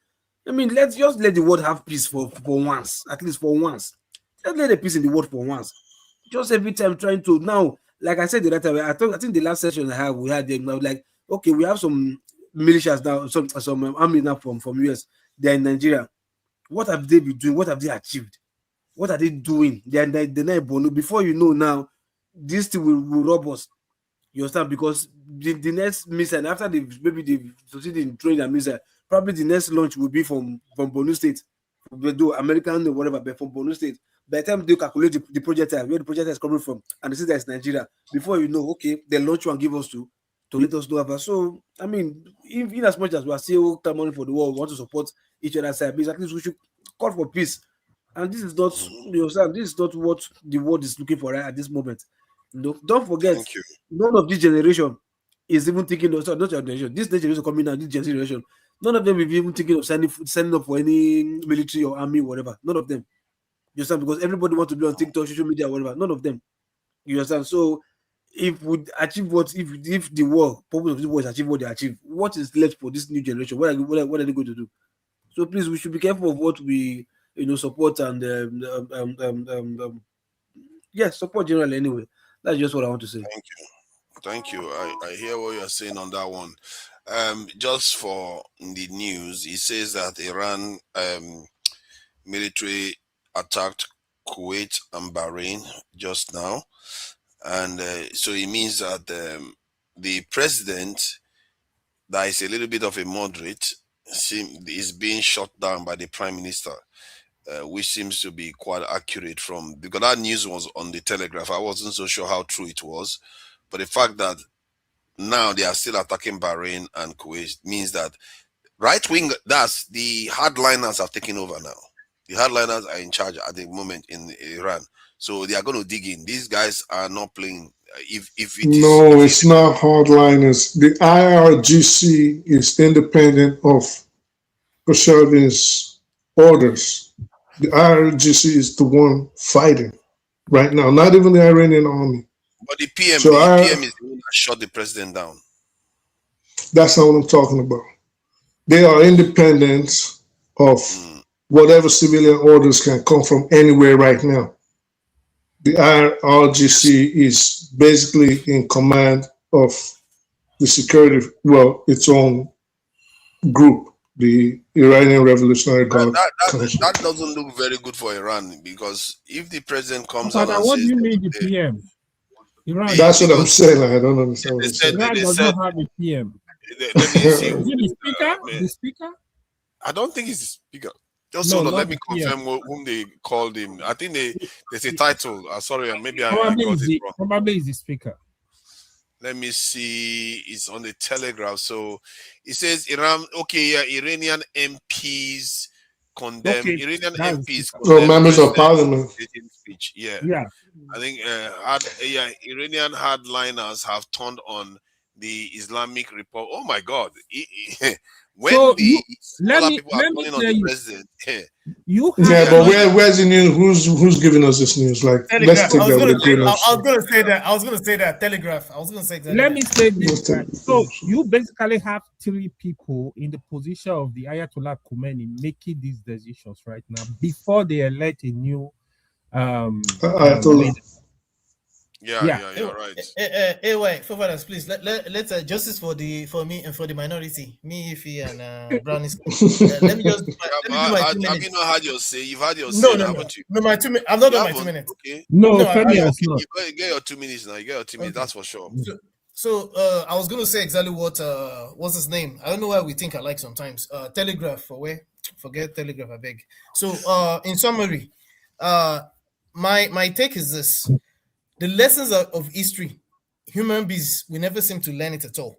I mean, let's just let the world have peace for once, at least for once. Just let the peace in the world for once. Just every time trying to now, like I said the other time, I think the last session we had them. I was like, okay, we have some militias now, some army now from US. They're in Nigeria. What have they been doing? What have they achieved? What are they doing? They're not Bono. Before you know now, this thing will rob us. You understand? Because the next missile, after they've succeeded in throwing a missile, probably the next launch will be from Borno State, do American or whatever, but from Borno State. By the time they calculate the projectile, where the projectile is coming from, and they say that's Nigeria, before you know, okay, they launch one, give us to let us know about. So, I mean, in as much as we are still clamoring for the world, we want to support each other's side, but at least we should call for peace. And this is not, this is not what the world is looking for at this moment. Don't forget, none of this generation is even thinking of, not your generation, this generation coming out, this generation, none of them is even thinking of signing up for any military or army, whatever. None of them. You understand? Because everybody wants to be on TikTok, social media, whatever. None of them. You understand? So if we achieve if the war, purpose of this war is achieve what they achieve, what is left for this new generation? What are they going to do? So please, we should be careful of what we support and support generally anyway. That's just what I want to say. Thank you. I hear what you're saying on that one. Just for the news, it says that Iran military attacked Kuwait and Bahrain just now. And so it means that the president, that is a little bit of a moderate, is being shot down by the prime minister. Which seems to be quite accurate because that news was on the Telegraph. I wasn't so sure how true it was, but the fact that now they are still attacking Bahrain and Kuwait means that right wing, that's the hardliners have taken over now. The hardliners are in charge at the moment in Iran, so they are going to dig in. These guys are not playing. It's not hardliners. The IRGC is independent of Khashoggi's orders. The IRGC is the one fighting right now, not even the Iranian army. But the PM is the one that shot the president down. That's not what I'm talking about. They are independent of whatever civilian orders can come from anywhere right now. The IRGC is basically in command of the security, its own group. The Iranian Revolutionary Guard. That doesn't look very good for Iran, because if the president comes out and what says, do you mean the PM? Iran, that's what I'm saying. I don't understand what Iran does not have a PM. Let me see. Is it the speaker? The speaker? I don't think it's the speaker. Just hold on, let me confirm whom they called him. I think there's a title. Sorry, maybe I got it wrong. Probably is the speaker. Let me see. It's on the Telegraph. So it says Iranian MPs condemn. Iranian MPs condemn members of parliament. Speech. Yeah. I think Iranian hardliners have turned on the Islamic Republic. Oh my God! When so people are calling on the president, but where's the news? Who's giving us this news? Like, let's take that with a grain of salt. I was gonna say that Telegraph. I was gonna say exactly. Let me say this. Right? So you basically have three people in the position of the Ayatollah Khomeini making these decisions right now before they elect a new You're right. Wait, for fathers, please let's justice for me and for the minority, me, Ify, and Brownie. Let me just let me do my 2 minutes. Have you not had your say? You've had your No, say, no, haven't you? no. My 2 minutes. I've not done my 2 minutes. Okay. No, I You get your 2 minutes now. You get your 2 minutes. That's for sure. So I was going to say exactly what's his name? I don't know why we think alike sometimes. Telegraph for where? Forget Telegraph, I beg. So in summary, my take is this: the lessons of history, human beings, we never seem to learn it at all.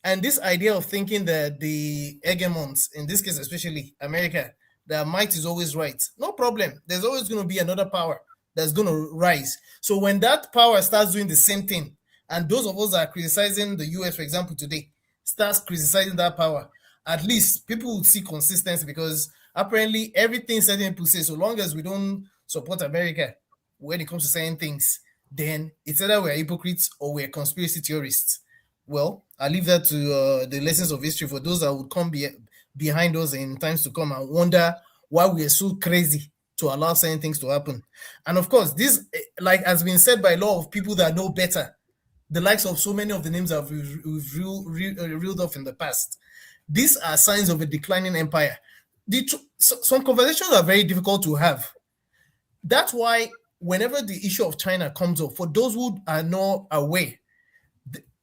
And this idea of thinking that the hegemons, in this case especially America, that might is always right. No problem. There's always going to be another power that's going to rise. So when that power starts doing the same thing, and those of us that are criticizing the US, for example, today, starts criticizing that power, at least people will see consistency, because apparently everything certain people say, so long as we don't support America when it comes to saying things, then it's either we're hypocrites or we're conspiracy theorists. Well, I leave that to the lessons of history for those that would come behind us in times to come and wonder why we are so crazy to allow certain things to happen. And of course, this, like has been said by a lot of people that know better, the likes of so many of the names that we've reeled off in the past. These are signs of a declining empire. Some conversations are very difficult to have. That's why whenever the issue of China comes up, for those who are not aware,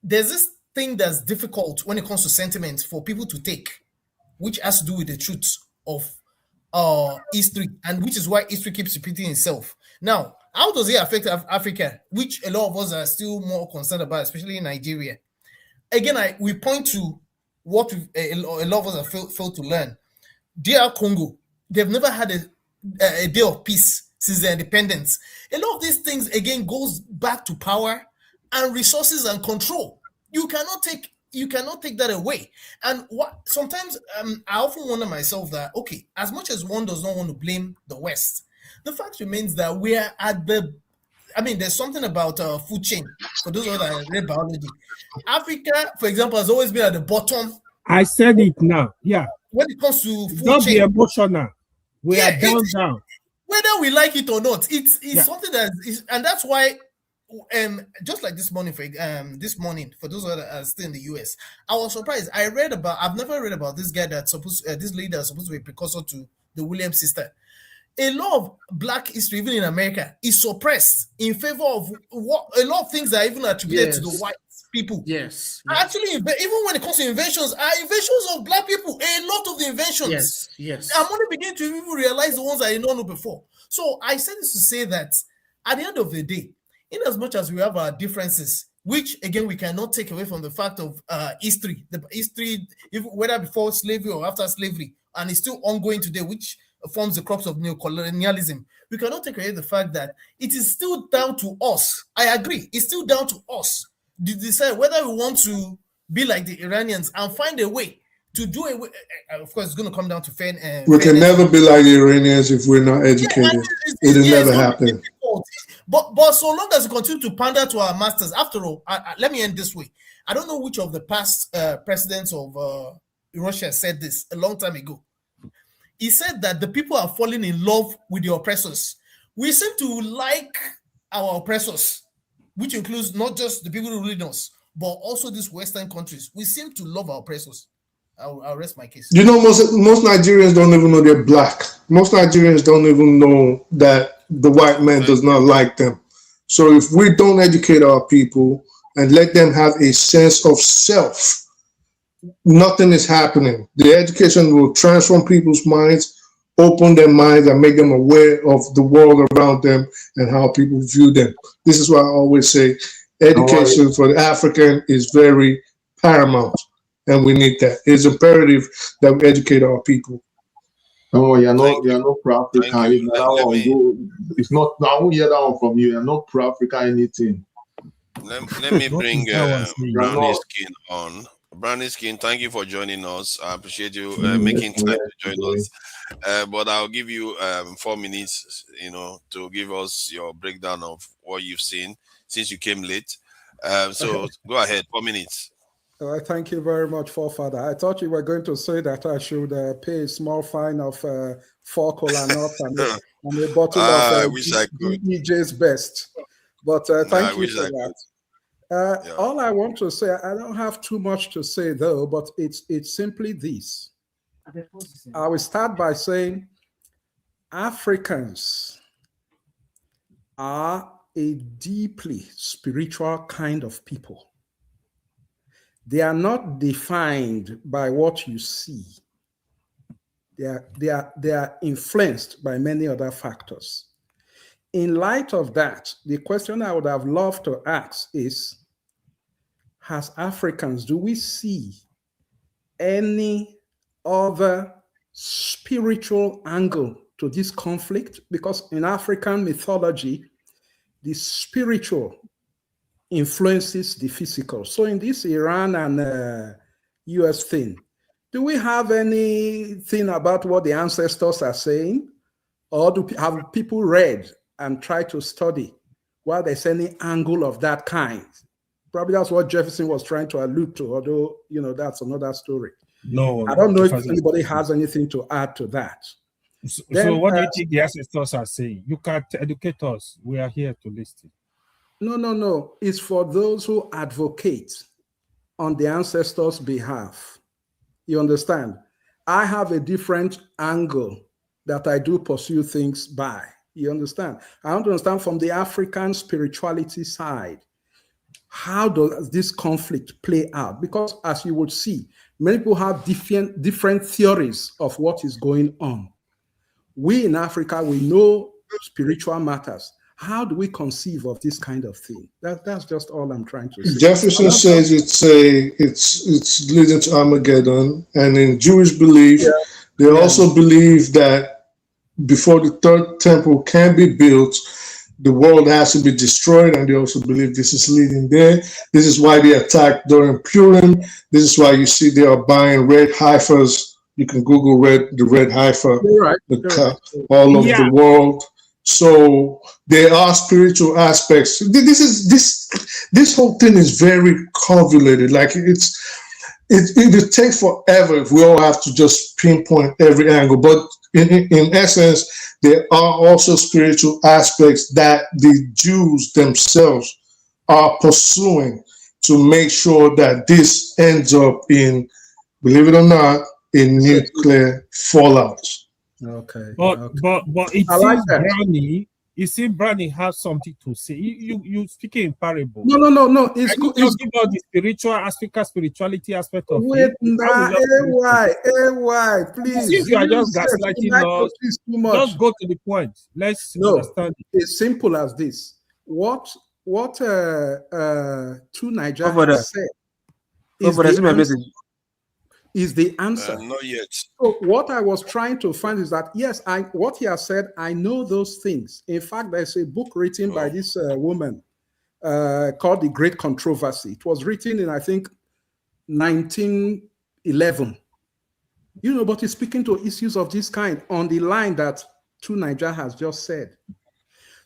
there's this thing that's difficult when it comes to sentiments for people to take, which has to do with the truth of history, and which is why history keeps repeating itself. Now, how does it affect Africa, which a lot of us are still more concerned about, especially in Nigeria? Again, we point to what a lot of us have failed to learn. DR Congo, they've never had a day of peace since their independence. A lot of these things, again, goes back to power and resources and control. You cannot take that away. And sometimes I often wonder myself that, okay, as much as one does not want to blame the West, the fact remains that we are at there's something about food chain. For those of us that read biology, Africa, for example, has always been at the bottom. I said it now. Yeah. When it comes to food Don't chain, be emotional. We are down. Whether we like it or not, it's something that is, and that's why. Just like this morning, for those that are still in the US, I was surprised. I've never read about this guy this lady that's supposed to be a precursor to the Williams sister. A lot of Black history, even in America, is suppressed in favor of a lot of things that are even attributed to the white people. Yes. Actually, even when it comes to inventions, are inventions of Black people. A lot of the inventions. Yes. I'm only beginning to even realize the ones I didn't know before. So I said this to say that at the end of the day, in as much as we have our differences, which again we cannot take away from the fact of history, whether before slavery or after slavery, and it's still ongoing today, which forms the crops of neocolonialism, we cannot take away the fact that it is still down to us. I agree, it's still down to us to decide whether we want to be like the Iranians and find a way to do it. Of course, it's going to come down to we can never be like the Iranians if we're not educated. It will never happen. But so long as we continue to pander to our masters, after all, let me end this way. I don't know which of the past presidents of Russia said this a long time ago. He said that the people are falling in love with the oppressors. We seem to like our oppressors, which includes not just the people who lead us, but also these Western countries. We seem to love our oppressors. I'll rest my case. You know, most Nigerians don't even know they're Black. Most Nigerians don't even know that the white man does not like them. So if we don't educate our people and let them have a sense of self, nothing is happening. The education will transform people's minds, open their minds, and make them aware of the world around them and how people view them. This is why I always say education for the African is very paramount. And we need that. It's imperative that we educate our people. No, you're not pro-African. It's not now. Hear that one from you. You're not pro-African anything. Let me bring Brownie Skin on. Brownie Skin, thank you for joining us. I appreciate you making time to join us. But I'll give you 4 minutes, to give us your breakdown of what you've seen since you came late. So go ahead, 4 minutes. Thank you very much, Forefather. I thought you were going to say that I should pay a small fine of 4 kola nuts and a bottle of I wish I could. DJ's best. But I thank you wish for I that. could. All I want to say, I don't have too much to say though, but it's simply this. I will start by saying Africans are a deeply spiritual kind of people. They are not defined by what you see. They are influenced by many other factors. In light of that, the question I would have loved to ask is, as Africans, do we see any other spiritual angle to this conflict? Because in African mythology, the spiritual influences the physical. So in this Iran and US thing, do we have anything about what the ancestors are saying? Or have people read and tried to study whether there's any angle of that kind? Probably that's what Jefferson was trying to allude to, although, that's another story. No, I don't know Jefferson. if anybody has anything to add to that. So what do you think the ancestors are saying? You can't educate us. We are here to listen. No. It's for those who advocate on the ancestors' behalf. You understand? I have a different angle that I do pursue things by. You understand? I want to understand from the African spirituality side, how does this conflict play out? Because as you would see, many people have different theories of what is going on. We in Africa, we know spiritual matters. How do we conceive of this kind of thing? That's just all I'm trying to say. Jefferson says it's leading to Armageddon, and in Jewish belief, they also believe that before the third temple can be built, the world has to be destroyed, and they also believe this is leading there. This is why they attacked during Purim. This is why you see they are buying red heifers. You can Google the red heifer all over the world. So there are spiritual aspects. This whole thing is very convoluted. Like it would take forever if we all have to just pinpoint every angle. But in essence, there are also spiritual aspects that the Jews themselves are pursuing to make sure that this ends up in, believe it or not, in nuclear fallout. Okay. But it seems it seems Brownie has something to say. You speak in parable. No. It's good. Just give us the spiritual African spirituality aspect of Wait, it. AY, please. Since you are just gaslighting us, just go to the point. Let's understand it. It's simple as this. What Two Niger said is the answer. Not yet. So what I was trying to find is that, yes, what he has said, I know those things. In fact, there's a book written by this woman called The Great Controversy. It was written in, I think, 1911. But it's speaking to issues of this kind on the line that Two Niger has just said.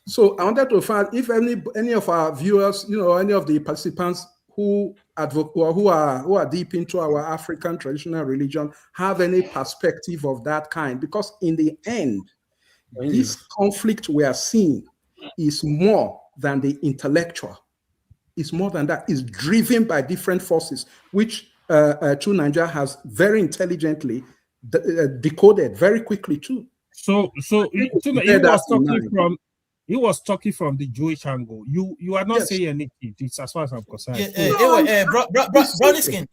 So I wanted to find if any of our viewers, any of the participants who advocate or who are deep into our African traditional religion have any perspective of that kind. Because in the end, this conflict we are seeing is more than the intellectual. It's more than that. It's driven by different forces, which Two Niger has very intelligently decoded very quickly too. So he was talking from the Jewish angle. You are not saying anything. It's as far as I'm concerned. Brownie skin.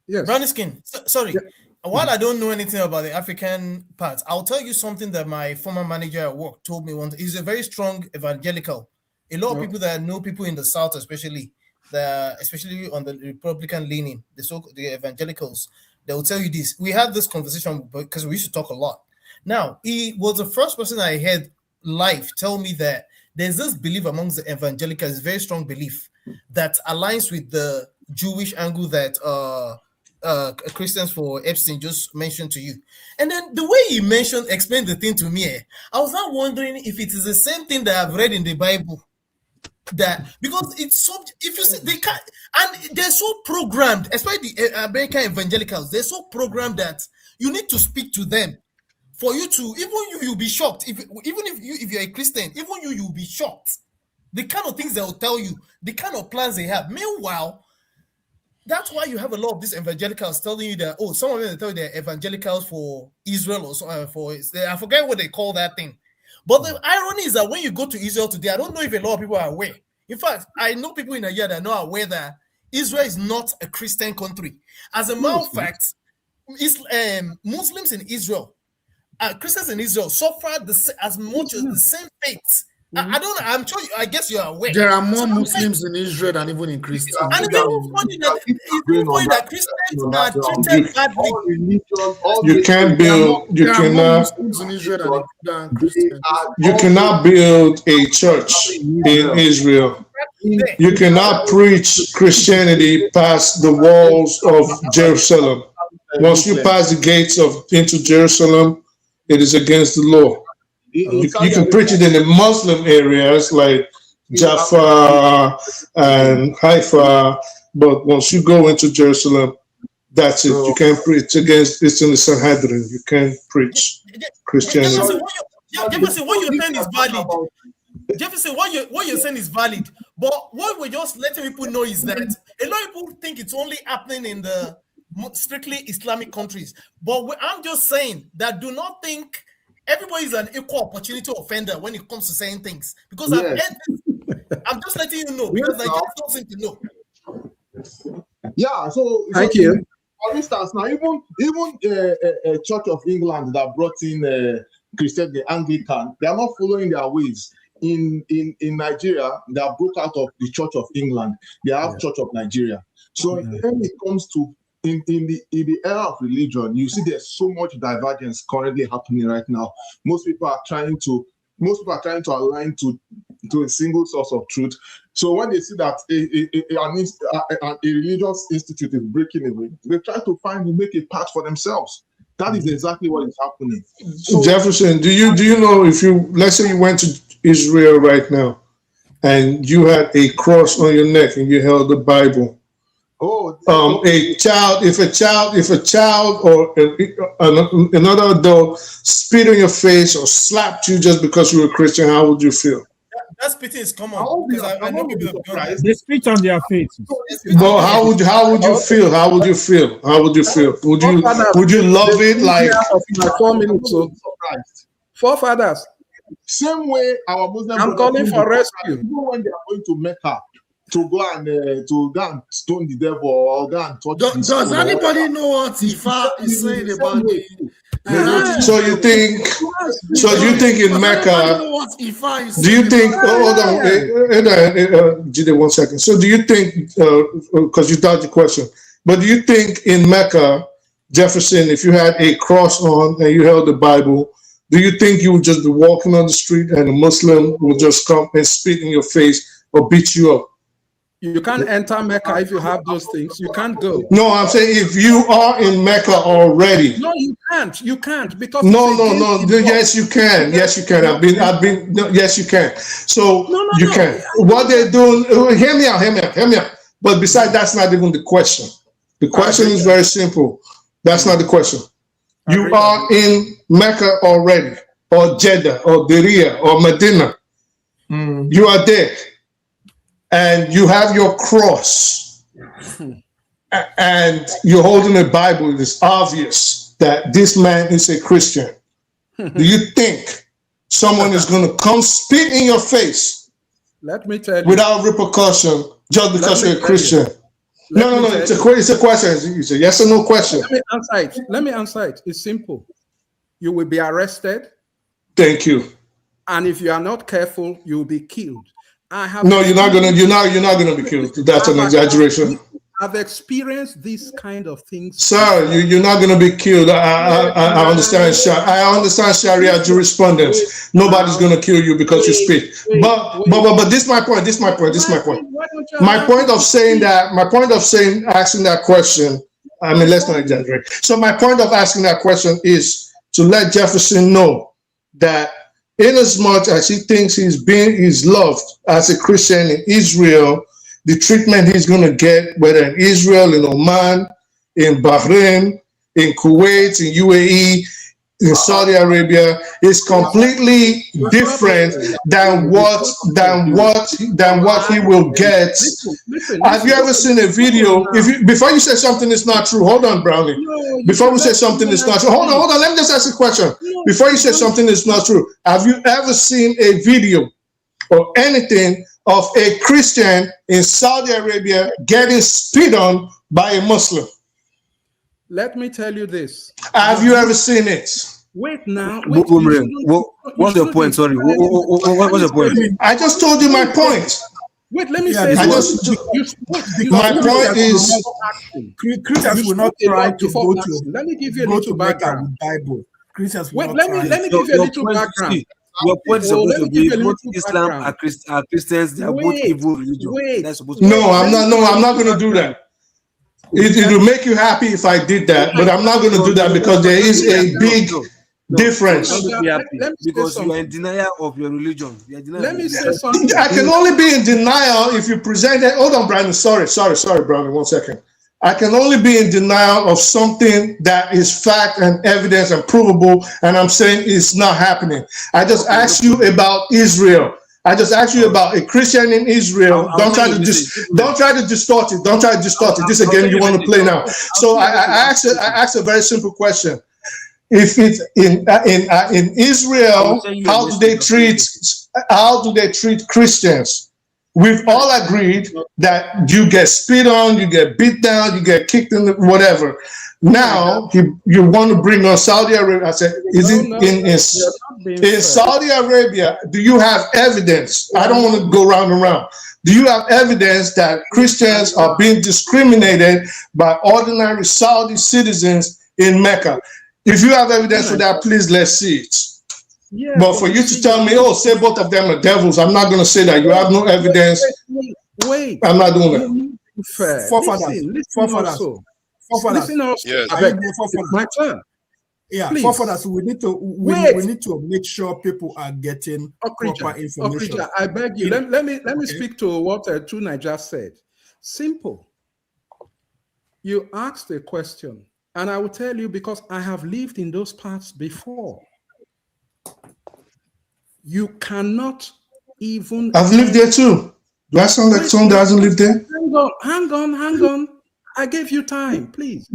Yes. Brownie skin. Sorry. While I don't know anything about the African part, I'll tell you something that my former manager at work told me once. He's a very strong evangelical. A lot of people that know people in the South, especially on the Republican leaning, the evangelicals, they will tell you this. We had this conversation because we used to talk a lot. Now, he was the first person I heard live tell me that there's this belief amongst the evangelicals, very strong belief that aligns with the Jewish angle that Christians for Epstein just mentioned to you. And then the way he explained the thing to me, I was not wondering if it is the same thing that I've read in the Bible. that, because it's so, if you see, they can't, and they're so programmed, especially the American evangelicals, they're so programmed that you need to speak to them for you to, you'll be shocked. If you're a Christian, you'll be shocked. The kind of things they will tell you, the kind of plans they have. Meanwhile, that's why you have a lot of these evangelicals telling you that, some of them tell you they're evangelicals for Israel or so, I forget what they call that thing. But the irony is that when you go to Israel today, I don't know if a lot of people are aware. In fact, I know people in Nigeria that are not aware that Israel is not a Christian country. As a matter of fact, Muslims in Israel, Christians in Israel suffer as much as the same fate. I don't know. I'm sure. I guess you are aware. There are more Muslims in Israel than even in Christians. And it's even funny that Christians are treated badly. You can't build. You cannot. You cannot build a church in Israel. You cannot preach Christianity past the walls of Jerusalem. Once you pass the gates into Jerusalem, it is against the law. You can preach it in the Muslim areas like Jaffa and Haifa, but once you go into Jerusalem, that's it. You can't preach against, it's in the Sanhedrin. You can't preach Christianity. Jefferson, what you're saying is valid. Jefferson, what you're saying is valid. But what we're just letting people know is that a lot of people think it's only happening in the strictly Islamic countries. But I'm just saying that do not think everybody is an equal opportunity offender when it comes to saying things. Because I'm just letting you know, because I just don't seem to know. Yeah, so thank you. For instance, now even a Church of England that brought in Christian, the Anglican, they are not following their ways. In Nigeria, they are broke out of the Church of England. They have Church of Nigeria. So when it comes to in the era of religion, you see there's so much divergence currently happening right now. Most people are trying to align to a single source of truth. So when they see that a religious institute is breaking away, they try to make a path for themselves. That is exactly what is happening. So, Jefferson, do you know, if let's say you went to Israel right now and you had a cross on your neck and you held the Bible? If a child or another adult spit in your face or slapped you just because you were a Christian, how would you feel? That spitting is common because I know people have done that. They spit on their face. But how would you feel? How would you feel? Would you love it? Like 4 minutes. So. Forefathers. Same way our Muslim. I'm calling for rescue. Even when they are going to Mecca to go and stone the devil or go and touch. Does anybody know what Ifa is saying about the? So you think in Mecca? Do you think? Hold on, Jide, 1 second. So do you think? Because you dodged the question, but do you think in Mecca, Jefferson, if you had a cross on and you held the Bible, do you think you would just be walking on the street and a Muslim would just come and spit in your face or beat you up? You can't enter Mecca if you have those things. You can't go. No, I'm saying if you are in Mecca already. No, you can't. You can't because no. Yes, you can. Yes, you can. I've been. No, yes, you can. So you can. What they're doing. Hear me out. But besides, that's not even the question. The question is very simple. That's not the question. You are in Mecca already, or Jeddah, or Diriyah, or Medina. You are there. And you have your cross and you're holding a Bible. It's obvious that this man is a Christian. Do you think someone is going to come spit in your face? Let me tell you. Without repercussion, just because you're a Christian? No. It's a question. It's a yes or no question. Let me answer it. It's simple. You will be arrested. Thank you. And if you are not careful, you will be killed. No, you're not gonna be killed. That's an exaggeration. I've experienced these kind of things. Sir, you're not gonna be killed. I understand. I understand Sharia jurisprudence. Nobody's gonna kill you because you spit. But this is my point. My point of saying asking that question. I mean, let's not exaggerate. So my point of asking that question is to let Jefferson know that inasmuch as he thinks he's loved as a Christian in Israel, the treatment he's going to get, whether in Israel, in Oman, in Bahrain, in Kuwait, in UAE, in Saudi Arabia, is completely different than what he will get. Have you ever seen a video? Before you say something is not true, hold on, Brownie. Before we say something is not true, hold on. Let me just ask a question. Before you say something is not true, have you ever seen a video or anything of a Christian in Saudi Arabia getting spit on by a Muslim? Let me tell you this. Have you ever seen it? Wait now. What's your point? Sorry. What's your point? I just told you my point. Wait, let me say my point is Christians will not try to go to. Let me give you a little background. Bible. Christians will wait, let me give you a little background. Your point is supposed to be both Islam are Christians. They are both evil religions. I'm not going to do that. It will make you happy if I did that, but I'm not going to do that because there is a big difference. Because you are in denial of your religion. Let me say something. I can only be in denial if you present it. Hold on, Brandon. Sorry, Brandon. 1 second. I can only be in denial of something that is fact and evidence and provable, and I'm saying it's not happening. I just asked you about Israel. I just asked you about a Christian in Israel. Don't try to distort it. Don't try to distort it. This again, you want to play now. So I asked a very simple question. If it's in Israel, how do they treat Christians? We've all agreed that you get spit on, you get beat down, you get kicked in the whatever. Now you want to bring on Saudi Arabia. I said, in Saudi Arabia, do you have evidence? I don't want to go round and round. Do you have evidence that Christians are being discriminated by ordinary Saudi citizens in Mecca? If you have evidence for that, please let's see it. Yeah, but for you to tell me, oh, say both of them are devils, I'm not going to say that. You have no evidence. Wait. I'm not doing that. Forefathers. Yes. My turn. Yeah, forefathers. We need to make sure people are getting proper information. I beg you. Let me speak to what Tuna just said. Simple. You asked a question, and I will tell you because I have lived in those parts before. You cannot even. I've lived there too. Do I sound like someone that hasn't lived there? Hang on. I gave you time, please.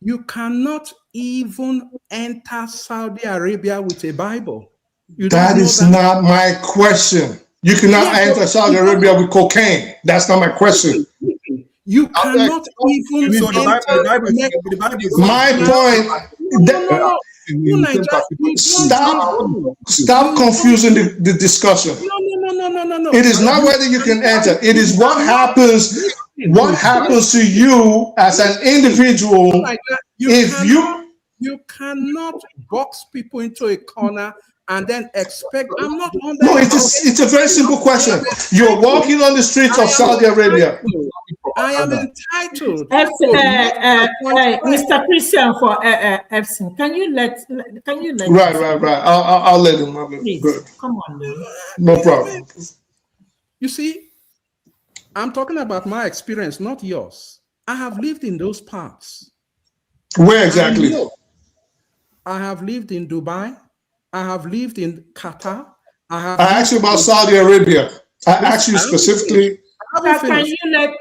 You cannot even enter Saudi Arabia with a Bible. That is not my question. You cannot enter Saudi Arabia with cocaine. That's not my question. You cannot even my point. Stop confusing the discussion. No. It is not whether you can enter. It is what happens. What happens to you as an individual if you cannot box people into a corner and then expect. I'm not on that. No, it's a very simple question. You're walking on the streets of Saudi Arabia. I am entitled. Mr. Christian for Epson. Can you let? Right. I'll let him. Please, good. Come on, man. No problem. You see, I'm talking about my experience, not yours. I have lived in those parts. Where exactly? I have lived in Dubai. I have lived in Qatar. I asked you about Saudi Arabia. I asked you specifically. Can you let?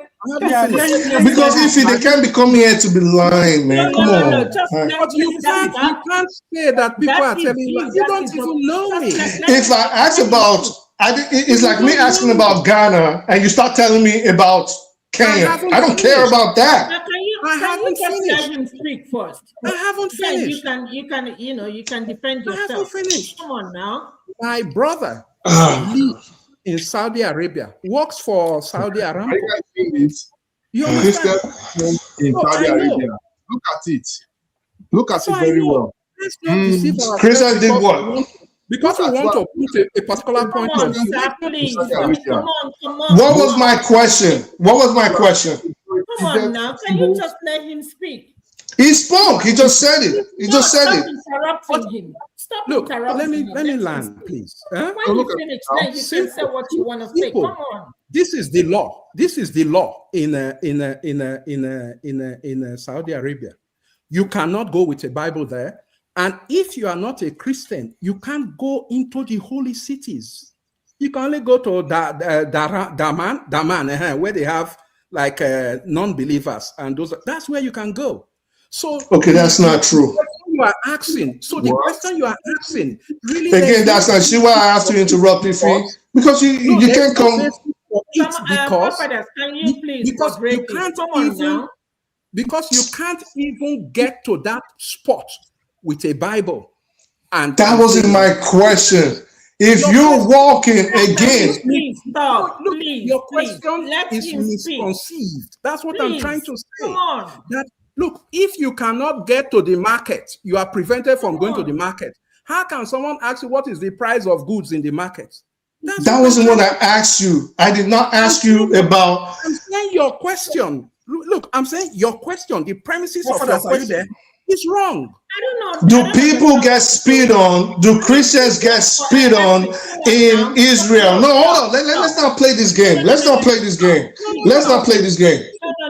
Because if they can't be coming here to be lying, man. Come on. But you can't say that people are telling you. You don't even know me. If I ask about, it's like me asking about Ghana and you start telling me about Kenya. I don't care about that. I haven't finished. Him speak first. I haven't finished. You can defend yourself. I haven't finished. Come on now. My brother lives in Saudi Arabia, works for Saudi Aramco. You understand? In Saudi Arabia. Look at it. Look at it very well. Let's not deceive ourselves. Christian did what? Because we want to put a particular point of view. Come on. What was my question? Come on now. Can you just let him speak? He spoke. He just said it. Stop interrupting him. Stop Look, interrupting. let me land, please. When you finish, then you can say what you want to say. Come on. This is the law. This is the law in Saudi Arabia. You cannot go with a Bible there, and if you are not a Christian, you can't go into the holy cities. You can only go to Daman, where they have like non-believers, and those. That's where you can go. So okay, that's not true. You are asking. So the question you are asking really again, that's not. See why I have to interrupt you, Fee? Because you can't come. Because you can't even get to that spot with a Bible. And that wasn't my question. If you're walking again, please stop. Please, your question is misconceived. That's what I'm trying to say. Come on. That look, if you cannot get to the market, you are prevented from going to the market. How can someone ask you what is the price of goods in the market? That wasn't what I asked you. I did not ask you about. I'm saying your question. Look, I'm saying your question. The premises of your question is wrong. I don't know. Do people get spit on? Do Christians get spit on in Israel? No, hold on. Let's not play this game. Let's not play this game. Let's not play this game.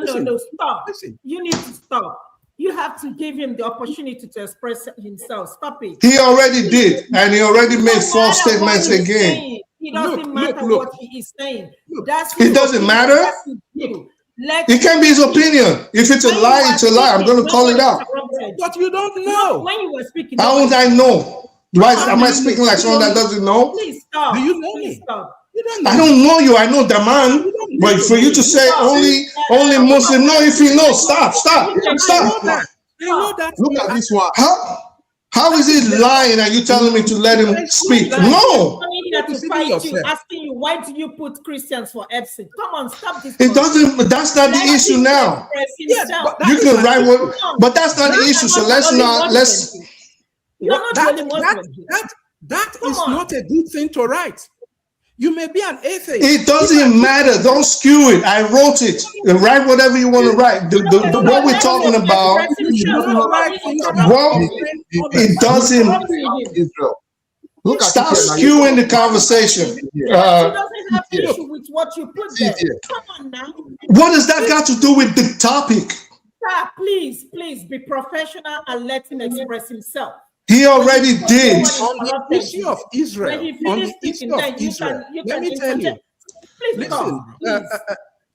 No. Stop. You need to stop. You have to give him the opportunity to express himself. Stop it. He already did, and he already made false statements again. It doesn't matter what he is saying. It doesn't matter. It can be his opinion. If it's a lie, it's a lie. I'm going to call it out. But you don't know. When you were speaking, how would I know? Am I speaking like someone that doesn't know? Please stop. Do you know me? Stop. I don't know you. I know the man. But for you to say only Muslim, no, if you know, stop. Look at this one. How is he lying and you telling me to let him speak? No. Asking you, why do you put Christians for absent? Come on, stop this. It doesn't. That's not the issue now. You can write what, but that's not the issue. So let's not. That is not a good thing to write. You may be an atheist. It doesn't matter. Don't skew it. I wrote it. Write whatever you want to write. What we're talking about. It doesn't. Stop skewing the conversation. doesn't have issue with what you put there. Come on now. What does that got to do with the topic? Sir, please be professional and let him express himself. He already did. On the issue of Israel, let me tell you. Listen,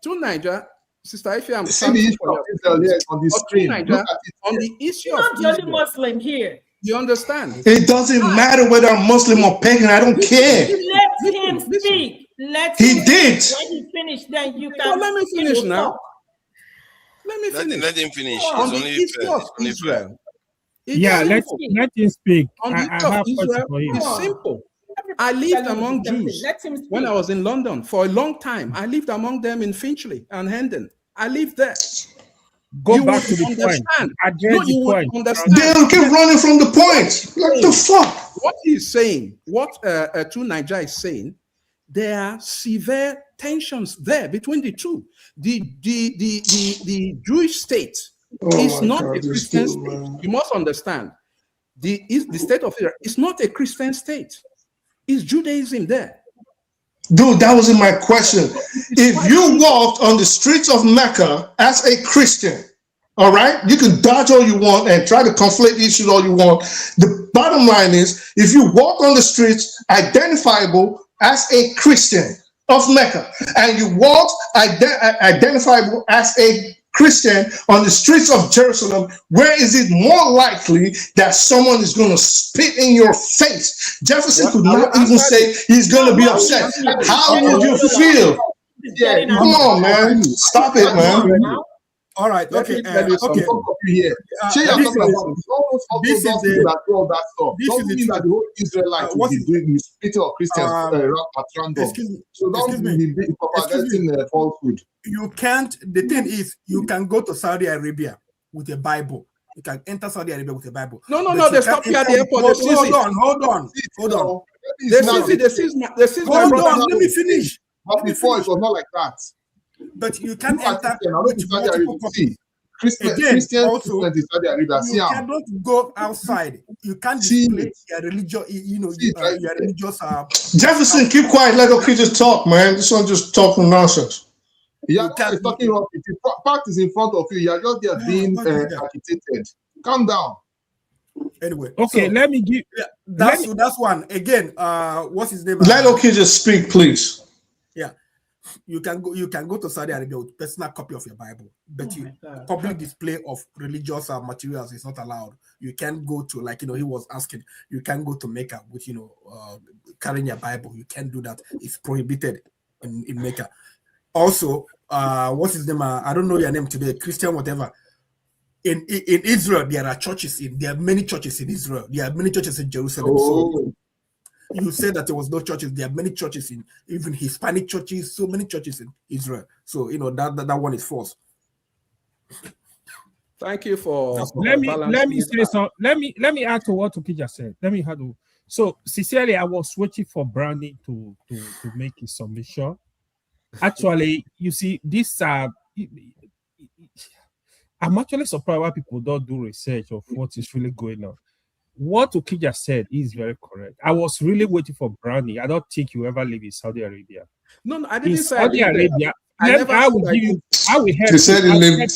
to Niger, Sister Ify, I'm see on the screen. On the issue of Israel, not the only Muslim here. You understand? It doesn't matter whether I'm Muslim or pagan. I don't care. Let him speak. He did. When he finished, then you can. Let me finish now. Let him finish. On the issue of Israel. Let him speak. On the issue of Israel, it's simple. I lived among Jews when I was in London for a long time. I lived among them in Finchley and Hendon. I lived there. Go back to the point. Address the point. They'll keep running from the point. What the fuck? What he's saying, what to Niger is saying, there are severe tensions there between the two. The Jewish state is not a Christian state. You must understand. The state of Israel is not a Christian state. It's Judaism there. Dude, that wasn't my question. If you walked on the streets of Mecca as a Christian, all right, you can dodge all you want and try to conflate issues all you want. The bottom line is, if you walk on the streets identifiable as a Christian of Mecca, and you walk identifiable as a Christian on the streets of Jerusalem, where is it more likely that someone is going to spit in your face? Jefferson could not even say he's going to be upset. How would you feel? Come on, man. Stop it, man. All right. Okay. This is the whole Israelites will be doing spitting of Christians So don't be propagating falsehood. You can't. The thing is, you can go to Saudi Arabia with a Bible. You can enter Saudi Arabia with a Bible. No. They stopped me at the airport. Hold on. Hold on. Let me finish. But before it was not like that. But you can't enter with multiple copies. Christian also, in Saudi Arabia. you cannot go outside. You can't display your religion. Your religious. Jefferson, keep quiet. Let okay just talk, man. This one just talking nonsense. Yeah, he's talking wrong. If the fact is in front of you, you're just there being agitated. Calm down. Anyway, okay, so, let me give. That's one again. What's his name? Let okay just speak, please. Yeah, you can go to Saudi Arabia with personal copy of your Bible, but public display of religious materials is not allowed. You can't go to, like, he was asking. You can't go to Mecca with carrying your Bible. You can't do that. It's prohibited in Mecca. Also, what's his name? I don't know your name today. Christian, whatever. In Israel, there are many churches in Israel. There are many churches in Jerusalem. So you said that there was no churches. There are many churches in even Hispanic churches. So many churches in Israel. So that one is false. Thank you for let me say so. Let me add to what Okija said. Let me add to. So sincerely, I was waiting for Brownie to make his submission. Actually, you see, this I'm actually surprised why people don't do research of what is really going on. What Okija said is very correct. I was really waiting for Brownie. I don't think you ever live in Saudi Arabia. No, I didn't say Saudi Arabia. I will give you. I will help you. Said you live.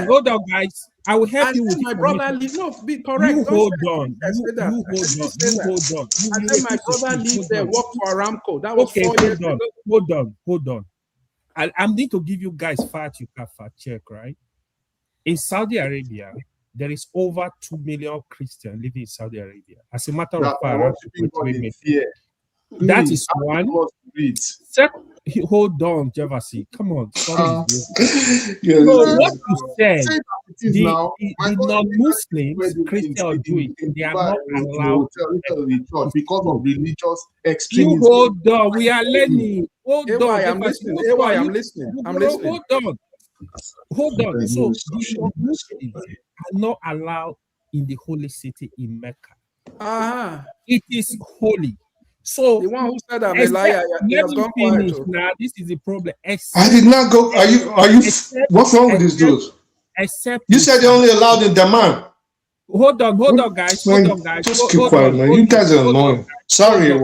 Hold on, guys. I will help you with my brother live. No, be correct. You hold on. I said that. You hold on. I said my brother lived there, worked for Aramco. That was 4 years ago. Hold on. I need to give you guys fact. You can fact check, right? In Saudi Arabia, there is over 2 million Christians living in Saudi Arabia. As a matter of fact, that is one. Second, hold on, Jevasi. Come on. Sorry. So what you said, the non-Muslims, Christian or Jewish, they are not allowed because of religious extremism. You hold on. We are learning. Hold on. I'm listening. I'm listening. Hold on. So the Muslims are not allowed in the holy city in Mecca. It is holy. So the one who said I'm a liar, let me finish now. This is the problem. I did not go. Are you? What's wrong with these dudes? You said they're only allowed in Daman. Hold on, guys. Just keep quiet, man. You guys are annoying. Sorry,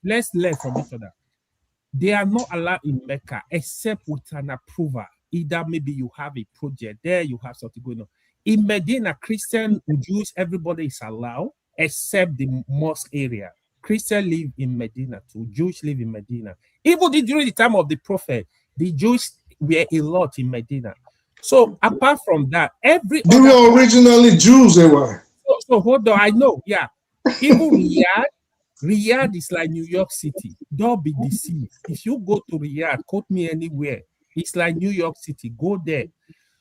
Let's learn from each other. They are not allowed in Mecca except with an approval. Either maybe you have a project there, you have something going on. In Medina, Christian, Jews, everybody is allowed except the mosque area. Christians live in Medina too. Jews live in Medina. Even during the time of the prophet, the Jews were a lot in Medina. So apart from that, they were originally Jews. They were. So hold on. I know. Yeah. Even Riyadh is like New York City. Don't be deceived. If you go to Riyadh, quote me anywhere. It's like New York City. Go there.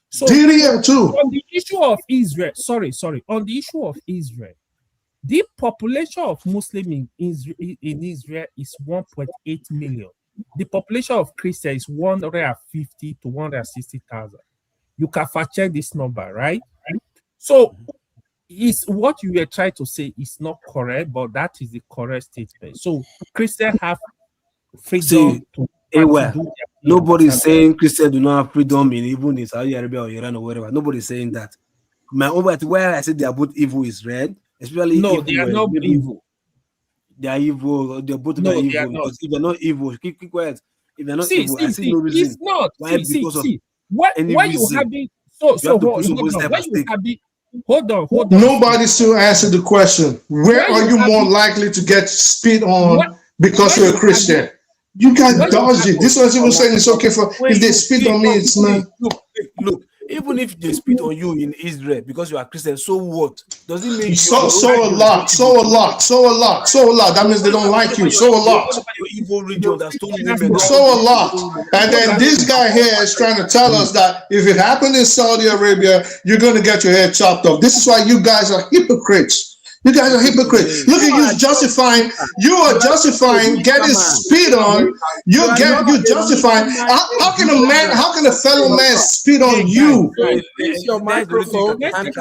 So too. On the issue of Israel, on the issue of Israel, the population of Muslims in Israel is 1.8 million. The population of Christians is 150 to 160,000. You can fact check this number, right? So, is what you were trying to say is not correct, but that is the correct statement. So, Christians have freedom to do nobody is saying Christians do not have freedom even in Saudi Arabia or Iran or wherever. Nobody is saying that. My own, where I said they are both evil is red. Especially no, they are not evil. They are evil. They're both evil. Because if they're not evil, keep quiet. If they're not evil, I see no reason. It's not. Why you having hold on. Nobody still answered the question. Where are you more likely to get spit on because you're a Christian? You got dodgy. This one's even saying it's okay for if they spit on me, it's not. Look. Even if they spit on you in Israel because you are Christian, so what? Does it mean so a lot? That means they don't like you. So a lot. So a lot. And then this guy here is trying to tell us that if it happened in Saudi Arabia, you're going to get your head chopped off. This is why you guys are hypocrites. You guys are hypocrites. Look at you justifying. You are justifying getting spit on. You justifying. How can a man? How can a fellow man spit on you? Use your microphone and how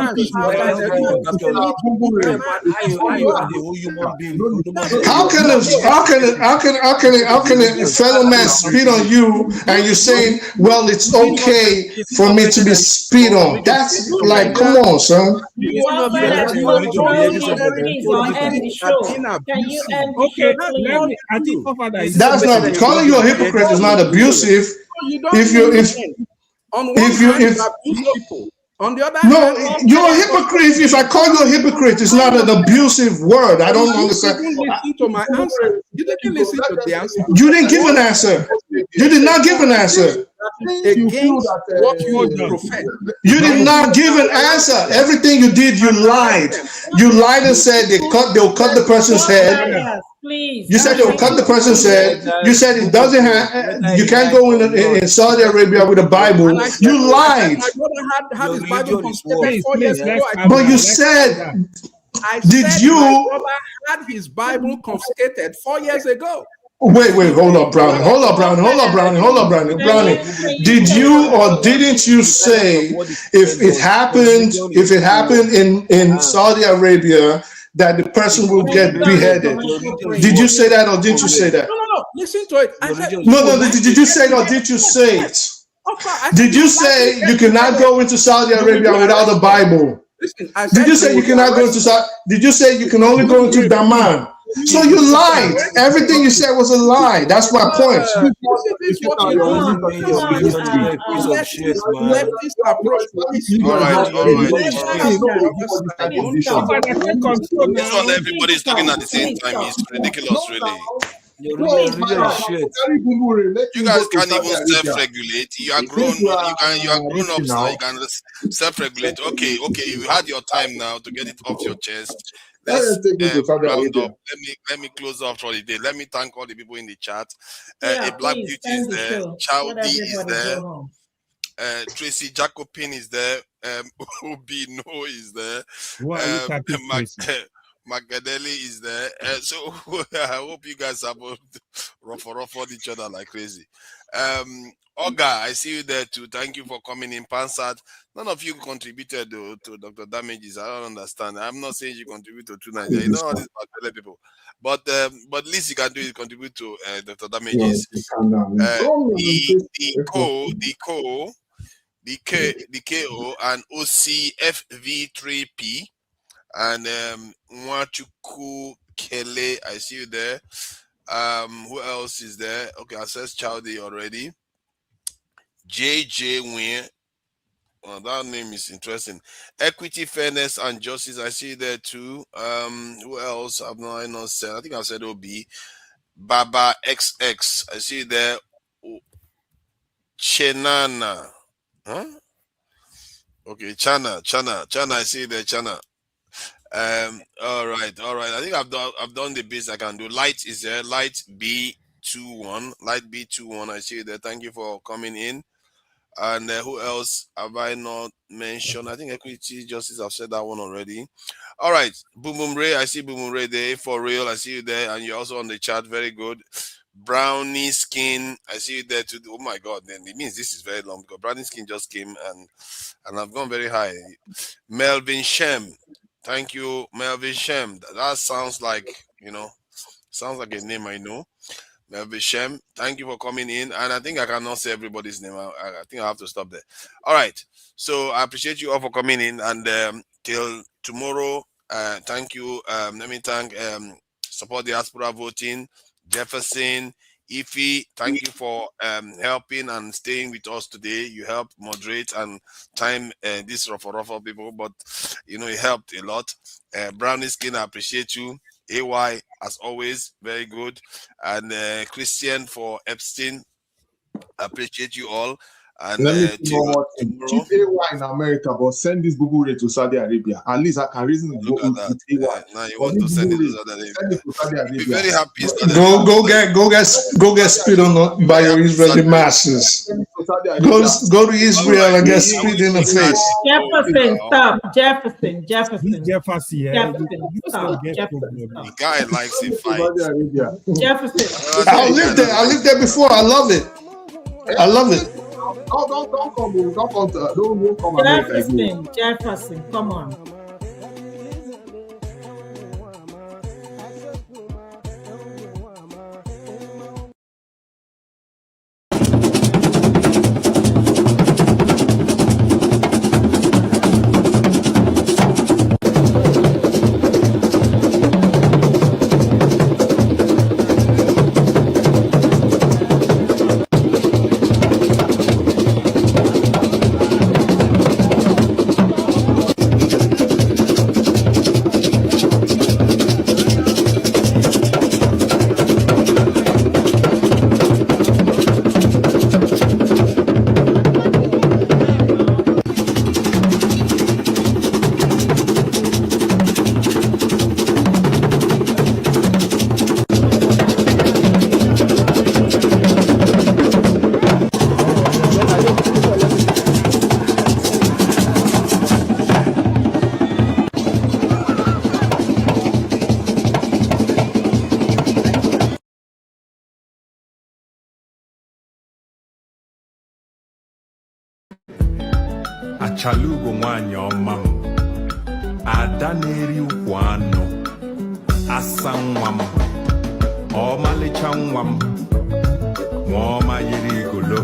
can a fellow man spit on you and you're saying, well, it's okay for me to be spit on? That's like, come on, son. That's not calling you a hypocrite is not abusive. On the other hand, you're a hypocrite. If I call you a hypocrite, it's not an abusive word. I don't understand. You didn't listen to my answer. You didn't listen to the answer. You didn't give an answer. You did not give an answer. Against what you profess. You did not give an answer. Everything you did, you lied. You lied and said they'll cut the person's head. You said they'll cut the person's head. You said it doesn't have. You can't go in Saudi Arabia with a Bible. You lied. But you said. Did you? My brother had his Bible confiscated 4 years ago. Wait, hold up, Brownie. Brownie. Did you or didn't you say if it happened in Saudi Arabia that the person will get beheaded? Did you say that or didn't you say that? No. Listen to it. No. Did you say it or did you say it? Did you say you cannot go into Saudi Arabia without a Bible? Did you say you cannot go into Saudi? Did you say you can only go into Daman? So you lied. Everything you said was a lie. That's my point. Everybody's talking at the same time. It's ridiculous, really. You guys can't even self-regulate. You are grown. You are grown ups now. You can self-regulate. Okay. You had your time now to get it off your chest. Let's round up. Let me close off for the day. Let me thank all the people in the chat. A Black Beauty is there. Chowdy is there. Tracy Jacopin is there. Obi No is there. Magadeli is there. So I hope you guys have rough each other like crazy. Oga, I see you there too. Thank you for coming in. Pansat. None of you contributed to Dr. Damages. I don't understand. I'm not saying you contribute to 290. You know all these people. But at least you can do it, contribute to Dr. Damages. The KO and OCFV3P and Mwachuku Kele. I see you there. Who else is there? Okay, I said Chowdy already. JJ Win. Oh, that name is interesting. Equity, Fairness, and Justice. I see there too. Who else? I not said. I think I said OB. Baba XX. I see there. Chenana. Huh? Okay, Chana. I see there. Chana. All right. I think I've done the best I can do. Light is there. Light B21. I see you there. Thank you for coming in. And who else have I not mentioned? I think Equity Justice, I've said that one already. All right. Boom Ray. I see Boom Ray there. For real. I see you there. And you're also on the chat. Very good. Brownie Skin. I see you there too. Oh my God. Then it means this is very long because Brownie Skin just came and I've gone very high. Melvin Shem. Thank you, Melvin Shem. That sounds like, sounds like a name I know. Melvin Shem, thank you for coming in. And I think I cannot say everybody's name. I think I have to stop there. All right. So I appreciate you all for coming in. And till tomorrow, thank you. Let me thank Support Diaspora Voting, Jefferson, Ify, thank you for helping and staying with us today. You helped moderate and time this rough people, but it helped a lot. Brownie Skin, I appreciate you. AY, as always, very good. And Christian for Epstein, I appreciate you all. And let me keep AY in America, but send this boo to Saudi Arabia. At least I can reason to go with AY. Now you want to send it to Saudi Arabia. Be very happy. Go get spit on by your Israeli masses. Go to Israel and get spit in the face. Jefferson, stop. Jefferson. Jefferson, Stop. Jefferson, The guy likes a fight. Jefferson. I lived there. I lived there before. I love it. I love it. Don't come America. Jefferson, come on. Achalugo nwanyị ọma m, ada na-eri ukwu anụ, asa nwa m, ọmalịcha nwa m, nwa ọma yiri igolo.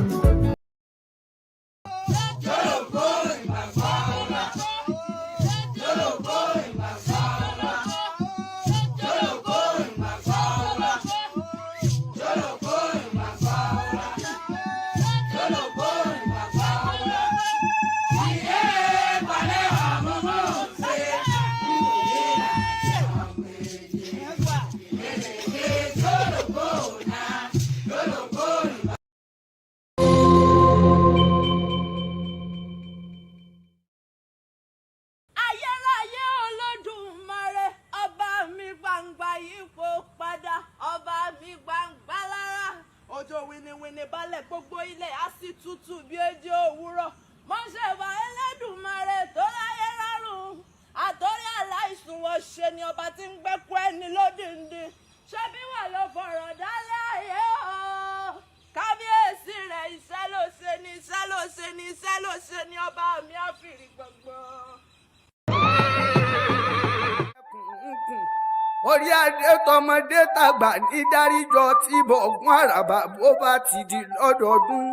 Orí adé tọmọdé tàgbà ní dáríjọ tí bọ̀gún àràbà bó bá ti di lọ́dọọdún.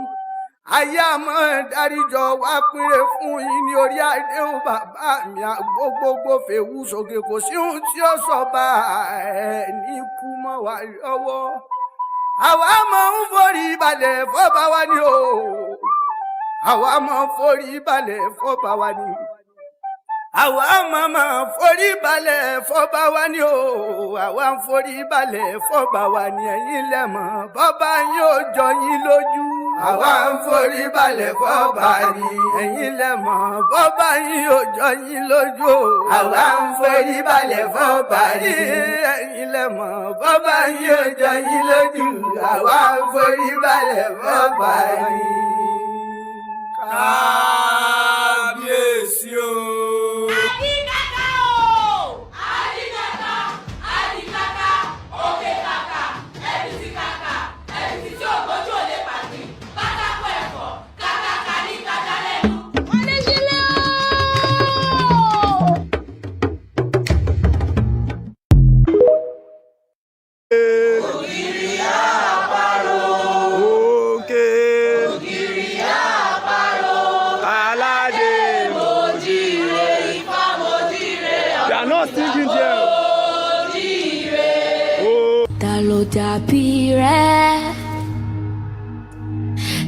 Ayé àmọ́ dáríjọ wá pínrẹ fún yín ní orí adé ó bàbá mi àgbógbógbó fèwú sókè kò sí ohun tí ó sọ bá ẹ̀ ní kú mọ́ wa lọ́wọ́. Àwa máa ń forí balẹ̀ fọ́ba wa ni o. Àwa máa ń forí balẹ̀ fọ́ba wa ni. Àwa máa forí balẹ̀ fọ́ba wa ni o. Àwa ń forí balẹ̀ fọ́ba wa ni ẹ̀yin lẹ́mọ̀ bọ́ba yín ò jọ yín lójú. Àwa ń forí balẹ̀ fọ́ba ni ẹ̀yin lẹ́mọ̀ bọ́ba yín ò jọ yín lójú. Àwa ń forí balẹ̀ fọ́ba ni ẹ̀yin lẹ́mọ̀ bọ́ba yín ò jọ yín lójú. Àwa ń forí balẹ̀ fọ́ba ni. Kábíyèsí o.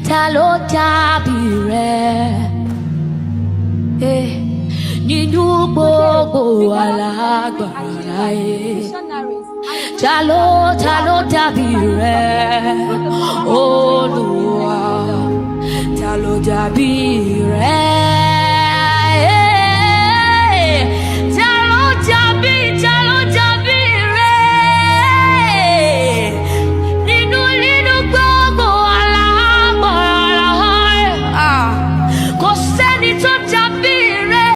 Ta ló dàbí rẹ̀ nínú gbogbo alágbára ta ló dàbí rẹ̀ Olúwa ta ló dàbí